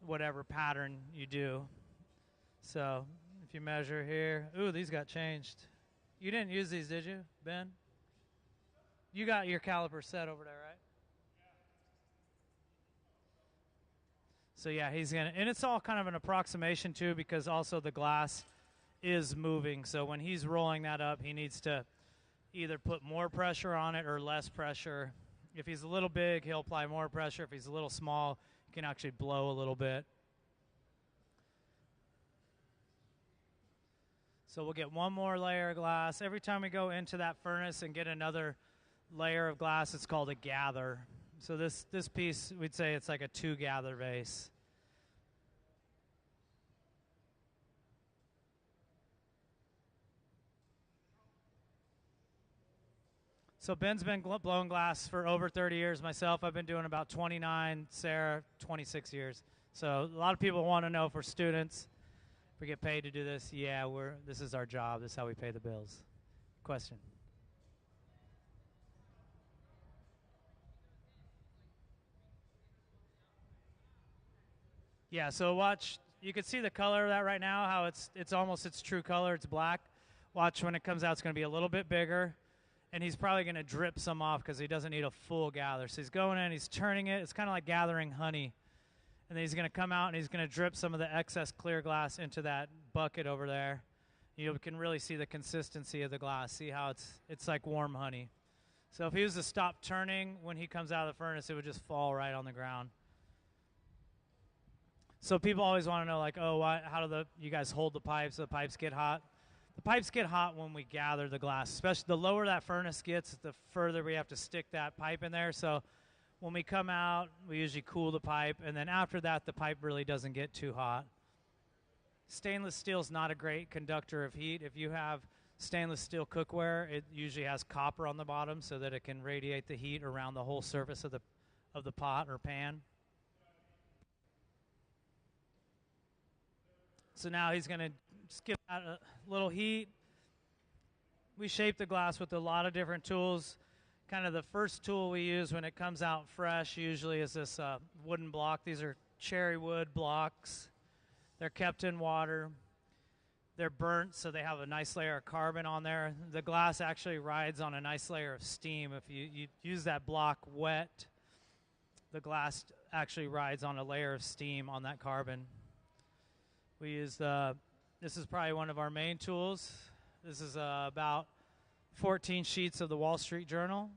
Speaker 11: whatever pattern you do. So if you measure here, ooh, these got changed. You didn't use these, did you, Ben? You got your caliper set over there, right? So yeah, he's gonna, and it's all kind of an approximation too, because also the glass is moving. So when he's rolling that up, he needs to either put more pressure on it or less pressure. If he's a little big, he'll apply more pressure. If he's a little small, he can actually blow a little bit. So we'll get one more layer of glass. Every time we go into that furnace and get another layer of glass, it's called a gather. So this piece, we'd say it's like a 2-gather base. So Ben's been blowing glass for over 30 years. Myself, I've been doing about 29. Sarah, 26 years. So a lot of people want to know if we're students, if we get paid to do this. Yeah, this is our job. This is how we pay the bills. Question? Yeah, so watch. You can see the color of that right now, how it's almost its true color. It's black. Watch when it comes out, it's going to be a little bit bigger. And he's probably going to drip some off because he doesn't need a full gather. So he's going in, he's turning it. It's kind of like gathering honey. And then he's going to come out and he's going to drip some of the excess clear glass into that bucket over there. You can really see the consistency of the glass. See how it's like warm honey. So if he was to stop turning when he comes out of the furnace, it would just fall right on the ground. So people always want to know, like, oh, how do you guys hold the pipes so the pipes get hot? The pipes get hot when we gather the glass, especially the lower that furnace gets, the further we have to stick that pipe in there. So when we come out, we usually cool the pipe, and then after that, the pipe really doesn't get too hot. Stainless steel is not a great conductor of heat. If you have stainless steel cookware, it usually has copper on the bottom so that it can radiate the heat around the whole surface of the pot or pan. So now he's going to skip out a little heat. We shape the glass with a lot of different tools. Kind of the first tool we use when it comes out fresh usually is this wooden block. These are cherry wood blocks. They're kept in water. They're burnt, so they have a nice layer of carbon on there. The glass actually rides on a nice layer of steam. If you use that block wet, the glass actually rides on a layer of steam on that carbon. We use this is probably one of our main tools. This is about 14 sheets of the Wall Street Journal.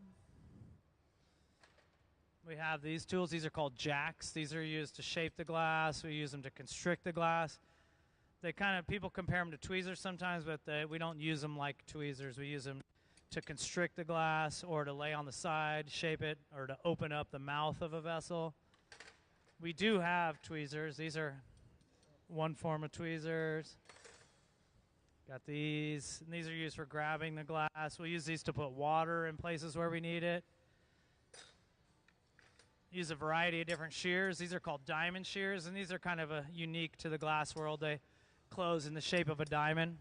Speaker 11: We have these tools. These are called jacks. These are used to shape the glass. We use them to constrict the glass. People compare them to tweezers sometimes, but we don't use them like tweezers. We use them to constrict the glass or to lay on the side, shape it, or to open up the mouth of a vessel. We do have tweezers. These are one form of tweezers. Got these, and these are used for grabbing the glass. We'll use these to put water in places where we need it. Use a variety of different shears. These are called diamond shears, and these are kind of unique to the glass world. They close in the shape of a diamond.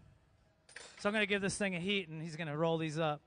Speaker 11: So I'm going to give this thing a heat, and he's going to roll these up.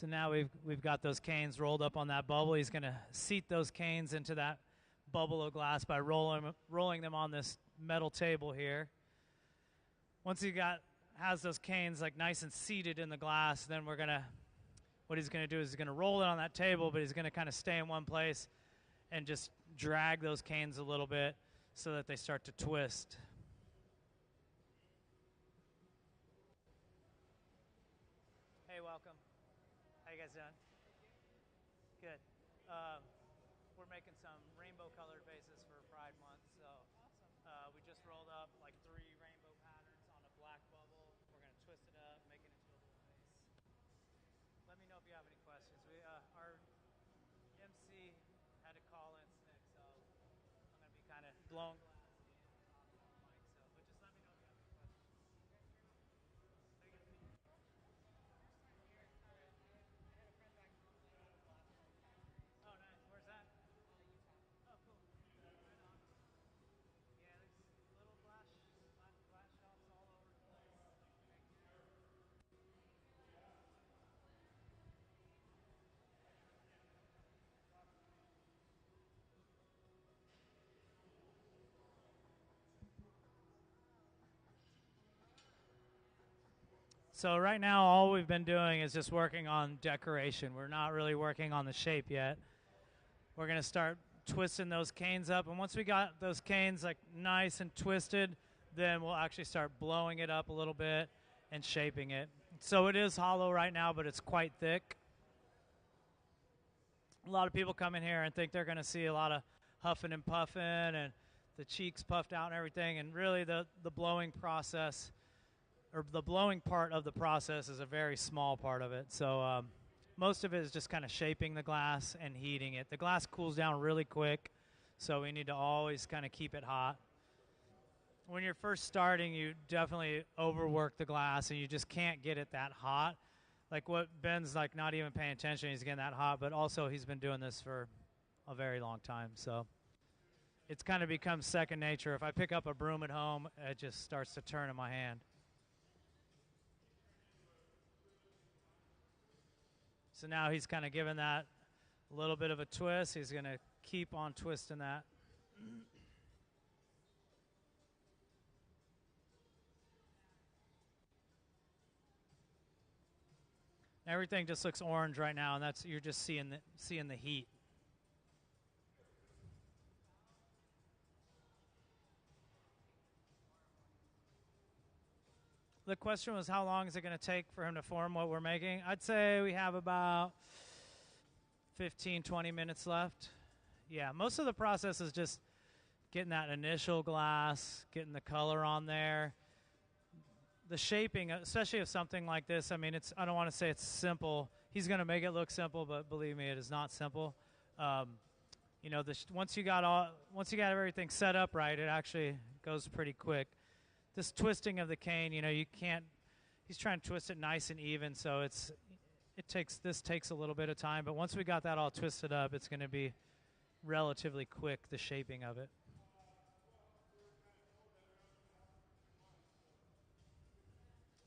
Speaker 11: So now we've got those canes rolled up on that bubble. He's going to seat those canes into that bubble of glass by rolling them on this metal table here. Once he has those canes like nice and seated in the glass, then what he's going to do is he's going to roll it on that table, but he's going to kind of stay in one place and just drag those canes a little bit so that they start to twist. Hey, welcome. How you guys doing? Good. We're making some rainbow-colored vases for Pride Month, so we just rolled up like 3 rainbow patterns on a black bubble. We're going to twist it up, make it into a little vase. Let me know if you have any questions. Our MC had to call in sick, so I'm going to be kind of blowing glass at the end and talking on the mic. But just let me know if you have any questions. Oh, nice. Where's that? Oh, cool. Right on. Yeah, there's little glass shops all over the place. So right now, all we've been doing is just working on decoration. We're not really working on the shape yet. We're going to start twisting those canes up, and once we got those canes like nice and twisted, then we'll actually start blowing it up a little bit and shaping it. So it is hollow right now, but it's quite thick. A lot of people come in here and think they're going to see a lot of huffing and puffing and the cheeks puffed out and everything, and really the blowing process, or the blowing part of the process, is a very small part of it. So most of it is just kind of shaping the glass and heating it. The glass cools down really quick, so we need to always kind of keep it hot. When you're first starting, you definitely overwork the glass, and you just can't get it that hot. Like what Ben's like not even paying attention, he's getting that hot, but also he's been doing this for a very long time, so it's kind of become second nature. If I pick up a broom at home, it just starts to turn in my hand. So now he's kind of giving that a little bit of a twist. He's going to keep on twisting that. Everything just looks orange right now, and that's, you're just seeing the heat. The question was, how long is it going to take for him to form what we're making? I'd say we have about 15, 20 minutes left. Yeah, most of the process is just getting that initial glass, getting the color on there. The shaping, especially of something like this, I mean, I don't want to say it's simple. He's going to make it look simple, but believe me, it is not simple. You know, once you got everything set up right, it actually goes pretty quick. This twisting of the cane, you know, he's trying to twist it nice and even, so this takes a little bit of time, but once we got that all twisted up, it's going to be relatively quick, the shaping of it.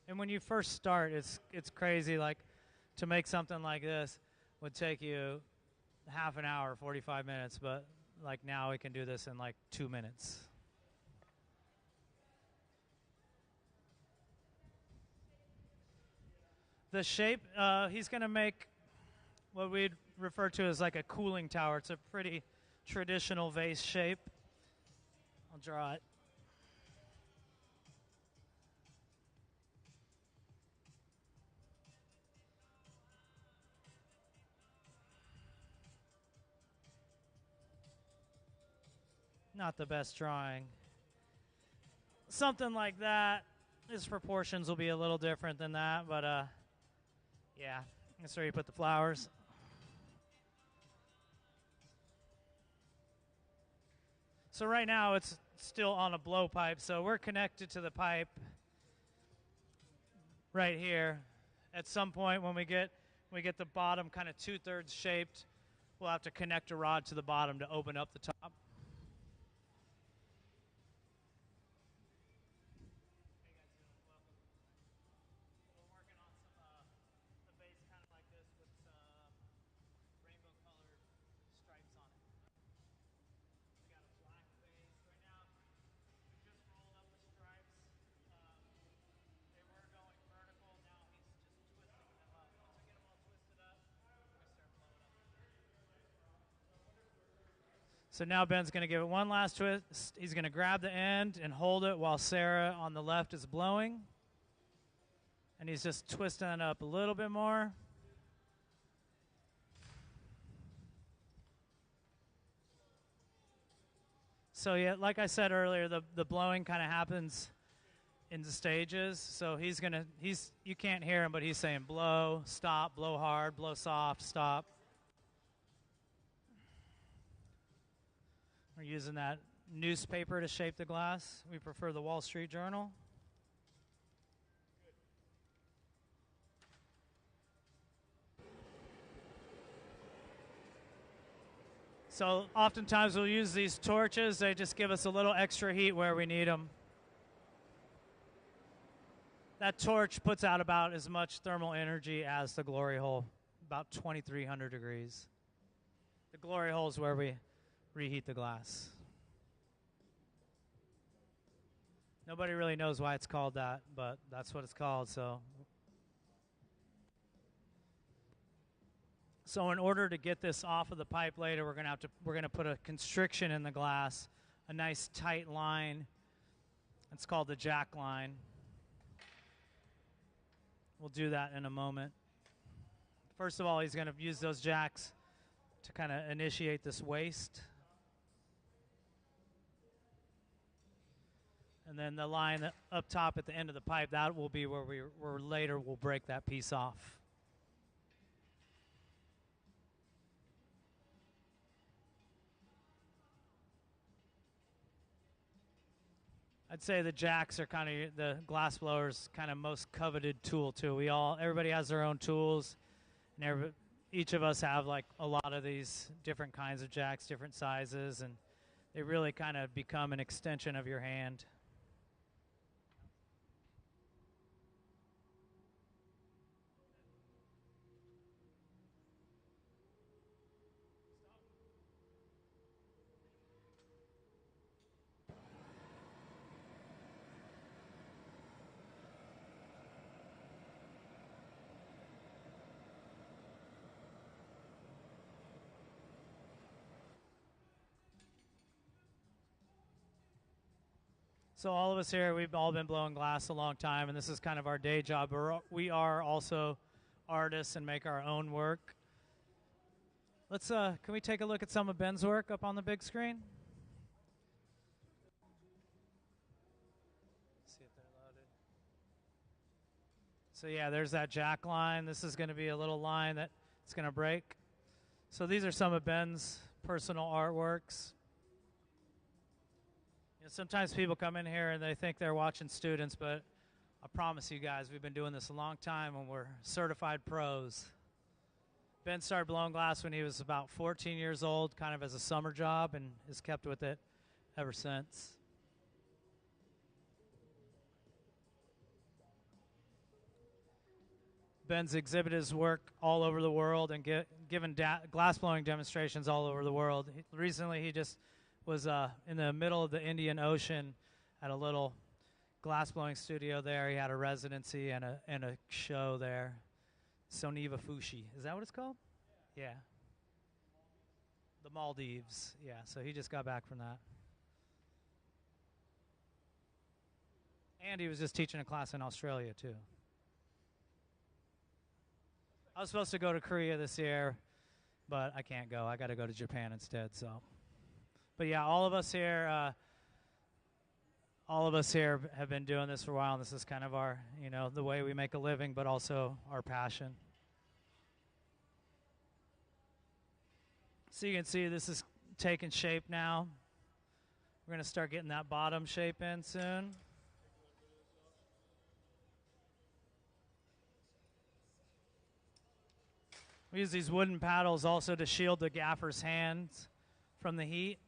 Speaker 11: And when you first start, it's crazy. Like, to make something like this would take you half an hour, 45 minutes, but like now we can do this in like 2 minutes. The shape, he's going to make what we'd refer to as like a cooling tower. It's a pretty traditional vase shape. I'll draw it. Not the best drawing. Something like that. His proportions will be a little different than that, but yeah, that's where you put the flowers. So right now it's still on a blowpipe, so we're connected to the pipe right here. At some point when we get the bottom kind of 2/3 shaped, we'll have to connect a rod to the bottom to open up the top. So now Ben's going to give it one last twist. He's going to grab the end and hold it while Sarah on the left is blowing. And he's just twisting it up a little bit more. So yeah, like I said earlier, the blowing kind of happens in the stages. So you can't hear him, but he's saying blow, stop, blow hard, blow soft, stop. We're using that newspaper to shape the glass. We prefer the Wall Street Journal. So oftentimes we'll use these torches. They just give us a little extra heat where we need them. That torch puts out about as much thermal energy as the glory hole, about 2,300 degrees. The glory hole is where we reheat the glass. Nobody really knows why it's called that, but that's what it's called. So in order to get this off of the pipe later, we're going to put a constriction in the glass, a nice tight line. It's called the jack line. We'll do that in a moment. First of all, he's going to use those jacks to kind of initiate this waste. And then the line up top at the end of the pipe, that will be where later we'll break that piece off. I'd say the jacks are kind of the glass blower's kind of most coveted tool too. Everybody has their own tools, and each of us have like a lot of these different kinds of jacks, different sizes, and they really kind of become an extension of your hand. So all of us here, we've all been blowing glass a long time, and this is kind of our day job. We are also artists and make our own work. Can we take a look at some of Ben's work up on the big screen? See if they're loaded. So yeah, there's that jack line. This is going to be a little line that it's going to break. So these are some of Ben's personal artworks. Sometimes people come in here and they think they're watching students, but I promise you guys, we've been doing this a long time and we're certified pros. Ben started blowing glass when he was about 14 years old, kind of as a summer job, and has kept with it ever since. Ben's exhibited his work all over the world and given glass blowing demonstrations all over the world. Recently, he just was in the middle of the Indian Ocean at a little glass-blowing studio there. He had a residency and a show there. Soniva Fushi. Is that what it's called? Yeah. The Maldives. Yeah, so he just got back from that. And he was just teaching a class in Australia, too. I was supposed to go to Korea this year, but I can't go. I got to go to Japan instead, so... But yeah, all of us here have been doing this for a while, and this is kind of our, the way we make a living, but also our passion. So you can see this is taking shape now. We're going to start getting that bottom shape in soon. We use these wooden paddles also to shield the gaffer's hands from the heat.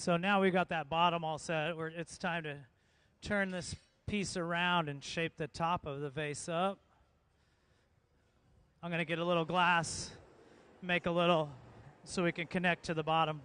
Speaker 11: So now we've got that bottom all set. It's time to turn this piece around and shape the top of the vase up. I'm going to get a little glass, make a little, so we can connect to the bottom.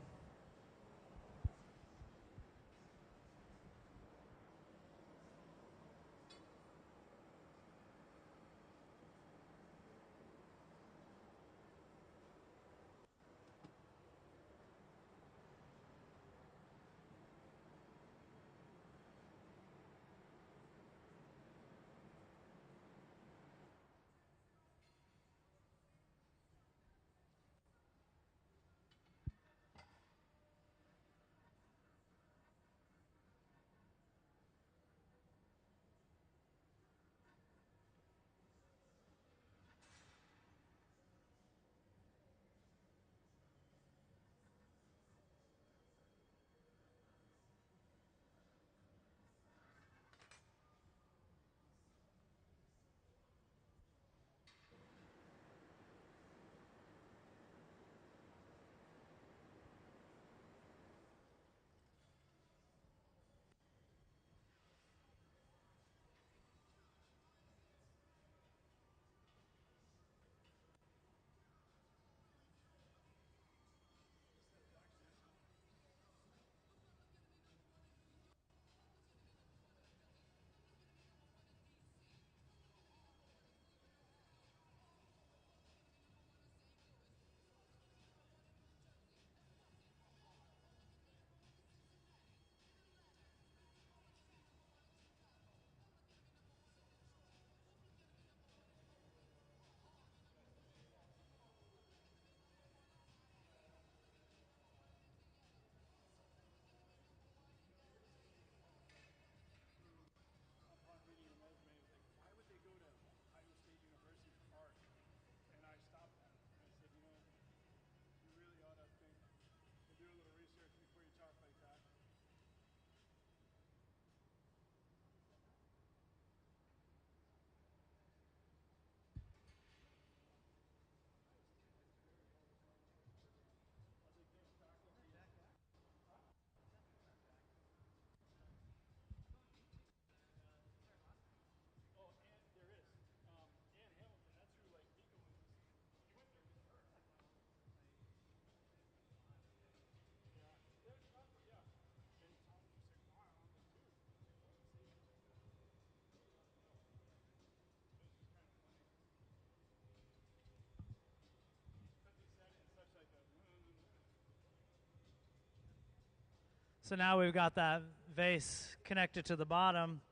Speaker 11: So now we've got that vase connected to the bottom.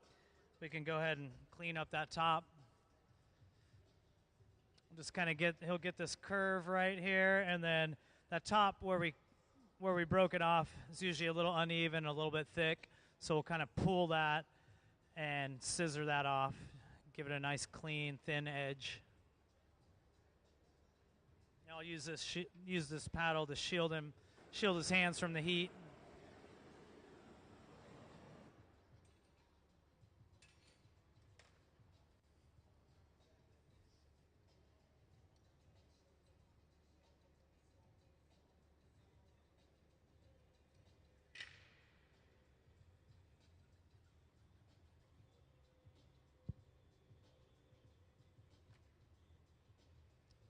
Speaker 11: We can go ahead and clean up that top. Just kind of he'll get this curve right here, and then that top where we broke it off is usually a little uneven, a little bit thick. So we'll kind of pull that and scissor that off, give it a nice clean, thin edge. Now I'll use this paddle to shield his hands from the heat.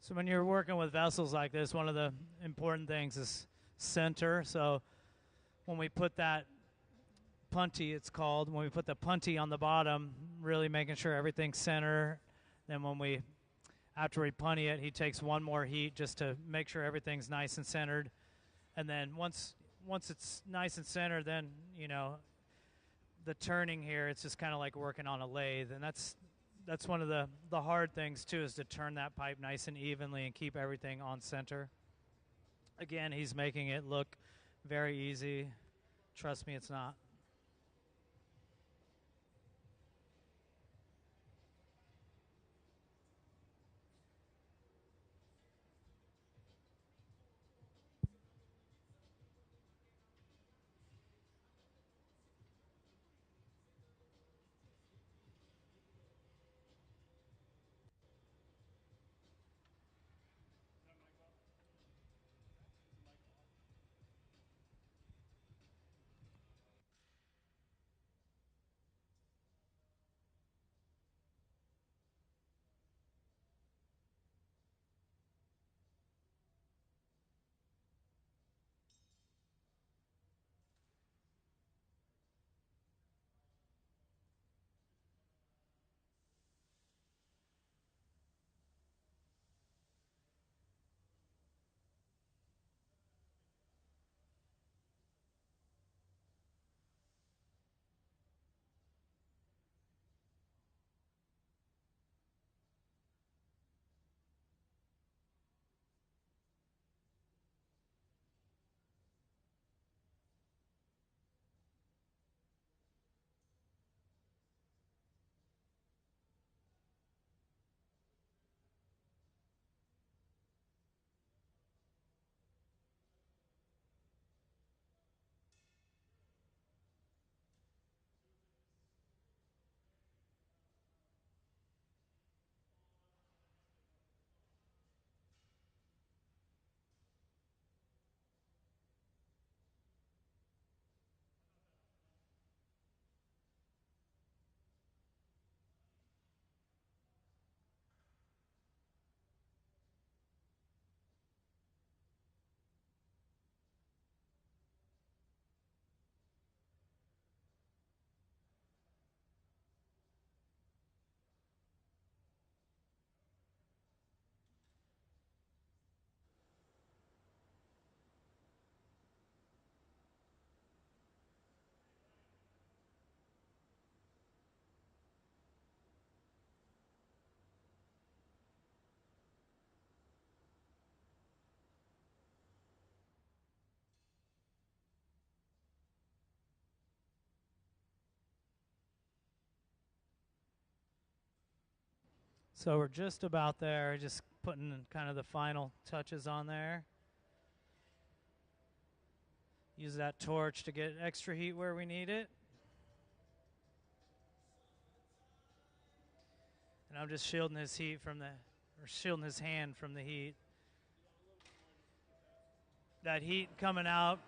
Speaker 11: So when you're working with vessels like this, one of the important things is center. So when we put that punty, it's called, when we put the punty on the bottom, really making sure everything's center. Then after we punty it, he takes one more heat just to make sure everything's nice and centered. And then once it's nice and centered, then, the turning here, it's just kind of like working on a lathe. And that's one of the hard things, too, is to turn that pipe nice and evenly and keep everything on center. Again, he's making it look very easy. Trust me, it's not. So we're just about there, just putting kind of the final touches on there. Use that torch to get extra heat where we need it. And I'm just shielding his heat from the, or shielding his hand from the heat. That heat coming out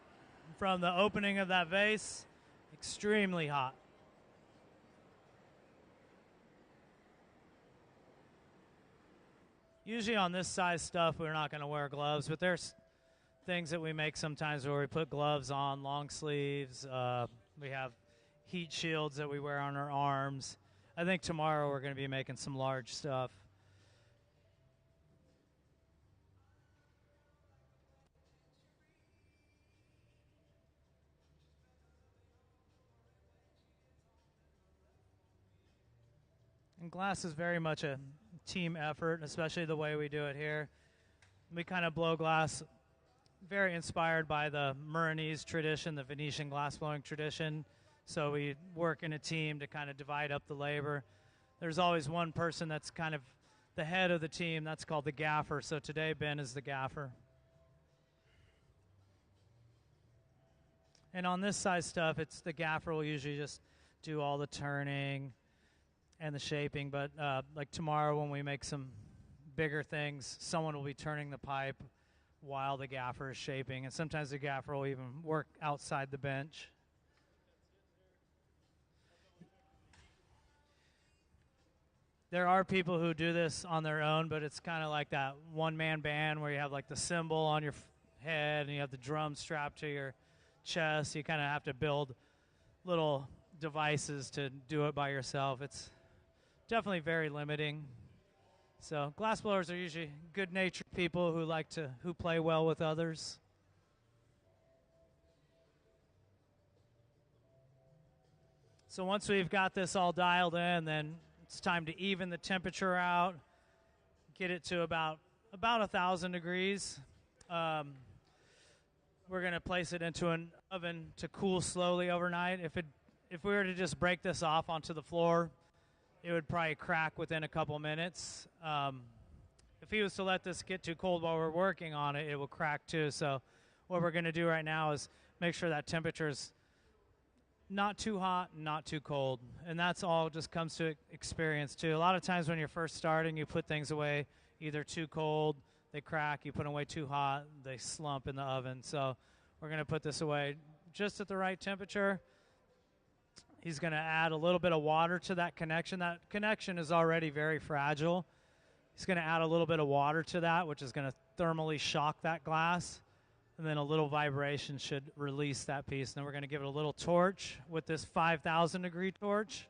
Speaker 11: from the opening of that vase, extremely hot. Usually on this size stuff, we're not going to wear gloves, but there's things that we make sometimes where we put gloves on, long sleeves. We have heat shields that we wear on our arms. I think tomorrow we're going to be making some large stuff. And glass is very much a team effort, especially the way we do it here. We kind of blow glass very inspired by the Milanese tradition, the Venetian glassblowing tradition. So we work in a team to kind of divide up the labor. There's always one person that's kind of the head of the team. That's called the gaffer. So today Ben is the gaffer. And on this size stuff, it's the gaffer will usually just do all the turning and the shaping. But like tomorrow when we make some bigger things, someone will be turning the pipe while the gaffer is shaping. And sometimes the gaffer will even work outside the bench. There are people who do this on their own, but it's kind of like that one-man band where you have like the cymbal on your head and you have the drum strapped to your chest. You kind of have to build little devices to do it by yourself. It's definitely very limiting. So glassblowers are usually good-natured people who play well with others. So once we've got this all dialed in, then it's time to even the temperature out, get it to about 1,000 degrees. We're going to place it into an oven to cool slowly overnight. If we were to just break this off onto the floor, it would probably crack within a couple minutes. If he was to let this get too cold while we're working on it, it will crack too. So what we're going to do right now is make sure that temperature is not too hot, not too cold. And that's all just comes to experience too. A lot of times when you're first starting, you put things away either too cold, they crack. You put them away too hot, they slump in the oven. So we're going to put this away just at the right temperature. He's going to add a little bit of water to that connection. That connection is already very fragile. He's going to add a little bit of water to that, which is going to thermally shock that glass. And then a little vibration should release that piece. And then we're going to give it a little torch with this 5,000 degree torch.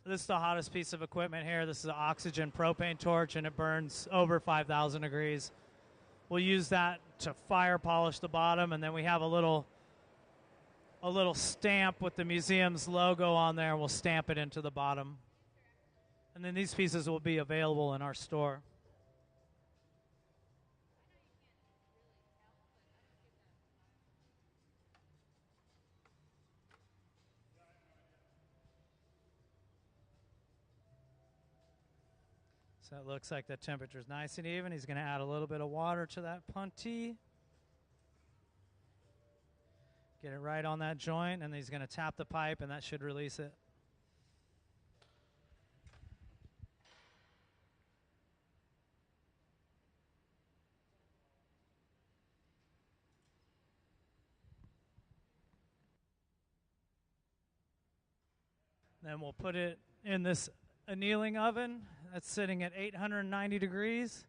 Speaker 11: This is the hottest piece of equipment here. This is an oxygen propane torch, and it burns over 5,000 degrees. We'll use that to fire polish the bottom, and then we have a little stamp with the museum's logo on there. We'll stamp it into the bottom. And then these pieces will be available in our store. So it looks like the temperature is nice and even. He's going to add a little bit of water to that puntee. Get it right on that joint, and he's going to tap the pipe, and that should release it. Then we'll put it in this annealing oven that's sitting at 890 degrees.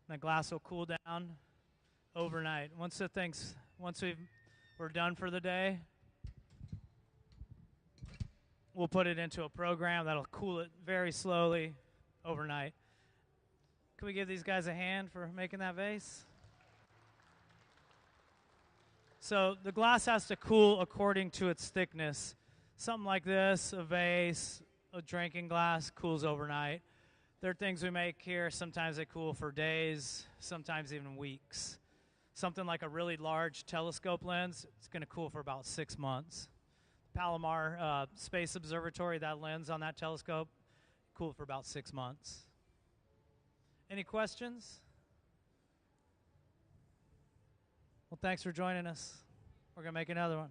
Speaker 11: The glass will cool down overnight. Once we're done for the day, we'll put it into a program that'll cool it very slowly overnight. Can we give these guys a hand for making that vase? So the glass has to cool according to its thickness. Something like this, a vase, a drinking glass, cools overnight. There are things we make here, sometimes they cool for days, sometimes even weeks. Something like a really large telescope lens, it's going to cool for about 6 months. Palomar Space Observatory. That lens on that telescope, cool for about 6 months. Any questions? Well, thanks for joining us. We're going to make another one.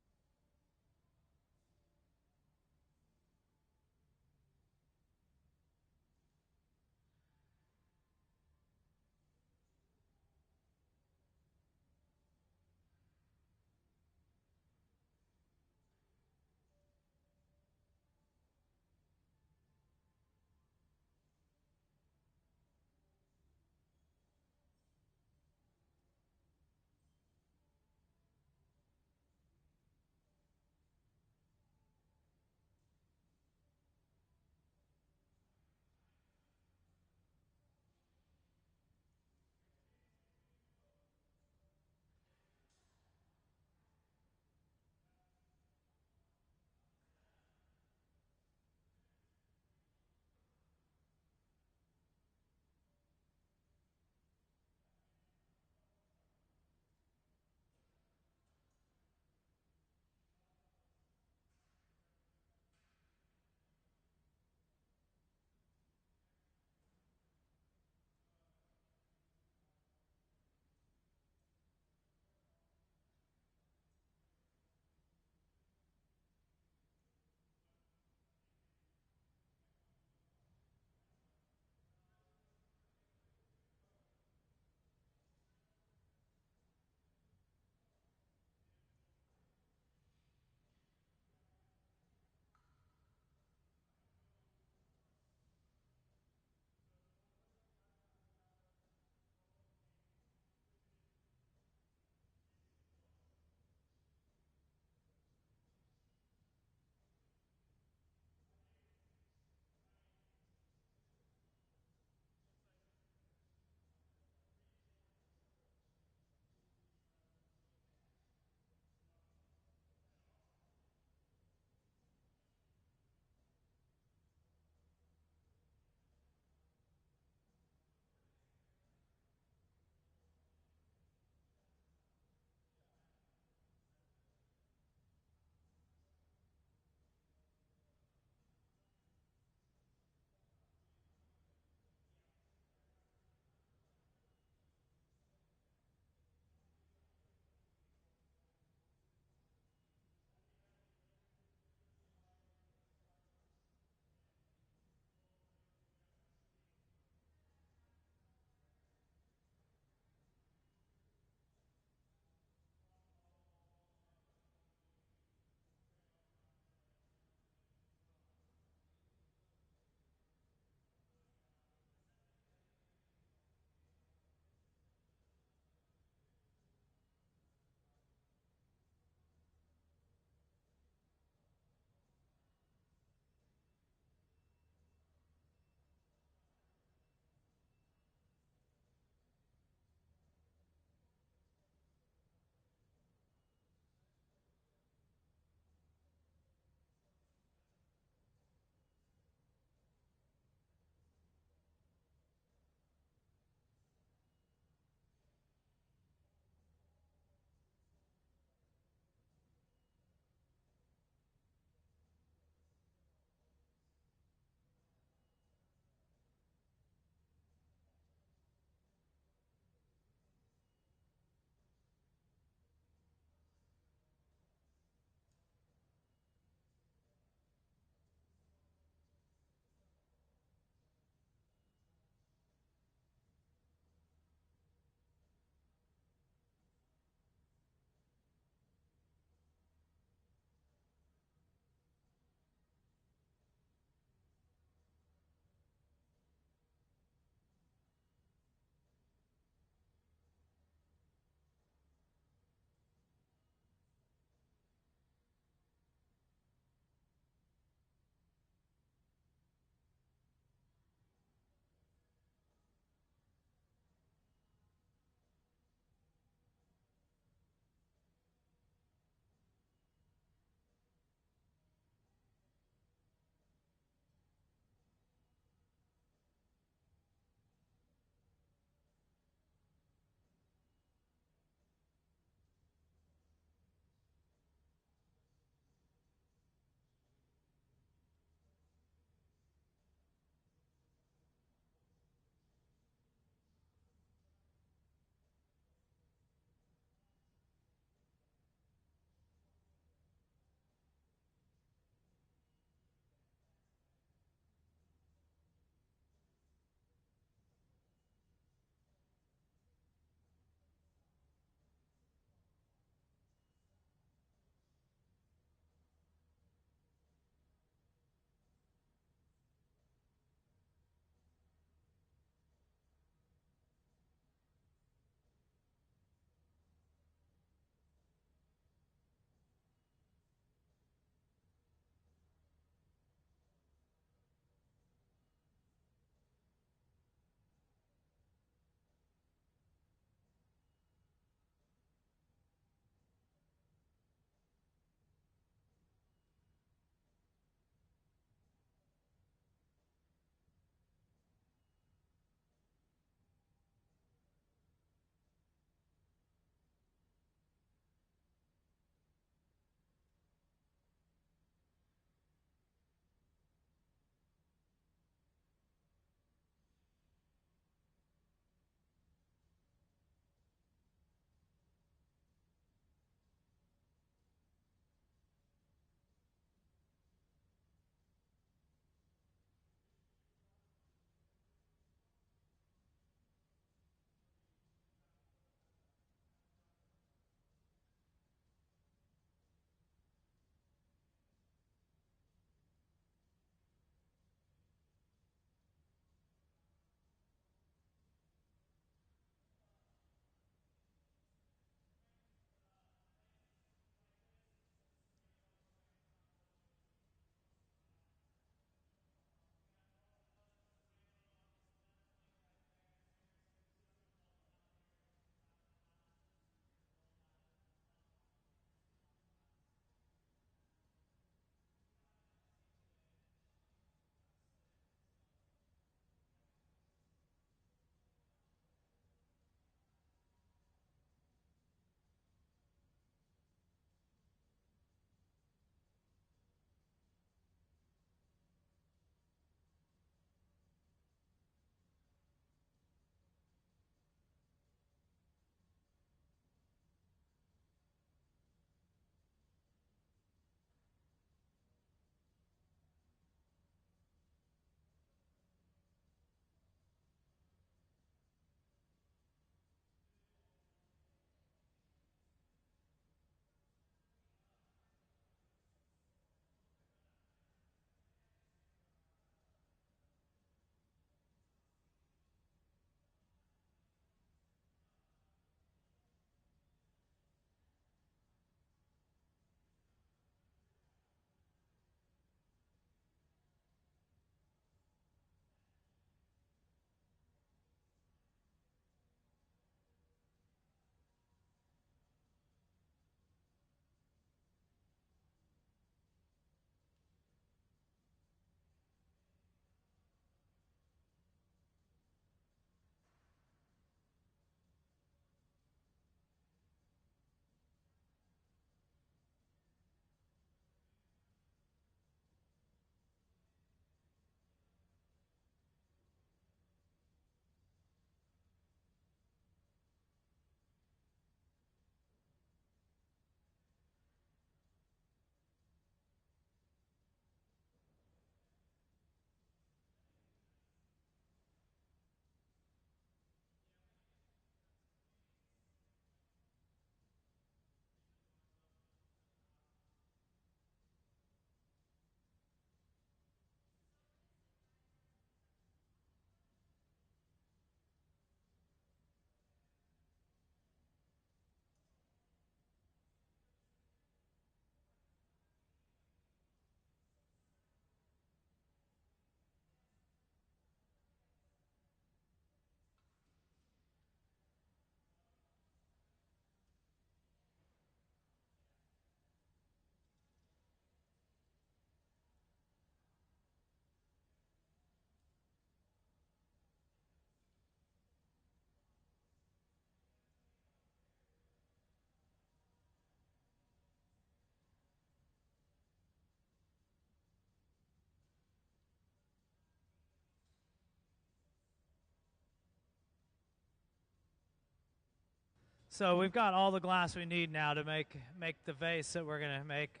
Speaker 11: So we've got all the glass we need now to make the vase that we're going to make.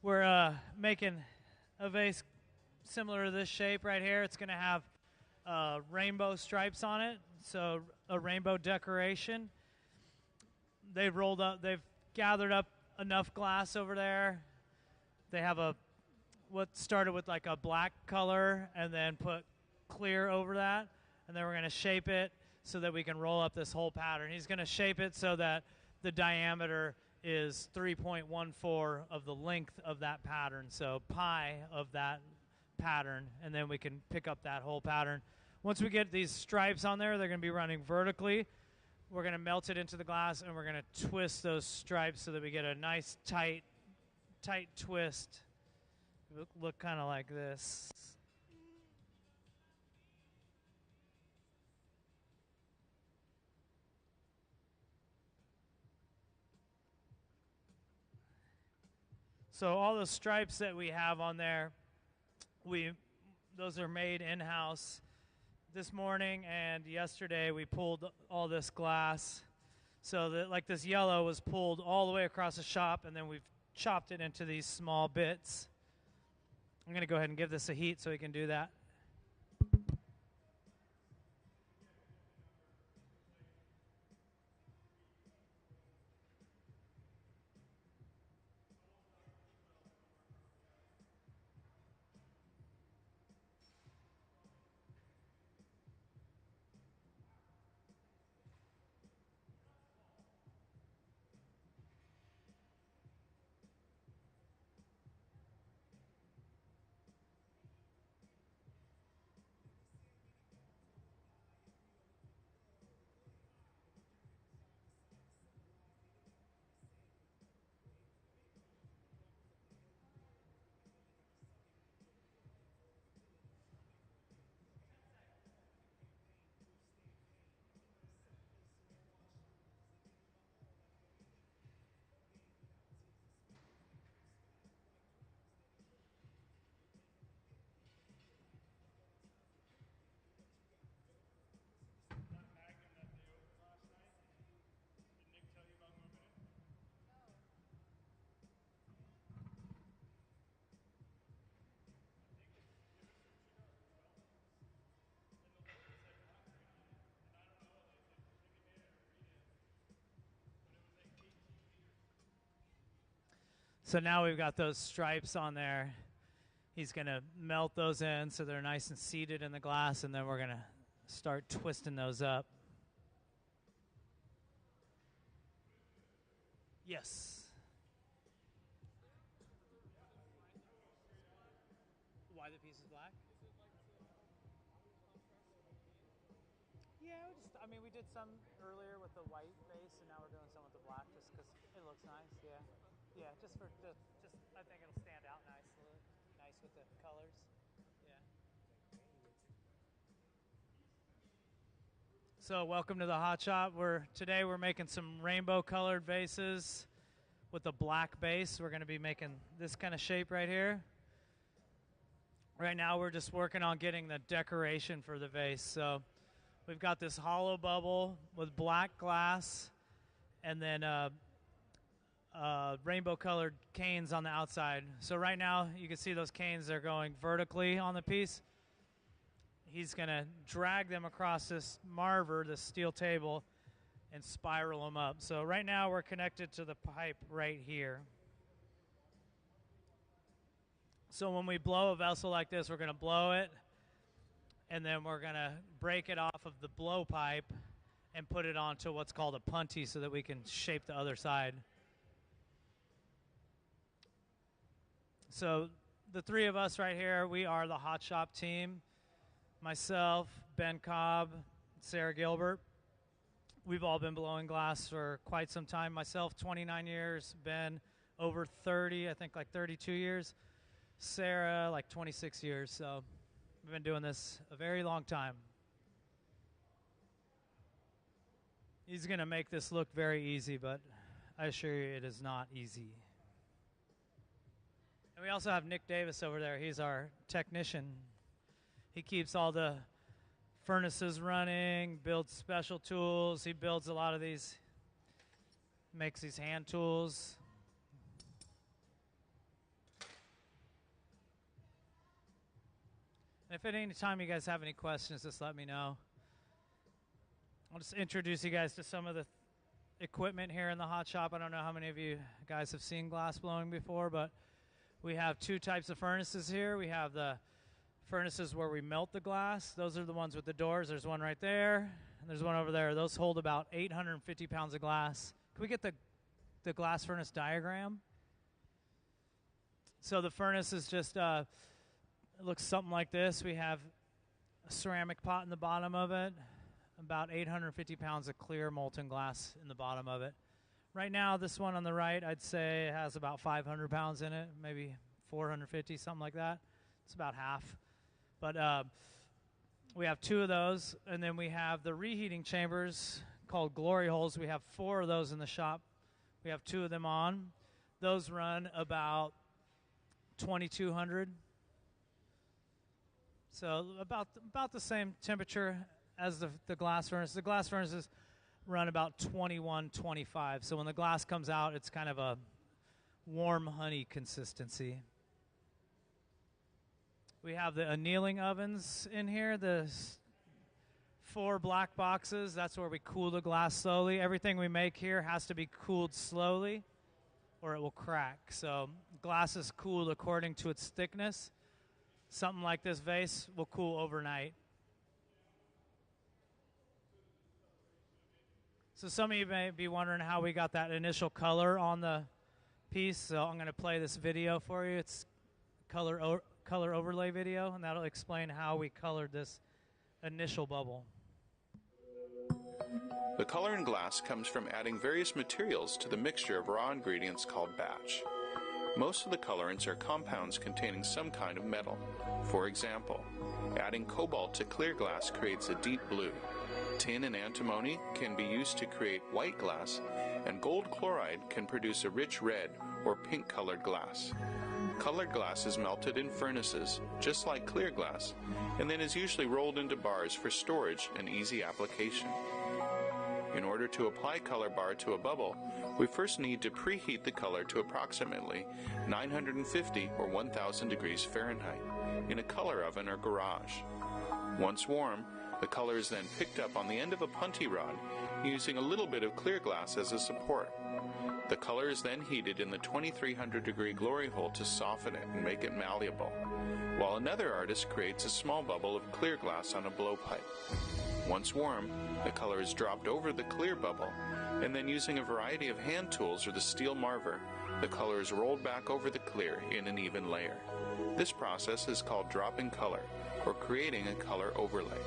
Speaker 11: We're making a vase similar to this shape right here. It's going to have rainbow stripes on it, so a rainbow decoration. They've gathered up enough glass over there. They have what started with like a black color and then put clear over that, and then we're going to shape it so that we can roll up this whole pattern. He's going to shape it so that the diameter is 3.14 of the length of that pattern, so pi of that pattern, and then we can pick up that whole pattern. Once we get these stripes on there, they're going to be running vertically. We're going to melt it into the glass, and we're going to twist those stripes so that we get a nice tight twist. Look kind of like this. So all the stripes that we have on there, those are made in-house. This morning and yesterday we pulled all this glass. So that like this yellow was pulled all the way across the shop, and then we've chopped it into these small bits. I'm going to go ahead and give this a heat so we can do that. So now we've got those stripes on there. He's going to melt those in so they're nice and seated in the glass, and then we're going to start twisting those up. Yes. Why the piece is black? Yeah, we did some earlier with the white base, and now we're doing some with the black just because it looks nice, yeah. Yeah, just I think it'll stand out nice with the colors. Yeah. So welcome to the hot shop. Today we're making some rainbow colored vases with a black base. We're going to be making this kind of shape right here. Right now we're just working on getting the decoration for the vase. So we've got this hollow bubble with black glass and then rainbow colored canes on the outside. So right now you can see those canes are going vertically on the piece. He's going to drag them across this marver, this steel table, and spiral them up. So right now we're connected to the pipe right here. So when we blow a vessel like this, we're going to blow it, and then we're going to break it off of the blowpipe and put it onto what's called a punty so that we can shape the other side. So the three of us right here, we are the hot shop team. Myself, Ben Cobb, Sarah Gilbert. We've all been blowing glass for quite some time. Myself, 29 years. Ben, over 30, I think like 32 years. Sarah, like 26 years. So we've been doing this a very long time. He's going to make this look very easy, but I assure you it is not easy. And we also have Nick Davis over there. He's our technician. He keeps all the furnaces running, builds special tools. He builds a lot of these. makes these hand tools. If at any time you guys have any questions, just let me know. I'll just introduce you guys to some of the equipment here in the hot shop. I don't know how many of you guys have seen glass blowing before, but we have two types of furnaces here. We have the furnaces where we melt the glass. Those are the ones with the doors. There's one right there, and there's one over there. Those hold about 850 pounds of glass. Can we get the glass furnace diagram? So the furnace is just, it looks something like this. We have a ceramic pot in the bottom of it, about 850 pounds of clear molten glass in the bottom of it. Right now, this one on the right, I'd say has about 500 pounds in it, maybe 450, something like that. It's about half. But we have two of those, and then we have the reheating chambers called glory holes. We have 4 of those in the shop. We have 2 of them on. Those run about 2,200. So about the same temperature as the glass furnace. The glass furnaces run about 21, 25. So when the glass comes out, it's kind of a warm honey consistency. We have the annealing ovens in here, the 4 black boxes. That's where we cool the glass slowly. Everything we make here has to be cooled slowly or it will crack. So glass is cooled according to its thickness. Something like this vase will cool overnight. So some of you may be wondering how we got that initial color on the piece. So I'm going to play this video for you. It's color overlay video, and that'll explain how we colored this initial bubble.
Speaker 4: The color in glass comes from adding various materials to the mixture of raw ingredients called batch. Most of the colorants are compounds containing some kind of metal. For example, adding cobalt to clear glass creates a deep blue. Tin and antimony can be used to create white glass, and gold chloride can produce a rich red or pink-colored glass. Colored glass is melted in furnaces, just like clear glass, and then is usually rolled into bars for storage and easy application. In order to apply color bar to a bubble, we first need to preheat the color to approximately 950 or 1000 degrees Fahrenheit in a color oven or garage. Once warm, the color is then picked up on the end of a punty rod using a little bit of clear glass as a support. The color is then heated in the 2300 degree glory hole to soften it and make it malleable, while another artist creates a small bubble of clear glass on a blowpipe. Once warm, the color is dropped over the clear bubble, and then using a variety of hand tools or the steel marver, the color is rolled back over the clear in an even layer. This process is called dropping color, or creating a color overlay.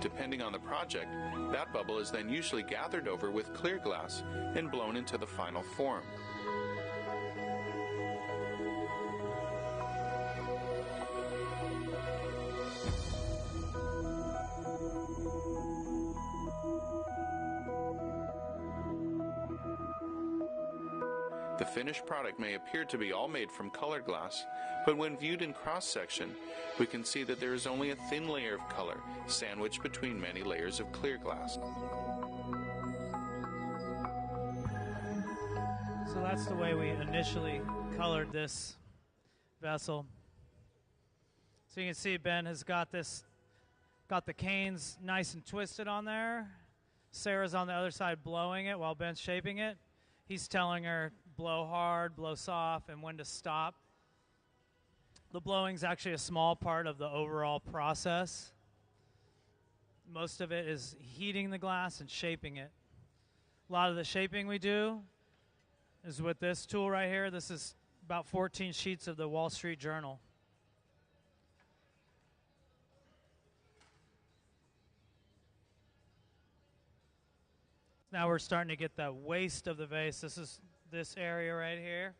Speaker 4: Depending on the project, that bubble is then usually gathered over with clear glass and blown into the final form. The finished product may appear to be all made from colored glass, but when viewed in cross-section, we can see that there is only a thin layer of color sandwiched between many layers of clear glass.
Speaker 11: So that's the way we initially colored this vessel. So you can see Ben has got the canes nice and twisted on there. Sarah's on the other side blowing it while Ben's shaping it. He's telling her blow hard, blow soft, and when to stop. The blowing is actually a small part of the overall process. Most of it is heating the glass and shaping it. A lot of the shaping we do is with this tool right here. This is about 14 sheets of the Wall Street Journal. Now we're starting to get the waist of the vase. This is this area right here.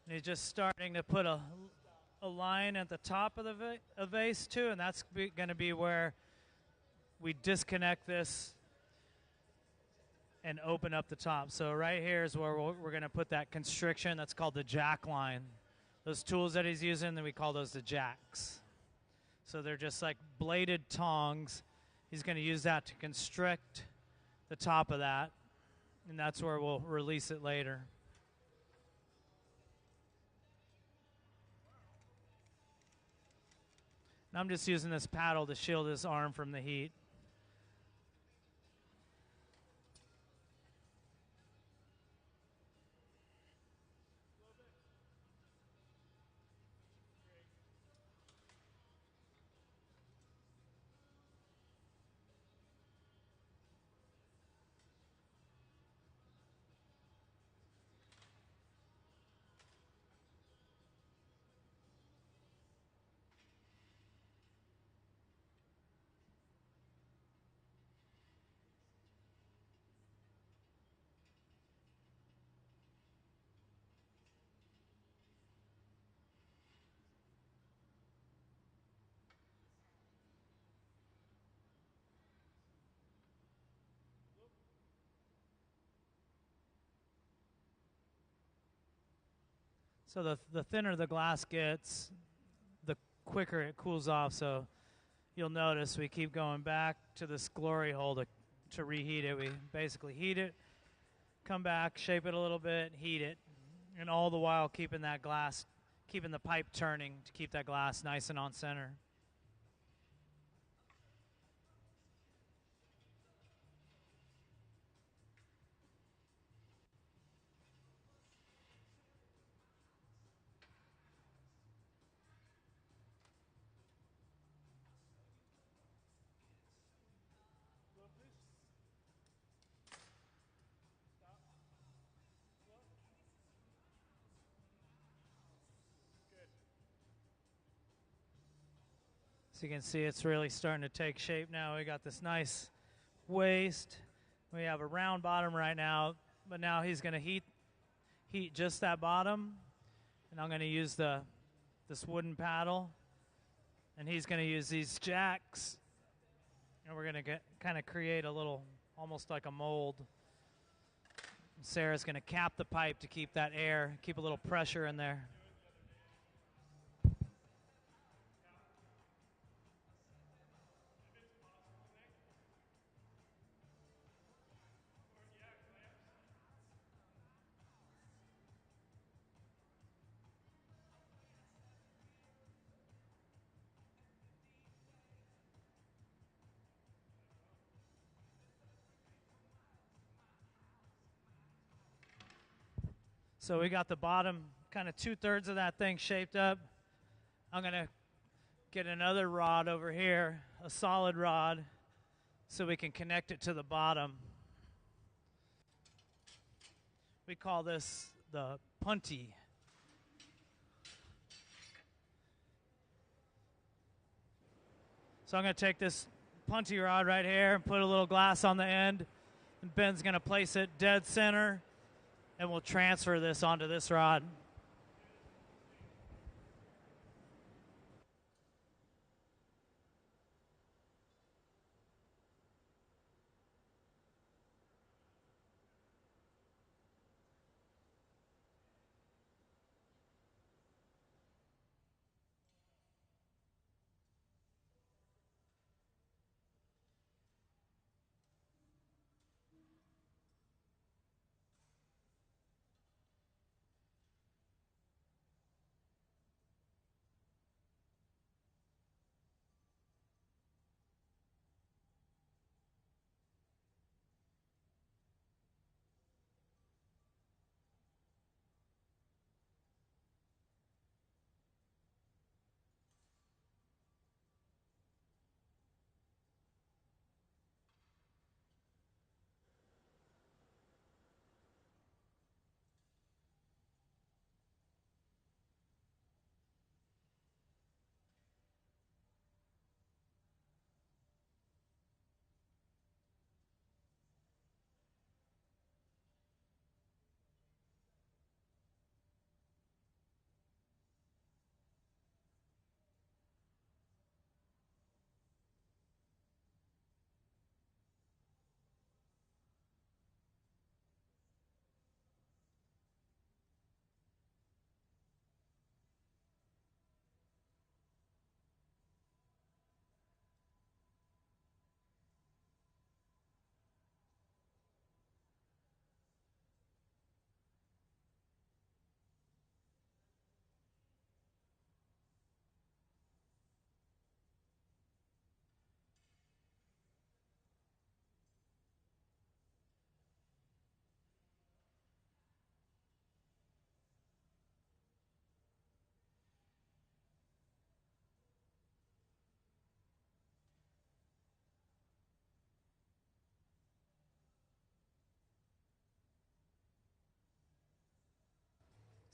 Speaker 11: And he's just starting to put a line at the top of the vase too, and that's going to be where we disconnect this and open up the top. So right here is where we're going to put that constriction. That's called the jack line. Those tools that he's using, then we call those the jacks. So they're just like bladed tongs. He's going to use that to constrict the top of that, and that's where we'll release it later. And I'm just using this paddle to shield his arm from the heat. So the thinner the glass gets, the quicker it cools off. So you'll notice we keep going back to this glory hole to reheat it. We basically heat it, come back, shape it a little bit, heat it, and all the while keeping that glass, keeping the pipe turning to keep that glass nice and on center. So you can see it's really starting to take shape now. We got this nice waist. We have a round bottom right now, but now he's going to heat just that bottom. And I'm going to use this wooden paddle. And he's going to use these jacks. And we're going to kind of create a little, almost like a mold. Sarah's going to cap the pipe to keep that air, keep a little pressure in there. So we got the bottom, kind of 2/3 of that thing shaped up. I'm going to get another rod over here, a solid rod, so we can connect it to the bottom. We call this the punty. So I'm going to take this punty rod right here and put a little glass on the end. And Ben's going to place it dead center. And we'll transfer this onto this rod.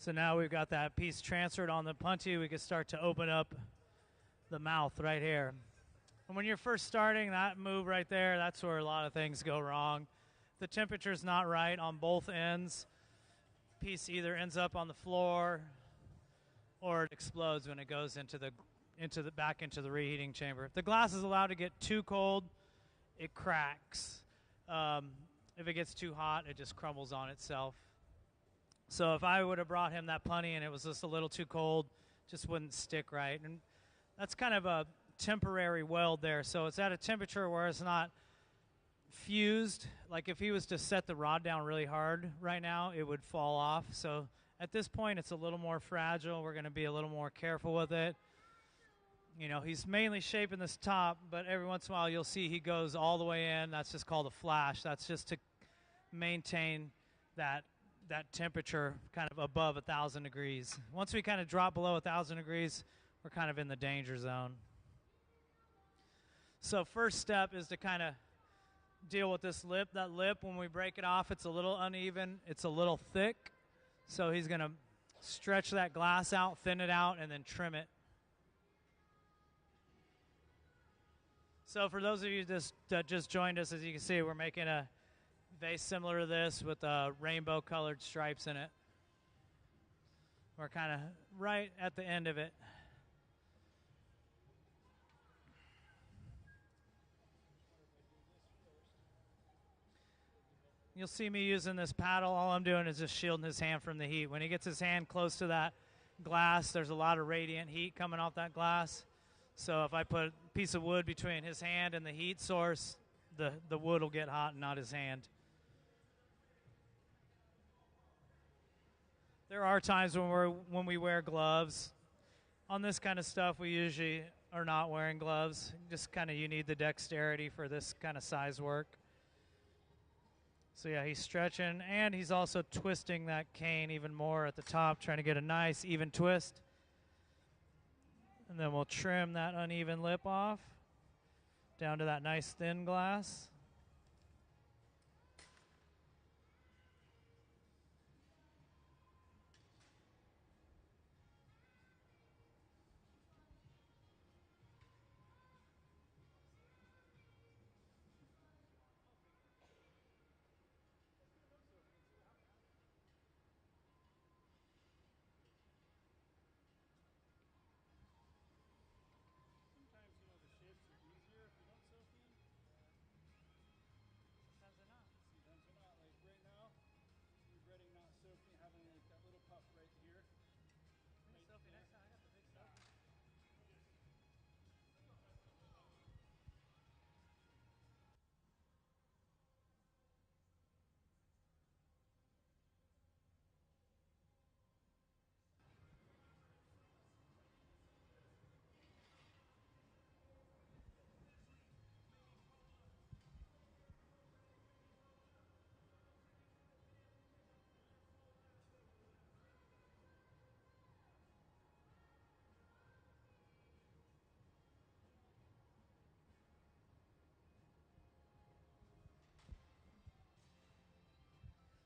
Speaker 11: So now we've got that piece transferred on the puntee, we can start to open up the mouth right here. And when you're first starting, that move right there, that's where a lot of things go wrong. The temperature's not right on both ends. Piece either ends up on the floor or it explodes when it goes back into the reheating chamber. If the glass is allowed to get too cold, it cracks. If it gets too hot, it just crumbles on itself. So if I would have brought him that puntee and it was just a little too cold, just wouldn't stick right. And that's kind of a temporary weld there. So it's at a temperature where it's not fused. Like if he was to set the rod down really hard right now, it would fall off. So at this point, it's a little more fragile. We're going to be a little more careful with it. You know, he's mainly shaping this top, but every once in a while you'll see he goes all the way in. That's just called a flash. That's just to maintain that temperature kind of above 1,000 degrees. Once we kind of drop below 1,000 degrees, we're kind of in the danger zone. So first step is to kind of deal with this lip. That lip, when we break it off, it's a little uneven. It's a little thick. So he's going to stretch that glass out, thin it out, and then trim it. So for those of you that just joined us, as you can see, we're making a vase similar to this with rainbow-colored stripes in it. We're kind of right at the end of it. You'll see me using this paddle. All I'm doing is just shielding his hand from the heat. When he gets his hand close to that glass, there's a lot of radiant heat coming off that glass. So if I put a piece of wood between his hand and the heat source, the wood will get hot and not his hand. There are times when we wear gloves. On this kind of stuff, we usually are not wearing gloves. Just kind of you need the dexterity for this kind of size work. So yeah, he's stretching, and he's also twisting that cane even more at the top, trying to get a nice even twist. And then we'll trim that uneven lip off down to that nice thin glass.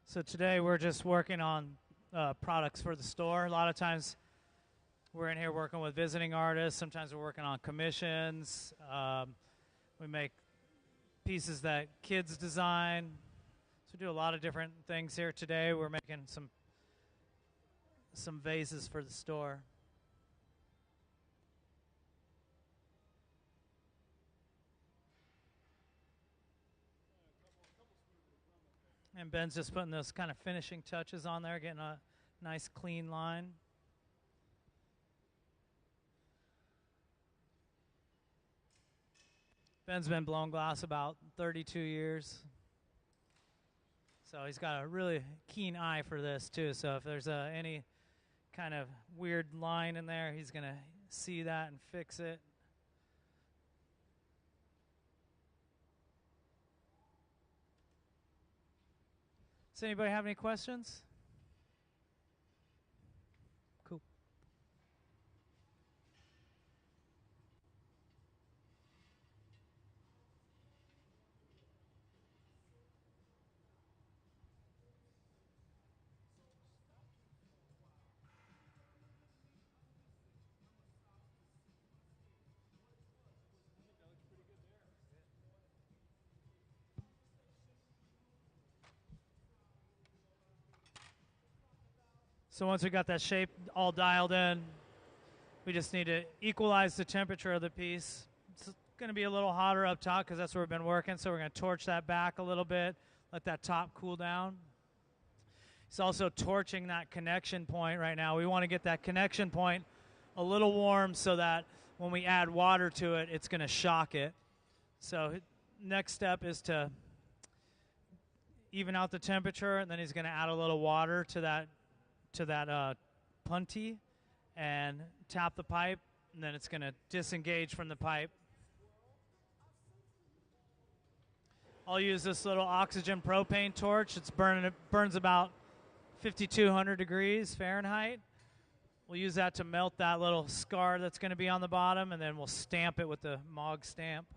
Speaker 11: So today we're just working on products for the store. A lot of times we're in here working with visiting artists. Sometimes we're working on commissions. We make pieces that kids design. So we do a lot of different things here today. We're making some vases for the store. And Ben's just putting those kind of finishing touches on there, getting a nice clean line. Ben's been blowing glass about 32 years. So he's got a really keen eye for this too. So if there's any kind of weird line in there, he's going to see that and fix it. Does anybody have any questions? Cool. So once we got that shape all dialed in, we just need to equalize the temperature of the piece. It's going to be a little hotter up top because that's where we've been working, so we're going to torch that back a little bit, let that top cool down. It's also torching that connection point right now. We want to get that connection point a little warm so that when we add water to it, it's going to shock it. So next step is to even out the temperature, and then he's going to add a little water to that punty and tap the pipe, and then it's going to disengage from the pipe. I'll use this little oxygen propane torch. It burns about 5,200 degrees Fahrenheit. We'll use that to melt that little scar that's going to be on the bottom, and then we'll stamp it with the MOG stamp.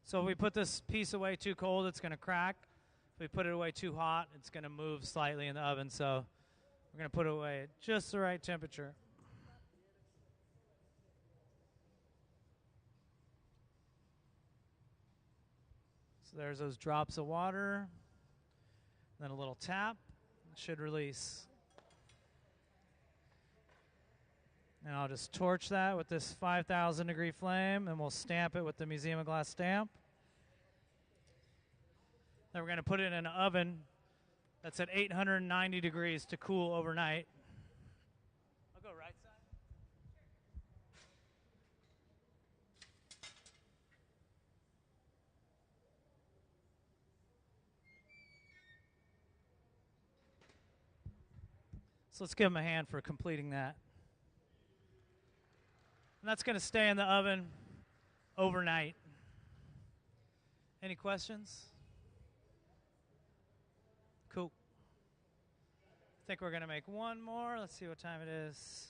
Speaker 11: So if we put this piece away too cold, it's going to crack. If we put it away too hot, it's going to move slightly in the oven. So we're going to put it away at just the right temperature. So there's those drops of water. Then a little tap. It should release. And I'll just torch that with this 5,000 degree flame, and we'll stamp it with the Museum of Glass stamp. Then we're going to put it in an oven that's at 890 degrees to cool overnight. I'll go right side. So let's give him a hand for completing that. And that's going to stay in the oven overnight. Any questions? Cool. I think we're going to make one more. Let's see what time it is.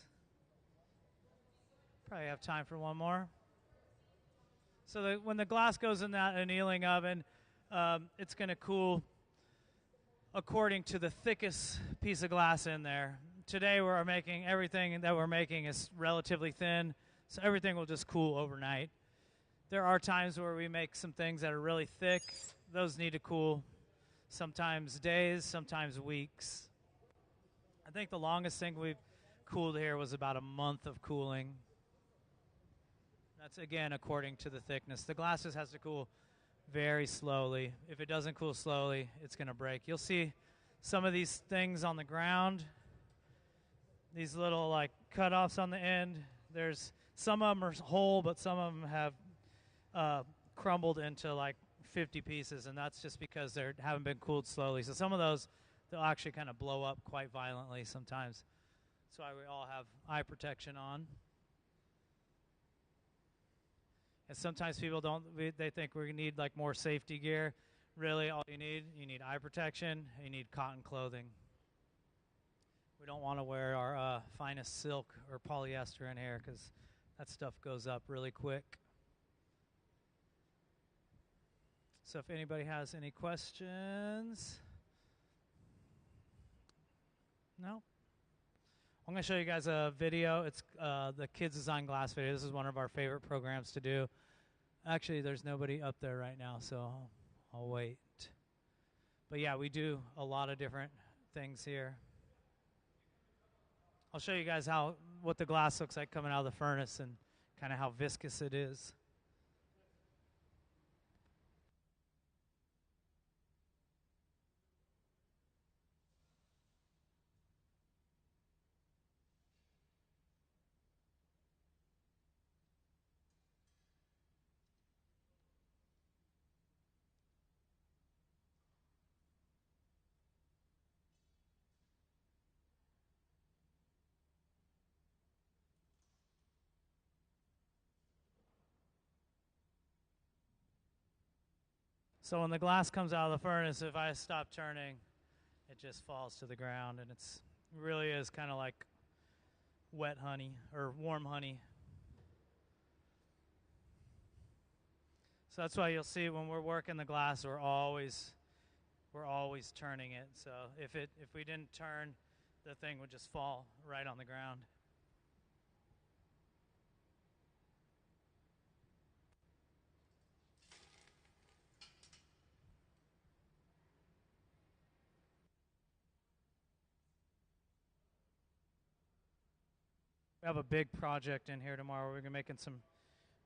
Speaker 11: Probably have time for one more. So when the glass goes in that annealing oven, it's going to cool according to the thickest piece of glass in there. Today we're making everything that we're making is relatively thin. So everything will just cool overnight. There are times where we make some things that are really thick. Those need to cool sometimes days, sometimes weeks. I think the longest thing we've cooled here was about a month of cooling. That's, again, according to the thickness. The glass just has to cool very slowly. If it doesn't cool slowly, it's going to break. You'll see some of these things on the ground, these little like cutoffs on the end. There's some of them are whole, but some of them have crumbled into like 50 pieces, and that's just because they haven't been cooled slowly. So some of those, they'll actually kind of blow up quite violently sometimes. That's why we all have eye protection on. And sometimes people don't, they think we need like more safety gear. Really, all you need eye protection, you need cotton clothing. We don't want to wear our finest silk or polyester in here because that stuff goes up really quick. So if anybody has any questions. No? I'm going to show you guys a video. It's the Kids Design Glass video. This is one of our favorite programs to do. Actually, there's nobody up there right now, so I'll wait. But yeah, we do a lot of different things here. I'll show you guys what the glass looks like coming out of the furnace and kind of how viscous it is. So when the glass comes out of the furnace, if I stop turning, it just falls to the ground, and it really is kind of like wet honey or warm honey. So that's why you'll see when we're working the glass, we're always turning it. So if we didn't turn, the thing would just fall right on the ground. We have a big project in here tomorrow. We're going to be making some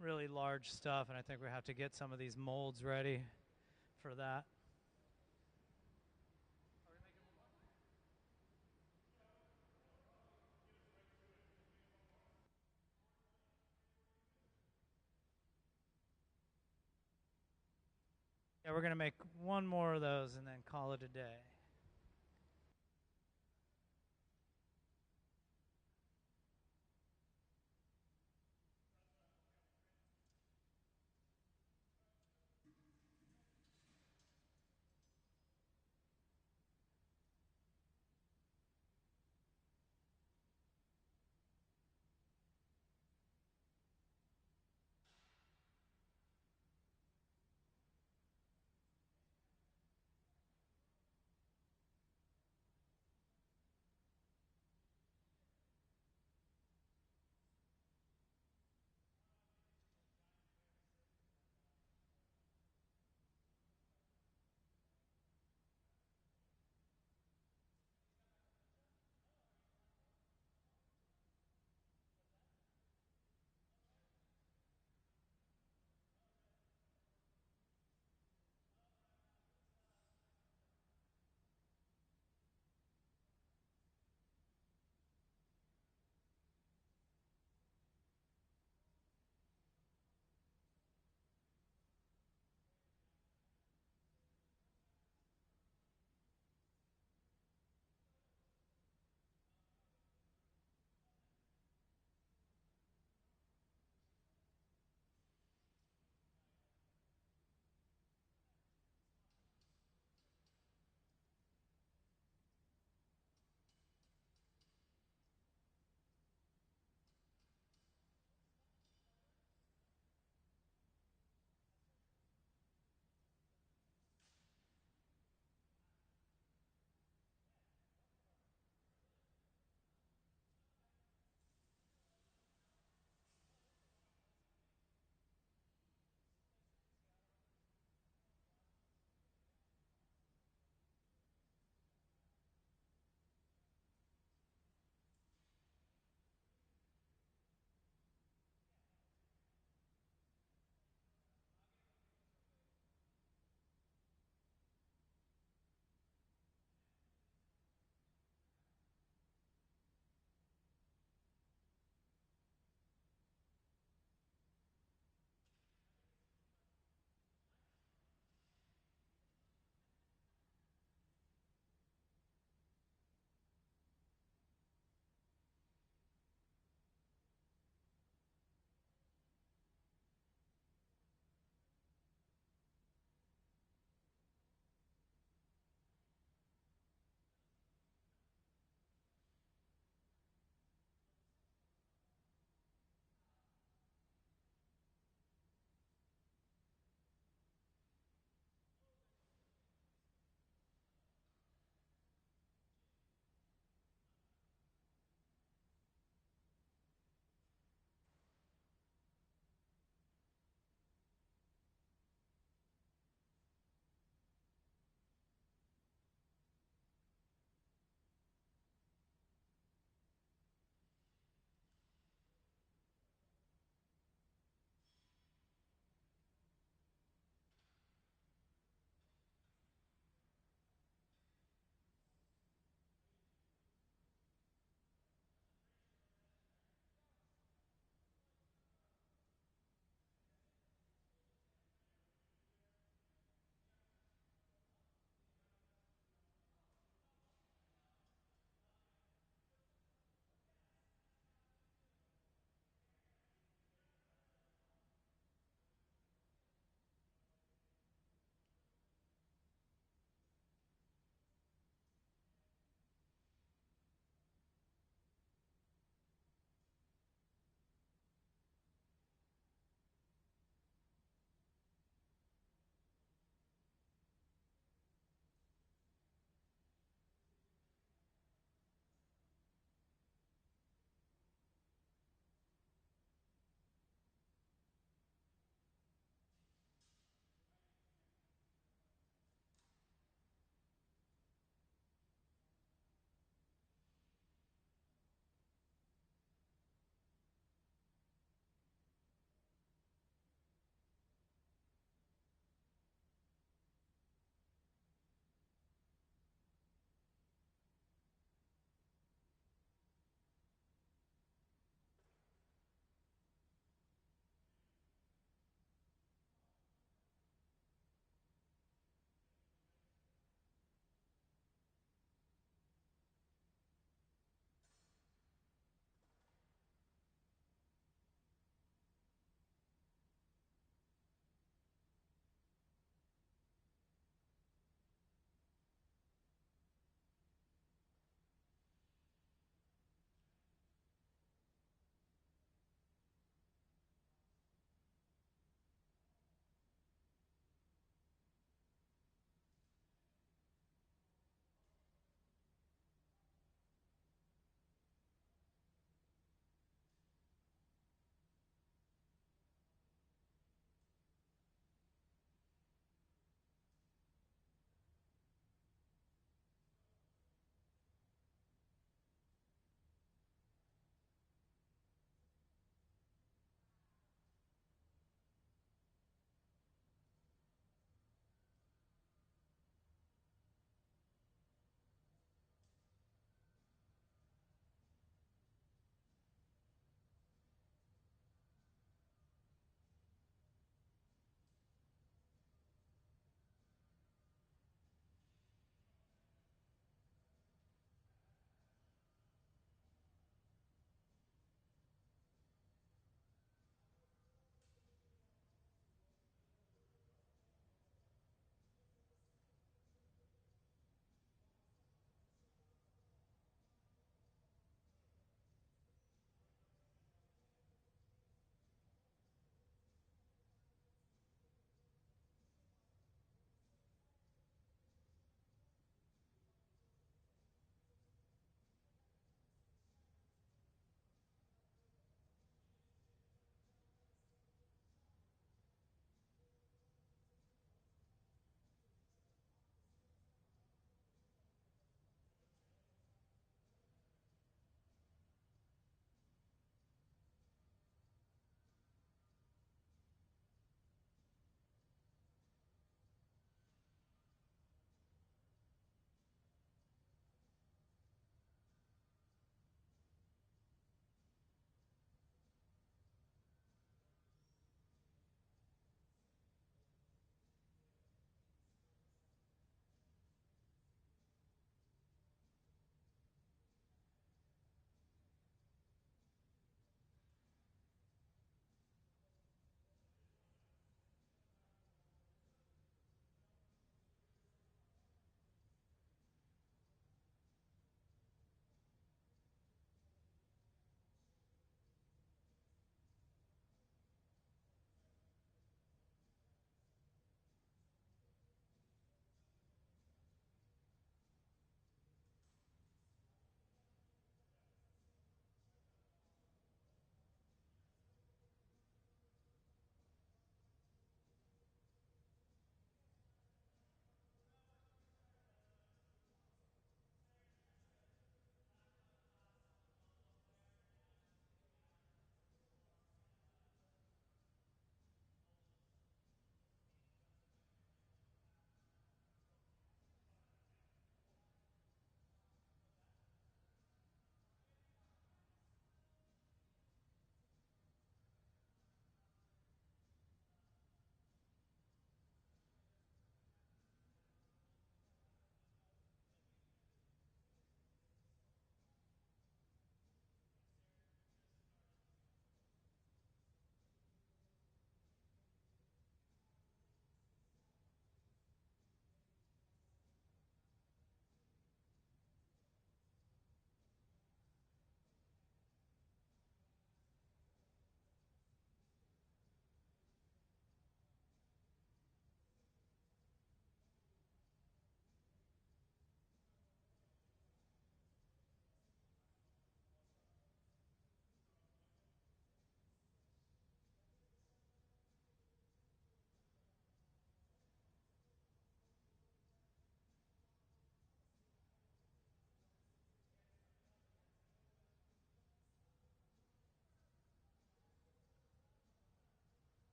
Speaker 11: really large stuff, and I think we have to get some of these molds ready for that. Yeah, we're going to make one more of those and then call it a day.